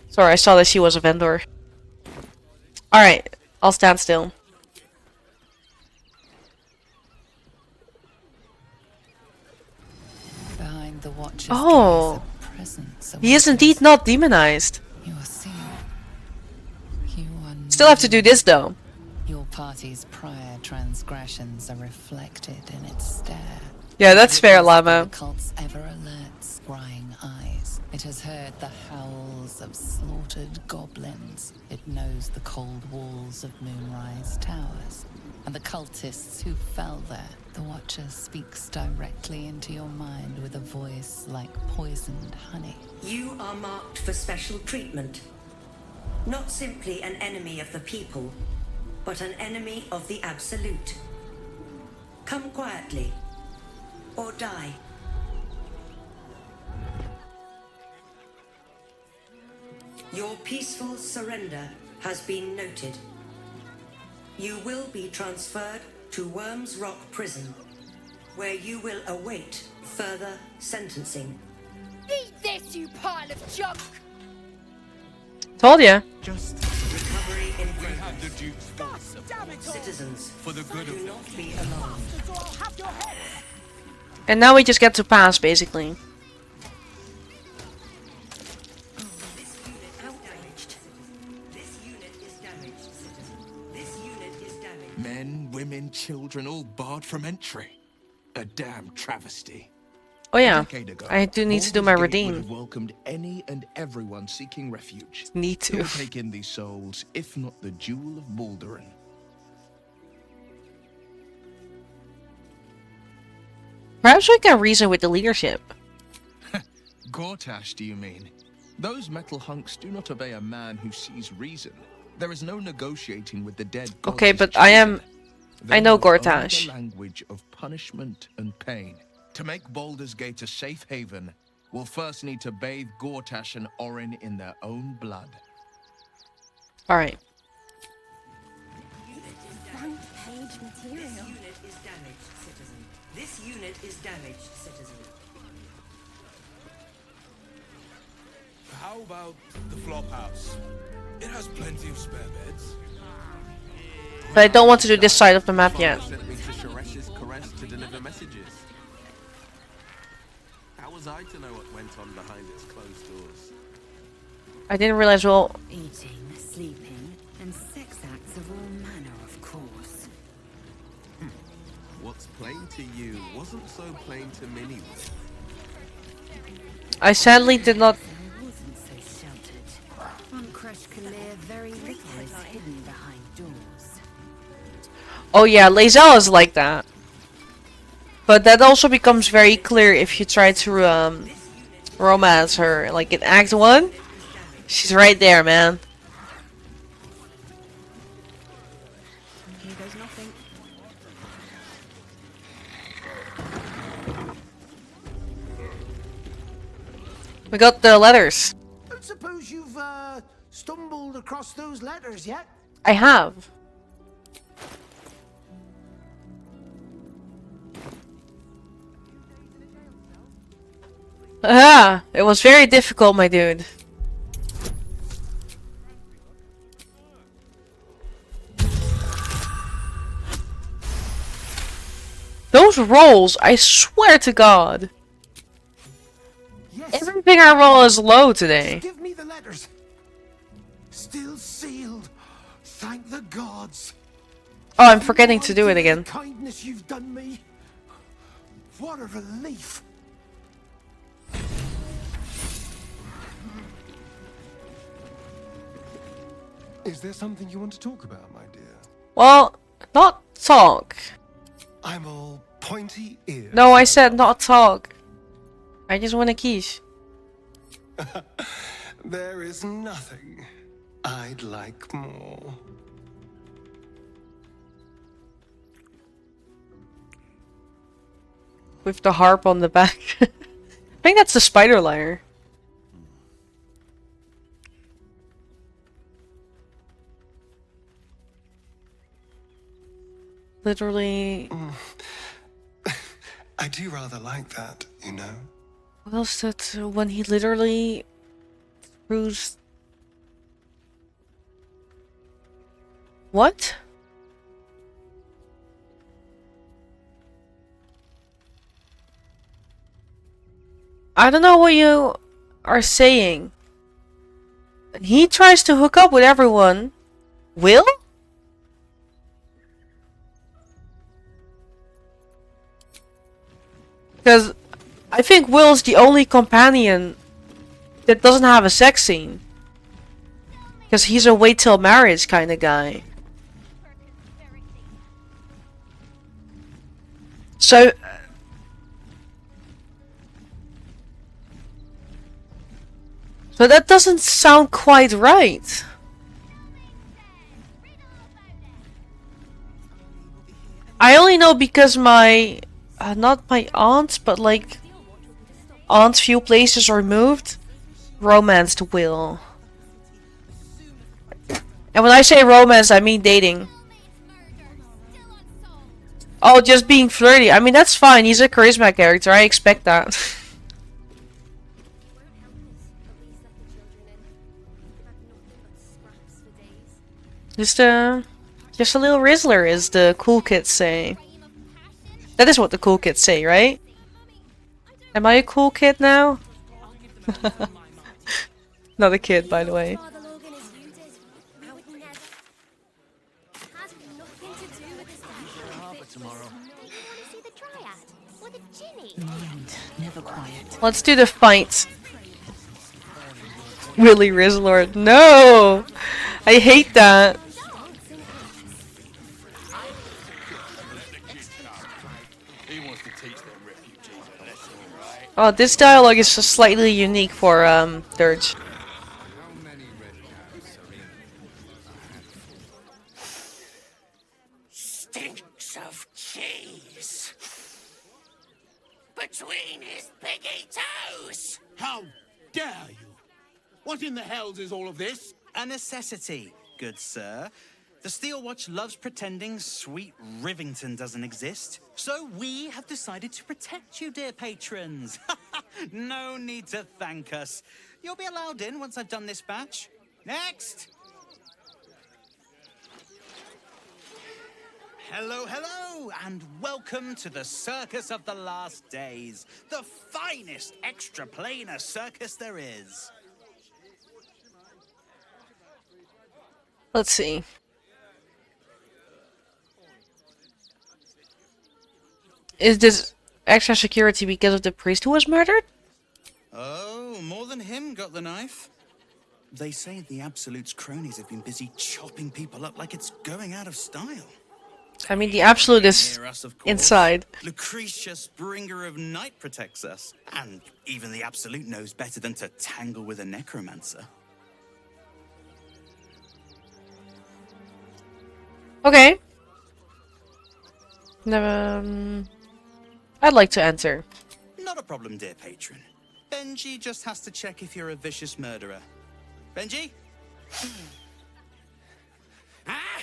Sorry, I saw that she was a vendor. Alright, I'll stand still. the Watcher's Oh, gaze, a presence he is awakens. indeed not demonized. You are seen. You are Still have to do this though. Your party's prior transgressions are reflected in its stare. Yeah, that's fair, Llama. The cult's ever alert, scrying eyes. It has heard the howls of slaughtered goblins. It knows the cold walls of Moonrise Towers and the cultists who fell there. The Watcher speaks directly into your mind with a voice like poisoned honey. You are marked for special treatment. Not simply an enemy of the people, but an enemy of the Absolute. Come quietly, or die. Your peaceful surrender has been noted. You will be transferred to Worms Rock Prison, where you will await further sentencing. Eat this, you pile of junk! Told ya. Just recovery in we have the Duke's voice. Citizens, for the good of do not be alarmed. And now we just get to pass, basically. Men, women, children, all barred from entry. A damn travesty. Oh yeah, A decade ago, I do need to do my Baldur's Gate would redeem. have welcomed any and everyone seeking refuge. Need to. Who will take in these souls, if not the Jewel of Baldurin? Perhaps we can reason with the leadership. Gortash, do you mean? Those metal hunks do not obey a man who sees reason. There is no negotiating with the dead gods. Okay, as but I chosen. I know know only Gortash. the language of punishment and pain. To make Baldur's Gate a safe haven, we'll first need to bathe Gortash and Orin in their own blood. Alright. Front page material. This unit is damaged, citizen. This unit is damaged, citizen. How about the flop house? It has plenty of spare beds. But I don't want to do this side of the map yet. Sent me to Sharesh's Caress to deliver messages. How was I to know what went on behind its closed doors? I didn't realize, well... Eating, sleeping, and sex acts of all manner, of course. What's plain to you wasn't so plain to Minnie. I sadly did not... Wasn't so sheltered. On Crush Kalir, very little is hidden behind doors. Oh yeah, Lae'zel is like that. But that also becomes very clear if you try to romance her. Like in Act 1, she's right there, man. Here goes nothing. We got the letters. Don't suppose you've stumbled across those letters yet? I have. Ah, it was very difficult, my dude. Those rolls, I swear to God. Yes. Everything I roll is low today. Give me the letters. Still sealed. Thank the gods. Oh, I'm forgetting to do it again. The kindness you've done me. What a relief. Is there something you want to talk about, my dear? Well, not talk. I'm all pointy ears. No, I said not talk. I just want a quiche. There is nothing I'd like more. With the harp on the back. I think that's the spider lyre. Literally. I do rather like that, you know. What else that when he literally throws. What? I don't know what you are saying. He tries to hook up with everyone. Will? Because I think Will's the only companion that doesn't have a sex scene. Because he's a wait till marriage kind of guy. So... So that doesn't sound quite right. I only know because my... not my aunt, but like... aunt's few places are moved. Romanced Will. And when I say romance, I mean dating. Oh, just being flirty. I mean, that's fine. He's a charisma character. I expect that. Just a little Rizzler, as the cool kids say. That is what the cool kids say, right? Am I a cool kid now? Not a kid, by the way. Never quiet. Let's do the fight. Really, Rizzler? No! I hate that. Oh, this dialogue is just slightly unique for Dirge. Stinks of cheese between his piggy toes. How dare you? What in the hells is all of this? A necessity, good sir. The Steel Watch loves pretending sweet Rivington doesn't exist. So we have decided to protect you, dear patrons. No need to thank us. You'll be allowed in once I've done this batch. Next! Hello, hello, and welcome to the Circus of the Last Days. The finest extra-planar circus there is. Let's see. Is this extra security because of the priest who was murdered? Oh, more than him got the knife. They say the Absolute's cronies have been busy chopping people up like it's going out of style. I mean, the Absolute is Near us, of course. inside. Lucretia, Bringer of Night protects us. And even the Absolute knows better than to tangle with a necromancer. Okay. Never... I'd like to enter. Not a problem, dear patron. Benji just has to check if you're a vicious murderer. Benji? Ah!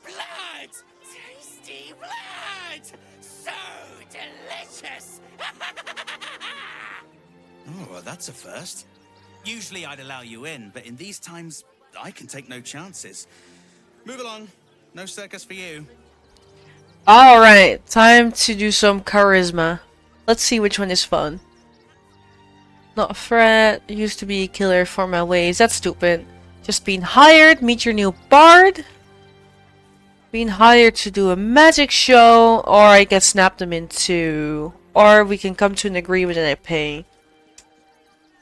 Blood! Tasty blood! So delicious! Oh, well, that's a first. Usually I'd allow you in, but in these times, I can take no chances. Move along. No circus for you. Alright, time to do some charisma. Let's see which one is fun. Not a threat, used to be a killer for my ways. That's stupid. Just being hired, meet your new bard. Being hired to do a magic show, or I get snapped them into. Or we can come to an agreement and I pay.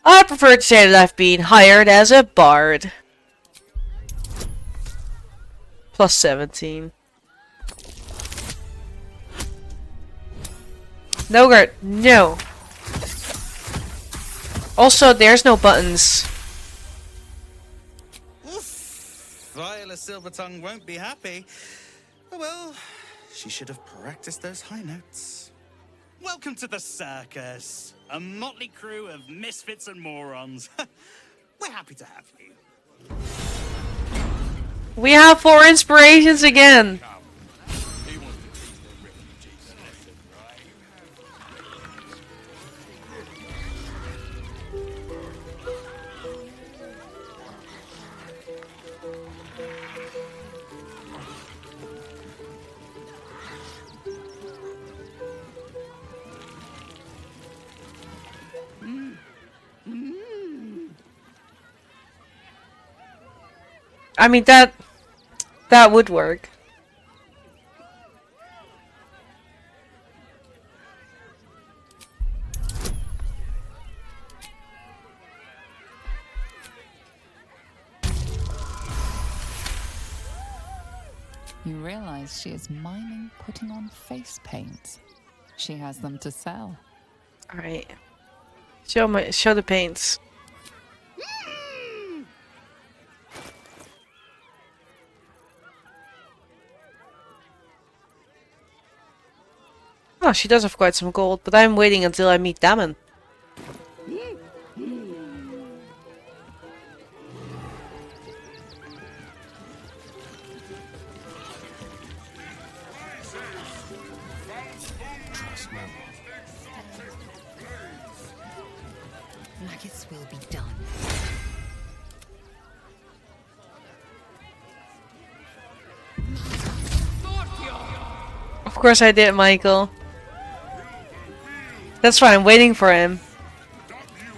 I prefer to say that I've been hired as a bard. Plus 17. No, Gert, no. Also, there's no buttons. Oof. Viola Silvertongue won't be happy. Oh well, she should have practiced those high notes. Welcome to the circus. A motley crew of misfits and morons. We're happy to have you. We have 4 inspirations again. I mean, that would work. You realize she is miming putting on face paints. She has them to sell. Alright. Show the paints. Oh, she does have quite some gold, but I'm waiting until I meet Damon. Nuggets will be done. Of course I did, Michael. That's why I'm waiting for him.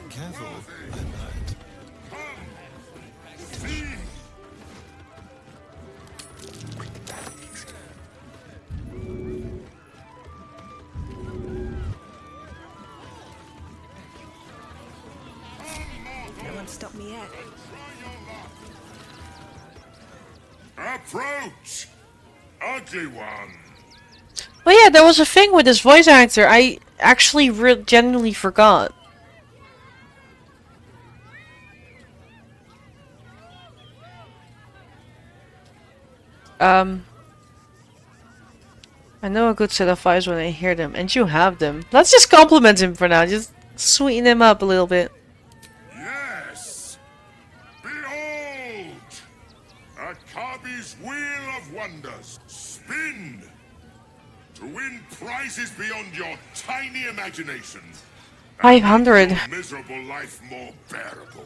Careful. No one stopped me yet. Approach! Ugly one! Well, yeah, there was a thing with this voice actor. I actually genuinely forgot. I know a good set of vibes when I hear them, and you have them. Let's just compliment him for now. Just sweeten him up a little bit. Yes! Behold! Akabi's Wheel of Wonders. Spin! To win prizes beyond your tiny imagination. 500. Your miserable life more bearable.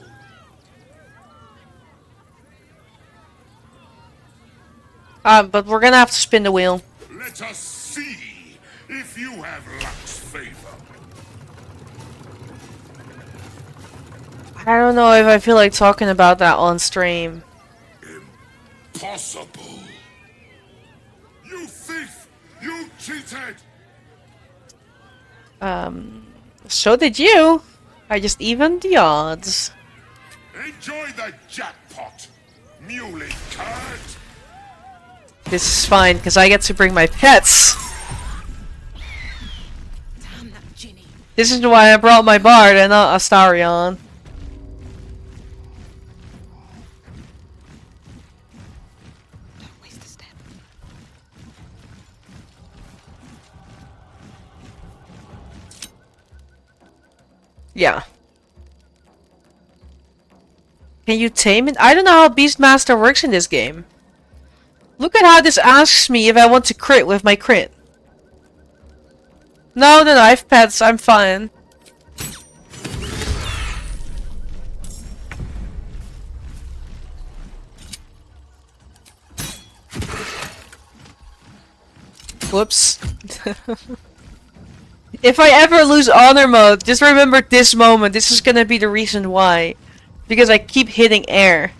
But we're gonna have to spin the wheel. Let us see if you have luck's favor. I don't know if I feel like talking about that on stream. Possible. You thief! You cheated! So did you. I just evened the odds. Enjoy the jackpot, muley card! This is fine, because I get to bring my pets. Damn that Ginny. This is why I brought my bard and not Astarion. Don't waste a step. Yeah. Can you tame it? I don't know how Beastmaster works in this game. Look at how this asks me if I want to crit with my crit. No, I have pets. I'm fine. Whoops. If I ever lose honor mode, just remember this moment. This is gonna be the reason why. Because I keep hitting air.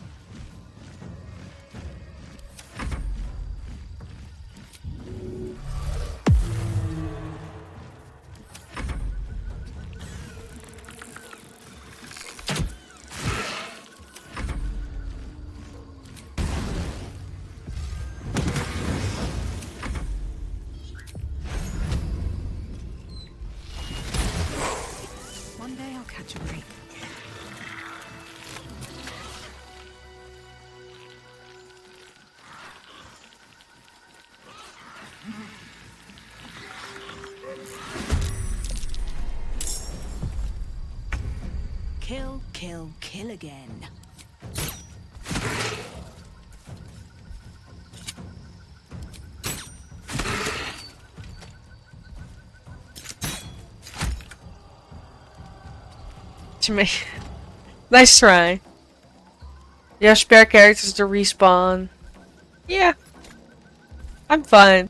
One day I'll catch a break. Kill, kill, kill again. To me. Nice try. You have spare characters to respawn. Yeah. I'm fine.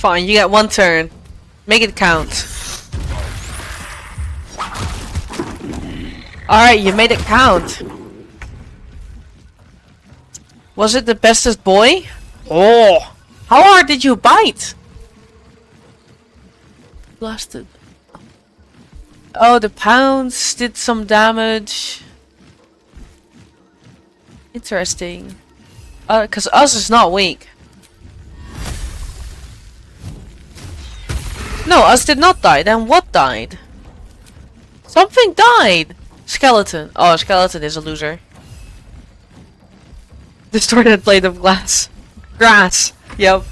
Fine, you get 1 turn. Make it count. Alright, you made it count. Was it the bestest boy? Oh! How hard did you bite? Blasted. Oh, the pounds did some damage. Interesting. Cause us is not weak. No, us did not die. Then what died? Something died! Skeleton. Oh, skeleton is a loser. Destroy that blade of glass. Grass. Yep.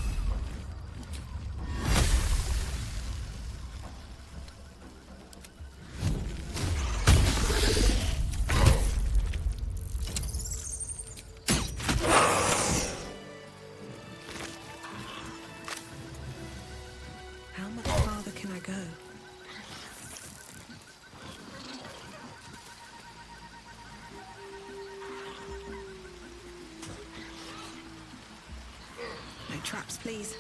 How much farther can I go? No traps, please.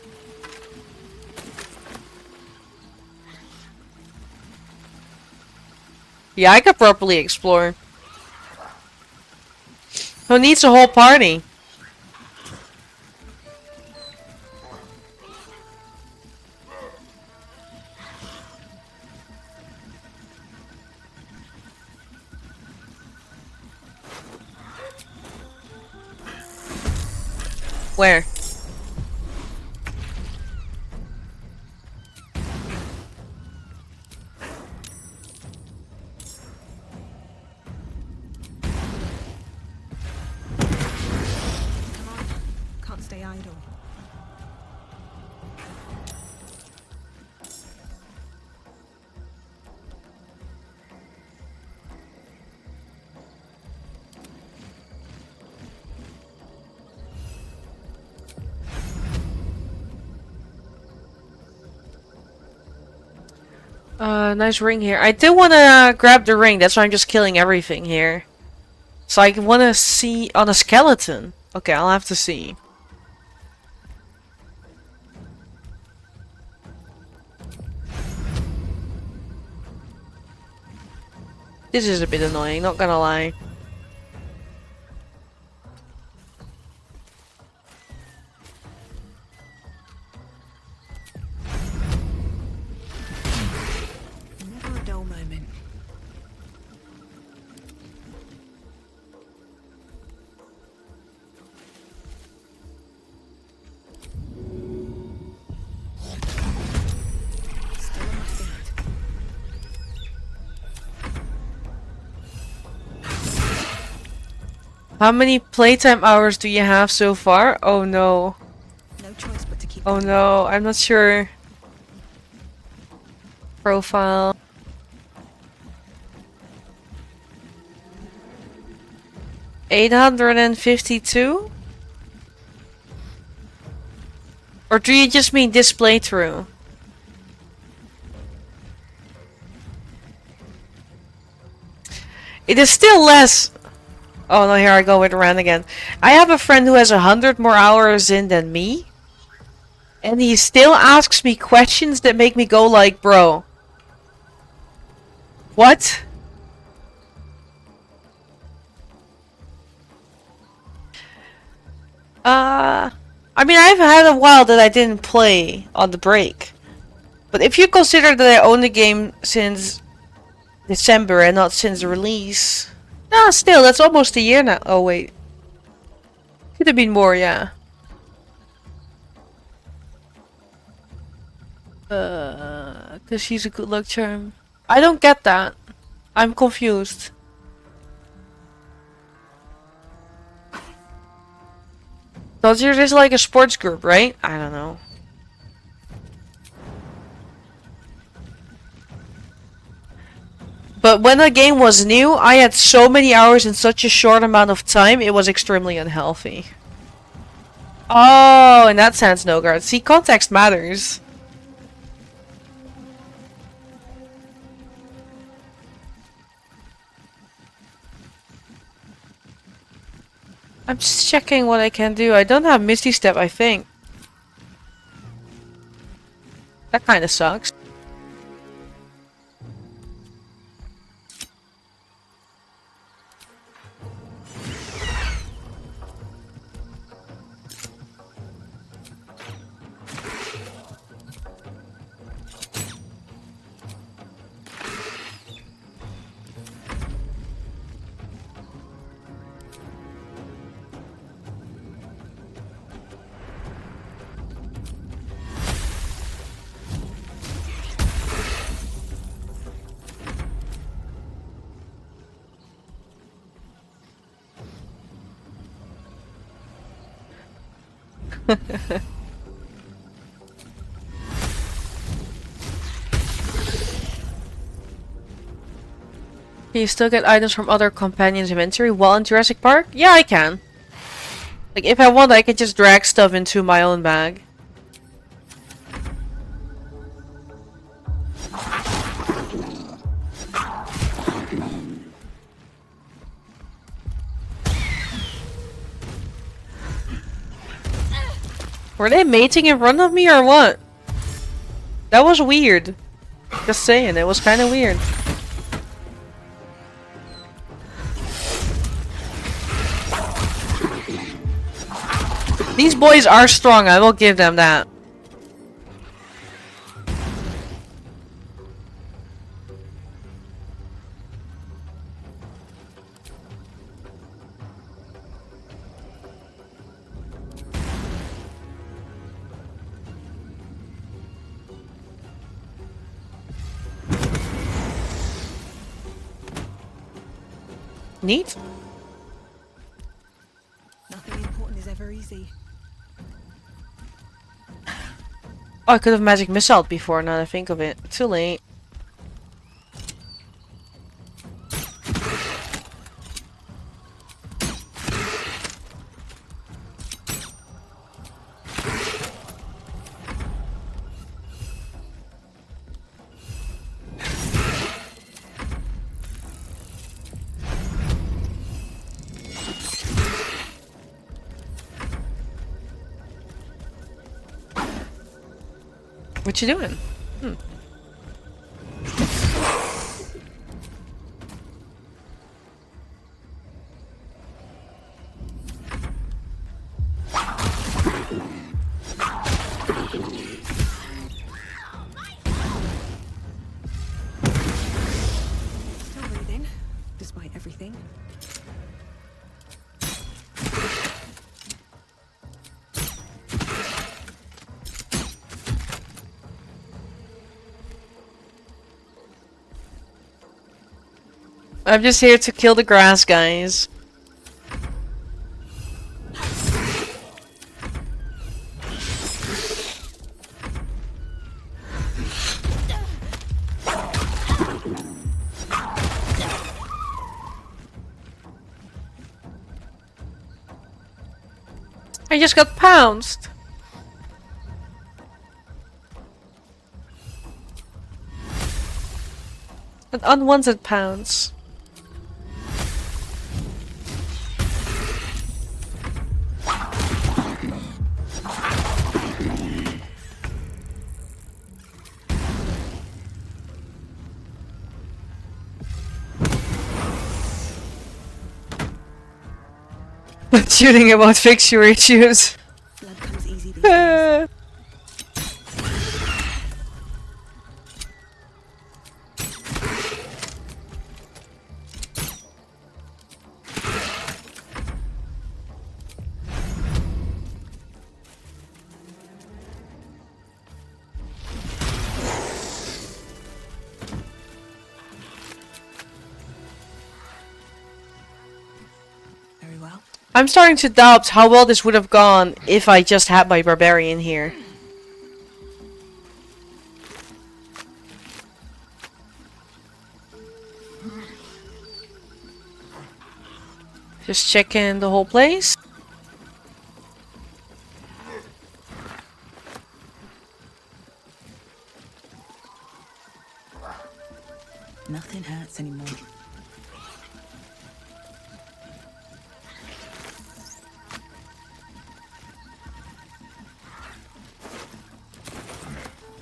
Yeah, I could properly explore. Who needs a whole party? Where? Can't stay idle. Nice ring here. I do want to grab the ring. That's why I'm just killing everything here. So I want to see on a skeleton. Okay, I'll have to see. This is a bit annoying, not gonna lie. Never a dull moment. Still on my feet. How many playtime hours do you have so far? Oh no. No choice but to keep. Oh no, I'm not sure. Profile. $852? Or do you just mean this playthrough? It is still less. Oh no, here I go with Ran again. I have a friend who has 100 more hours in than me. And he still asks me questions that make me go like, bro. What? I mean, I've had a while that I didn't play on the break. But if you consider that I own the game since December and not since release. Nah, still, that's almost a year now. Oh, wait. Could have been more, yeah. Cause she's a good luck charm. I don't get that. I'm confused. Thought you're just like a sports group, right? I don't know. But when the game was new, I had so many hours in such a short amount of time, it was extremely unhealthy. Oh, in that sense, no guard. See, context matters. I'm just checking what I can do. I don't have Misty Step, I think. That kind of sucks. Can you still get items from other companions' inventory while in Jurassic Park? Yeah, I can. Like, if I want, I can just drag stuff into my own bag. Were they mating in front of me or what? That was weird. Just saying, it was kind of weird. These boys are strong, I will give them that. Neat. Nothing important is ever easy. Oh, I could have magic missile before, now that I think of it. Too late. What you doing? Still breathing, despite everything. I'm just here to kill the grass, guys. I just got pounced. An unwanted pounce. Shooting about fix your issues. Blood comes easy these days. Very well. I'm starting to doubt how well this would have gone if I just had my barbarian here. Just checking the whole place. Nothing hurts anymore.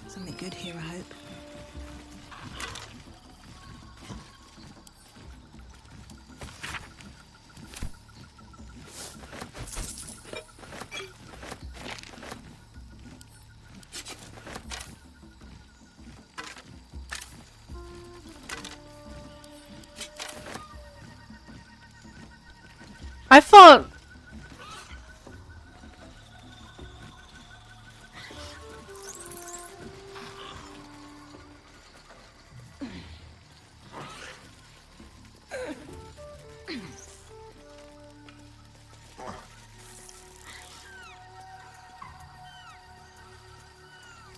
Something good I thought...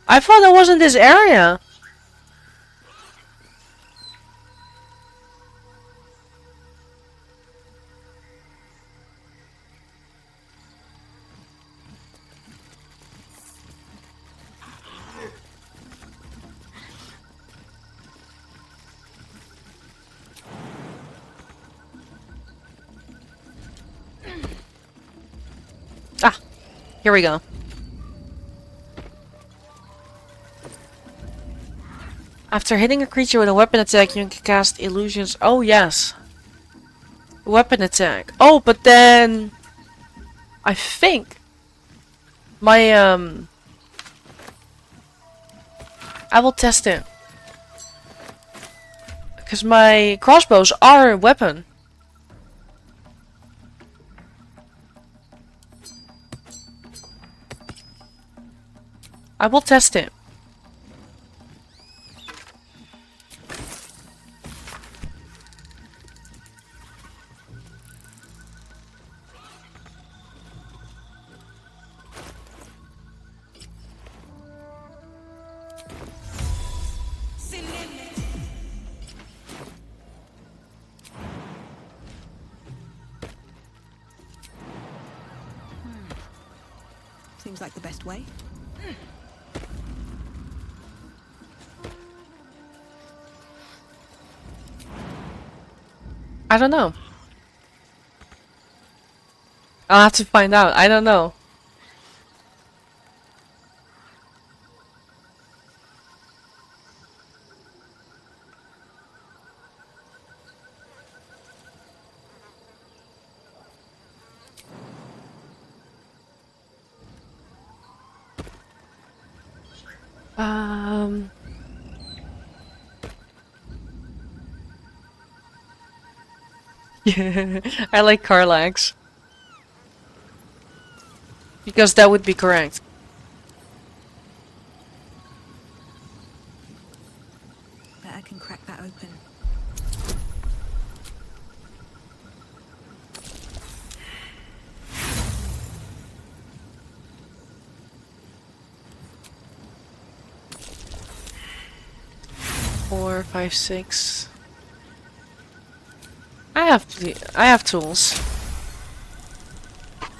I thought it was in this area. Ah, here we go. After hitting a creature with a weapon attack, you can cast illusions. Oh, yes. Weapon attack. Oh, but then... I think... My, I will test it. Because my crossbows are a weapon. I will test it. Seems like the best way. I don't know. I'll have to find out. I don't know. Yeah, I like Carlax. Because that would be correct. Bet I can crack that open. Four, five, six. I have tools.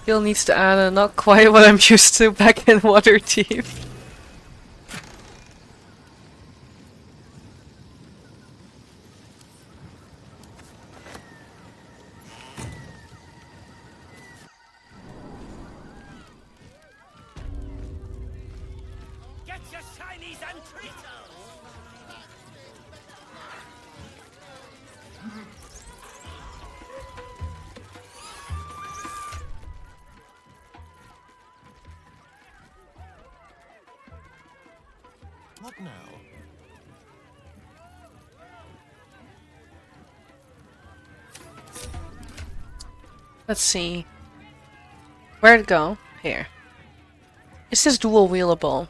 Still needs to add not quite what I'm used to back in Waterdeep. Get your shinies and treats! What now? Let's see. Where'd it go? Here. It says dual wieldable.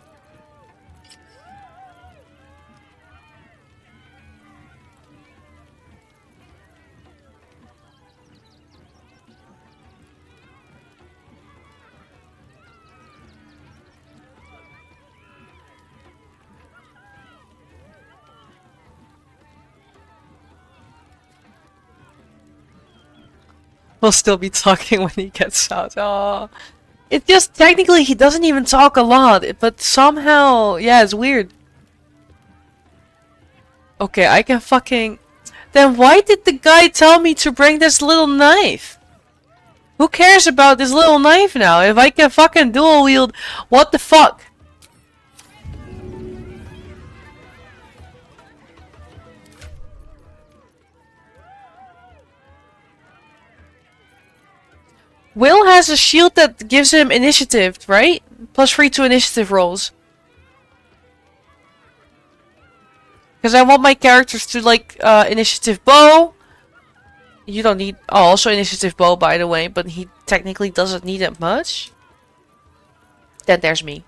We'll still be talking when he gets out. Oh, it just technically he doesn't even talk a lot, but somehow, yeah, it's weird. Okay, I can fucking. Then why did the guy tell me to bring this little knife? Who cares about this little knife now? If I can fucking dual wield, what the fuck? Will has a shield that gives him initiative, right? +3 to initiative rolls. Because I want my characters to like initiative bow, You don't need... Oh, also initiative bow, by the way, but he technically doesn't need it much. Then there's me.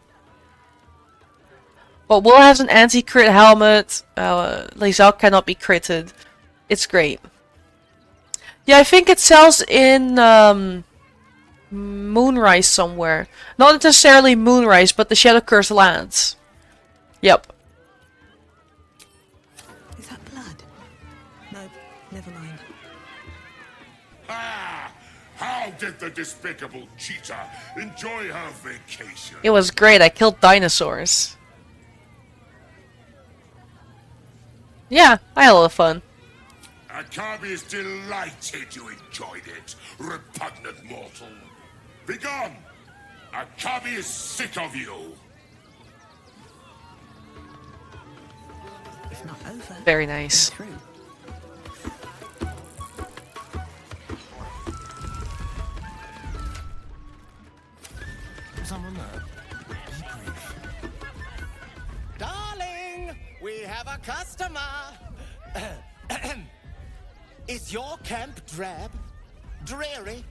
But Will has an anti-crit helmet. Lae'zel cannot be critted. It's great. Yeah, I think it sells in Moonrise somewhere. Not necessarily Moonrise, but the Shadow Curse lands. Yep. Is that blood? No, never mind. Ah! How did the despicable cheetah enjoy her vacation? It was great. I killed dinosaurs. Yeah, I had a lot of fun. Akabi is delighted you enjoyed it, repugnant mortal. Begone! Akabi is sick of you. If not over. Very nice. Someone there. Be brief. Darling, we have a customer. Is your camp drab? Dreary?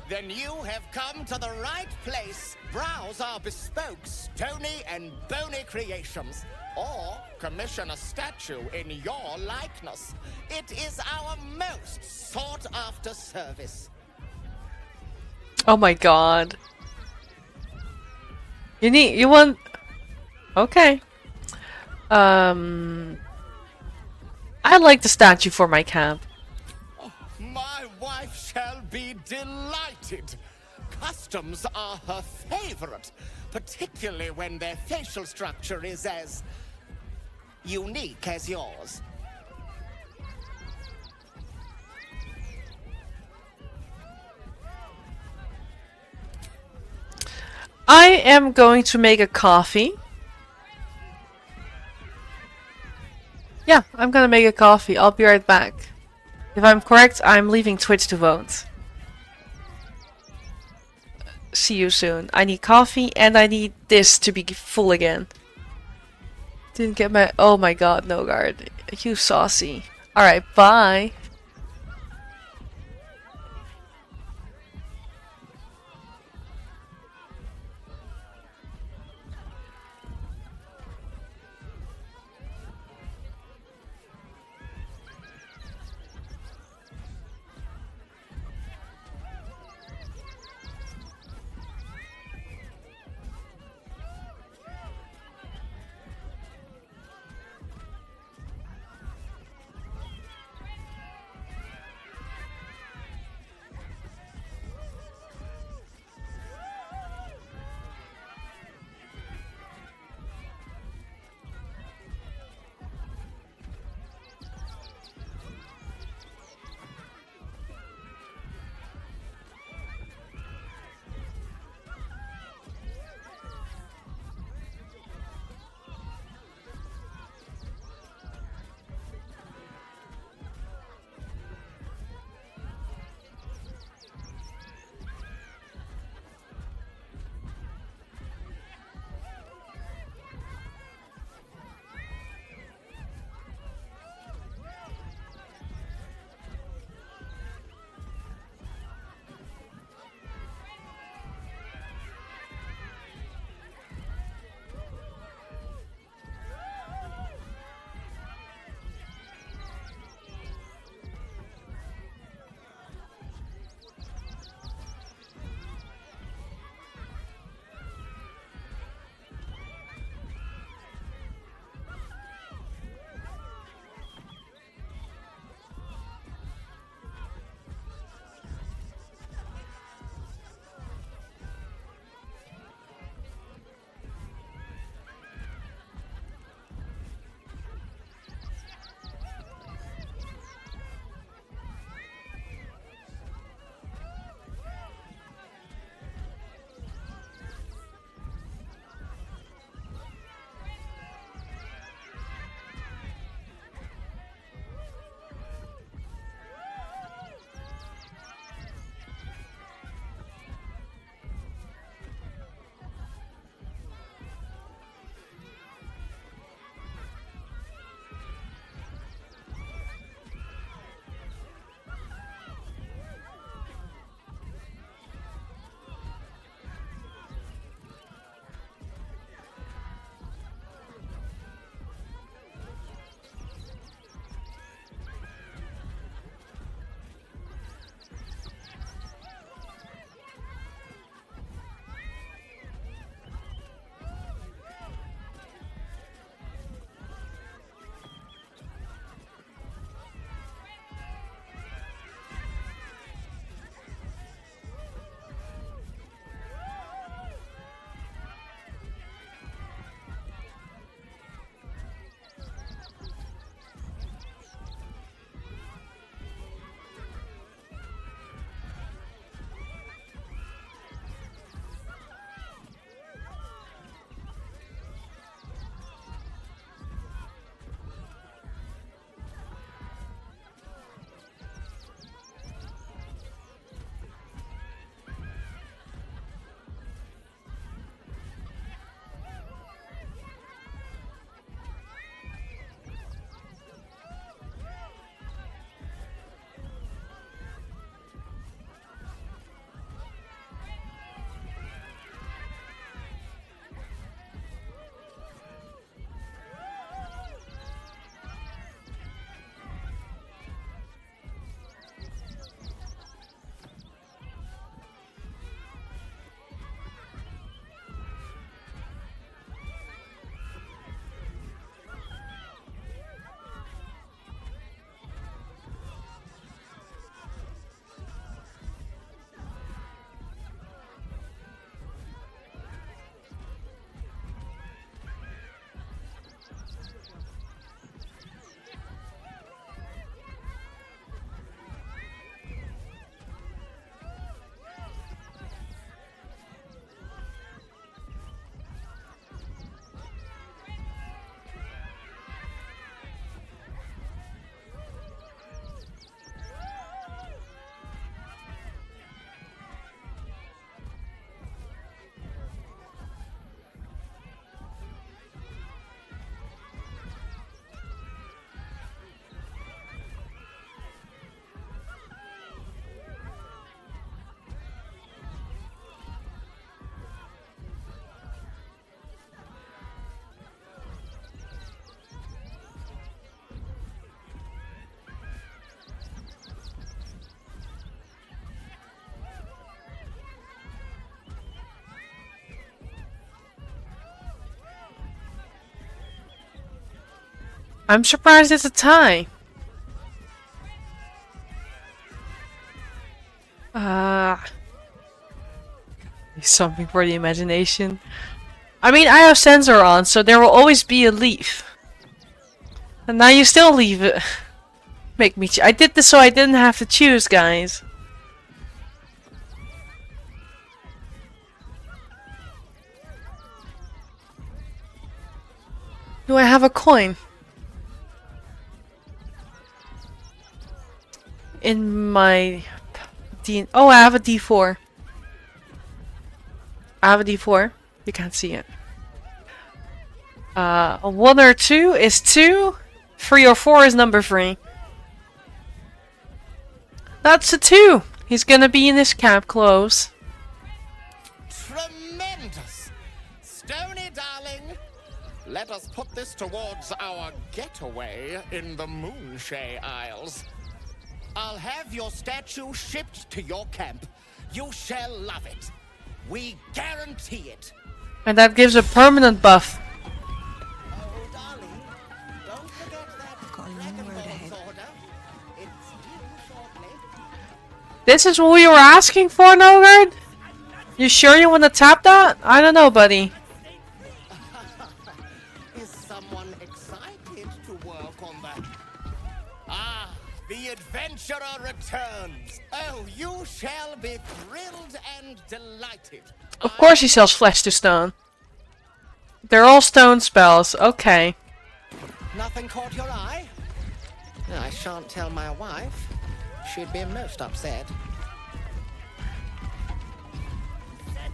Then you have come to the right place. Browse our bespoke, stony and bony creations. Or commission a statue in your likeness. It is our most sought-after service. Oh my god. You want... Okay. I'd like the statue for my camp. My wife shall be delighted. Customs are her favorite, particularly when their facial structure is as unique as yours. I am going to make a coffee. Yeah, I'm gonna make a coffee. I'll be right back. If I'm correct, I'm leaving Twitch to vote. See you soon. I need coffee and I need this to be full again. Didn't get my... Oh my god, no guard. You saucy. Alright, bye. I'm surprised it's a tie. Something for the imagination. I mean, I have sensor on, so there will always be a leaf. And now you still leave it. Make me I did this so I didn't have to choose, guys. Do I have a coin? In my oh, I have a D4. I have a D4. You can't see it. A 1 or 2 is 2. 3 or 4 is number 3. That's a 2. He's gonna be in his camp clothes. Tremendous! Stony, darling, let us put this towards our getaway in the Moonshay Isles. I'll have your statue shipped to your camp. You shall love it. We guarantee it. And that gives a permanent buff. Oh, darling, don't forget that I've got a long road ahead. order. It's due shortly. This is what you were asking for, Nogard? You sure you want to tap that? I don't know, buddy. Is someone excited to work on that? Ah, the adventurer returns. Oh, you shall be thrilled and delighted. Of course he sells flesh to stone. They're all stone spells. Okay. Nothing caught your eye? I shan't tell my wife. She'd be most upset.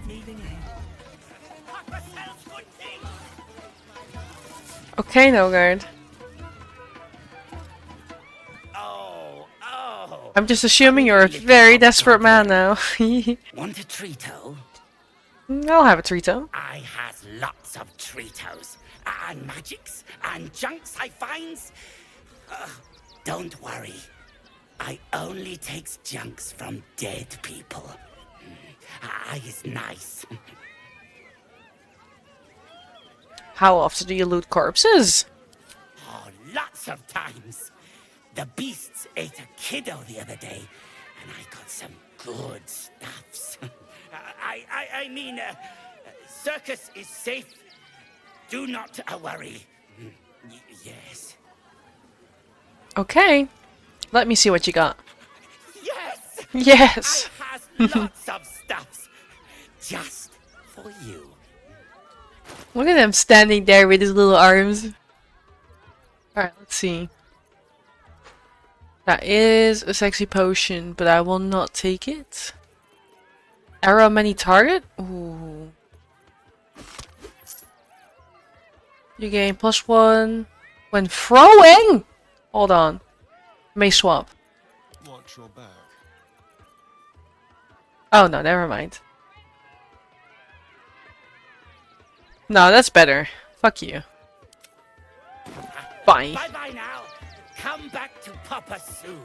Moving ahead. Okay, Nogard. I'm just assuming you're a very desperate man now. Want a treato? I'll have a treato. I has lots of treatos. And magics and junks I finds. Don't worry. I only takes junks from dead people. I is nice. How often do you loot corpses? Oh, lots of times. The beasts ate a kiddo the other day, and I got some good stuffs. I mean, circus is safe. Do not worry. Yes. Okay. Let me see what you got. Yes! Yes! I has lots of stuffs. Just for you. Look at him standing there with his little arms. Alright, let's see. That is a sexy potion, but I will not take it. Arrow many target? Ooh. You gain +1 when throwing! Hold on. May swap. Watch your back. Oh no, never mind. No, that's better. Fuck you. Bye. Bye-bye now. Come back to Papa soon.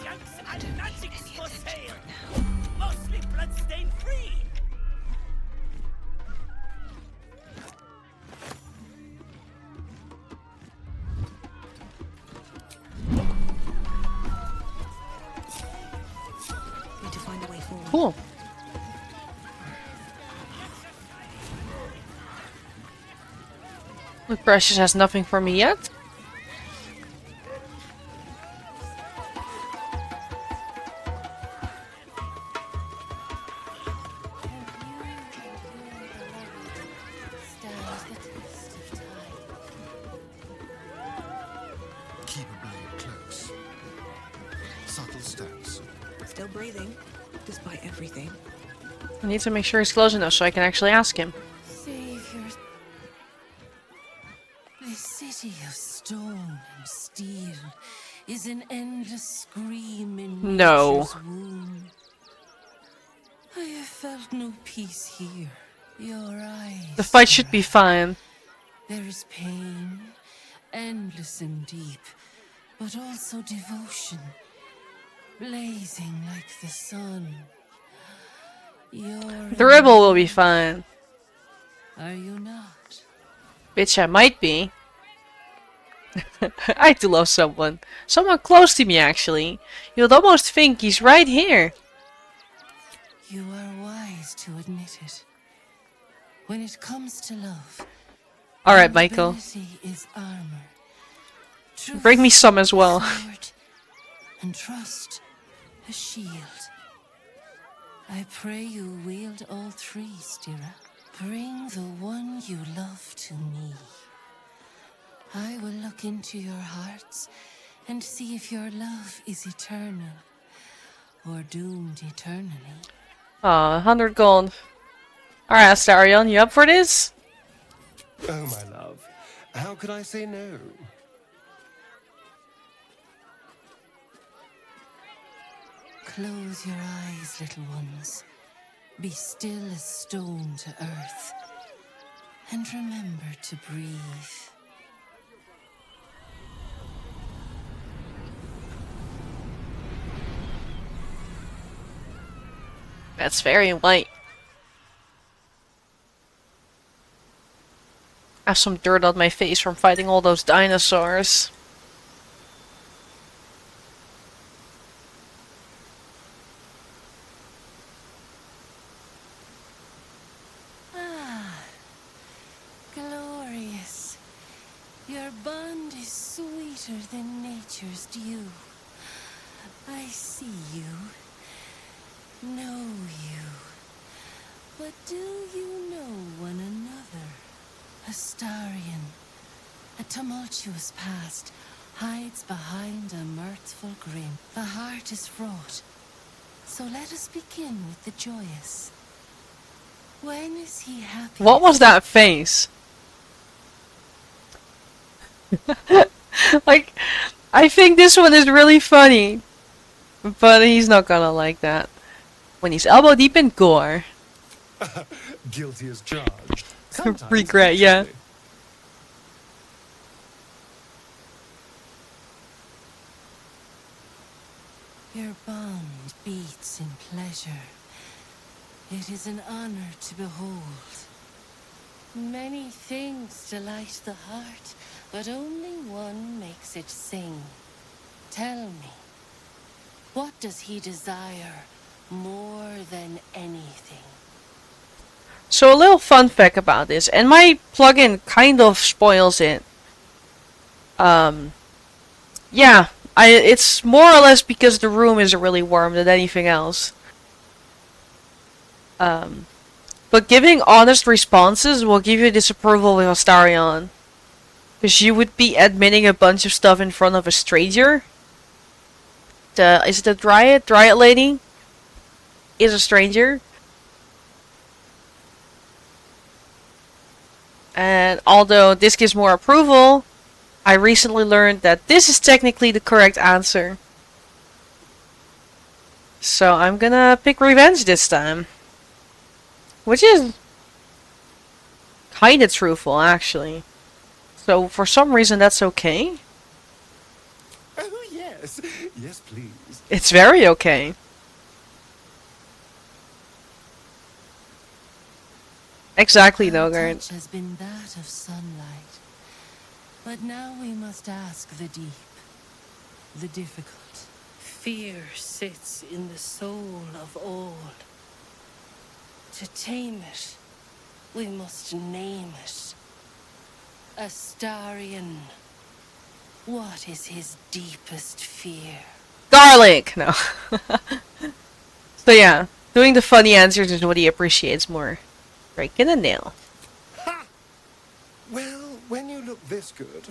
Junks and magics for sale. Mostly bloodstain free. Need to find a way forward. Cool. Look, Precious has nothing for me yet. Keep a blade close. Subtle steps. Still breathing, despite everything. I need to make sure he's close enough so I can actually ask him. Savior. A city of stone and steel is an endless scream in No. nature's womb. I have felt no peace here. Your eyes. The fight should be fine. There is pain, endless and deep, but also devotion, blazing like the sun. Your The rebel will be fine. Are you not? Bitch, I might be. I do love someone. Someone close to me, actually. You'd almost think he's right here. You are wise to admit it. When it comes to love, Alright, Michael. vulnerability is armor. Bring me Truth, some as a well. sword, and trust, a shield. I pray you wield all three, Stira. Bring the one you love to me. I will look into your hearts and see if your love is eternal or doomed eternally. Aw, 100 gold. Alright, Astarion, you up for this? Oh, my love. How could I say no? Close your eyes, little ones. Be still as stone to earth. And remember to breathe. That's very white. I have some dirt on my face from fighting all those dinosaurs. Ah, glorious. Your bond is sweeter than nature's dew. I see you. Know you. But do you know one another? Astarion, a tumultuous past, hides behind a mirthful grin. The heart is fraught, so let us begin with the joyous. When is he happy? What was that face? Like, I think this one is really funny, but he's not gonna like that. When he's elbow deep in gore. Guilty as charged. Regret, yeah. Your bond beats in pleasure. It is an honor to behold. Many things delight the heart, but only one makes it sing. Tell me, what does he desire more than anything? So a little fun fact about this, and my plugin kind of spoils it. Yeah, it's more or less because the room is really warm than anything else. But giving honest responses will give you disapproval with Astarion. Because you would be admitting a bunch of stuff in front of a stranger. Is it a Dryad? Dryad lady? Is a stranger. And although this gives more approval, I recently learned that this is technically the correct answer. So I'm gonna pick revenge this time. Which is kinda truthful, actually. So for some reason that's okay. Oh, yes. Yes, please. It's very okay. Exactly, Our Nogard. touch has been that of sunlight. But now we must ask the deep, the difficult. Fear sits in the soul of all. To tame it, we must name it. Astarion, what is his deepest fear? Garlic! No. So yeah, doing the funny answers is what he appreciates more. Breaking a nail. Well, when you look this good.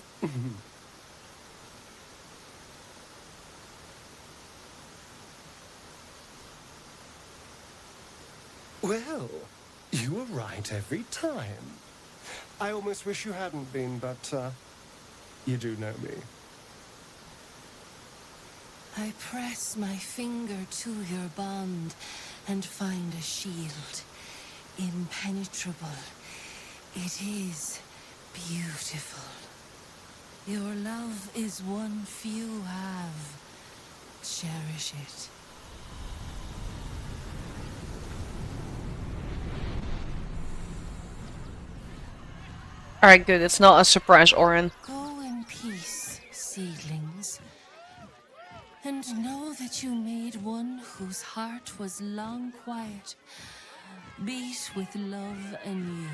Well, you were right every time. I almost wish you hadn't been, but you do know me. I press my finger to your bond and find a shield. Impenetrable. It is beautiful. Your love is one few have. Cherish it. Alright, good. It's not a surprise, Orin. Go in peace, seedlings, and know that you made one whose heart was long quiet beat with love anew.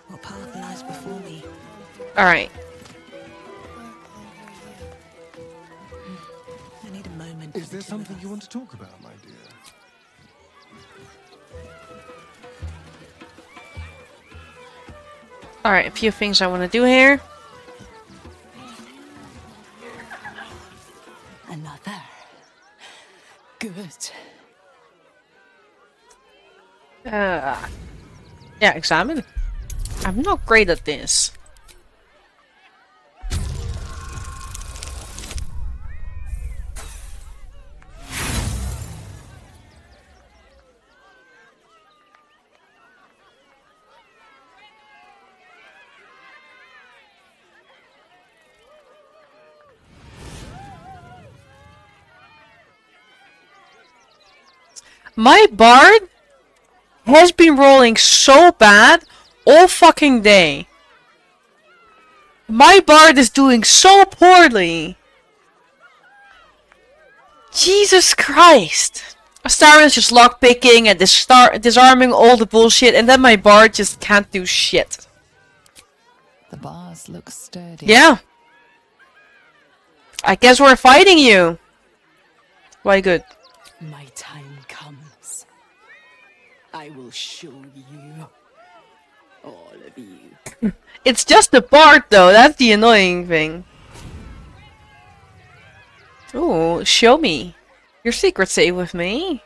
What path lies before me? Alright. I need a moment. Is there something you want to talk about, my dear? Alright, a few things I want to do here. Another. Good. Yeah, examine. I'm not great at this. My bard has been rolling so bad all fucking day. My bard is doing so poorly. Jesus Christ. Starman's just lockpicking and disarming all the bullshit, and then my bard just can't do shit. The bars look sturdy. Yeah. I guess we're fighting you. Why good? My time comes. I will show you. All of you. It's just the bard though, that's the annoying thing. Ooh, show me. Your secret save with me.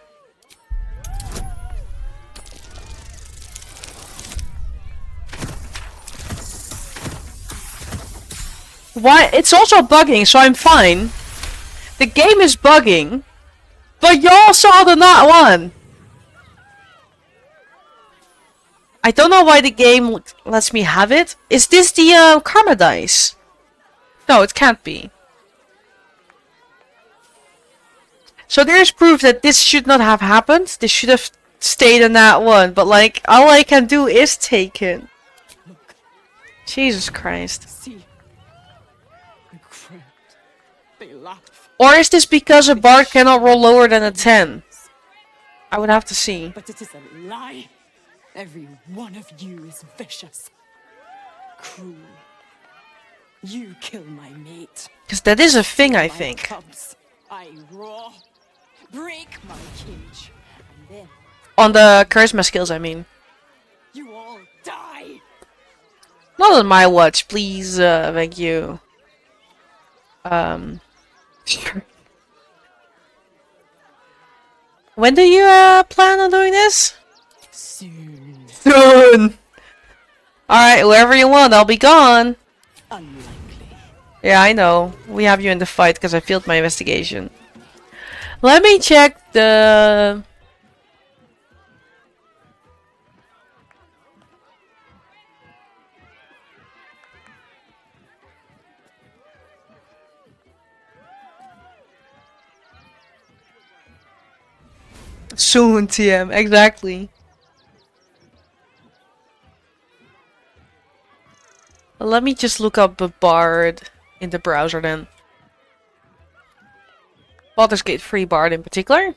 Why? It's also bugging, so I'm fine. The game is bugging. But y'all saw the not one. I don't know why the game lets me have it. Is this the karma dice? No, it can't be. So there's proof that this should not have happened. This should have stayed in that one. But like, all I can do is take it. Look. Jesus Christ. See. The crowd. They laugh. Or is this because a bard cannot roll lower than a 10? I would have to see. But it is a lie. Every one of you is vicious. Cruel. You kill my mate. Because that is a thing, I My think. cubs. I roar. Break my cage. And then On the charisma skills, I mean. you all die. Not on my watch, please. Thank you. When do you plan on doing this? Soon. Soon. Alright, wherever you want, I'll be gone. Unlikely. Yeah, I know. We have you in the fight because I failed my investigation. Let me check the... Soon, TM, exactly. Let me just look up a bard in the browser then. Baldur's Gate free bard in particular.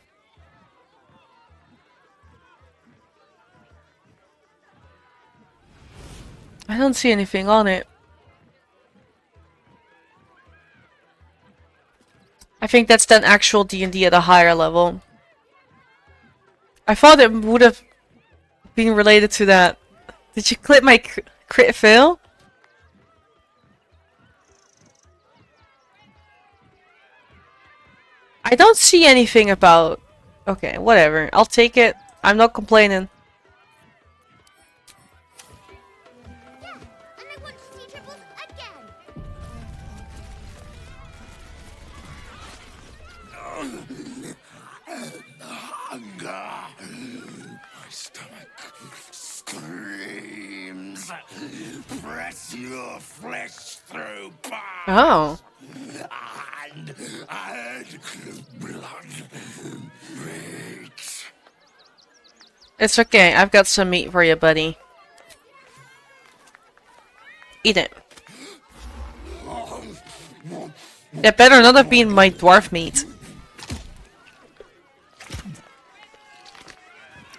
I don't see anything on it. I think that's then actual D&D at a higher level. I thought it would have been related to that. Did you clip my crit fail? I don't see anything about... Okay, whatever. I'll take it. I'm not complaining. Yeah, and I want to see triples again. Hunger. My stomach screams. Press your flesh through bars. Oh. And add blood. Meat. It's okay. I've got some meat for you, buddy. Eat it. It better not have been my dwarf meat.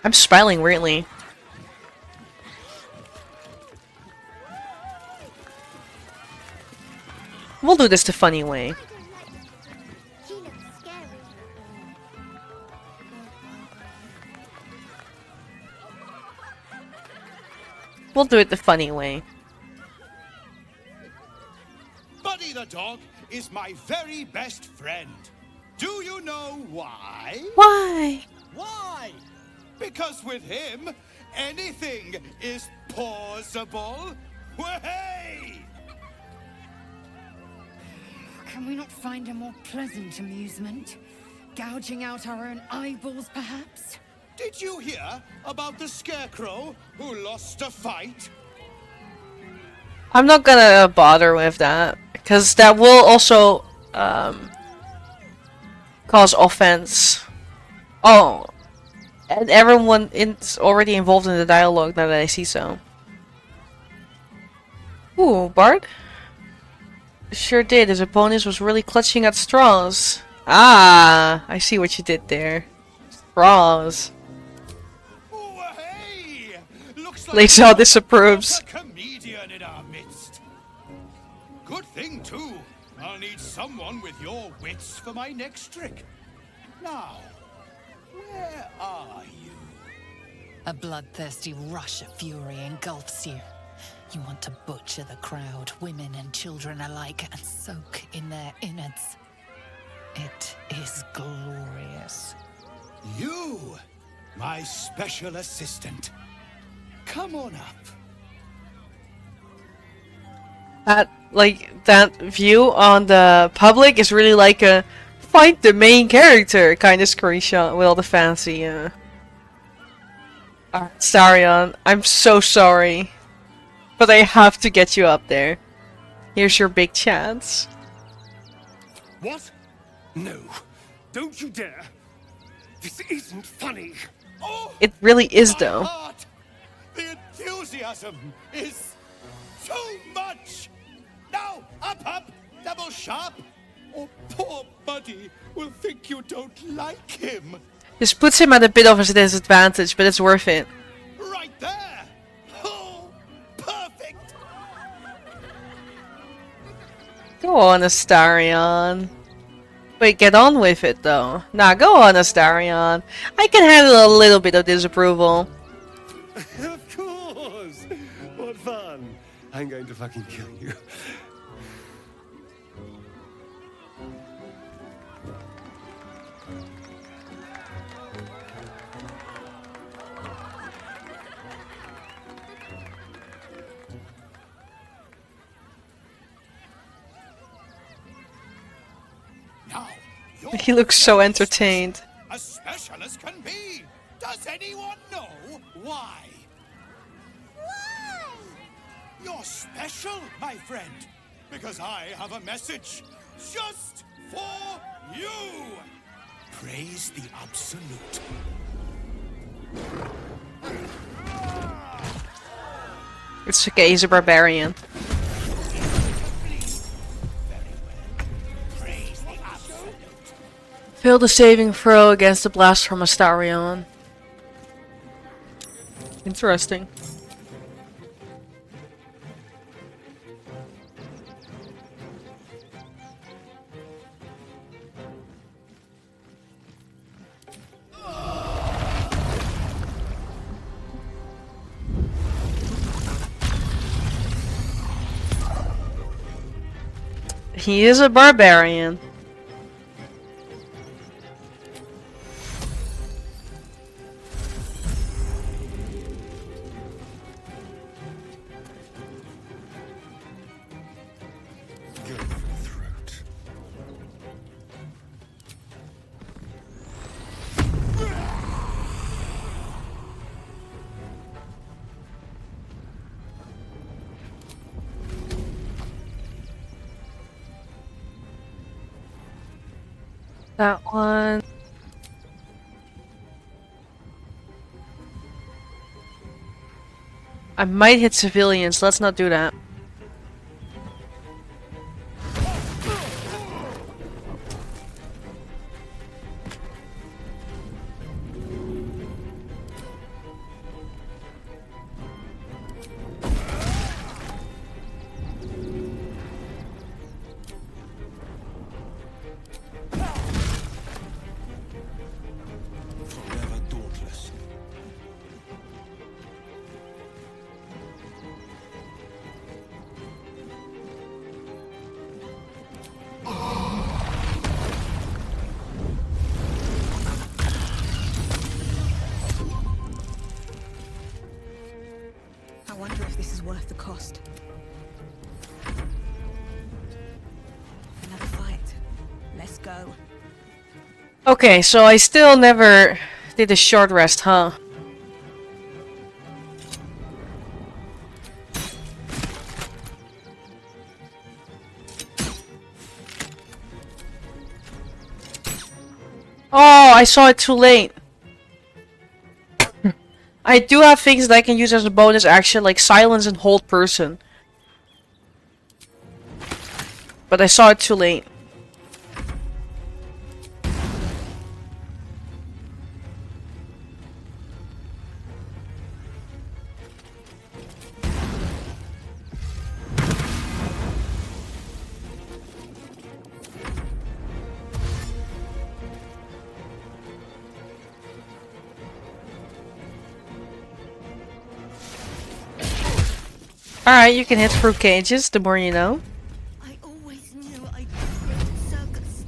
I'm smiling weirdly. We'll do this the funny way. We'll do it the funny way. Buddy the dog is my very best friend. Do you know why? Why? Why? Because with him, anything is possible. Way! Can we not find a more pleasant amusement? Gouging out our own eyeballs, perhaps? Did you hear about the scarecrow who lost a fight? I'm not gonna bother with that, because that will also cause offense. Oh, and everyone is already involved in the dialogue now that I see so. Ooh, Bart? Sure did. His opponent was really clutching at straws. Ah, I see what you did there. Straws. Lisa disapproves. Comedian in our midst. Good thing too. I'll need someone with your wits for my next trick. Now, where are you? A bloodthirsty rush of fury engulfs you. You want to butcher the crowd, women and children alike, and soak in their innards. It is glorious. You, my special assistant. Come on up. That view on the public is really like a find the main character kind of screenshot with all the fancy Starion, I'm so sorry. But I have to get you up there. Here's your big chance. What? No. Don't you dare. This isn't funny. Oh, it really is though. Heart. The enthusiasm is too much. Now, up, double sharp, or poor Buddy will think you don't like him. This puts him at a bit of a disadvantage, but it's worth it. Right there. Oh, perfect. Go on, Astarion. Wait, get on with it though. Nah, go on, Astarion. I can handle a little bit of disapproval. Of course! What fun! I'm going to fucking kill you. Now, He looks so entertained. as special as can be. Does anyone know why? Why? You're special, my friend, because I have a message just for you. Praise the Absolute. It's okay, he's a barbarian. Failed the saving throw against the blast from Astarion. Interesting. He is a barbarian. That one. I might hit civilians. Let's not do that. Forever dauntless. I wonder if this is worth the cost. Another fight. Let's go. Okay, so I still never did a short rest, huh? Oh, I saw it too late. I do have things that I can use as a bonus action, like silence and hold person. But I saw it too late. Alright, you can hit through cages, the more you know. I always knew I'd be great at circus.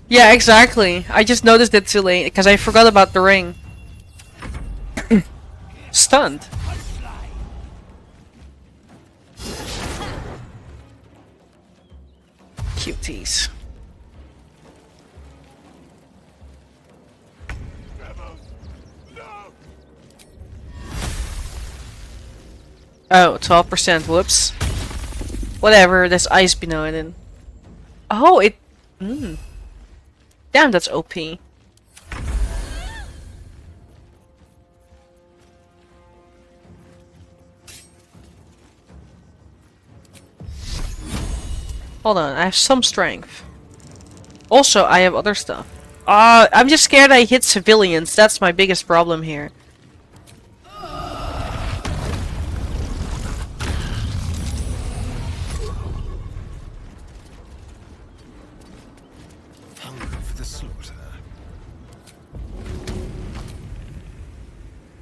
Yeah, exactly. I just noticed it too late, because I forgot about the ring. Stunned. Cuties. Oh, 12%, whoops. Whatever, that's ice benoiden. Oh, it... Damn, that's OP. Hold on, I have some strength. Also, I have other stuff. I'm just scared I hit civilians. That's my biggest problem here. Hungry for the slaughter.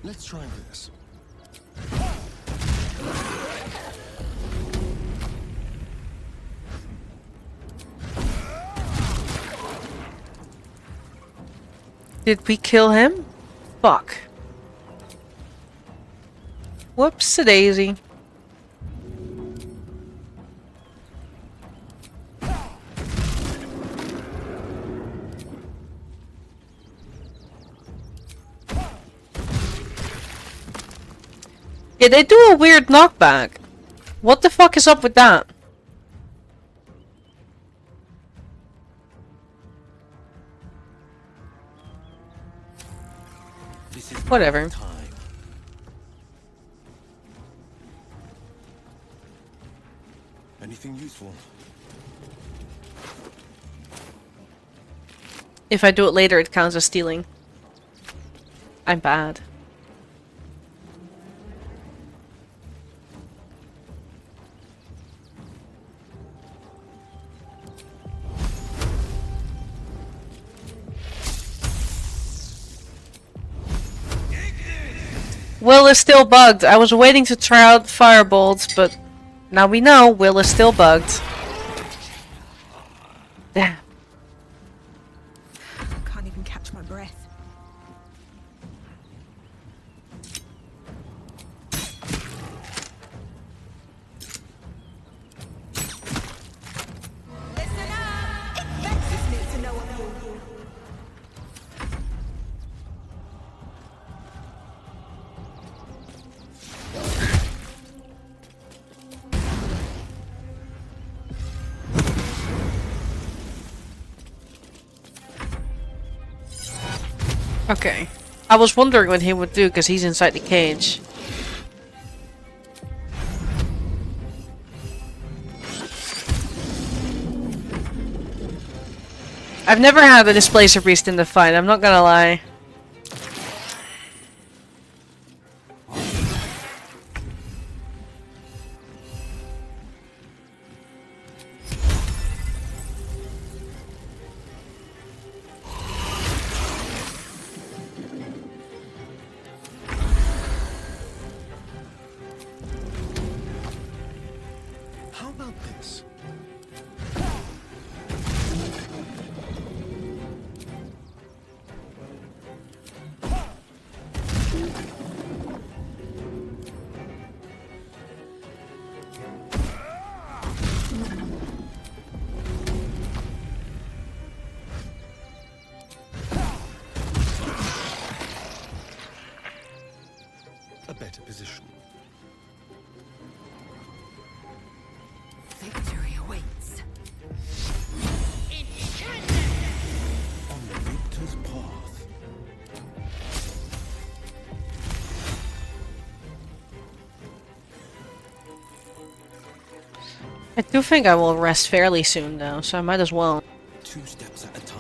Let's try this. Did we kill him? Fuck. Whoops-a-daisy. Yeah, they do a weird knockback. What the fuck is up with that? Whatever. Anything useful? If I do it later, it counts as stealing. I'm bad. Will is still bugged. I was waiting to try out Firebolt, but now we know Will is still bugged. Damn. I can't even catch my breath. Listen up! It vexes me to know what you do. Okay. I was wondering what he would do because he's inside the cage. I've never had a Displacer Beast in the fight, I'm not gonna lie. How about this? A better position. Victory awaits. On the victor's path. I do think I will rest fairly soon though, so I might as well. 2 steps at a time.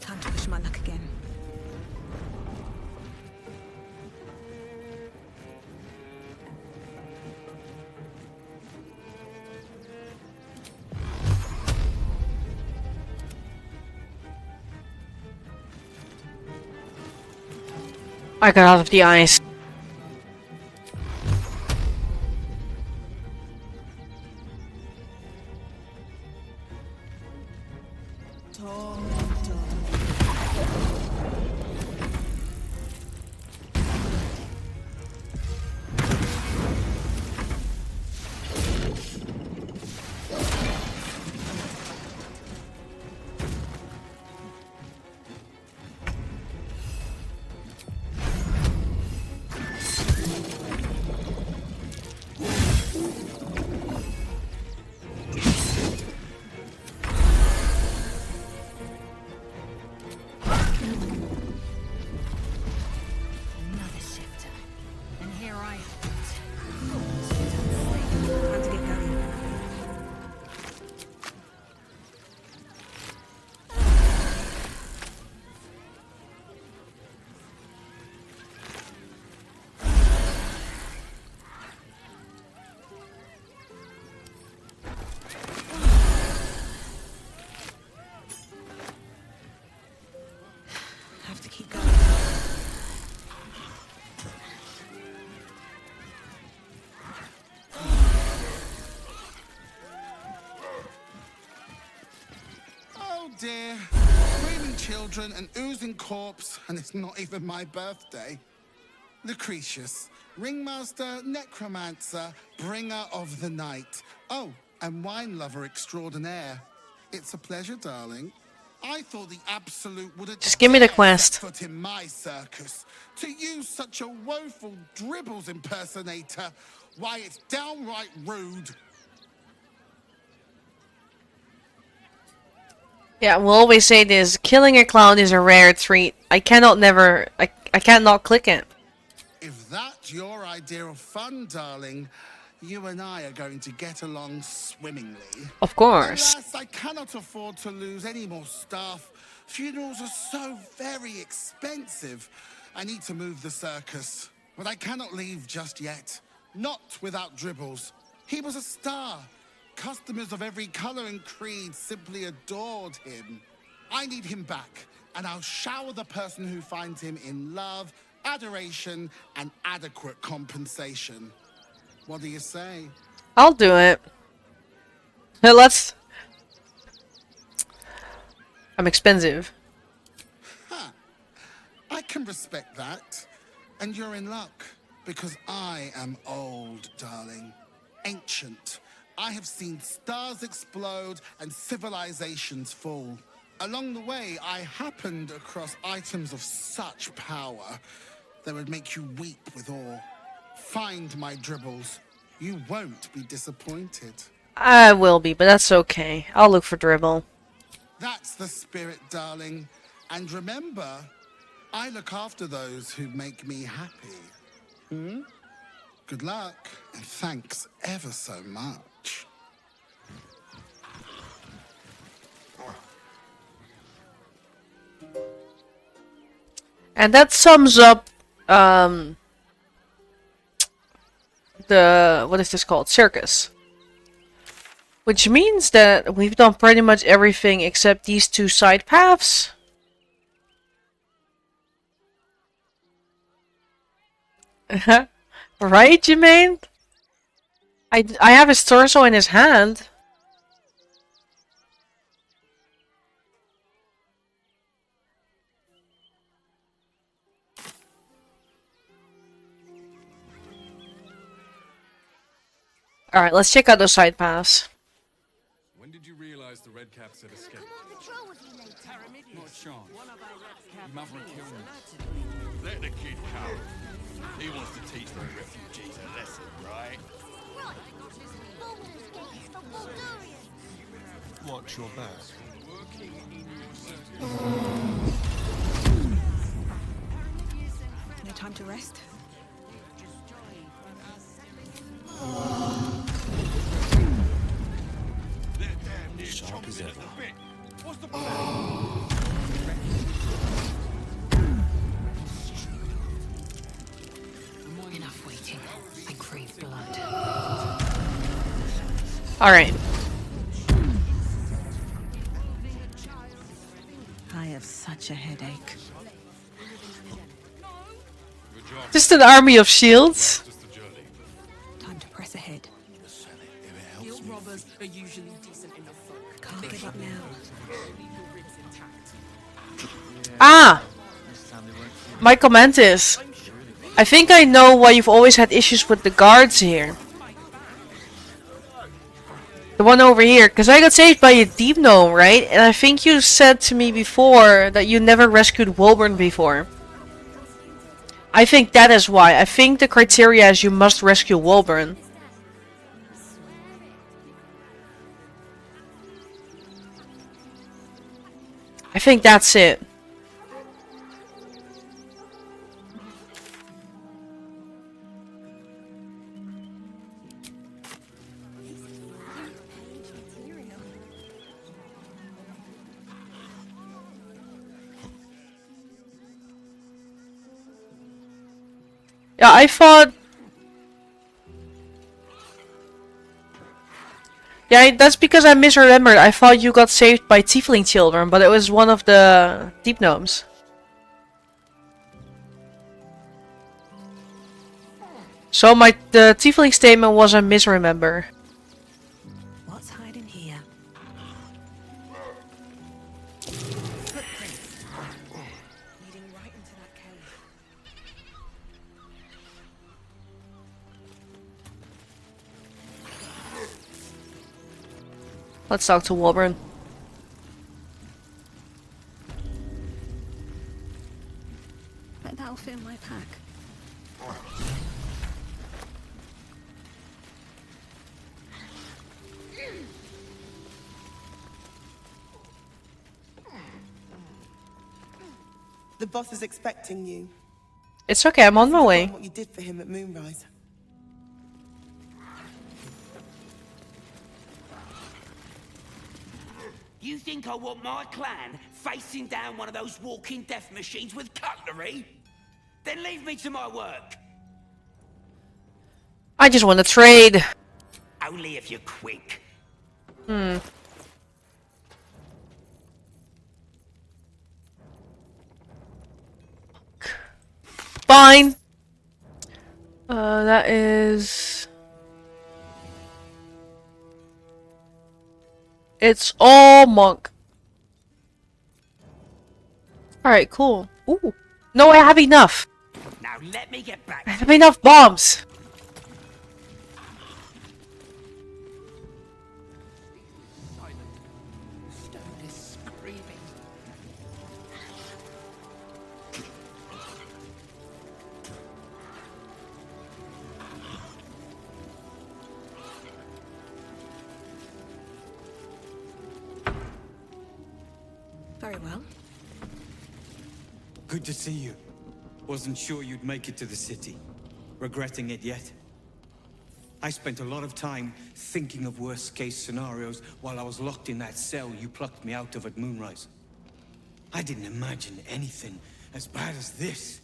Time to push my luck again. I got out of the ice. Another shifter. And here I am. Time to get going. Have to keep going. Oh dear. Screaming children, an oozing corpse, and it's not even my birthday. Lucretius, ringmaster, necromancer, bringer of the night. Oh, and wine lover extraordinaire. It's a pleasure, darling. I thought the absolute would have Just give me the set quest. foot in my circus. To use such a woeful dribbles impersonator, why, it's downright rude. Yeah, we'll always say this, killing a clown is a rare treat. I cannot click it. If that's your idea of fun, darling, you and I are going to get along swimmingly. Of course. Alas, I cannot afford to lose any more staff. Funerals are so very expensive. I need to move the circus, but I cannot leave just yet. Not without Dribbles. He was a star. Customers of every color and creed simply adored him. I need him back, and I'll shower the person who finds him in love, adoration, and adequate compensation. What do you say? I'll do it. Hey, let's... I'm expensive. I can respect that. And you're in luck, because I am old, darling. Ancient, I have seen stars explode and civilizations fall. Along the way, I happened across items of such power that would make you weep with awe. Find my dribbles. You won't be disappointed. I will be, but that's okay. I'll look for dribble. That's the spirit, darling. And remember, I look after those who make me happy. Hmm? Good luck, and thanks ever so much. And that sums up the, what is this called? Circus. Which means that we've done pretty much everything except these two side paths. Right, Jermaine? I have his torso in his hand. Alright, let's check out those side paths. When did you realize the Red Caps had escaped? Not Sean. Your mother would kill me. Let the kid come. He wants to teach the refugees a lesson, right? Watch your back. No time to rest. Sharp as ever. What's the plan? Enough waiting. I crave blood. Alright. I have such a headache. Just an army of shields. Time to press ahead. Guild robbers are usually decent enough folk. Can't give up now. Ah! My comment is, I think I know why you've always had issues with the guards here. The one over here, because I got saved by a deep gnome, right? And I think you said to me before that you never rescued Wilburn before. I think that is why. I think the criteria is you must rescue Wilburn. I think that's it. Yeah, I thought... Yeah, that's because I misremembered. I thought you got saved by tiefling children, but it was one of the deep gnomes. So the tiefling statement was a misremember. What's hiding here? Footprints. Leading right into that cave. Let's talk to Wilburn. Bet that'll fit in my pack. The boss is expecting you. It's okay, I'm on my way. What you did for him at Moonrise. You think I want my clan facing down one of those walking death machines with cutlery? Then leave me to my work. I just want to trade. Only if you're quick. Fine. That is... It's all monk. Alright, cool. Ooh. No, I have enough. Now let me get back. I have enough bombs. Very well. Good to see you. Wasn't sure you'd make it to the city. Regretting it yet? I spent a lot of time thinking of worst-case scenarios while I was locked in that cell you plucked me out of at Moonrise. I didn't imagine anything as bad as this.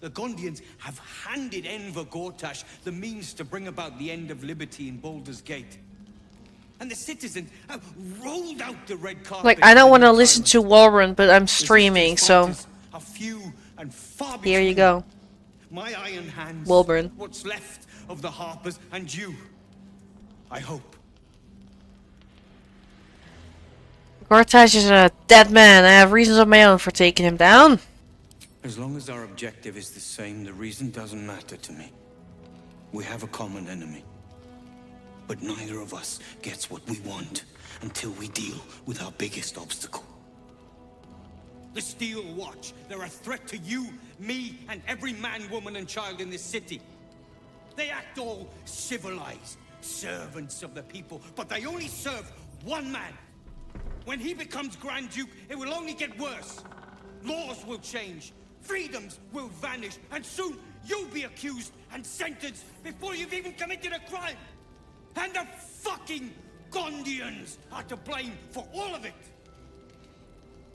The Gondians have handed Enver Gortash the means to bring about the end of liberty in Baldur's Gate. And the citizens have rolled out the red carpet. Like, I don't want to listen to Warren, but I'm streaming, so are few and far here you between. go. My iron hands, Wilburn. what's left of the Harpers, and you. I hope. Gortash is a dead man. I have reasons of my own for taking him down. As long as our objective is the same, the reason doesn't matter to me. We have a common enemy. But neither of us gets what we want until we deal with our biggest obstacle. The Steel Watch. They're a threat to you, me, and every man, woman, and child in this city. They act all civilized, servants of the people, but they only serve one man. When he becomes Grand Duke, it will only get worse. Laws will change, freedoms will vanish, and soon you'll be accused and sentenced before you've even committed a crime. And the fucking Gondians are to blame for all of it.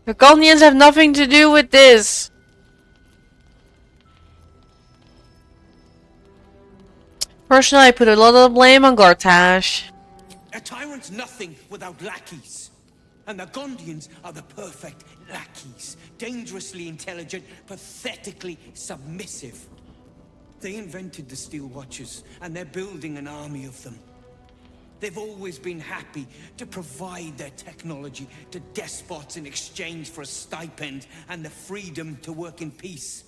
The Gondians have nothing to do with this. Personally, I put a lot of blame on Gortash. A tyrant's nothing without lackeys. And the Gondians are the perfect lackeys. Dangerously intelligent, pathetically submissive. They invented the Steel Watchers, and they're building an army of them. They've always been happy to provide their technology to despots in exchange for a stipend and the freedom to work in peace.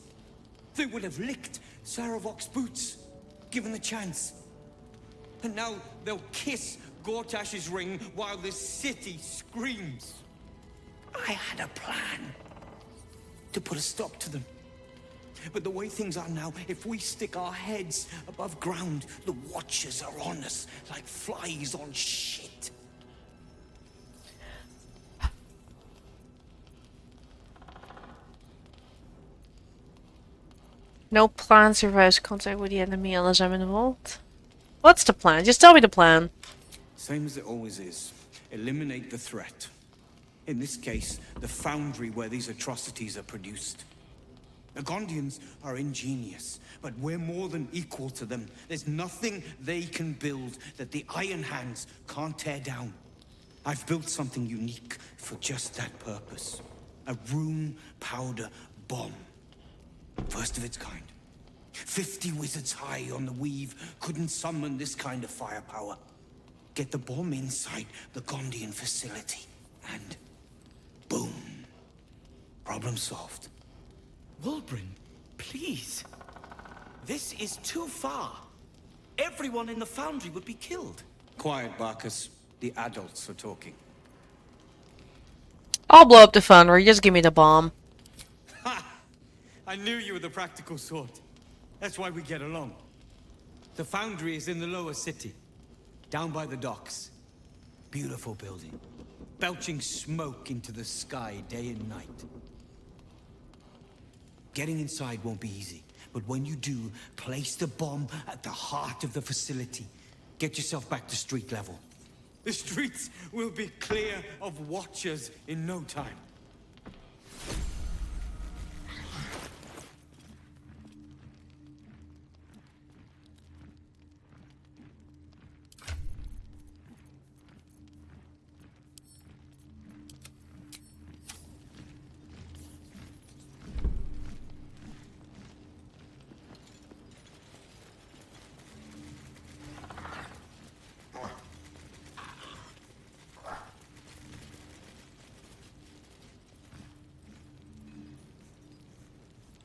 They would have licked Saravok's boots, given the chance. And now they'll kiss Gortash's ring while the city screams. I had a plan to put a stop to them. But the way things are now, if we stick our heads above ground, the Watchers are on us like flies on shit. No plan survives contact with the enemy unless I'm involved. What's the plan? Just tell me the plan. Same as it always is. Eliminate the threat. In this case, the foundry where these atrocities are produced. The Gondians are ingenious, but we're more than equal to them. There's nothing they can build that the Iron Hands can't tear down. I've built something unique for just that purpose. A room powder bomb. First of its kind. 50 wizards high on the weave couldn't summon this kind of firepower. Get the bomb inside the Gondian facility, and boom. Problem solved. Wilburn, please. This is too far. Everyone in the foundry would be killed. Quiet, Barkus. The adults are talking. I'll blow up the foundry. Just give me the bomb. Ha! I knew you were the practical sort. That's why we get along. The foundry is in the lower city, down by the docks. Beautiful building, belching smoke into the sky day and night. Getting inside won't be easy, but when you do, place the bomb at the heart of the facility. Get yourself back to street level. The streets will be clear of Watchers in no time.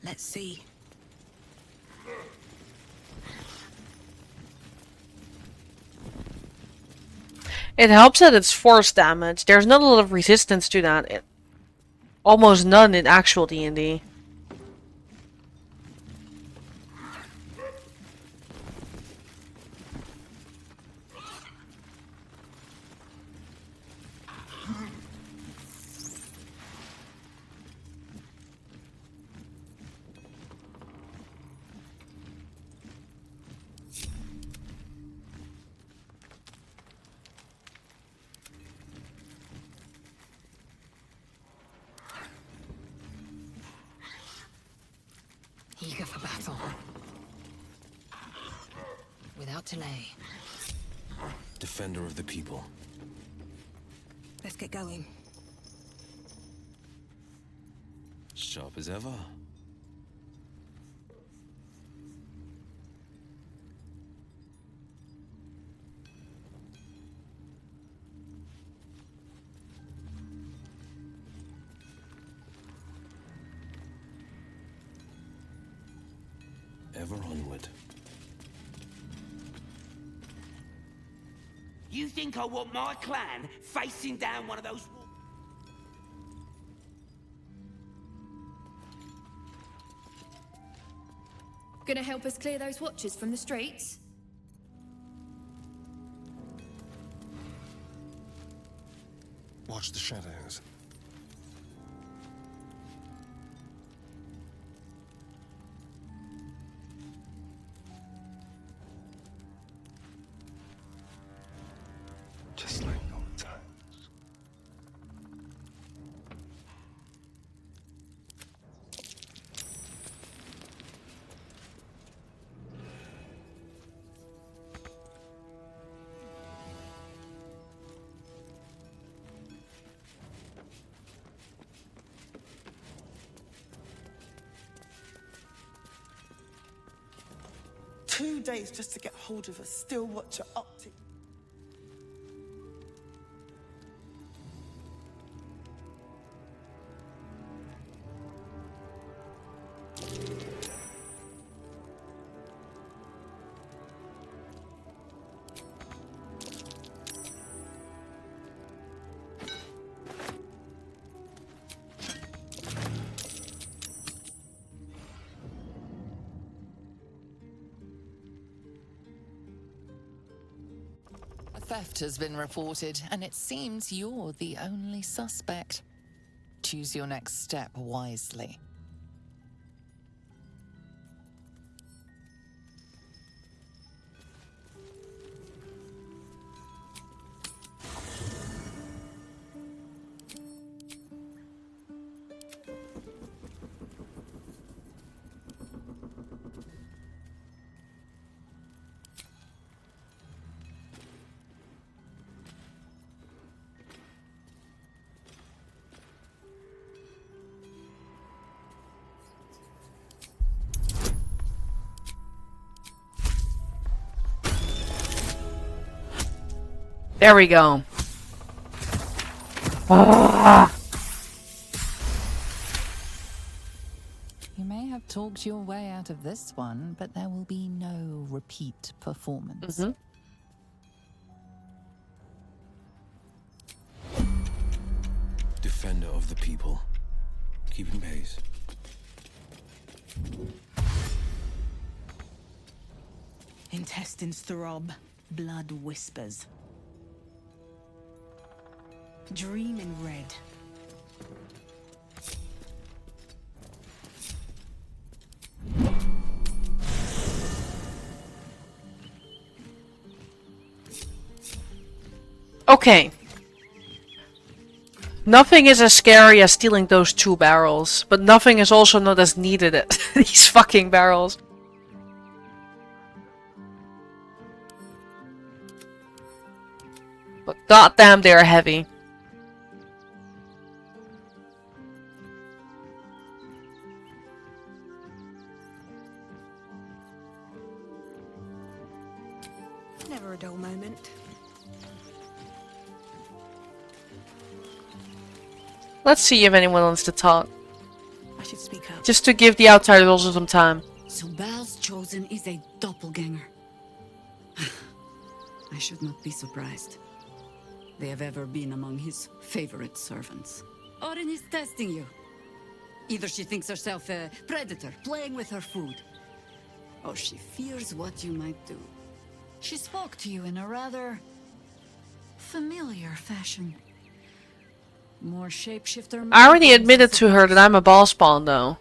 Let's see. It helps that it's force damage. There's not a lot of resistance to that. Almost none in actual D&D. Prepare for battle. Without delay. Defender of the people. Let's get going. Sharp as ever. Ever onward. You think I want my clan facing down one of those... Gonna help us clear those watchers from the streets? Watch the shadows. Just like old times. 2 days just to get hold of a still watcher optic. Theft has been reported, and it seems you're the only suspect. Choose your next step wisely. There we go. Ah. You may have talked your way out of this one, but there will be no repeat performance. Defender of the people. Keeping pace. Intestines throb, blood whispers. Dream in red. Okay. Nothing is as scary as stealing those 2 barrels, but nothing is also not as needed as these fucking barrels. But goddamn, they are heavy. Never a dull moment. Let's see if anyone wants to talk. I should speak up. Just to give the outsiders also some time. So Bal's chosen is a doppelganger. I should not be surprised. They have ever been among his favorite servants. Orin is testing you. Either she thinks herself a predator, playing with her food, or she fears what you might do. She spoke to you in a rather familiar fashion. More shapeshifter. I already admitted to her that I'm a ball spawn, though.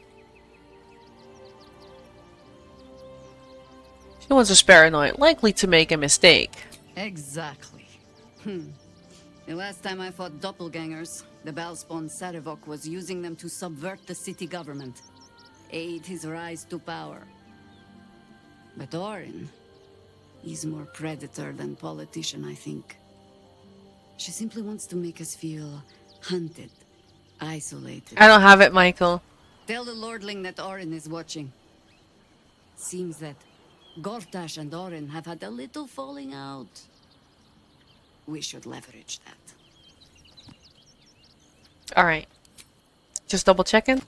She was just paranoid, likely to make a mistake. Exactly. The last time I fought doppelgangers, the Balspawn Sarevok was using them to subvert the city government. aid his rise to power. But Orin is more predator than politician, I think. She simply wants to make us feel hunted, isolated. I don't have it, Michael. Tell the Lordling that Orin is watching. Seems that Gortash and Orin have had a little falling out. We should leverage that. Alright. Just double checking.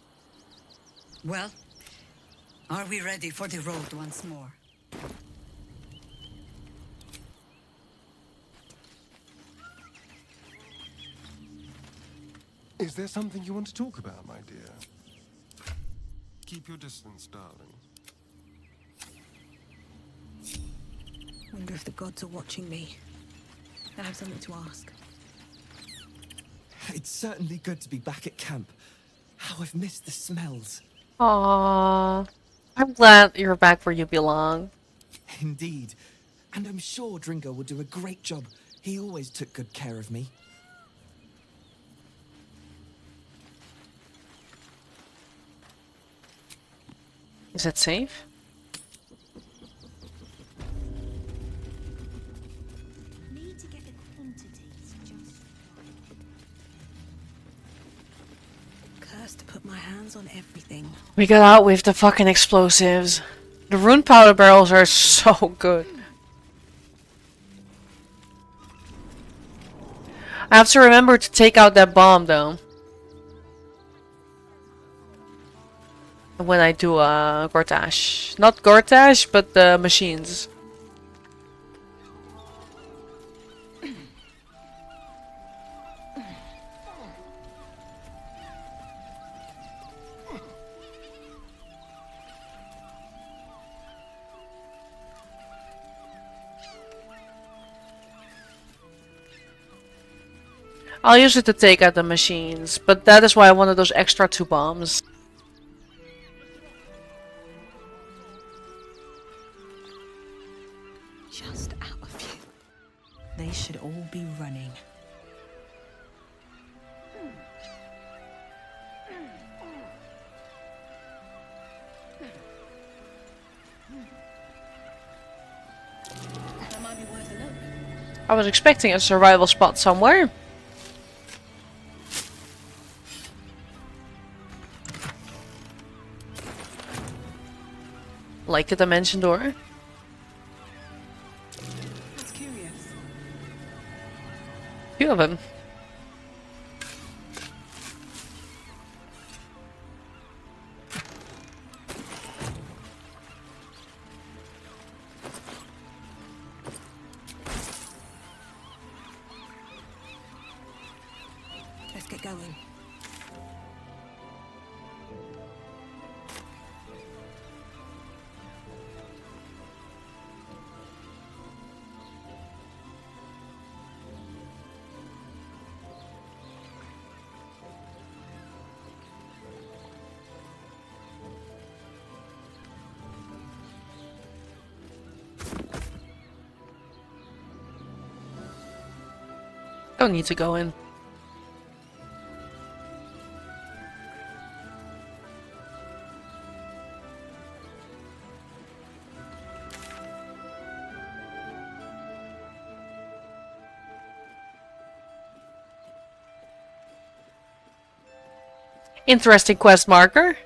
Well, are we ready for the road once more? Is there something you want to talk about, my dear? Keep your distance, darling. Wonder if the gods are watching me. I have something to ask. It's certainly good to be back at camp. How I've missed the smells. Aww. I'm glad you're back where you belong. Indeed. And I'm sure Dringo will do a great job. He always took good care of me. Is it safe? Need to get the quantities just Cursed to put my hands on everything. We got out with the fucking explosives. The rune powder barrels are so good. I have to remember to take out that bomb though. When I do Gortash. Not Gortash, but the machines. I'll use it to take out the machines, but that is why I wanted those extra 2 bombs. Just out of view. They should all be running. That might be worth a look. I was expecting a survival spot somewhere. Like a dimension door. That's curious. Few of them. Let's get going. Don't need to go in. Interesting quest marker.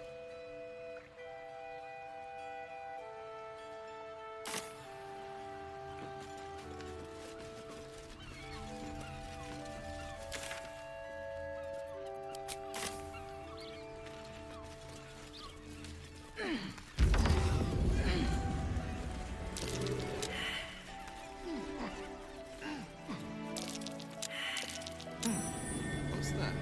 What's that?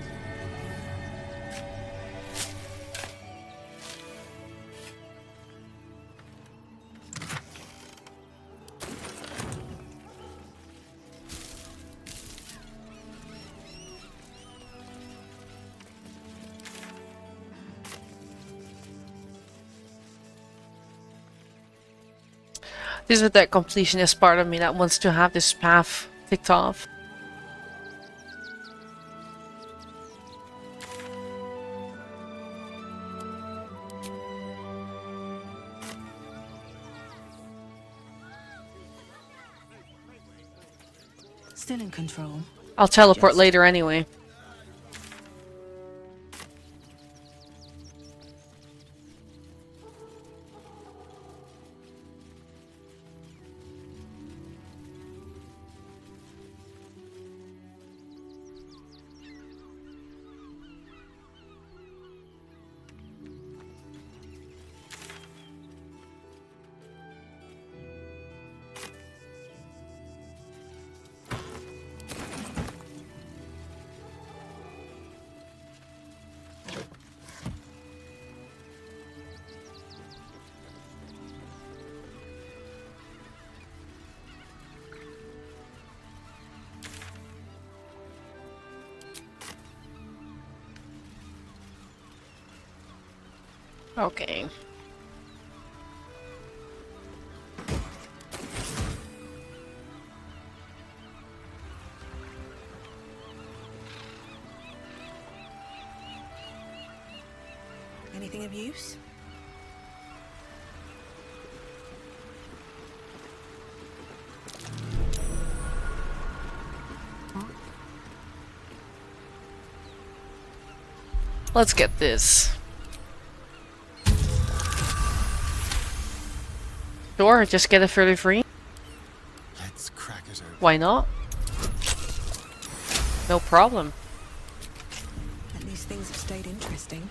This is that completionist part of me that wants to have this path ticked off. still in control. I'll teleport later anyway. Okay. Anything of use? Let's get this. Sure, just get it for free. Let's crack it open. Why not? No problem. At least things have stayed interesting.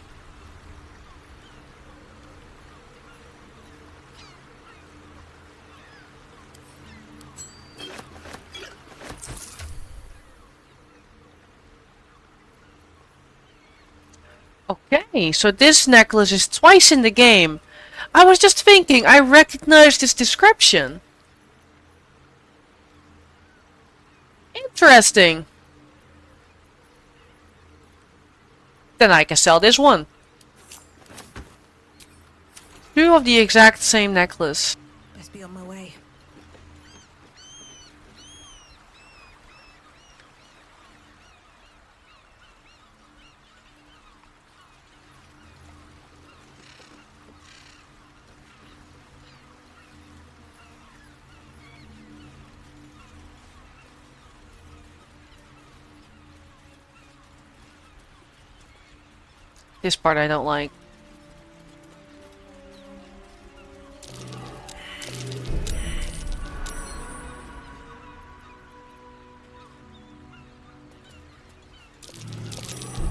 Okay, so this necklace is twice in the game. I was just thinking, I recognized this description. Interesting. Then I can sell this one. Two of the exact same necklace. Best be on my way. This part I don't like.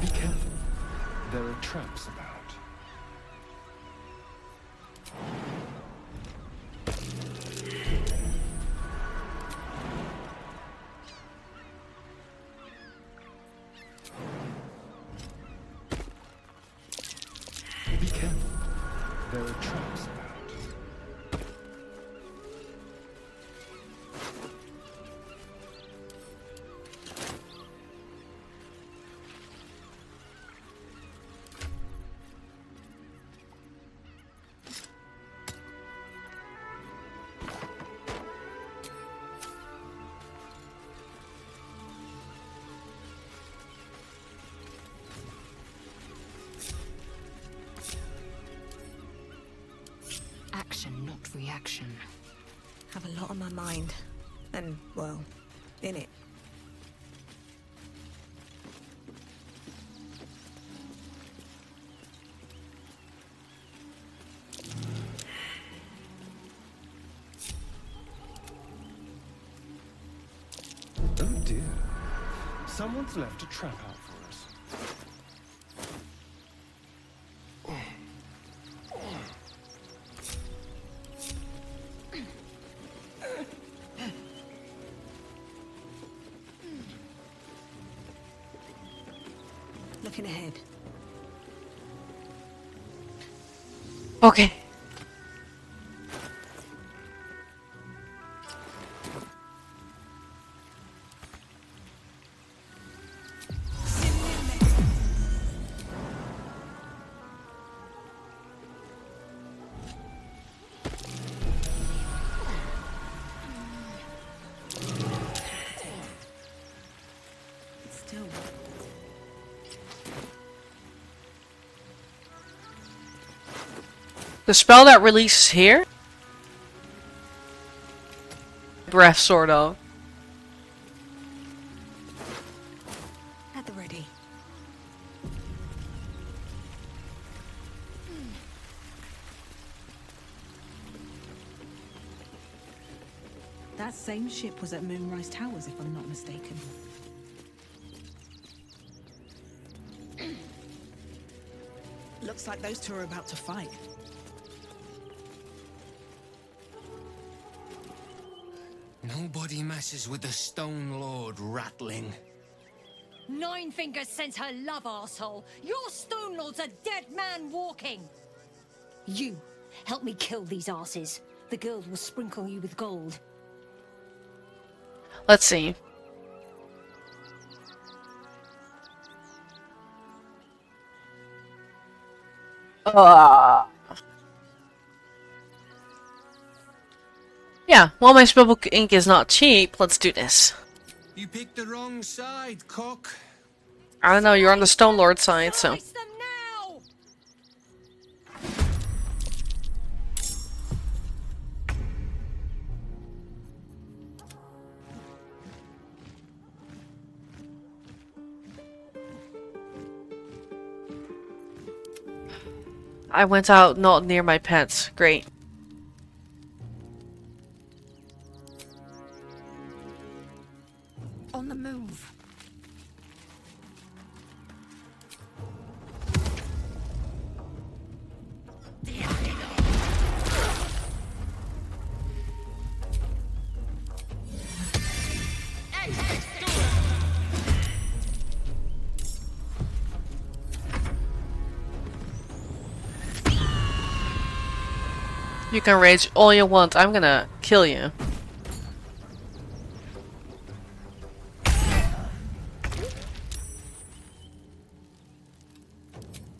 Be careful. There are traps about. Be careful. There are traps about. Action, not reaction. Have a lot on my mind. And, well, in it. Oh dear. Someone's left a trap out for us. Looking ahead. Okay. Still. The spell that releases here? Breath, sort of. That same ship was at Moonrise Towers, if I'm not mistaken. Looks like those two are about to fight. Nobody messes with the Stone Lord, Ratling. Nine Fingers sent her love, arsehole. Your Stone Lord's a dead man walking. You, help me kill these asses. The girls will sprinkle you with gold. Let's see. Yeah, while my spellbook ink is not cheap, let's do this. You picked the wrong side, cock. I don't know, you're on the Stone Lord side, so... I went out not near my pets. Great. On the move. You can rage all you want. I'm gonna kill you.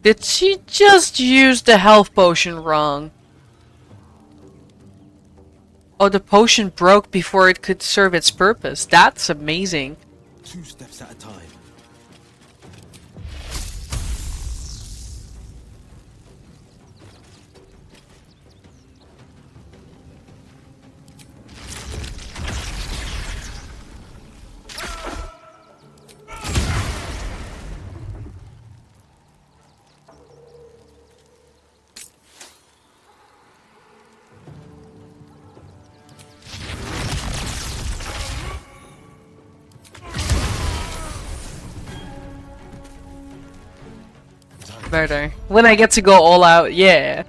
Did she just use the health potion wrong? Oh, the potion broke before it could serve its purpose. That's amazing. 2 steps at a time. Murder. When I get to go all out, yeah.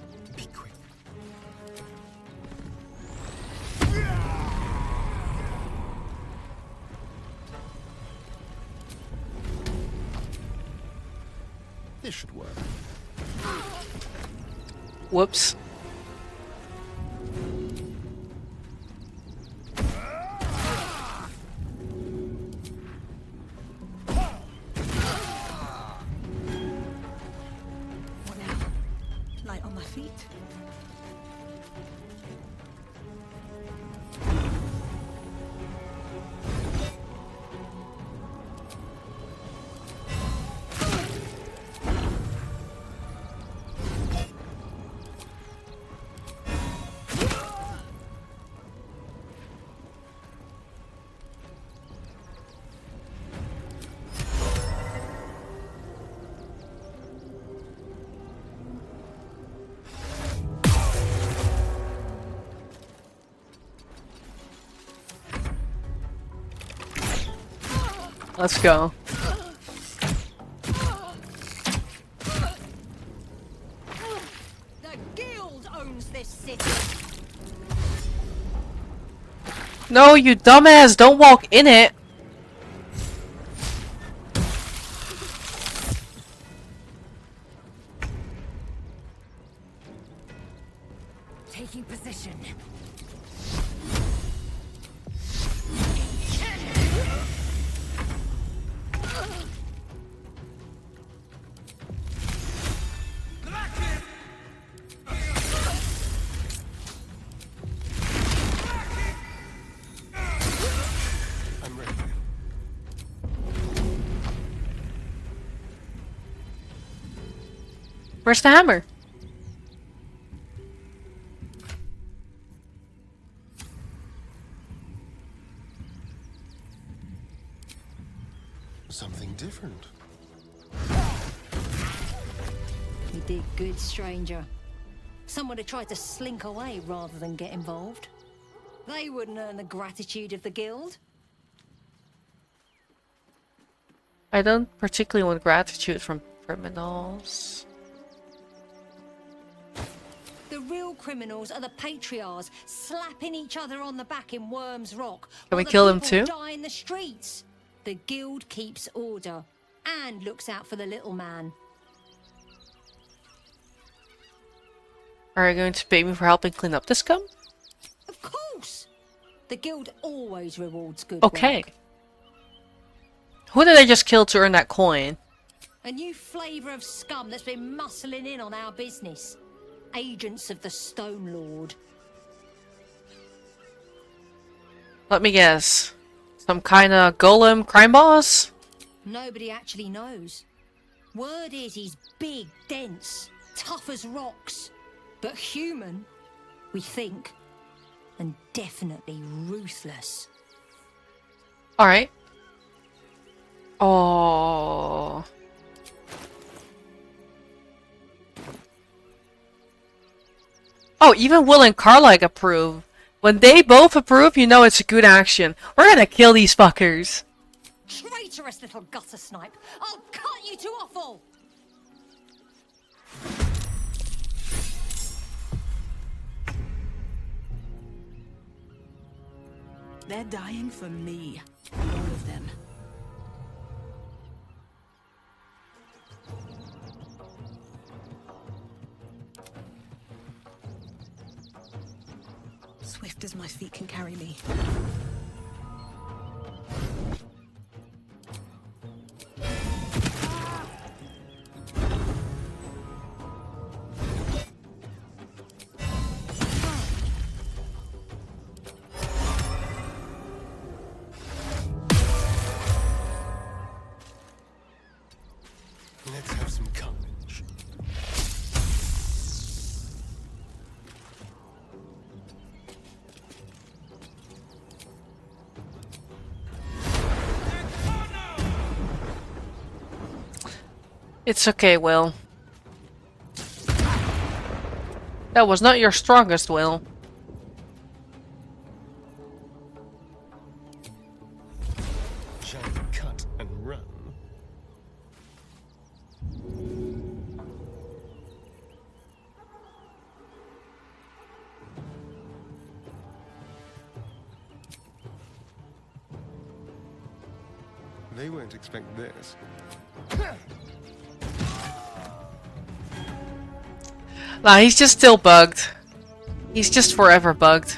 This should work. Whoops. What now? Light on my feet? Let's go. The guild owns this city. No, you dumbass, don't walk in it. Taking position. I'm ready. Where's the hammer? Something different. You did good, stranger. Someone had tried to slink away rather than get involved. They wouldn't earn the gratitude of the guild. I don't particularly want gratitude from criminals. The real criminals are the patriarchs, slapping each other on the back in Worm's Rock. Can we while kill the them people too? die in the streets. The guild keeps order and looks out for the little man. Are you going to pay me for helping clean up this scum? Of course! The guild always rewards good Okay. work. Who did I just kill to earn that coin? A new flavour of scum that's been muscling in on our business. Agents of the Stone Lord. Let me guess. Some kind of golem crime boss? Nobody actually knows. Word is he's big, dense, tough as rocks. But human, we think. And definitely ruthless. Alright. Oh. Oh, even Will and Carlike approve. When they both approve, you know it's a good action. We're gonna kill these fuckers. Traitorous little gutter snipe! I'll cut you to offal! They're dying for me. All of them. Swift as my feet can carry me. Let's have some courage. It's okay, Will. That was not your strongest, Will. Shall we cut and run? They won't expect this. Nah, he's just still bugged. He's just forever bugged.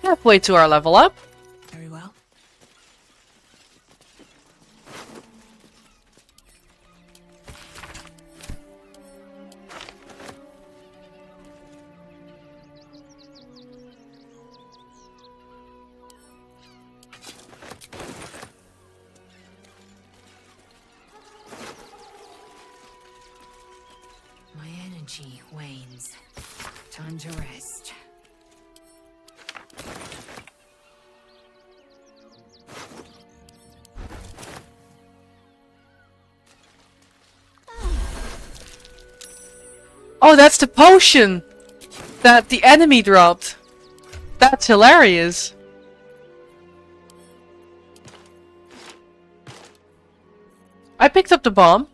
Halfway to our level up. Very well. My energy wanes. Time to rest. Oh, that's the potion that the enemy dropped. That's hilarious. I picked up the bomb.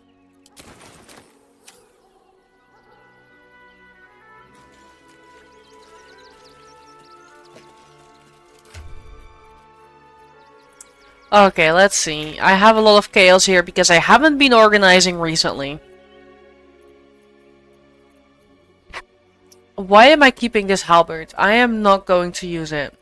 Okay, let's see. I have a lot of chaos here because I haven't been organizing recently. Why am I keeping this halberd? I am not going to use it.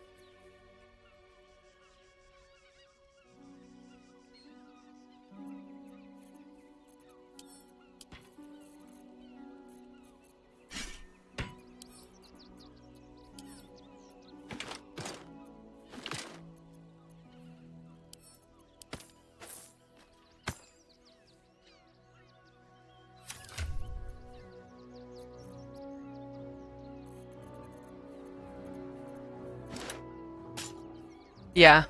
Yeah,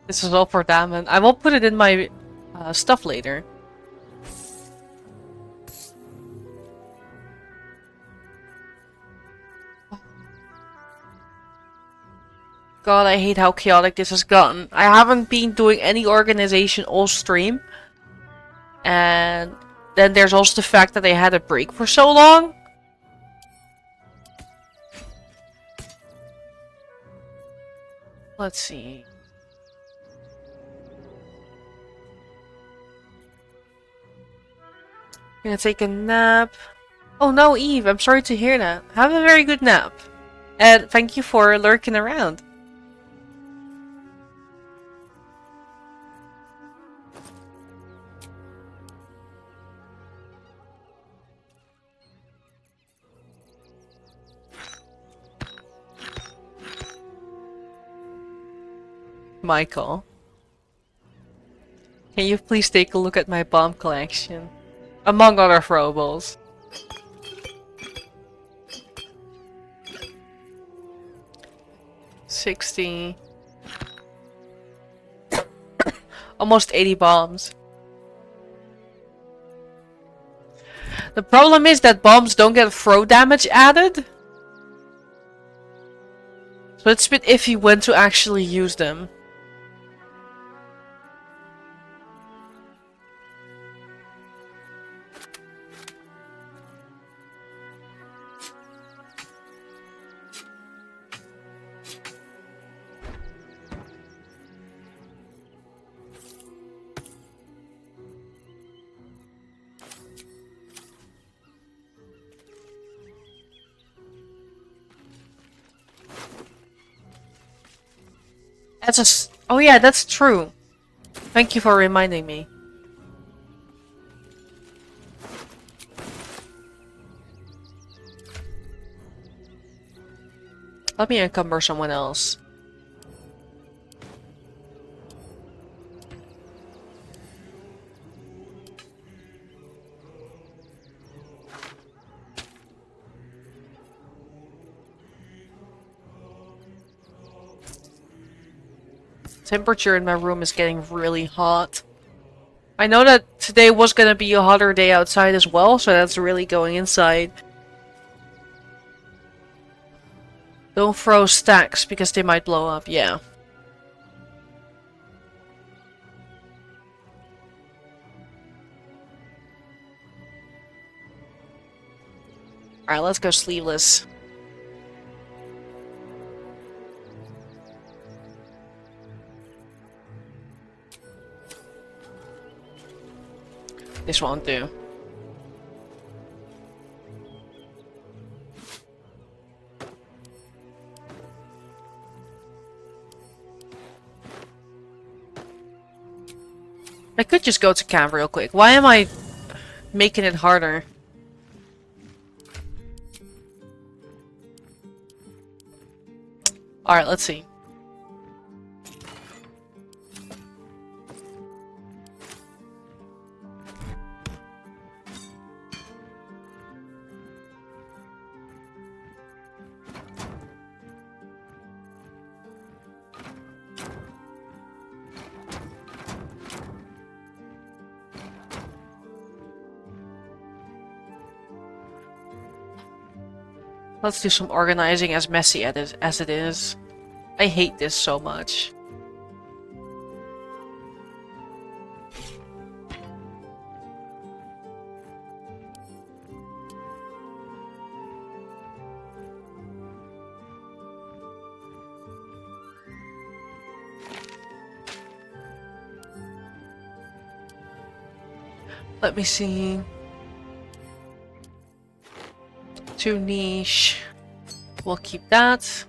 this is all for damage. I will put it in my stuff later. God, I hate how chaotic this has gotten. I haven't been doing any organization all stream. And then there's also the fact that I had a break for so long. Let's see. Gonna take a nap. Oh no, Eve, I'm sorry to hear that. Have a very good nap. And thank you for lurking around. Michael, can you please take a look at my bomb collection? Among other throwables. $60. Almost 80 bombs. The problem is that bombs don't get throw damage added. So it's a bit iffy when to actually use them. Oh yeah, that's true. Thank you for reminding me. Let me encumber someone else. Temperature in my room is getting really hot. I know that today was gonna be a hotter day outside as well, so that's really going inside. Don't throw stacks because they might blow up, yeah. Alright, let's go sleeveless. This won't do. I could just go to camp real quick. Why am I making it harder? Alright, let's see. Let's do some organizing, as messy as it is. I hate this so much. Let me see. Too niche. We'll keep that.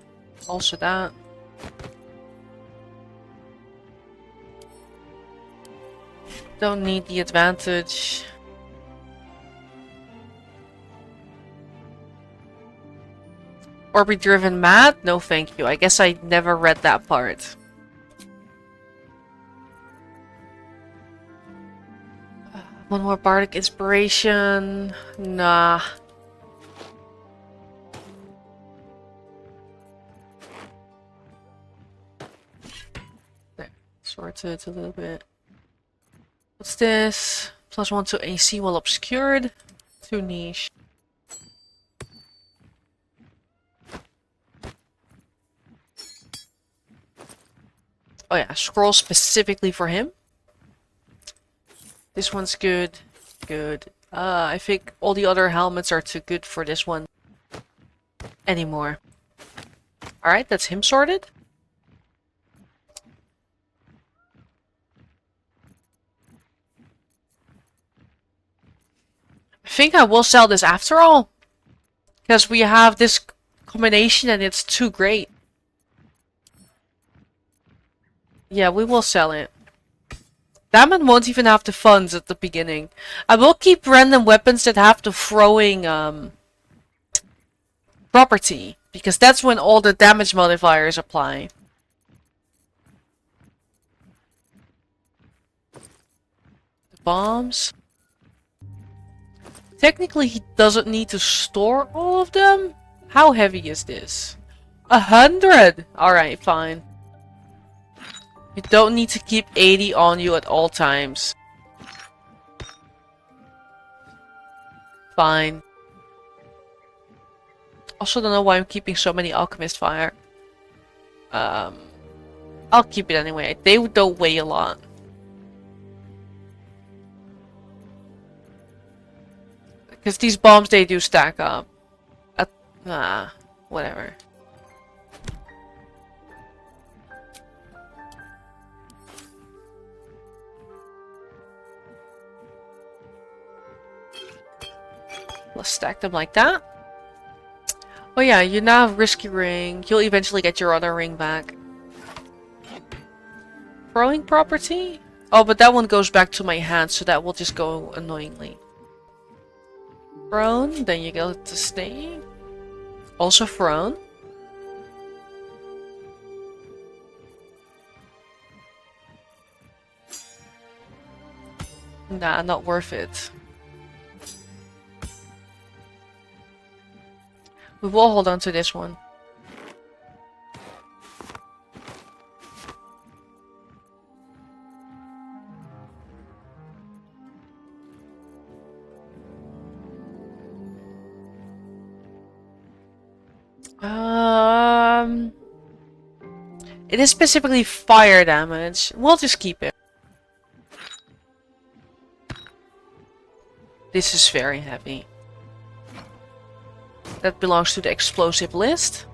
Also that. Don't need the advantage. Or be driven mad? No thank you. I guess I never read that part. One more bardic inspiration. Nah. There. Sorted a little bit. What's this? +1 to AC while obscured. Too niche. Oh yeah, scroll specifically for him. This one's good. Good. I think all the other helmets are too good for this one anymore. Alright, that's him sorted. I think I will sell this after all. Because we have this combination and it's too great. Yeah, we will sell it. That man won't even have the funds at the beginning. I will keep random weapons that have the throwing property. Because that's when all the damage modifiers apply. The bombs. Technically, he doesn't need to store all of them. How heavy is this? 100! Alright, fine. You don't need to keep 80 on you at all times. Fine. Also don't know why I'm keeping so many alchemist fire. I'll keep it anyway. They don't weigh a lot. Because these bombs, they do stack up. Whatever. Let's stack them like that. Oh yeah, you now have risky ring. You'll eventually get your other ring back. Throwing property? Oh, but that one goes back to my hand, so that will just go annoyingly. Thrown, then you go to stay. Also thrown. Nah, not worth it. We will hold on to this one. It is specifically fire damage. We'll just keep it. This is very heavy. That belongs to the explosive list.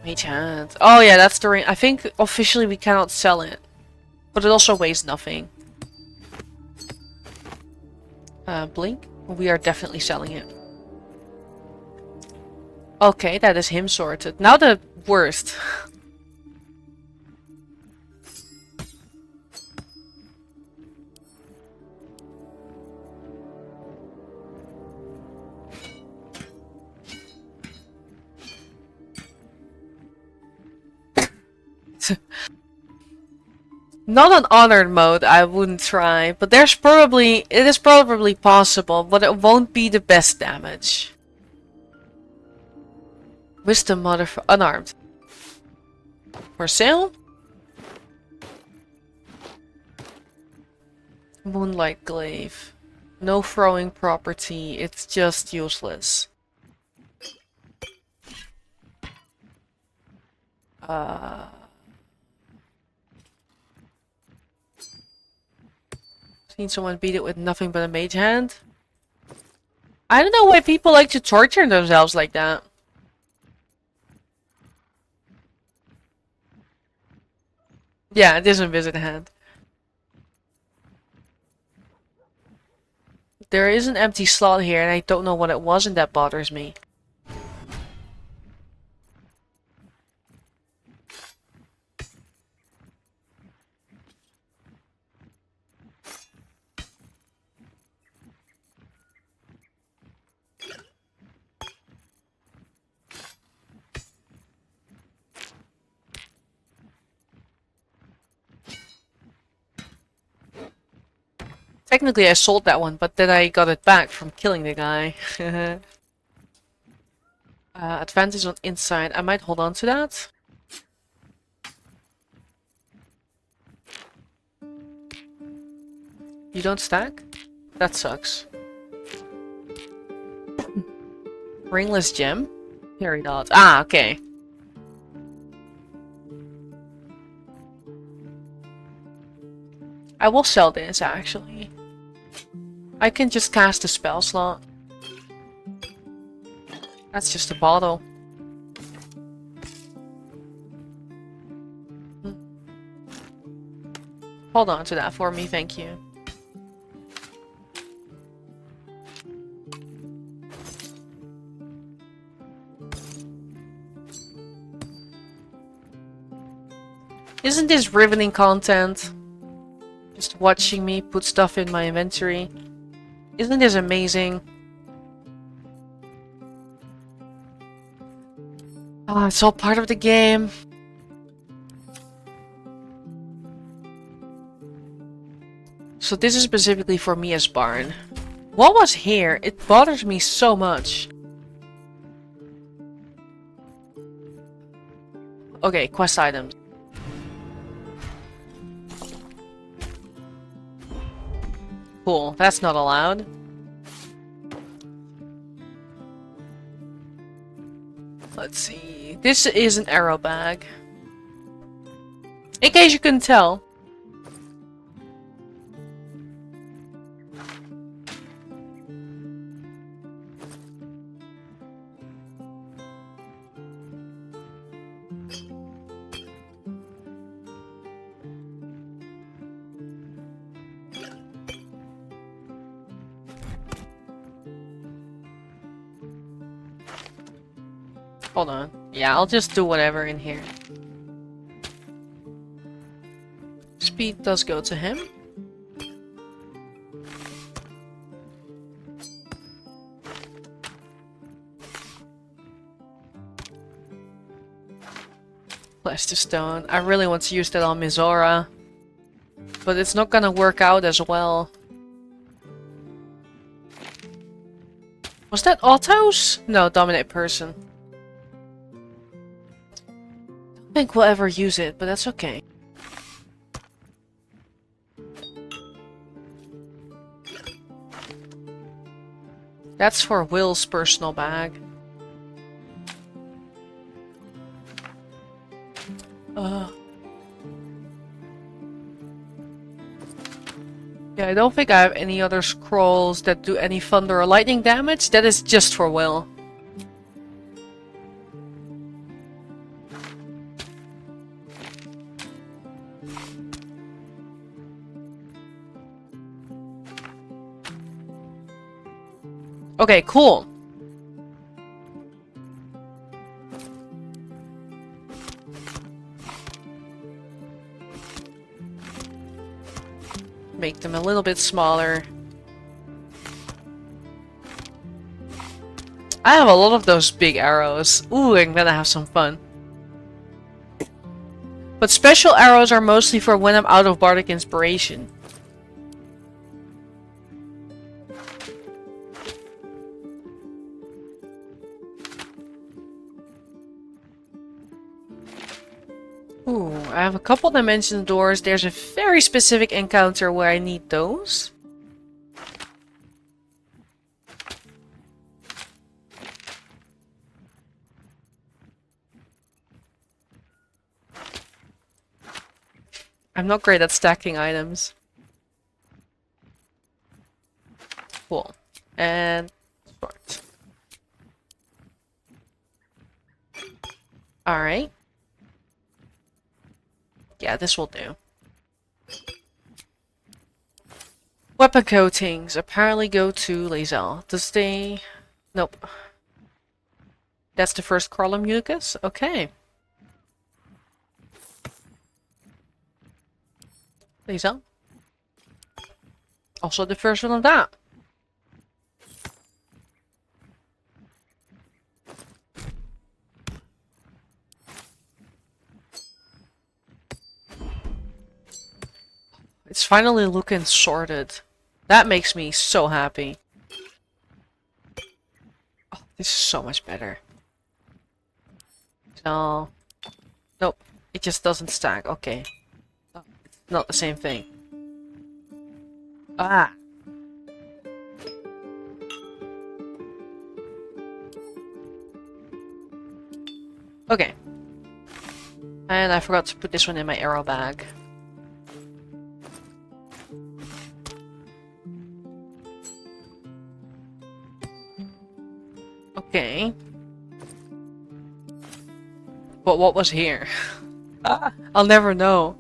Mage hand. Oh yeah, that's the ring. I think officially we cannot sell it. But it also weighs nothing. Blink. We are definitely selling it. Okay, that is him sorted. Now the worst. Not on honored mode, I wouldn't try, but it is probably possible, but it won't be the best damage. Wisdom mother for unarmed. For sale? Moonlight glaive. No throwing property, it's just useless. Seen someone beat it with nothing but a mage hand? I don't know why people like to torture themselves like that. Yeah, it is a visit hand. There is an empty slot here and I don't know what it was and that bothers me. Technically I sold that one, but then I got it back from killing the guy. Advantage on inside. I might hold on to that. You don't stack? That sucks. Ringless gem? Peridot. Ah, okay. I will sell this, actually. I can just cast a spell slot. That's just a bottle. Hold on to that for me, thank you. Isn't this riveting content? Just watching me put stuff in my inventory. Isn't this amazing? Ah, it's all part of the game. So this is specifically for me as Barn. What was here? It bothers me so much. Okay, quest items. Cool, that's not allowed. Let's see. This is an arrow bag. In case you couldn't tell. Hold on. Yeah, I'll just do whatever in here. Speed does go to him. Stone. I really want to use that on Mizora. But it's not gonna work out as well. Was that autos? No, dominate person. Don't think we'll ever use it, but that's okay. That's for Will's personal bag. Yeah, I don't think I have any other scrolls that do any thunder or lightning damage. That is just for Will. Okay, cool. Make them a little bit smaller. I have a lot of those big arrows. Ooh, I'm gonna have some fun. But special arrows are mostly for when I'm out of bardic inspiration. Ooh, I have a couple dimension doors. There's a very specific encounter where I need those. I'm not great at stacking items. Cool. And short. Alright. Yeah, this will do. Weapon coatings apparently go to Lae'zel. Does they... Nope. That's the first Carlum Unicus? Okay. Lae'zel. Also the first one of that. It's finally looking sorted. That makes me so happy. Oh, this is so much better. No. Nope. It just doesn't stack. Okay. Oh, it's not the same thing. Ah. Okay. And I forgot to put this one in my arrow bag. Okay. But what was here? I'll never know.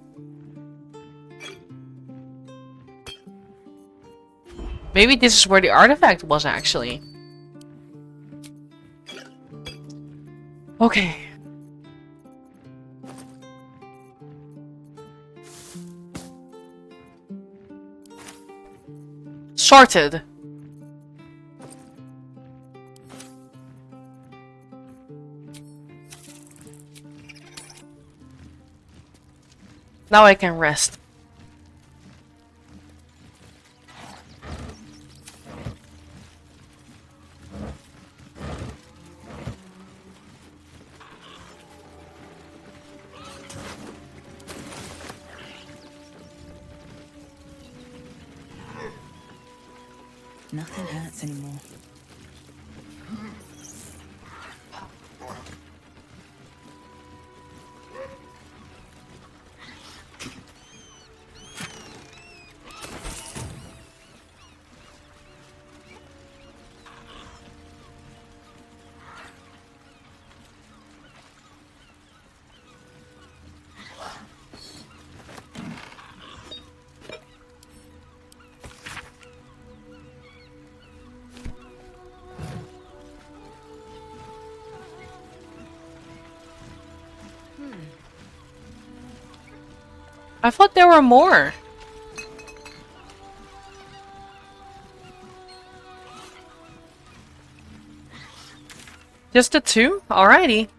Maybe this is where the artifact was actually. Okay. Sorted. Now I can rest. Nothing hurts anymore. I thought there were more. Just the two? Alrighty.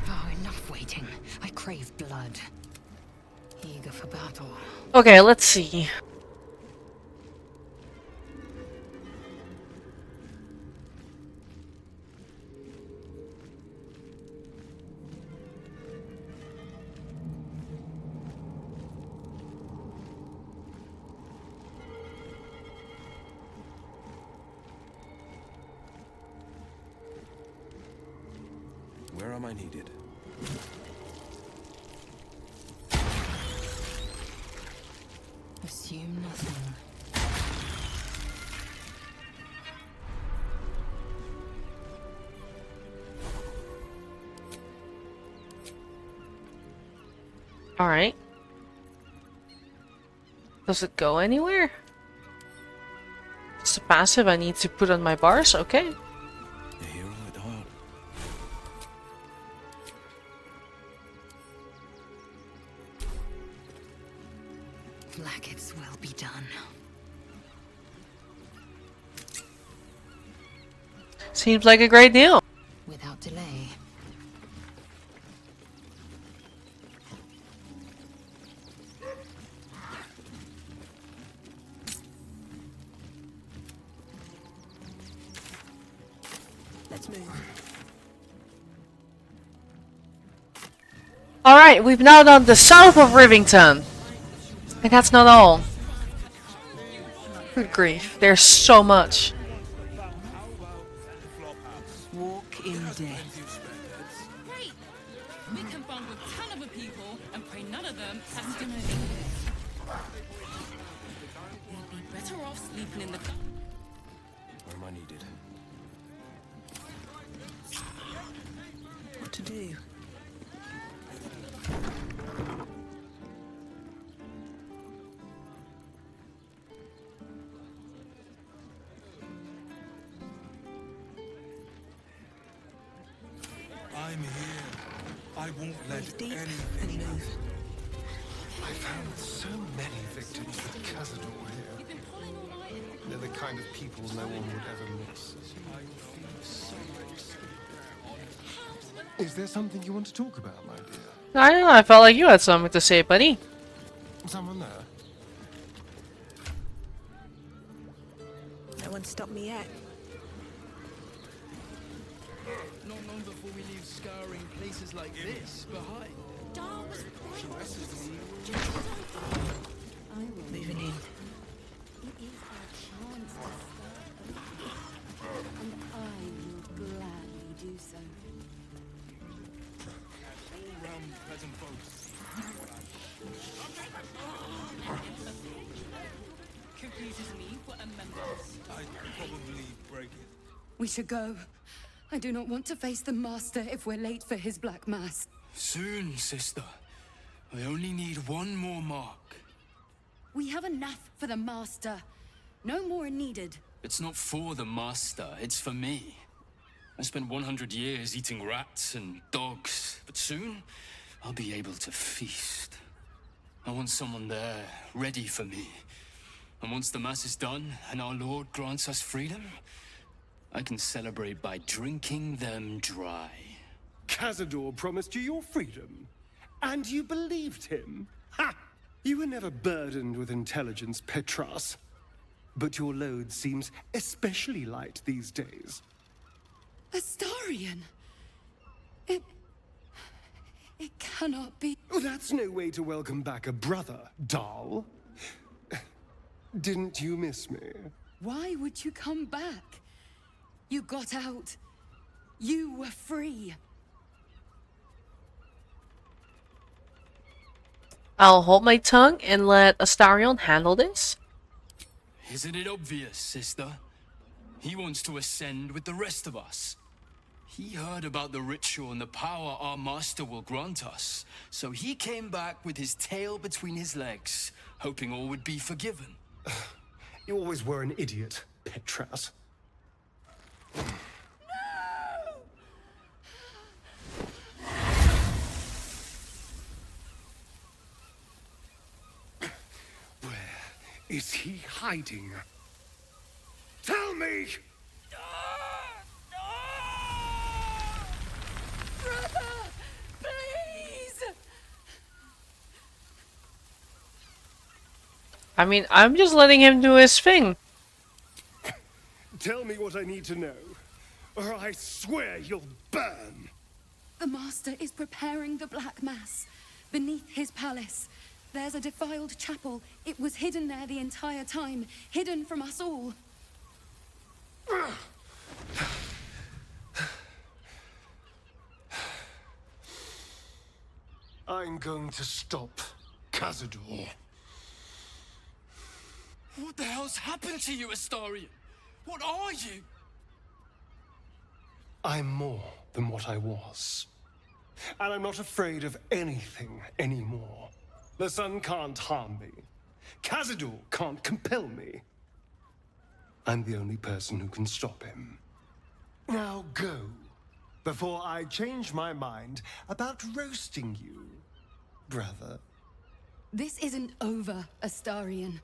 Oh, enough waiting. I crave blood. Eager for battle. Okay, let's see. Where am I needed? Assume nothing. Alright. Does it go anywhere? It's a passive I need to put on my bars? Okay. A hero at heart. Like it's well be done. Seems like a great deal. Without delay. Let's move. Alright, we've now done the south of Rivington. And that's not all. Good grief, there's so much. Walk in death. Great! We can bond with 10 other people and pray none of them has to know. We'd be better off sleeping in the... Where am I needed? What to do? I'm here. I won't let Deep anything. and move. I found so many victims that Cazador here. They're the kind of people no one would ever miss. Is there something you want to talk about, my dear? I don't know, I felt like you had something to say, buddy. Someone there? No one stopped me yet. Not long before we leave scouring places like this behind. Moving in. And I will gladly do so. All realm peasant folks. Confuses me for a members. I'd probably break it. We should go. I do not want to face the Master if we're late for his Black Mass. Soon, sister. I only need one more mark. We have enough for the Master. No more needed. It's not for the Master, it's for me. I spent 100 years eating rats and dogs, but soon I'll be able to feast. I want someone there, ready for me. And once the Mass is done, and our Lord grants us freedom, I can celebrate by drinking them dry. Cazador promised you your freedom, and you believed him? Ha! You were never burdened with intelligence, Petras. But your load seems especially light these days. Astarion! It cannot be. Oh, that's no way to welcome back a brother, doll. Didn't you miss me? Why would you come back? You got out. You were free. I'll hold my tongue and let Astarion handle this. Isn't it obvious, sister? He wants to ascend with the rest of us. He heard about the ritual and the power our master will grant us, so he came back with his tail between his legs, hoping all would be forgiven. You always were an idiot, Petras. Where is he hiding? Tell me! Brother! Please! I mean, I'm just letting him do his thing. Tell me what I need to know, or I swear you'll burn! The Master is preparing the Black Mass. Beneath his palace, there's a defiled chapel. It was hidden there the entire time, hidden from us all. I'm going to stop Cazador. What the hell's happened to you, Astarion? What are you? I'm more than what I was. And I'm not afraid of anything anymore. The sun can't harm me. Cazador can't compel me. I'm the only person who can stop him. Now go, before I change my mind about roasting you, brother. This isn't over, Astarion.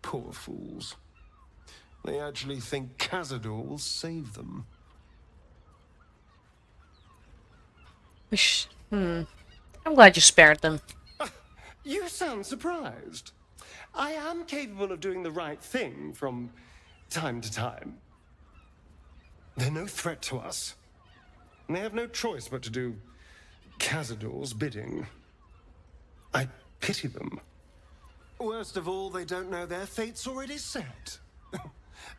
Poor fools. They actually think Cazador will save them. I'm glad you spared them. You sound surprised. I am capable of doing the right thing from time to time. They're no threat to us. And they have no choice but to do Cazador's bidding. I pity them. Worst of all, they don't know their fate's already set.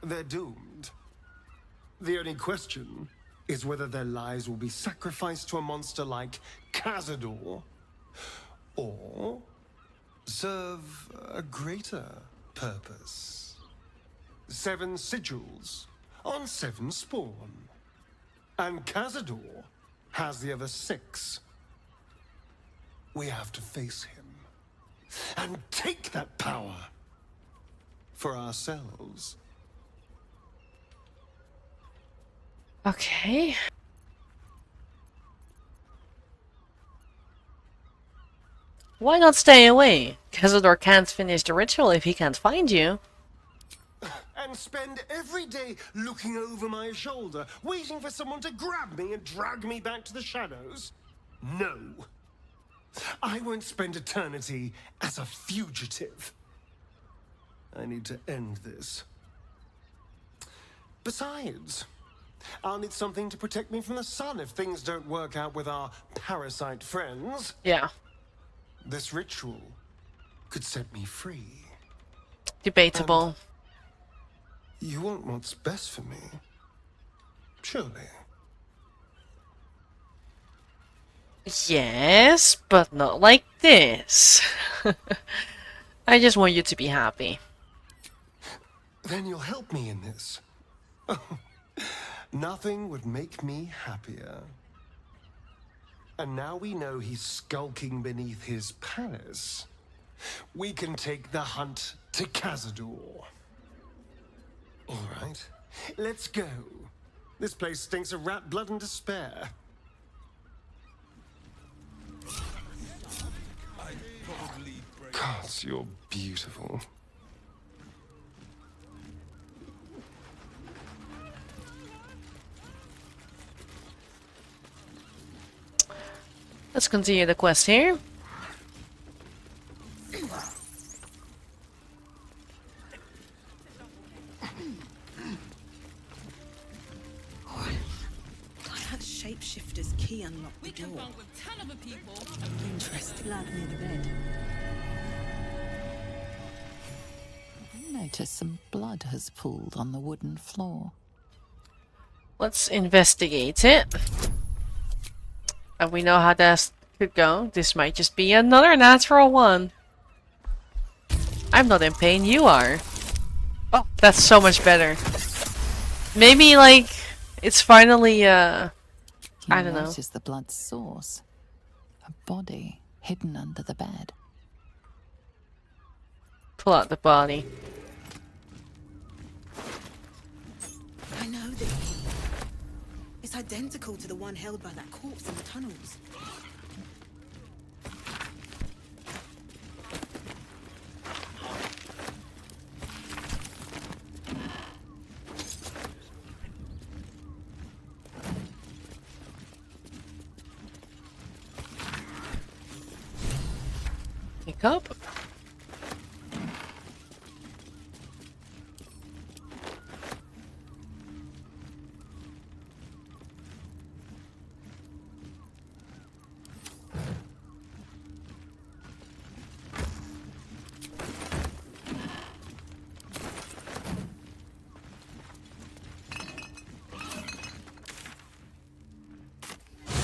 They're doomed. The only question is whether their lives will be sacrificed to a monster like Cazador, or serve a greater purpose. 7 sigils on 7 spawn. And Cazador has the other 6. We have to face him and take that power for ourselves. Okay. Why not stay away? Cazador can't finish the ritual if he can't find you. And spend every day looking over my shoulder, waiting for someone to grab me and drag me back to the shadows? No. I won't spend eternity as a fugitive. I need to end this. Besides, I'll need something to protect me from the sun if things don't work out with our parasite friends. Yeah. This ritual could set me free. Debatable. And you want what's best for me, surely. Yes, but not like this. I just want you to be happy. Then you'll help me in this. Nothing would make me happier. And now we know he's skulking beneath his palace. We can take the hunt to Cazador. All right, let's go. This place stinks of rat blood and despair. Gods, you're beautiful. Let's continue the quest here. That shapeshifter's key unlocked the door. Interesting. Lad near the bed. You notice some blood has pooled on the wooden floor. Let's investigate it. And we know how that could go. This might just be another natural one. I'm not in pain, you are. Oh, that's so much better. Maybe, like, it's finally, I don't know. Notice the blood's source. A body hidden under the bed. Pull out the body. I know the key. It's identical to the one held by that corpse in the tunnels. Pick up.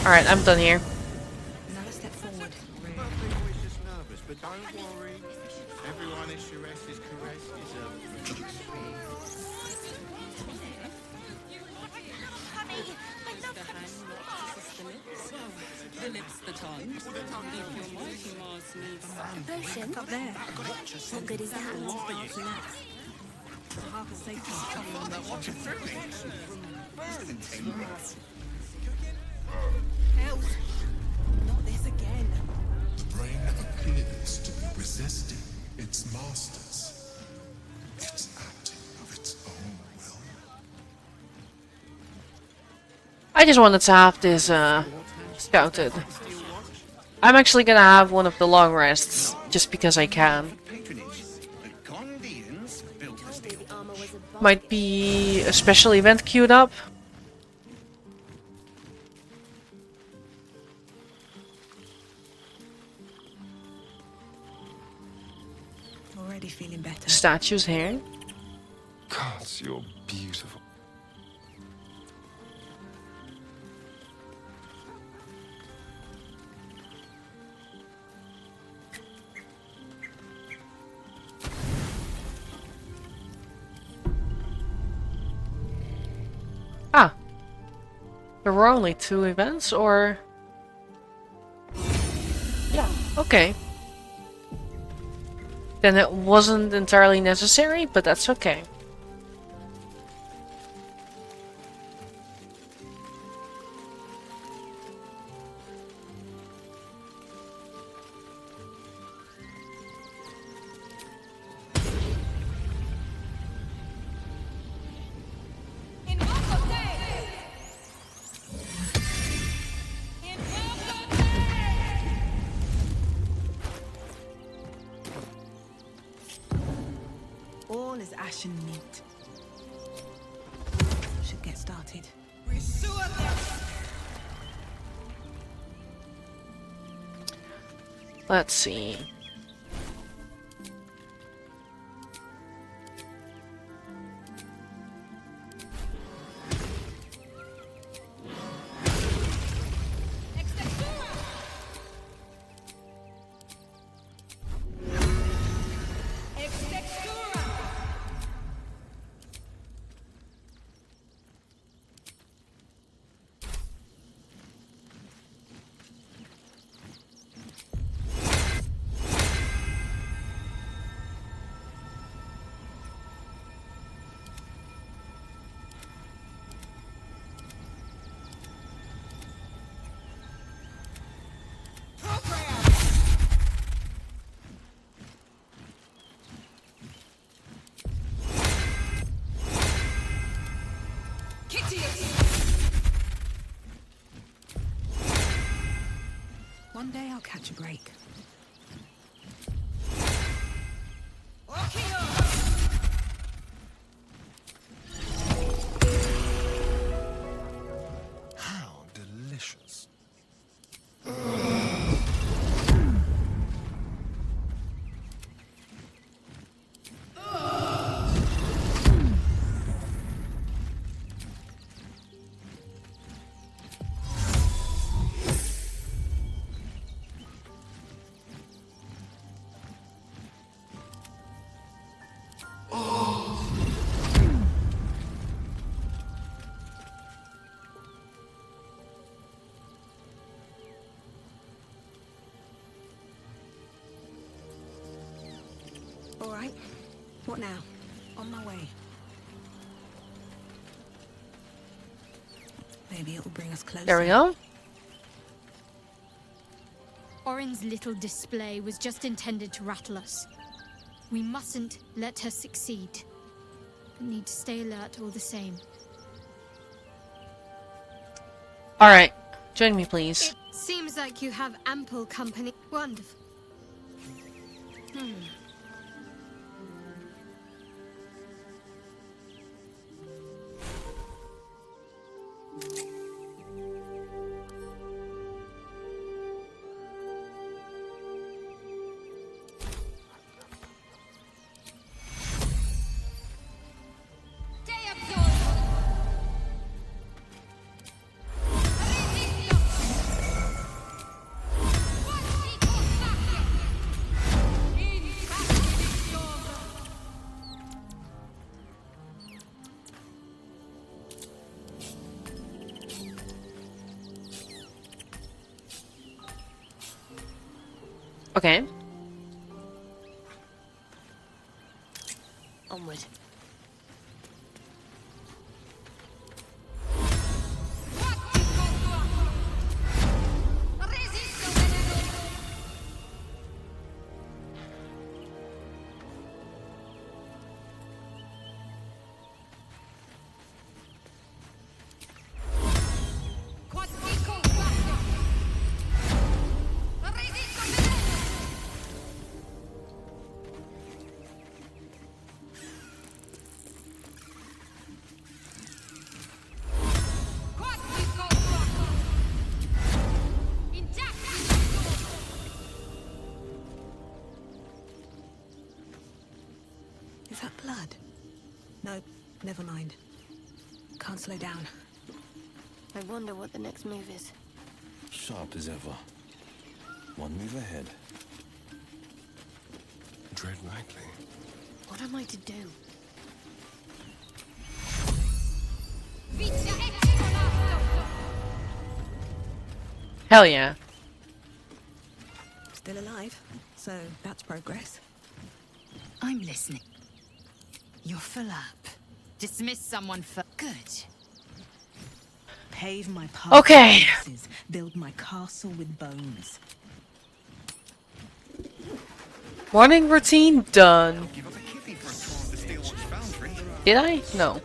Alright, I'm done here. Another step forward. Everyone's just nervous, but don't worry. Everyone is Sharess's caress is a... The lips, the tongue. If your multi Mars needs Potion? Up there. What good is that? Half a safety. Watch it through me. Hells! Not this again. The brain appears to be resisting its masters. It's acting of its own will. I just wanted to have this, scouted. I'm actually gonna have one of the long rests, just because I can. Might be a special event queued up. Already feeling better. Statues here. Gods, you're beautiful. Ah. There were only 2 events, or... Yeah, okay. Then it wasn't entirely necessary, but that's okay. All is ashen neat. Should get started. Let's see. One day I'll catch a break. How delicious. All right. What now? On my way. Maybe it'll bring us closer. There we go. Orin's little display was just intended to rattle us. We mustn't let her succeed. We need to stay alert all the same. Alright. Join me, please. It seems like you have ample company. Wonderful. Okay. Onward. Is that blood? No, never mind. Can't slow down. I wonder what the next move is. Sharp as ever. One move ahead. Tread lightly. What am I to do? Hell yeah. Still alive, so that's progress. I'm listening. You're full up. Dismiss someone for good. Pave my path. Okay. with axes, build my castle with bones. Morning routine done. Did I? No.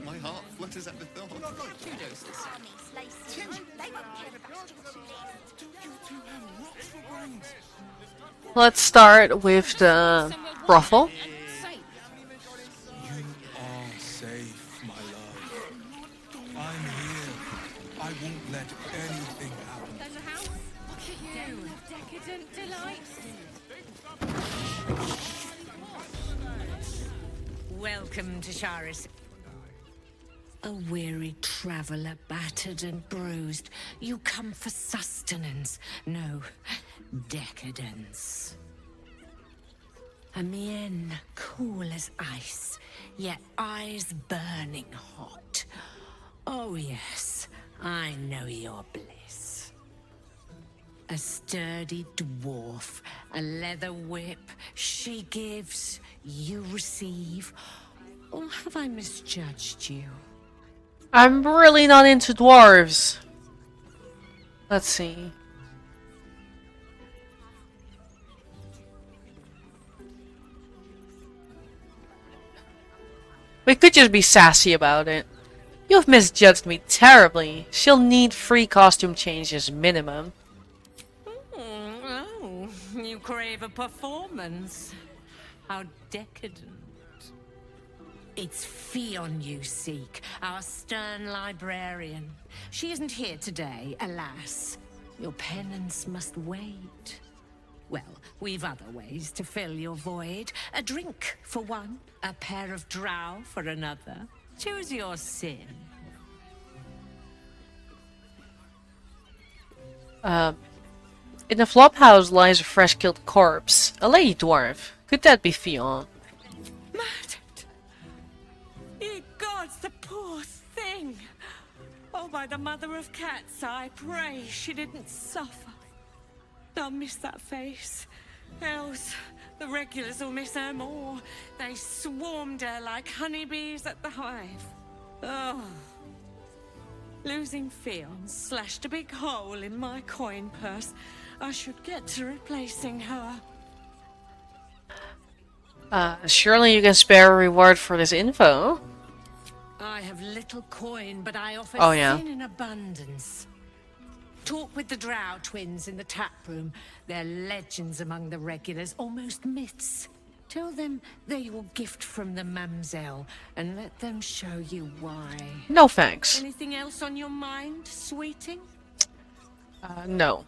My heart flutters at the thought. Let's start with the brothel. You are safe, my love. I Instant delight. Welcome to Sharis. A weary traveller, battered and bruised. You come for sustenance, no decadence. A mien cool as ice, yet eyes burning hot. Oh yes, I know your bliss. A sturdy dwarf, a leather whip, she gives, you receive. Or have I misjudged you? I'm really not into dwarves. Let's see. We could just be sassy about it. You've misjudged me terribly. She'll need 3 costume changes minimum. Oh, you crave a performance. How decadent. It's Fion you seek, our stern librarian. She isn't here today, alas. Your penance must wait. Well, we've other ways to fill your void. A drink for one, a pair of drow for another. Choose your sin. In the flop house lies a fresh-killed corpse. A lady dwarf. Could that be Fion? Murdered! Ye gods, the poor thing! Oh, by the mother of cats, I pray she didn't suffer. They'll miss that face. Else, the regulars will miss her more. They swarmed her like honeybees at the hive. Oh. Losing Fion slashed a big hole in my coin purse. I should get to replacing her. Surely you can spare a reward for this info. I have little coin, but I offer sin in abundance. Talk with the Drow twins in the tap room. They're legends among the regulars, almost myths. Tell them they're your gift from the Mamselle, and let them show you why. No thanks. Anything else on your mind, sweeting? No.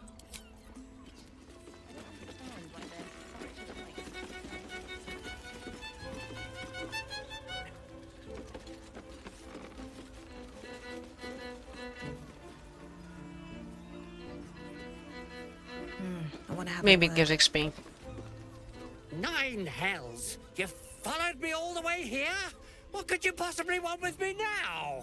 Maybe it gives XP. 9 hells! You followed me all the way here? What could you possibly want with me now?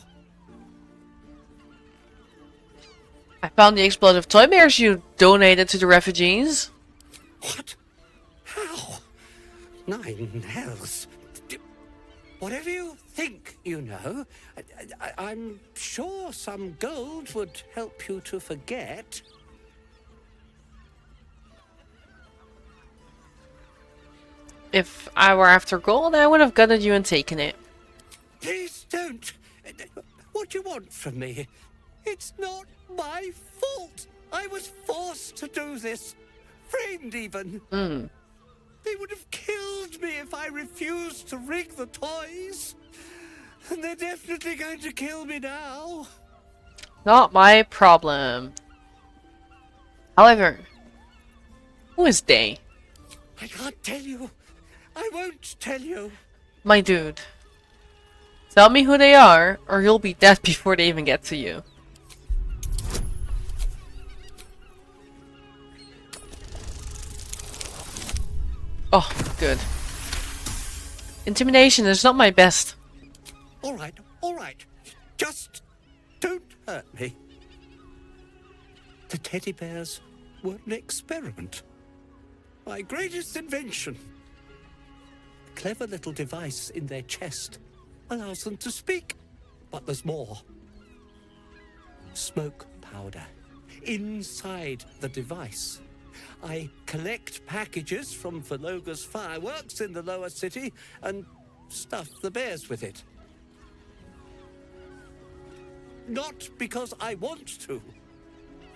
I found the explosive toy bears you donated to the refugees. What? How? 9 hells? Whatever you think you know, I'm sure some gold would help you to forget. If I were after gold, I would have gutted you and taken it. Please don't. What do you want from me? It's not my fault. I was forced to do this. Framed even. They would have killed me if I refused to rig the toys. And they're definitely going to kill me now. Not my problem. However, who is they? I can't tell you. I won't tell you. My dude. Tell me who they are, or you'll be dead before they even get to you. Oh, good. Intimidation is not my best. All right. Just don't hurt me. The teddy bears were an experiment. My greatest invention. A clever little device in their chest allows them to speak. But there's more. Smoke powder inside the device. I collect packages from Valoga's fireworks in the lower city and stuff the bears with it. Not because I want to,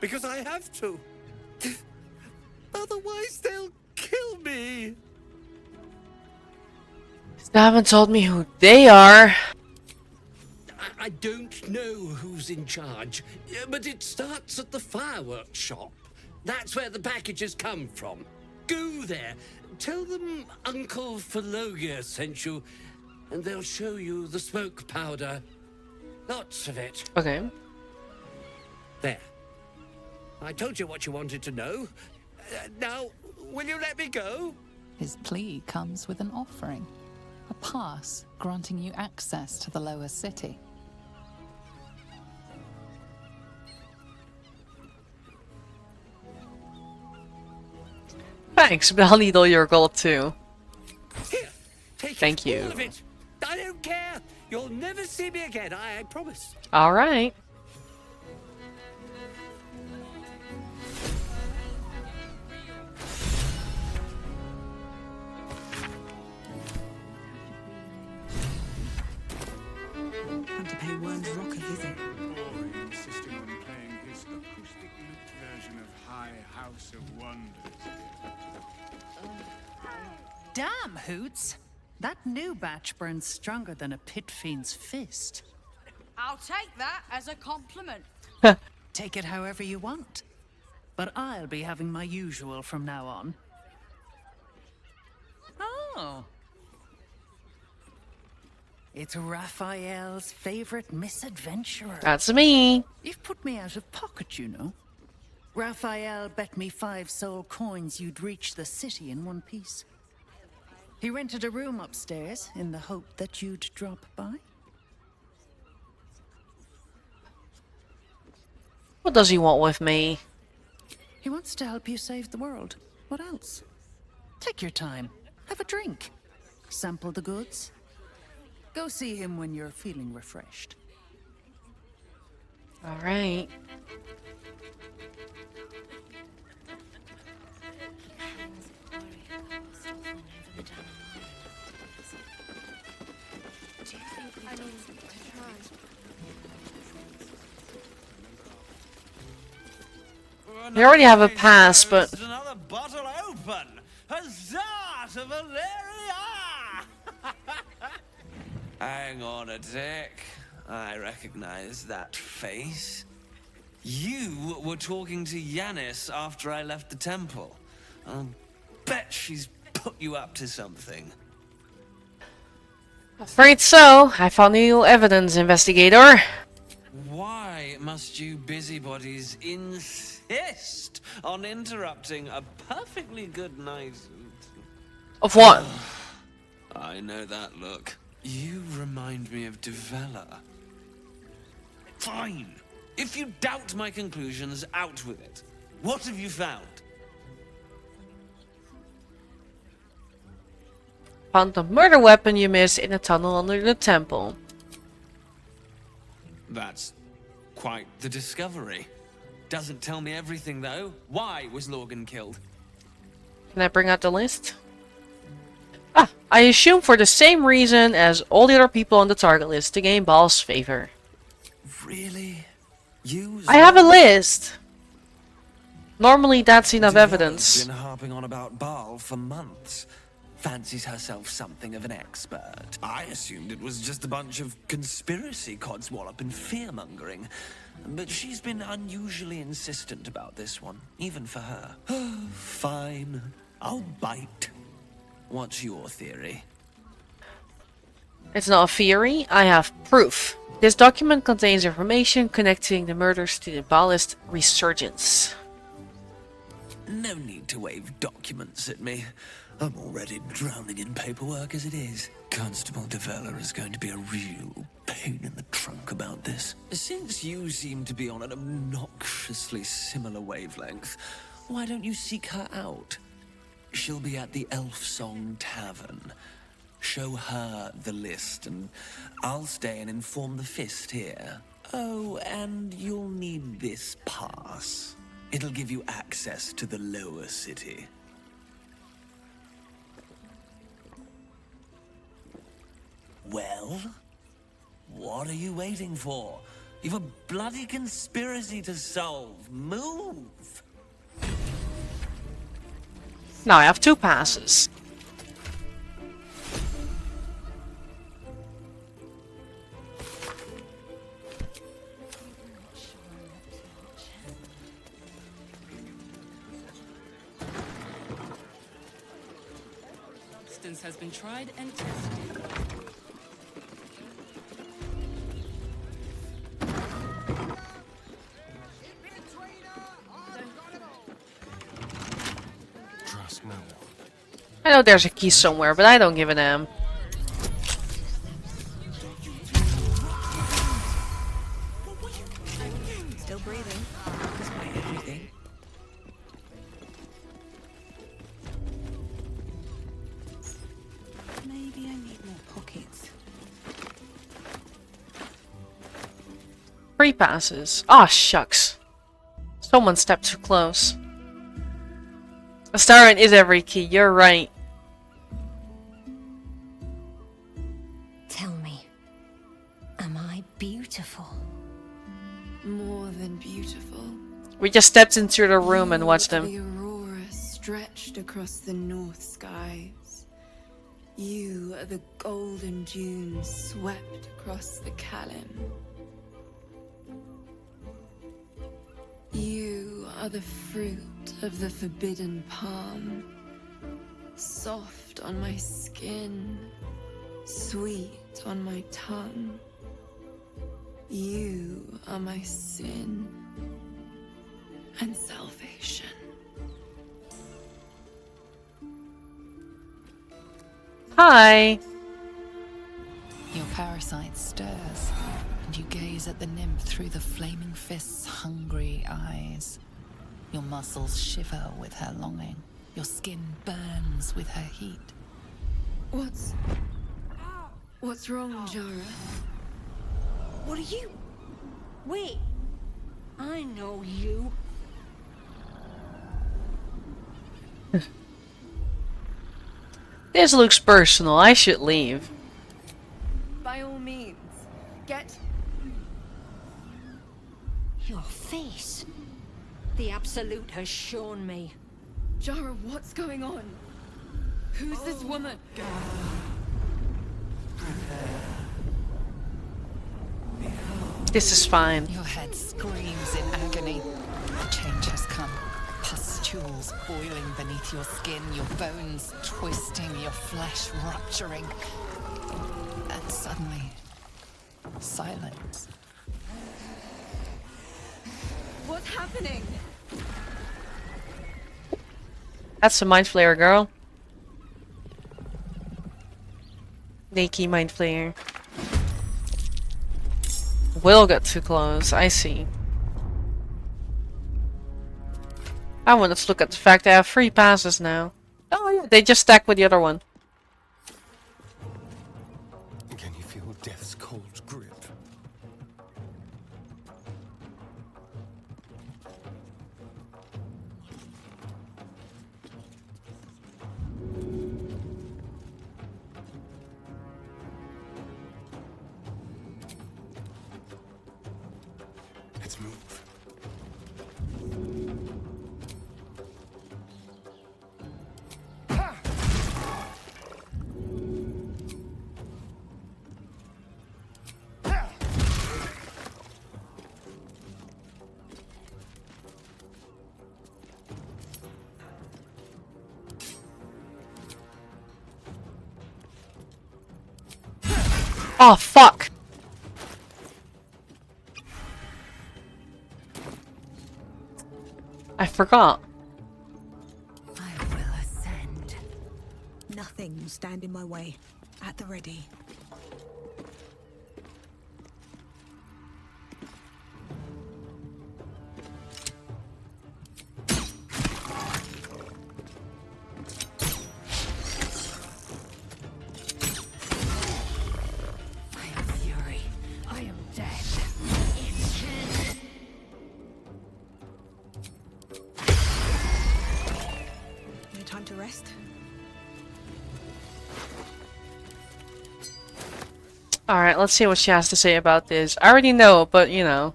because I have to. Otherwise they'll kill me. They haven't told me who they are. I don't know who's in charge, but it starts at the fireworks shop. That's where the packages come from. Go there. Tell them Uncle Phologia sent you, and they'll show you the smoke powder. Lots of it. Okay. There. I told you what you wanted to know. Now, will you let me go? His plea comes with an offering. A pass granting you access to the lower city. Thanks, but I'll need all your gold too. Here, take Thank you. all of it. I don't care. You'll never see me again, I promise. Alright. Time to pay Worm's Rock a visit. Or insisting on playing his acoustic lit version of High House of Wonders. Damn, Hoots! That new batch burns stronger than a pit fiend's fist. I'll take that as a compliment. Take it however you want. But I'll be having my usual from now on. Oh. It's Raphael's favorite misadventurer. That's me. You've put me out of pocket, you know. Raphael bet me 5 soul coins you'd reach the city in one piece. He rented a room upstairs in the hope that you'd drop by. What does he want with me? He wants to help you save the world. What else? Take your time. Have a drink. Sample the goods. Go see him when you're feeling refreshed. Alright. They already have a pass, but Another bottle open! Huzzah to Valeria! Hang on a tick. I recognize that face. You were talking to Yanis after I left the temple. I'll bet she's put you up to something. afraid so. I found new evidence, investigator. Why must you busybodies insist on interrupting a perfectly good night? Of what? I know that look. You remind me of Devella. Fine. If you doubt my conclusions, out with it. What have you found? Found the murder weapon you missed in a tunnel under the temple. That's quite the discovery. Doesn't tell me everything, though. Why was Lorgan killed? Can I bring out the list? Ah, I assume for the same reason as all the other people on the target list, to gain Baal's favor. Really? You? I have a list! Normally that's enough evidence. Been harping on about Baal for months. Fancies herself something of an expert. I assumed it was just a bunch of conspiracy codswallop and fear-mongering. But she's been unusually insistent about this one, even for her. Fine. I'll bite. What's your theory? It's not a theory, I have proof. This document contains information connecting the murders to the Baalist resurgence. No need to wave documents at me. I'm already drowning in paperwork as it is. Constable Devella is going to be a real pain in the trunk about this. Since you seem to be on an obnoxiously similar wavelength, why don't you seek her out? She'll be at the Elf Song Tavern. Show her the list, and I'll stay and inform the Fist here. Oh, and you'll need this pass. It'll give you access to the lower city. Well, what are you waiting for? You've a bloody conspiracy to solve. Move! Now I have 2 passes. resistance has been tried and tested. Trust no one. I know there's a key somewhere, but I don't give a damn. Still breathing, despite everything. Maybe I need more pockets. Free passes. Aw, shucks. Someone stepped too close. A star in is every key, you're right. Tell me, am I beautiful? More than beautiful. We just stepped into the room and watched The them. aurora stretched across the north skies. You are the golden dunes swept across the Kalim. You are the fruit of the forbidden palm, soft on my skin, sweet on my tongue. You are my sin and salvation. Hi. Your parasite stirs, and you gaze at the nymph through the flaming fist's hungry eyes. Your muscles shiver with her longing. Your skin burns with her heat. What's wrong, Jara? What are you? Wait, I know you. This looks personal. I should leave. By all means, get... Your face. The Absolute has shown me. Jara, what's going on? Who's this woman? This is fine. Your head screams in agony. Change has come. Pustules boiling beneath your skin, your bones twisting, your flesh rupturing. And suddenly, silence. What's happening? That's a mind flayer, girl. Nakey mind flayer. Will get too close, I see. I wanted to look at the fact they have free passes now. Oh yeah, they just stack with the other one. Can you feel death's cold grip? Let's move. Oh fuck! I forgot. I will ascend. Nothing will stand in my way. At the ready. I am fury. I am death. No time to rest. Alright, let's see what she has to say about this. I already know, but you know.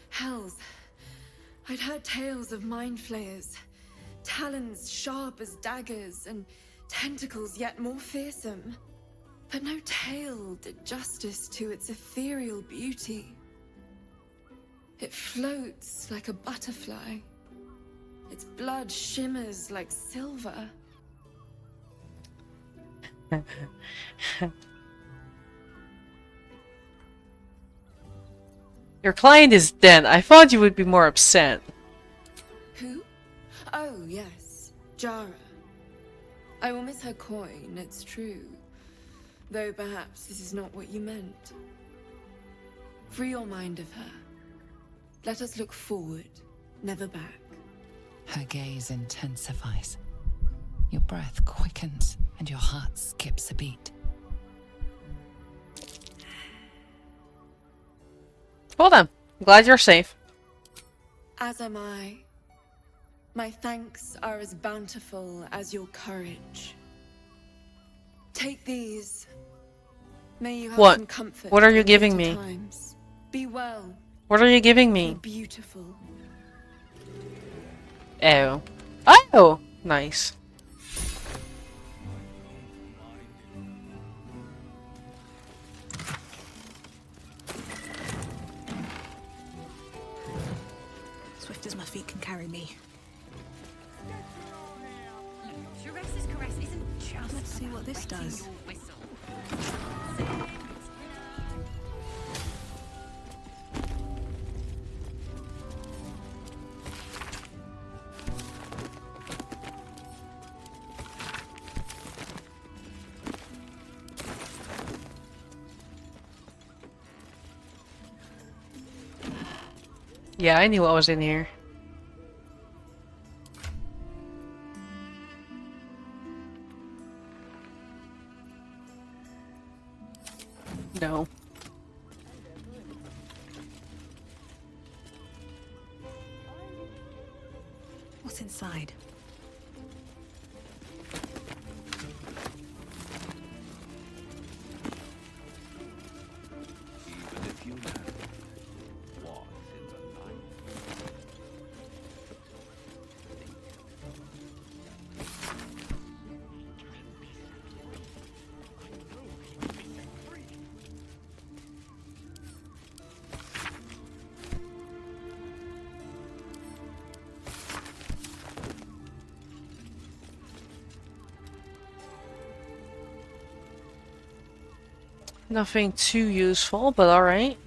Hells. I'd heard tales of mind flayers. Talons sharp as daggers and tentacles yet more fearsome. But no tale did justice to its ethereal beauty. It floats like a butterfly. Its Its blood shimmers like silver. Your client is dead. I thought you would be more upset. Who? Oh, yes. Jara. I will miss her coin, it's true. Though perhaps this is not what you meant. Free your mind of her. Let us look forward, never back. Her gaze intensifies. Your breath quickens and your heart skips a beat. Well then, I'm glad you're safe. As am I. My thanks are as bountiful as your courage. Take these. May you have What? some comfort. What are you in giving bitter me? times. Be well. What are you giving me? Be beautiful. Oh. Oh! Nice. Swift as my feet can carry me. Teresa's caress isn't just. Let's see what this does. Yeah, I knew what was in here. No. What's inside? Even if you land, what in the night? Nothing too useful, but alright.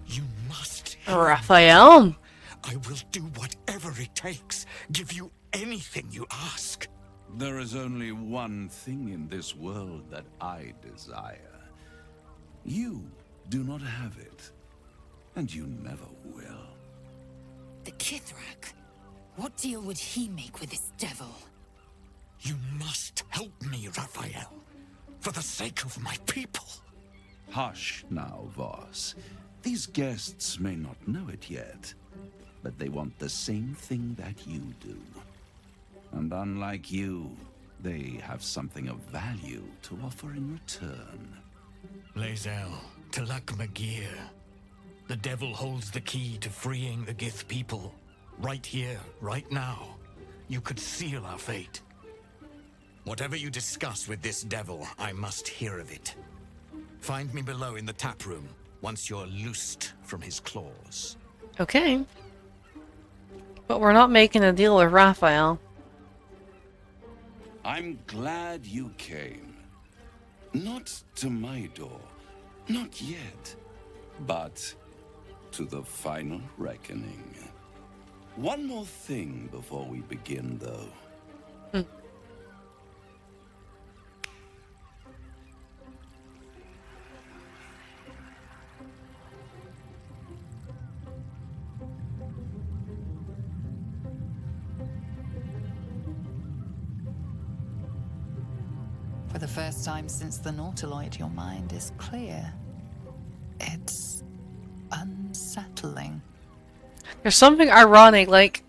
You must. Raphael? I will do whatever it takes. Give you anything you ask. There is only one thing in this world that I desire. You do not have it, and you never will. The Kithrak? What deal would he make with this devil? You must help me, Raphael. For the sake of my people. Hush now, Voss. These guests may not know it yet, but they want the same thing that you do. And unlike you, they have something of value to offer in return. Lae'zel, Talak Magir. The devil holds the key to freeing the Gith people. Right here, right now. You could seal our fate. Whatever you discuss with this devil, I must hear of it. Find me below in the tap room, once you're loosed from his claws. Okay. But we're not making a deal with Raphael. I'm glad you came. Not to my door, not yet, but to the final reckoning. One more thing before we begin, though. For the first time since the Nautiloid, your mind is clear. It's unsettling. There's something ironic, like...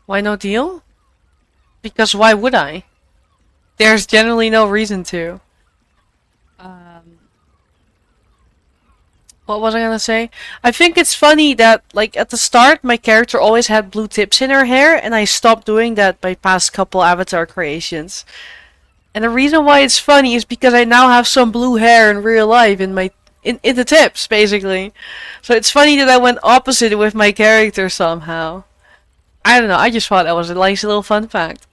Why no deal? Because why would I? There's generally no reason to. What was I gonna say? I think it's funny that, like, at the start, my character always had blue tips in her hair, and I stopped doing that by past couple avatar creations. And the reason why it's funny is because I now have some blue hair in real life in my in the tips, basically. So it's funny that I went opposite with my character somehow. I don't know, I just thought that was a nice little fun fact.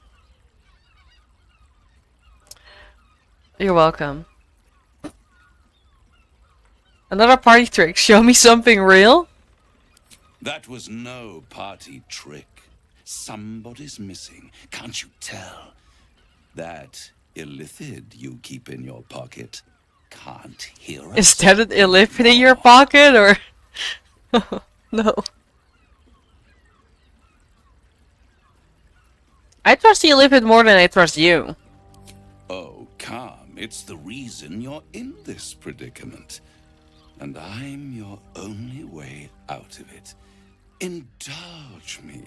You're welcome. Another party trick. Show me something real? That was no party trick. Somebody's missing. Can't you tell? That illithid you keep in your pocket can't hear us. Is that an illithid in your pocket, or... No. I trust the illithid more than I trust you. Oh, calm. It's the reason you're in this predicament. And I'm your only way out of it. Indulge me,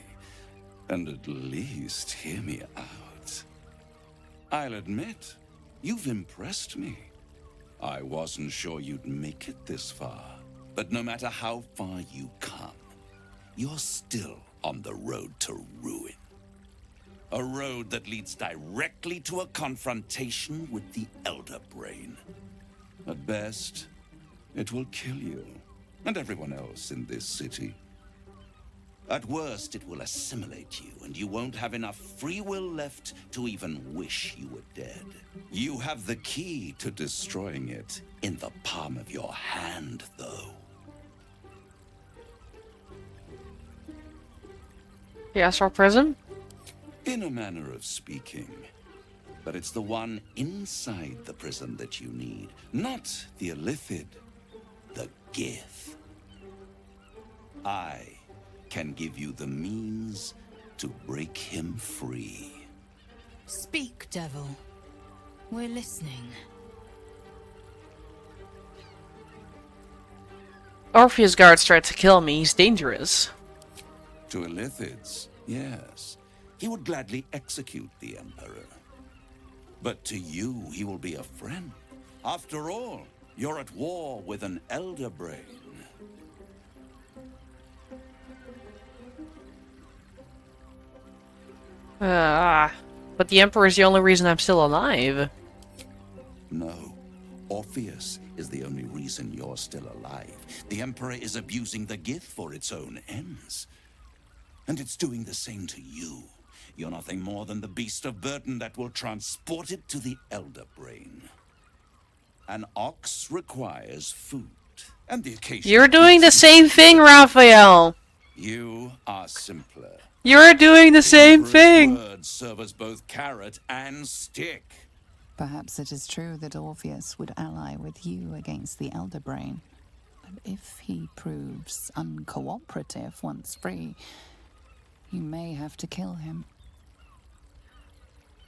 and at least hear me out. I'll admit, you've impressed me. I wasn't sure you'd make it this far, but no matter how far you come, you're still on the road to ruin. A road that leads directly to a confrontation with the Elder Brain. At best, it will kill you, and everyone else in this city. At worst, it will assimilate you, and you won't have enough free will left to even wish you were dead. You have the key to destroying it in the palm of your hand, though. The Astral Prism? In a manner of speaking. But it's the one inside the prism that you need, not the illithid. The Gith. I can give you the means to break him free. Speak, devil. We're listening. Orpheus guards tried to kill me. He's dangerous. To illithids, yes. He would gladly execute the Emperor. But to you, he will be a friend. After all, you're at war with an Elder Brain. But the Emperor is the only reason I'm still alive. No. Orpheus is the only reason you're still alive. The Emperor is abusing the Gith for its own ends. And it's doing the same to you. You're nothing more than the beast of burden that will transport it to the Elder Brain. An ox requires food, and the occasional... You're doing the same thing, Raphael! You are simpler. You're doing the same thing! Words serve as both carrot and stick. Perhaps it is true that Orpheus would ally with you against the Elder Brain. But if he proves uncooperative once free, you may have to kill him.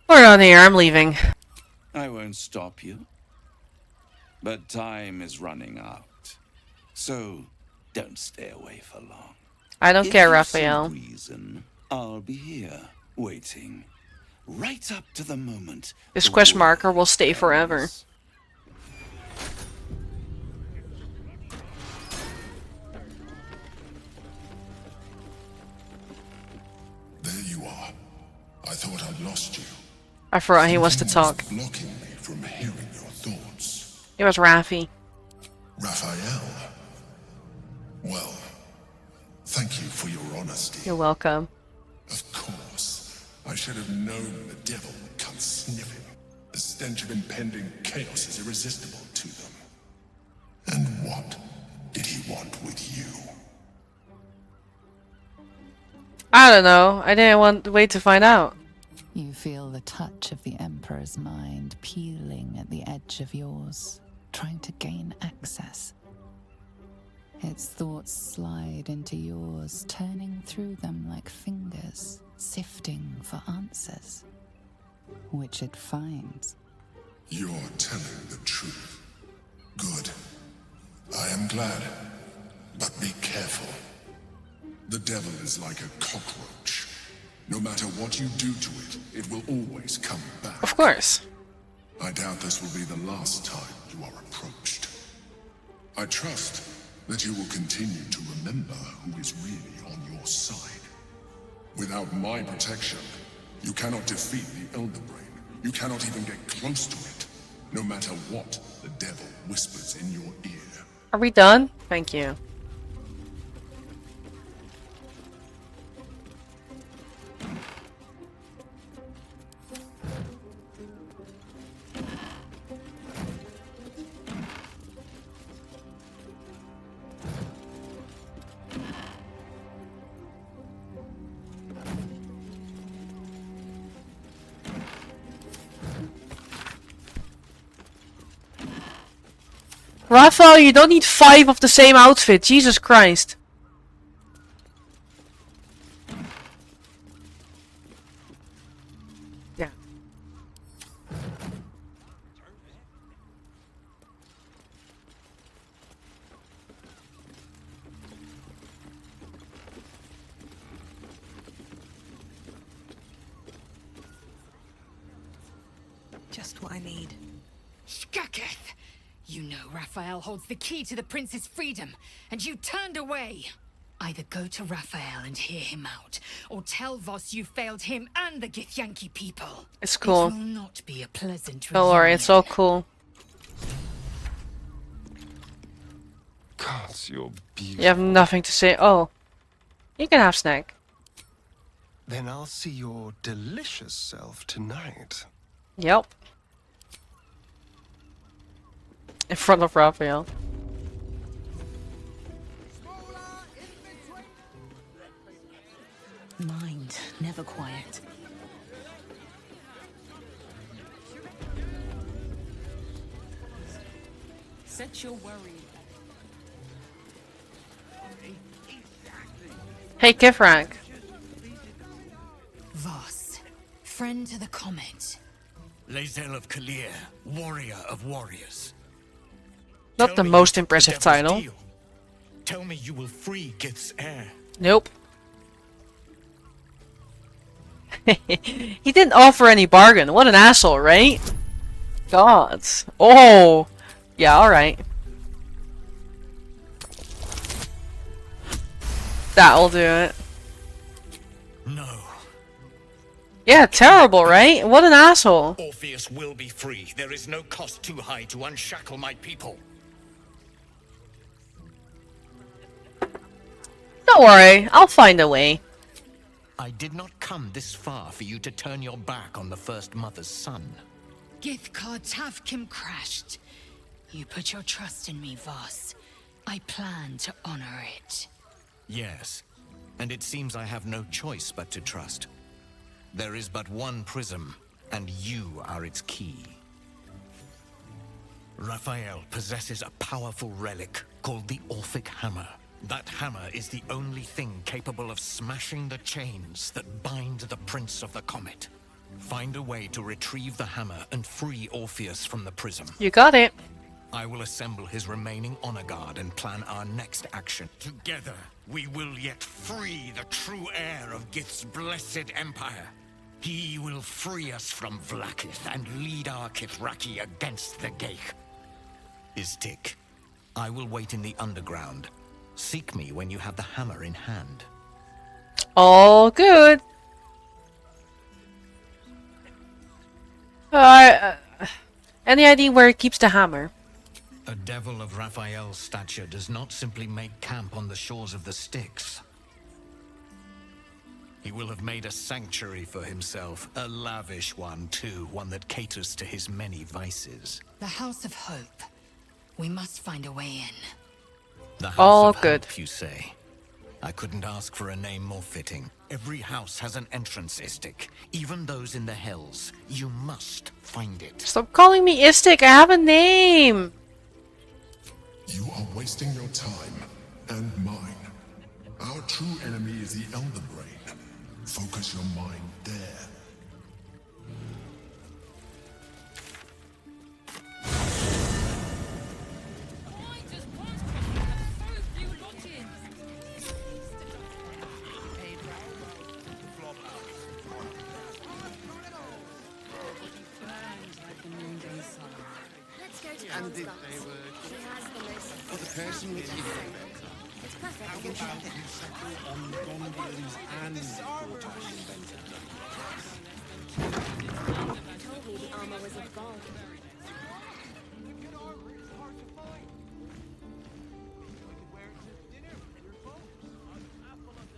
We're on here, I'm leaving. I won't stop you. But time is running out. So, don't stay away for long. I don't care, Raphael. For some reason, I'll be here, waiting. Right up to the moment. This quest marker will stay forever. There you are. I thought I'd lost you. I forgot he wants to talk. Blocking me from hearing your thoughts. It was Raffi. Raphael. Well, thank you for your honesty. You're welcome. Of course. I should have known the devil would come sniffing. The stench of impending chaos is irresistible to them. And what did he want with you? I don't know. I didn't want to wait to find out. You feel the touch of the Emperor's mind peeling at the edge of yours, trying to gain access. Its thoughts slide into yours, turning through them like fingers, sifting for answers, which it finds. You're telling the truth. Good. I am glad. But be careful. careful. The devil is like a cockroach. No matter what you do to it, it will always come back. Of course. I doubt this will be the last time you are approached. I trust that you will continue to remember who is really on your side. Without my protection, you cannot defeat the Elder Brain. You cannot even get close to it, no matter what the devil whispers in your ear. Are we done? Thank you. Raphael, you don't need 5 of the same outfit. Jesus Christ. Yeah. Just what I need. Shkaketh! You know Raphael holds the key to the prince's freedom, and you turned away. Either go to Raphael and hear him out, or tell Voss you failed him and the Githyanki people. It's cool. It will not be a pleasant Don't worry, it's all cool. God, you're beautiful. You have nothing to say. Oh. You can have snack. Then I'll see your delicious self tonight. Yep. In front of Raphael. Mind, never quiet. Set your worry. Hey, Kifrank. Voss, friend to the comet. Lae'zel of Kalir, warrior of warriors. Not the most impressive title. Deal. Tell me you will free Gith's heir. Nope. He didn't offer any bargain. What an asshole, right? Gods. Oh. Yeah, alright. That'll do it. No. Yeah, terrible, right? What an asshole. Orpheus will be free. There is no cost too high to unshackle my people. Don't worry, I'll find a way. I did not come this far for you to turn your back on the first mother's son. Githkar Tavkim crashed. You put your trust in me, Voss. I plan to honor it. Yes, and it seems I have no choice but to trust. There is but one prism, and you are its key. Raphael possesses a powerful relic called the Orphic Hammer. That hammer is the only thing capable of smashing the chains that bind the Prince of the Comet. Find a way to retrieve the hammer and free Orpheus from the prism. You got it. I will assemble his remaining honor guard and plan our next action. Together, we will yet free the true heir of Gith's blessed empire. He will free us from Vlaakith and lead our Kithraki against the Geich. Istik, I will wait in the underground. Seek me when you have the hammer in hand. All good. Any idea where he keeps the hammer? A devil of Raphael's stature does not simply make camp on the shores of the Styx. He will have made a sanctuary for himself, a lavish one too, one that caters to his many vices. The House of Hope. We must find a way in. The House All of good. Hope, you say? I couldn't ask for a name more fitting. Every house has an entrance, Istik. Even those in the Hells. You must find it. Stop calling me Istik. I have a name. You are wasting your time and mine. Our true enemy is the Elder Brain. Focus your mind there. And if they were for the person with you. How about you settle on Gondians and Told me the armor was of gold.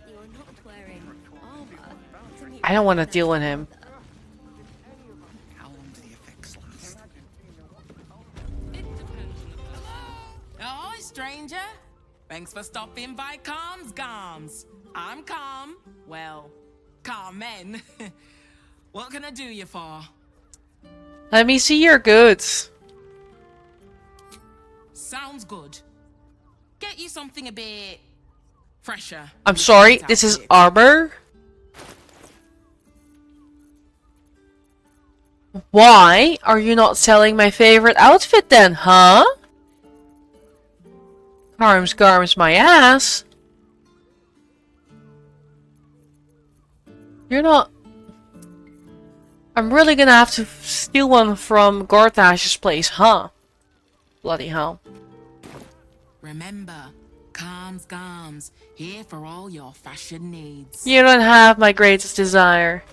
You're not wearing armor to meet I don't want to deal with him. how long do the effects last? Oh, stranger. Thanks for stopping by Calm's Gums. I'm Calm. Well, Carmen. What can I do you for? Let me see your goods. Sounds good. Get you something a bit fresher. I'm sorry, this is armor? Why are you not selling my favorite outfit then, huh? Garms my ass. You're not... I'm really gonna have to steal one from Gortash's place, huh? Bloody hell. Remember, Calm's Gums. Here for all your fashion needs. You don't have my greatest desire.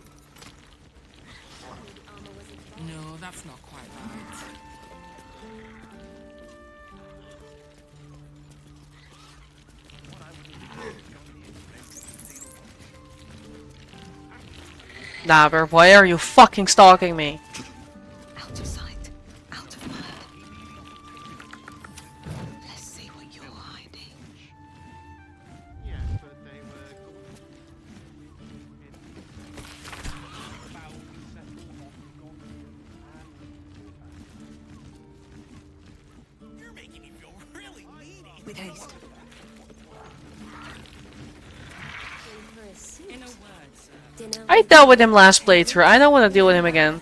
No, that's not quite right. Dabber, why are you fucking stalking me? Out of sight, out of mind. Let's see what you're hiding. Yes, but they were You're making me feel really needy. With haste. in a word, sir. I dealt with him last playthrough. I don't want to deal with him again.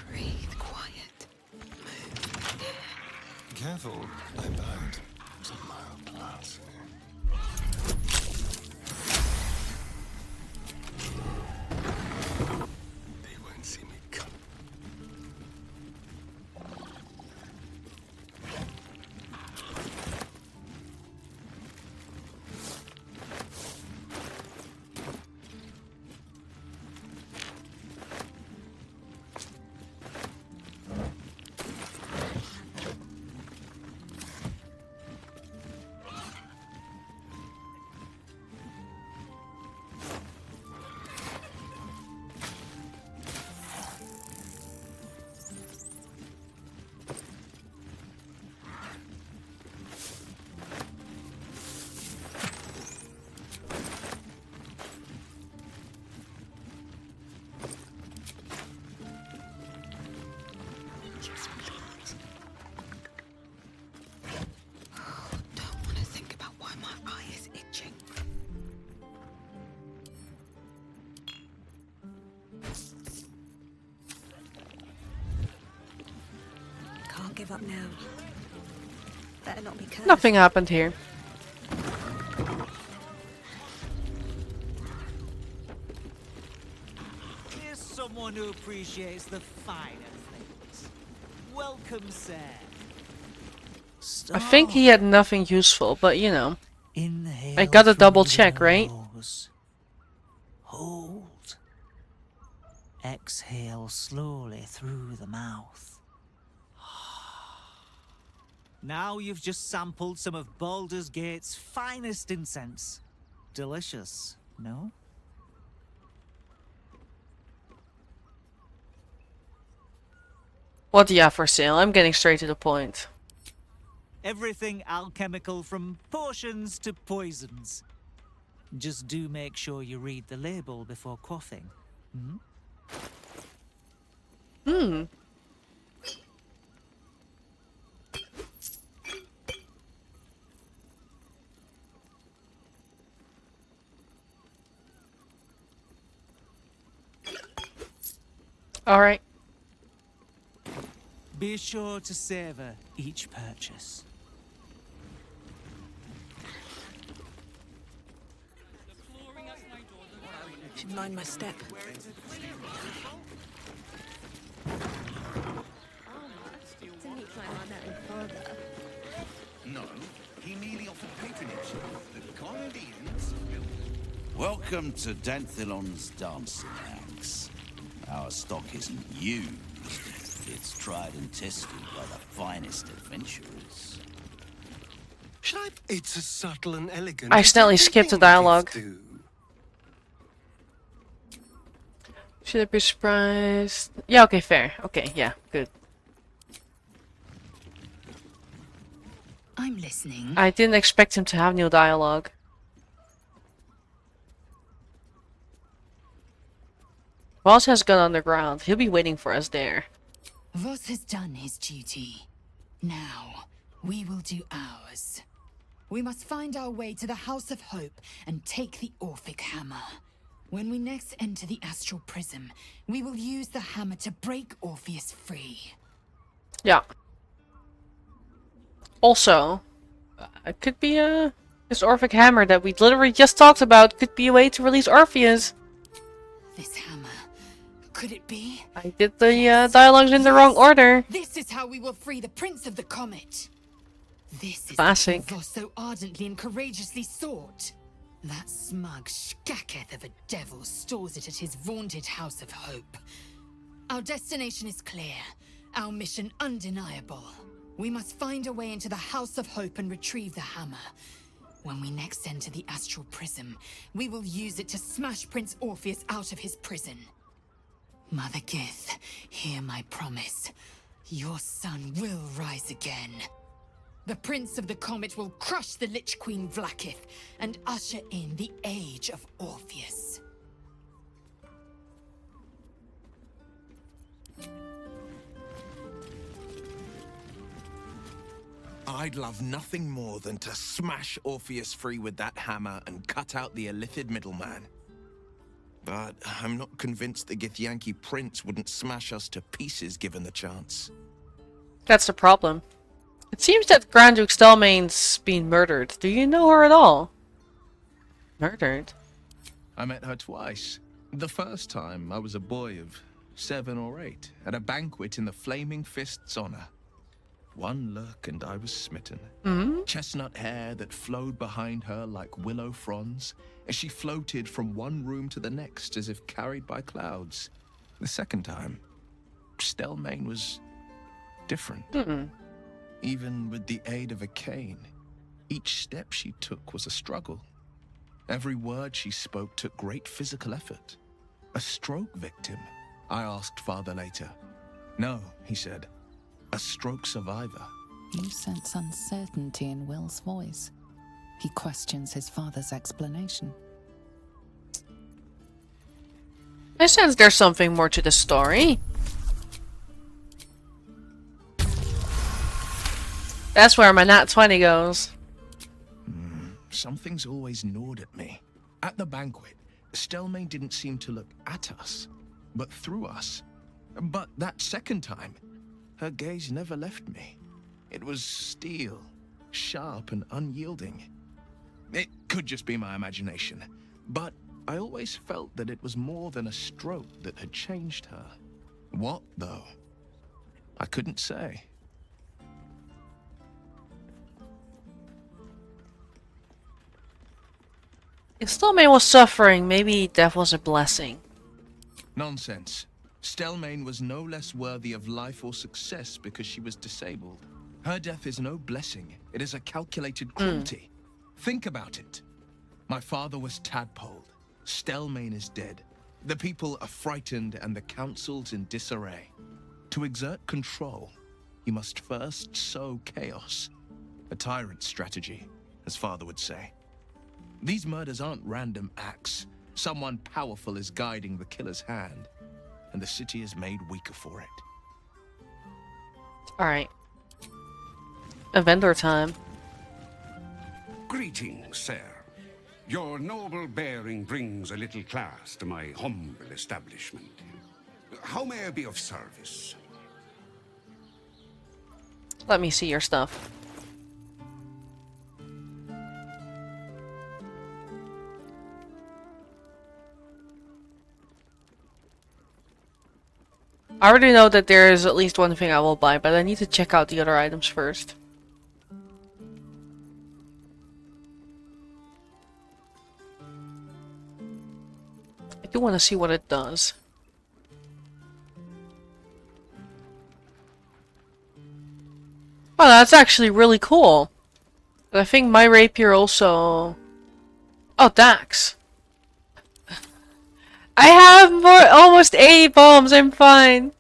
Breathe quiet. Careful, I'm bound. It's a mild blast. They won't see me come. Don't want to think about why my eye is itching. Can't give up now. Better not be cursed. Nothing happened here. Here's someone who appreciates the finer things. Welcome, sir. I think he had nothing useful, but you know. Inhale I gotta through double the check, right? nose. Hold. Exhale slowly through the mouth. Now you've just sampled some of Baldur's Gate's finest incense. Delicious, no? What do you have for sale? I'm getting straight to the point. Everything alchemical from potions to poisons. Just do make sure you read the label before quaffing. Hmm? Hmm. Alright. Be sure to savor each purchase. Should mind my step. Didn't he climb on that with father? No, he merely offered patronage. The Condians Welcome to Danthilon's dancing house. Our stock isn't used. It's tried and tested by the finest adventurers. Should I? It's a subtle and elegant. I accidentally skipped the dialogue. Should I be surprised? Yeah, okay, fair. Okay, yeah, good. I'm listening. I didn't expect him to have new dialogue. Voss has gone underground. He'll be waiting for us there. Voss has done his duty. Now, we will do ours. We must find our way to the House of Hope and take the Orphic Hammer. When we next enter the Astral Prism, we will use the hammer to break Orpheus free. Yeah. Also, it could be this Orphic Hammer that we literally just talked about could be a way to release Orpheus. This hammer, could it be? I did the dialogues in the wrong order. This is how we will free the Prince of the Comet. This is Classic. what Voss so ardently and courageously sought. That smug shkacketh of a devil stores it at his vaunted House of Hope. Our destination is clear, our mission undeniable. We must find a way into the House of Hope and retrieve the hammer. When we next enter the Astral Prism, we will use it to smash Prince Orpheus out of his prison. Mother Gith, hear my promise. Your son will rise again. The Prince of the Comet will crush the Lich Queen Vlaakith and usher in the Age of Orpheus. I'd love nothing more than to smash Orpheus free with that hammer and cut out the illithid middleman. But I'm not convinced the Githyanki Prince wouldn't smash us to pieces given the chance. That's the problem. It seems that Grand Duke Stelmane's been murdered. Do you know her at all? Murdered? I met her twice. The first time, I was a boy of 7 or 8, at a banquet in the Flaming Fist's honor. One look and I was smitten. Chestnut hair that flowed behind her like willow fronds, as she floated from one room to the next as if carried by clouds. The second time, Stelmane was different. Even with the aid of a cane, each step she took was a struggle. Every word she spoke took great physical effort. A stroke victim? I asked father later. No, he said. A stroke survivor. You sense uncertainty in Will's voice. He questions his father's explanation. I sense there's something more to the story. That's where my nat 20 goes. Something's always gnawed at me. At the banquet, Stelmane didn't seem to look at us, but through us. But that second time, her gaze never left me. It was steel, sharp and unyielding. It could just be my imagination, but I always felt that it was more than a stroke that had changed her. What, though? I couldn't say. If Stelmane was suffering, maybe death was a blessing. Nonsense. Stelmane was no less worthy of life or success because she was disabled. Her death is no blessing. It is a calculated cruelty. Think about it. My father was tadpoled. Stelmane is dead. The people are frightened and the council's in disarray. To exert control, you must first sow chaos. A tyrant's strategy, as father would say. These murders aren't random acts. Someone powerful is guiding the killer's hand, and the city is made weaker for it. Alright. A vendor time. Greetings, sir. Your noble bearing brings a little class to my humble establishment. How How may I be of service? Let me see your stuff. I already know that there is at least one thing I will buy, but I need to check out the other items first. I do want to see what it does. Oh, that's actually really cool. But I think my rapier also... Oh, Dax. I have almost 80 bombs, I'm fine.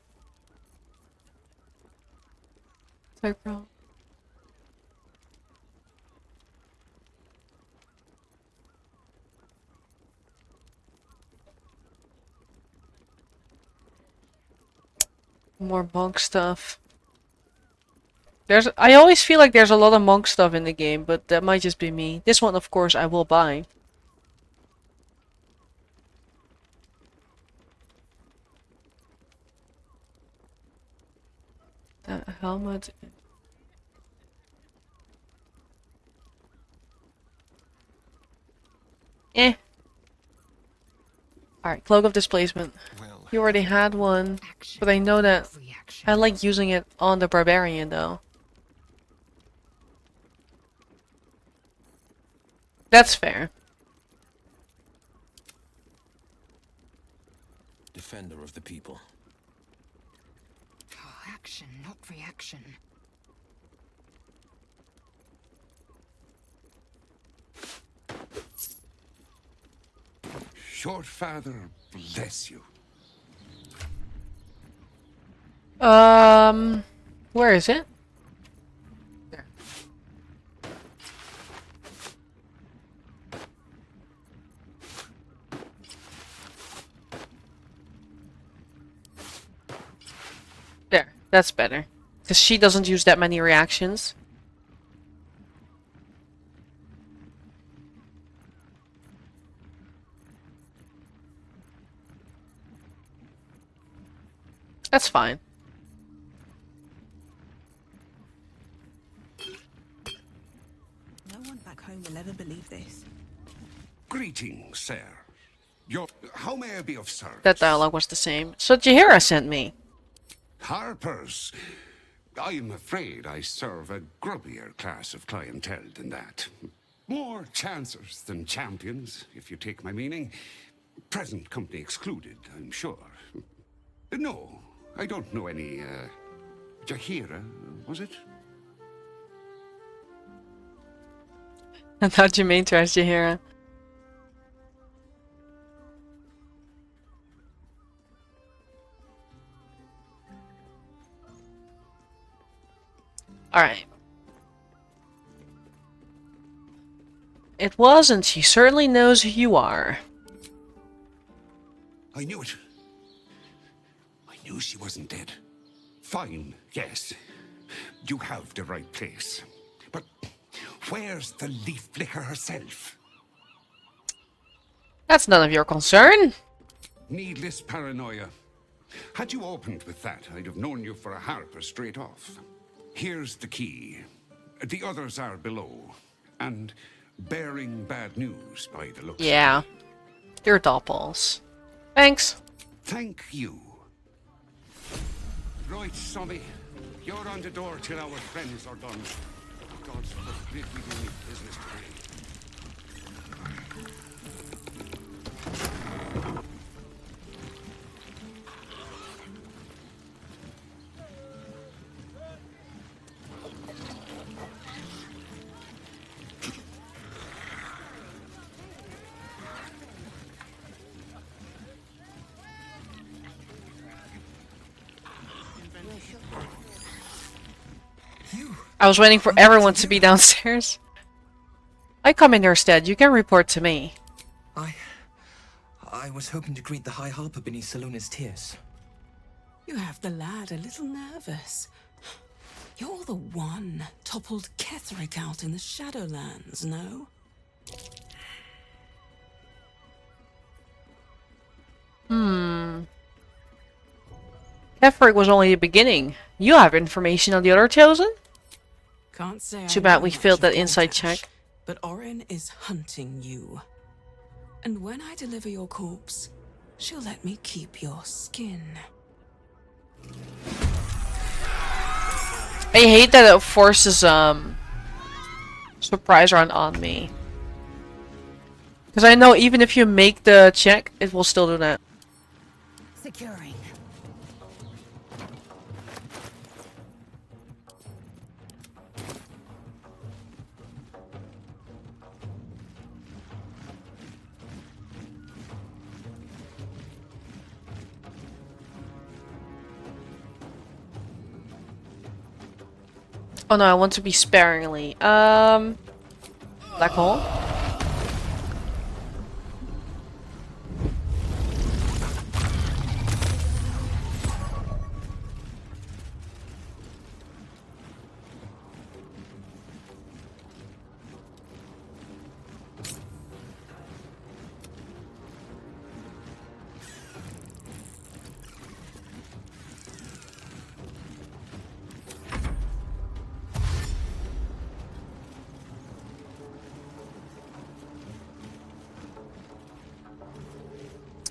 Sorry, bro. More monk stuff. I always feel like there's a lot of monk stuff in the game, but that might just be me. This one, of course, I will buy. Helmet. Eh. Alright, Cloak of Displacement. You already had one, but I know that I like using it on the Barbarian, though. That's fair. Defender of the people. Oh, action, not reaction. Your father bless you. Where is it? There. There, that's better. Because she doesn't use that many reactions. That's fine. No one back home will ever believe this. Greetings, sir. How may I be of service? That dialogue was the same. So Jaheira sent me. Harpers. I'm afraid I serve a grubbier class of clientele than that. More chancers than champions, if you take my meaning. Present company excluded, I'm sure. No, I don't know any, Jaheira, was it? I thought you meant to ask Jaheira. Alright. It was, and she certainly knows who you are. I knew it. I knew she wasn't dead. Fine, yes. You have the right place. But where's the leaf flicker herself? That's none of your concern. Needless paranoia. Had you opened with that, I'd have known you for a harper straight off. Here's the key. The others are below. And bearing bad news by the looks. Yeah. They're doppels. Thanks. Thank you. Right, Sobby. You're on the door till our friends are done. God forbid we do any business today. I was waiting for everyone to be downstairs. I come in your stead. You can report to me. I was hoping to greet the High Harper beneath Salona's tears. You have the lad a little nervous. You're the one toppled Ketherick out in the Shadowlands, no? Kefrik was only the beginning. You have information on the other Chosen? Can't say Too I bad know we much failed of that inside Voltash, check. But Orin is hunting you. And when I deliver your corpse, she'll let me keep your skin. I hate that it forces surprise round on me. Because I know even if you make the check, it will still do that. Securing. Oh no, I want to be sparingly. Black hole?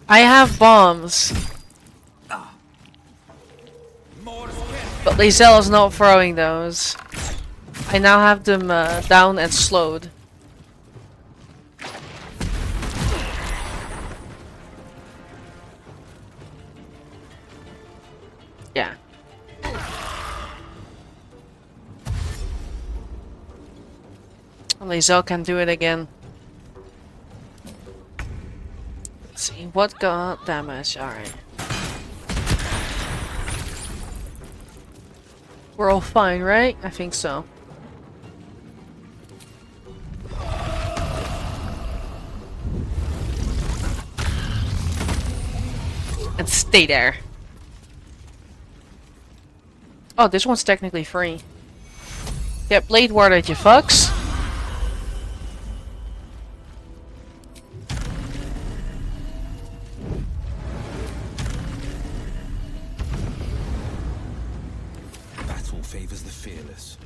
I have bombs. But Lae'zel is not throwing those. I now have them down and slowed. Yeah. Lae'zel can do it again. Let's see, what got damage? Alright. We're all fine, right? I think so. And stay there. Oh, this one's technically free. Get blade warded, you fucks. Battle favors the fearless.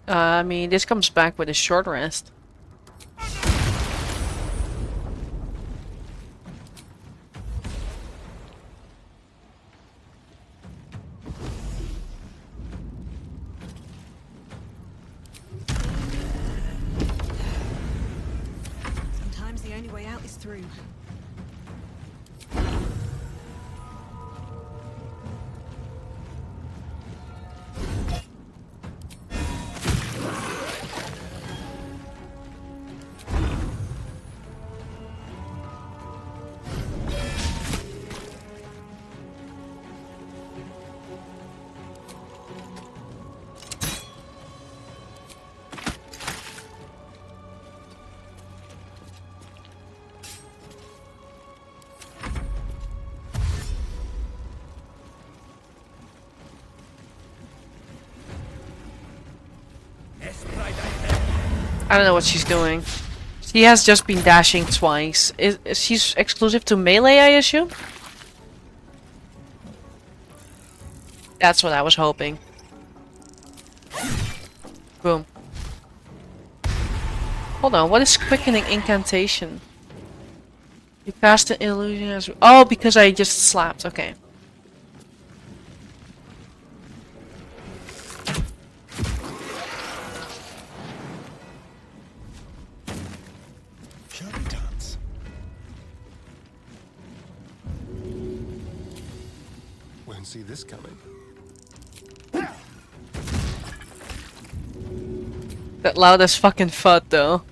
I mean, this comes back with a short rest. Sometimes the only way out is through. I don't know what she's doing. She has just been dashing twice. Is she's exclusive to melee, I assume? That's what I was hoping. Boom. Hold on, what is quickening incantation? You cast an illusion as... Oh, because I just slapped, okay. Won't see this coming. That loud as fucking FUD though.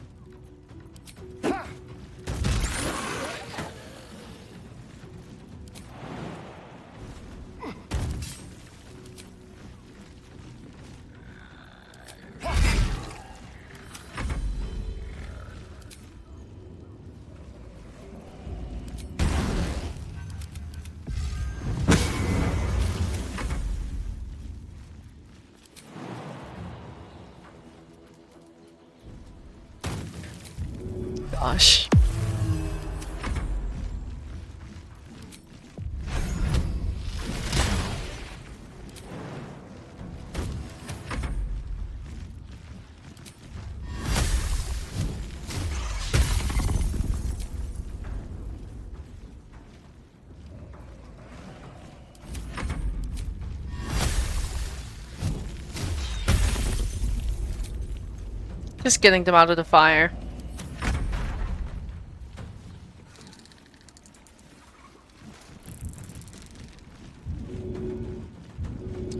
Gosh. Just getting them out of the fire.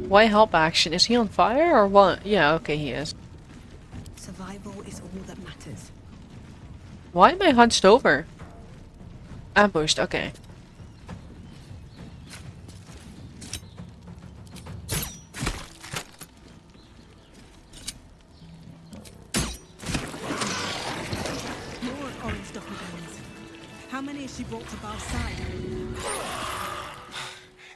Why help action? Is he on fire or what? Yeah, okay, he is. Survival is all that matters. Why am I hunched over? Ambushed, okay. More orange duffel bags. How many has she brought to Bal's side?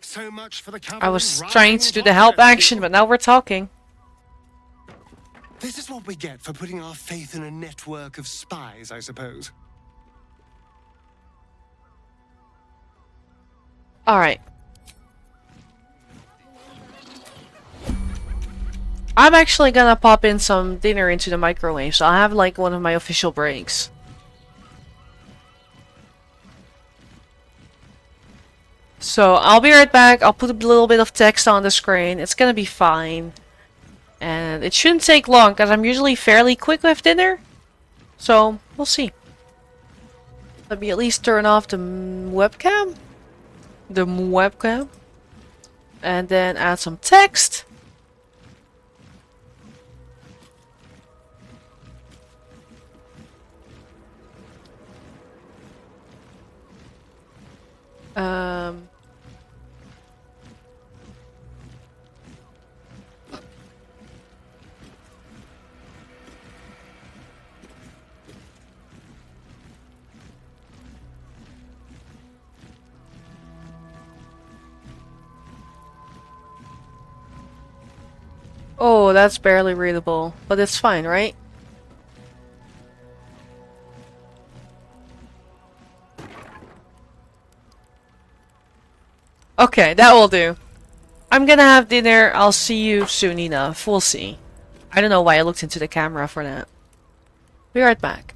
So much for the I was trying to do the help action, but now we're talking. This is what we get for putting our faith in a network of spies, I suppose. Alright. I'm actually gonna pop in some dinner into the microwave, so I'll have like one of my official breaks. So I'll be right back. I'll put a little bit of text on the screen. It's gonna be fine. And it shouldn't take long, because I'm usually fairly quick with dinner. So, we'll see. Let me at least turn off the webcam. The webcam. And then add some text. Oh, that's barely readable, but it's fine, right? Okay, that will do. I'm gonna have dinner. I'll see you soon enough. We'll see. I don't know why I looked into the camera for that. Be right back.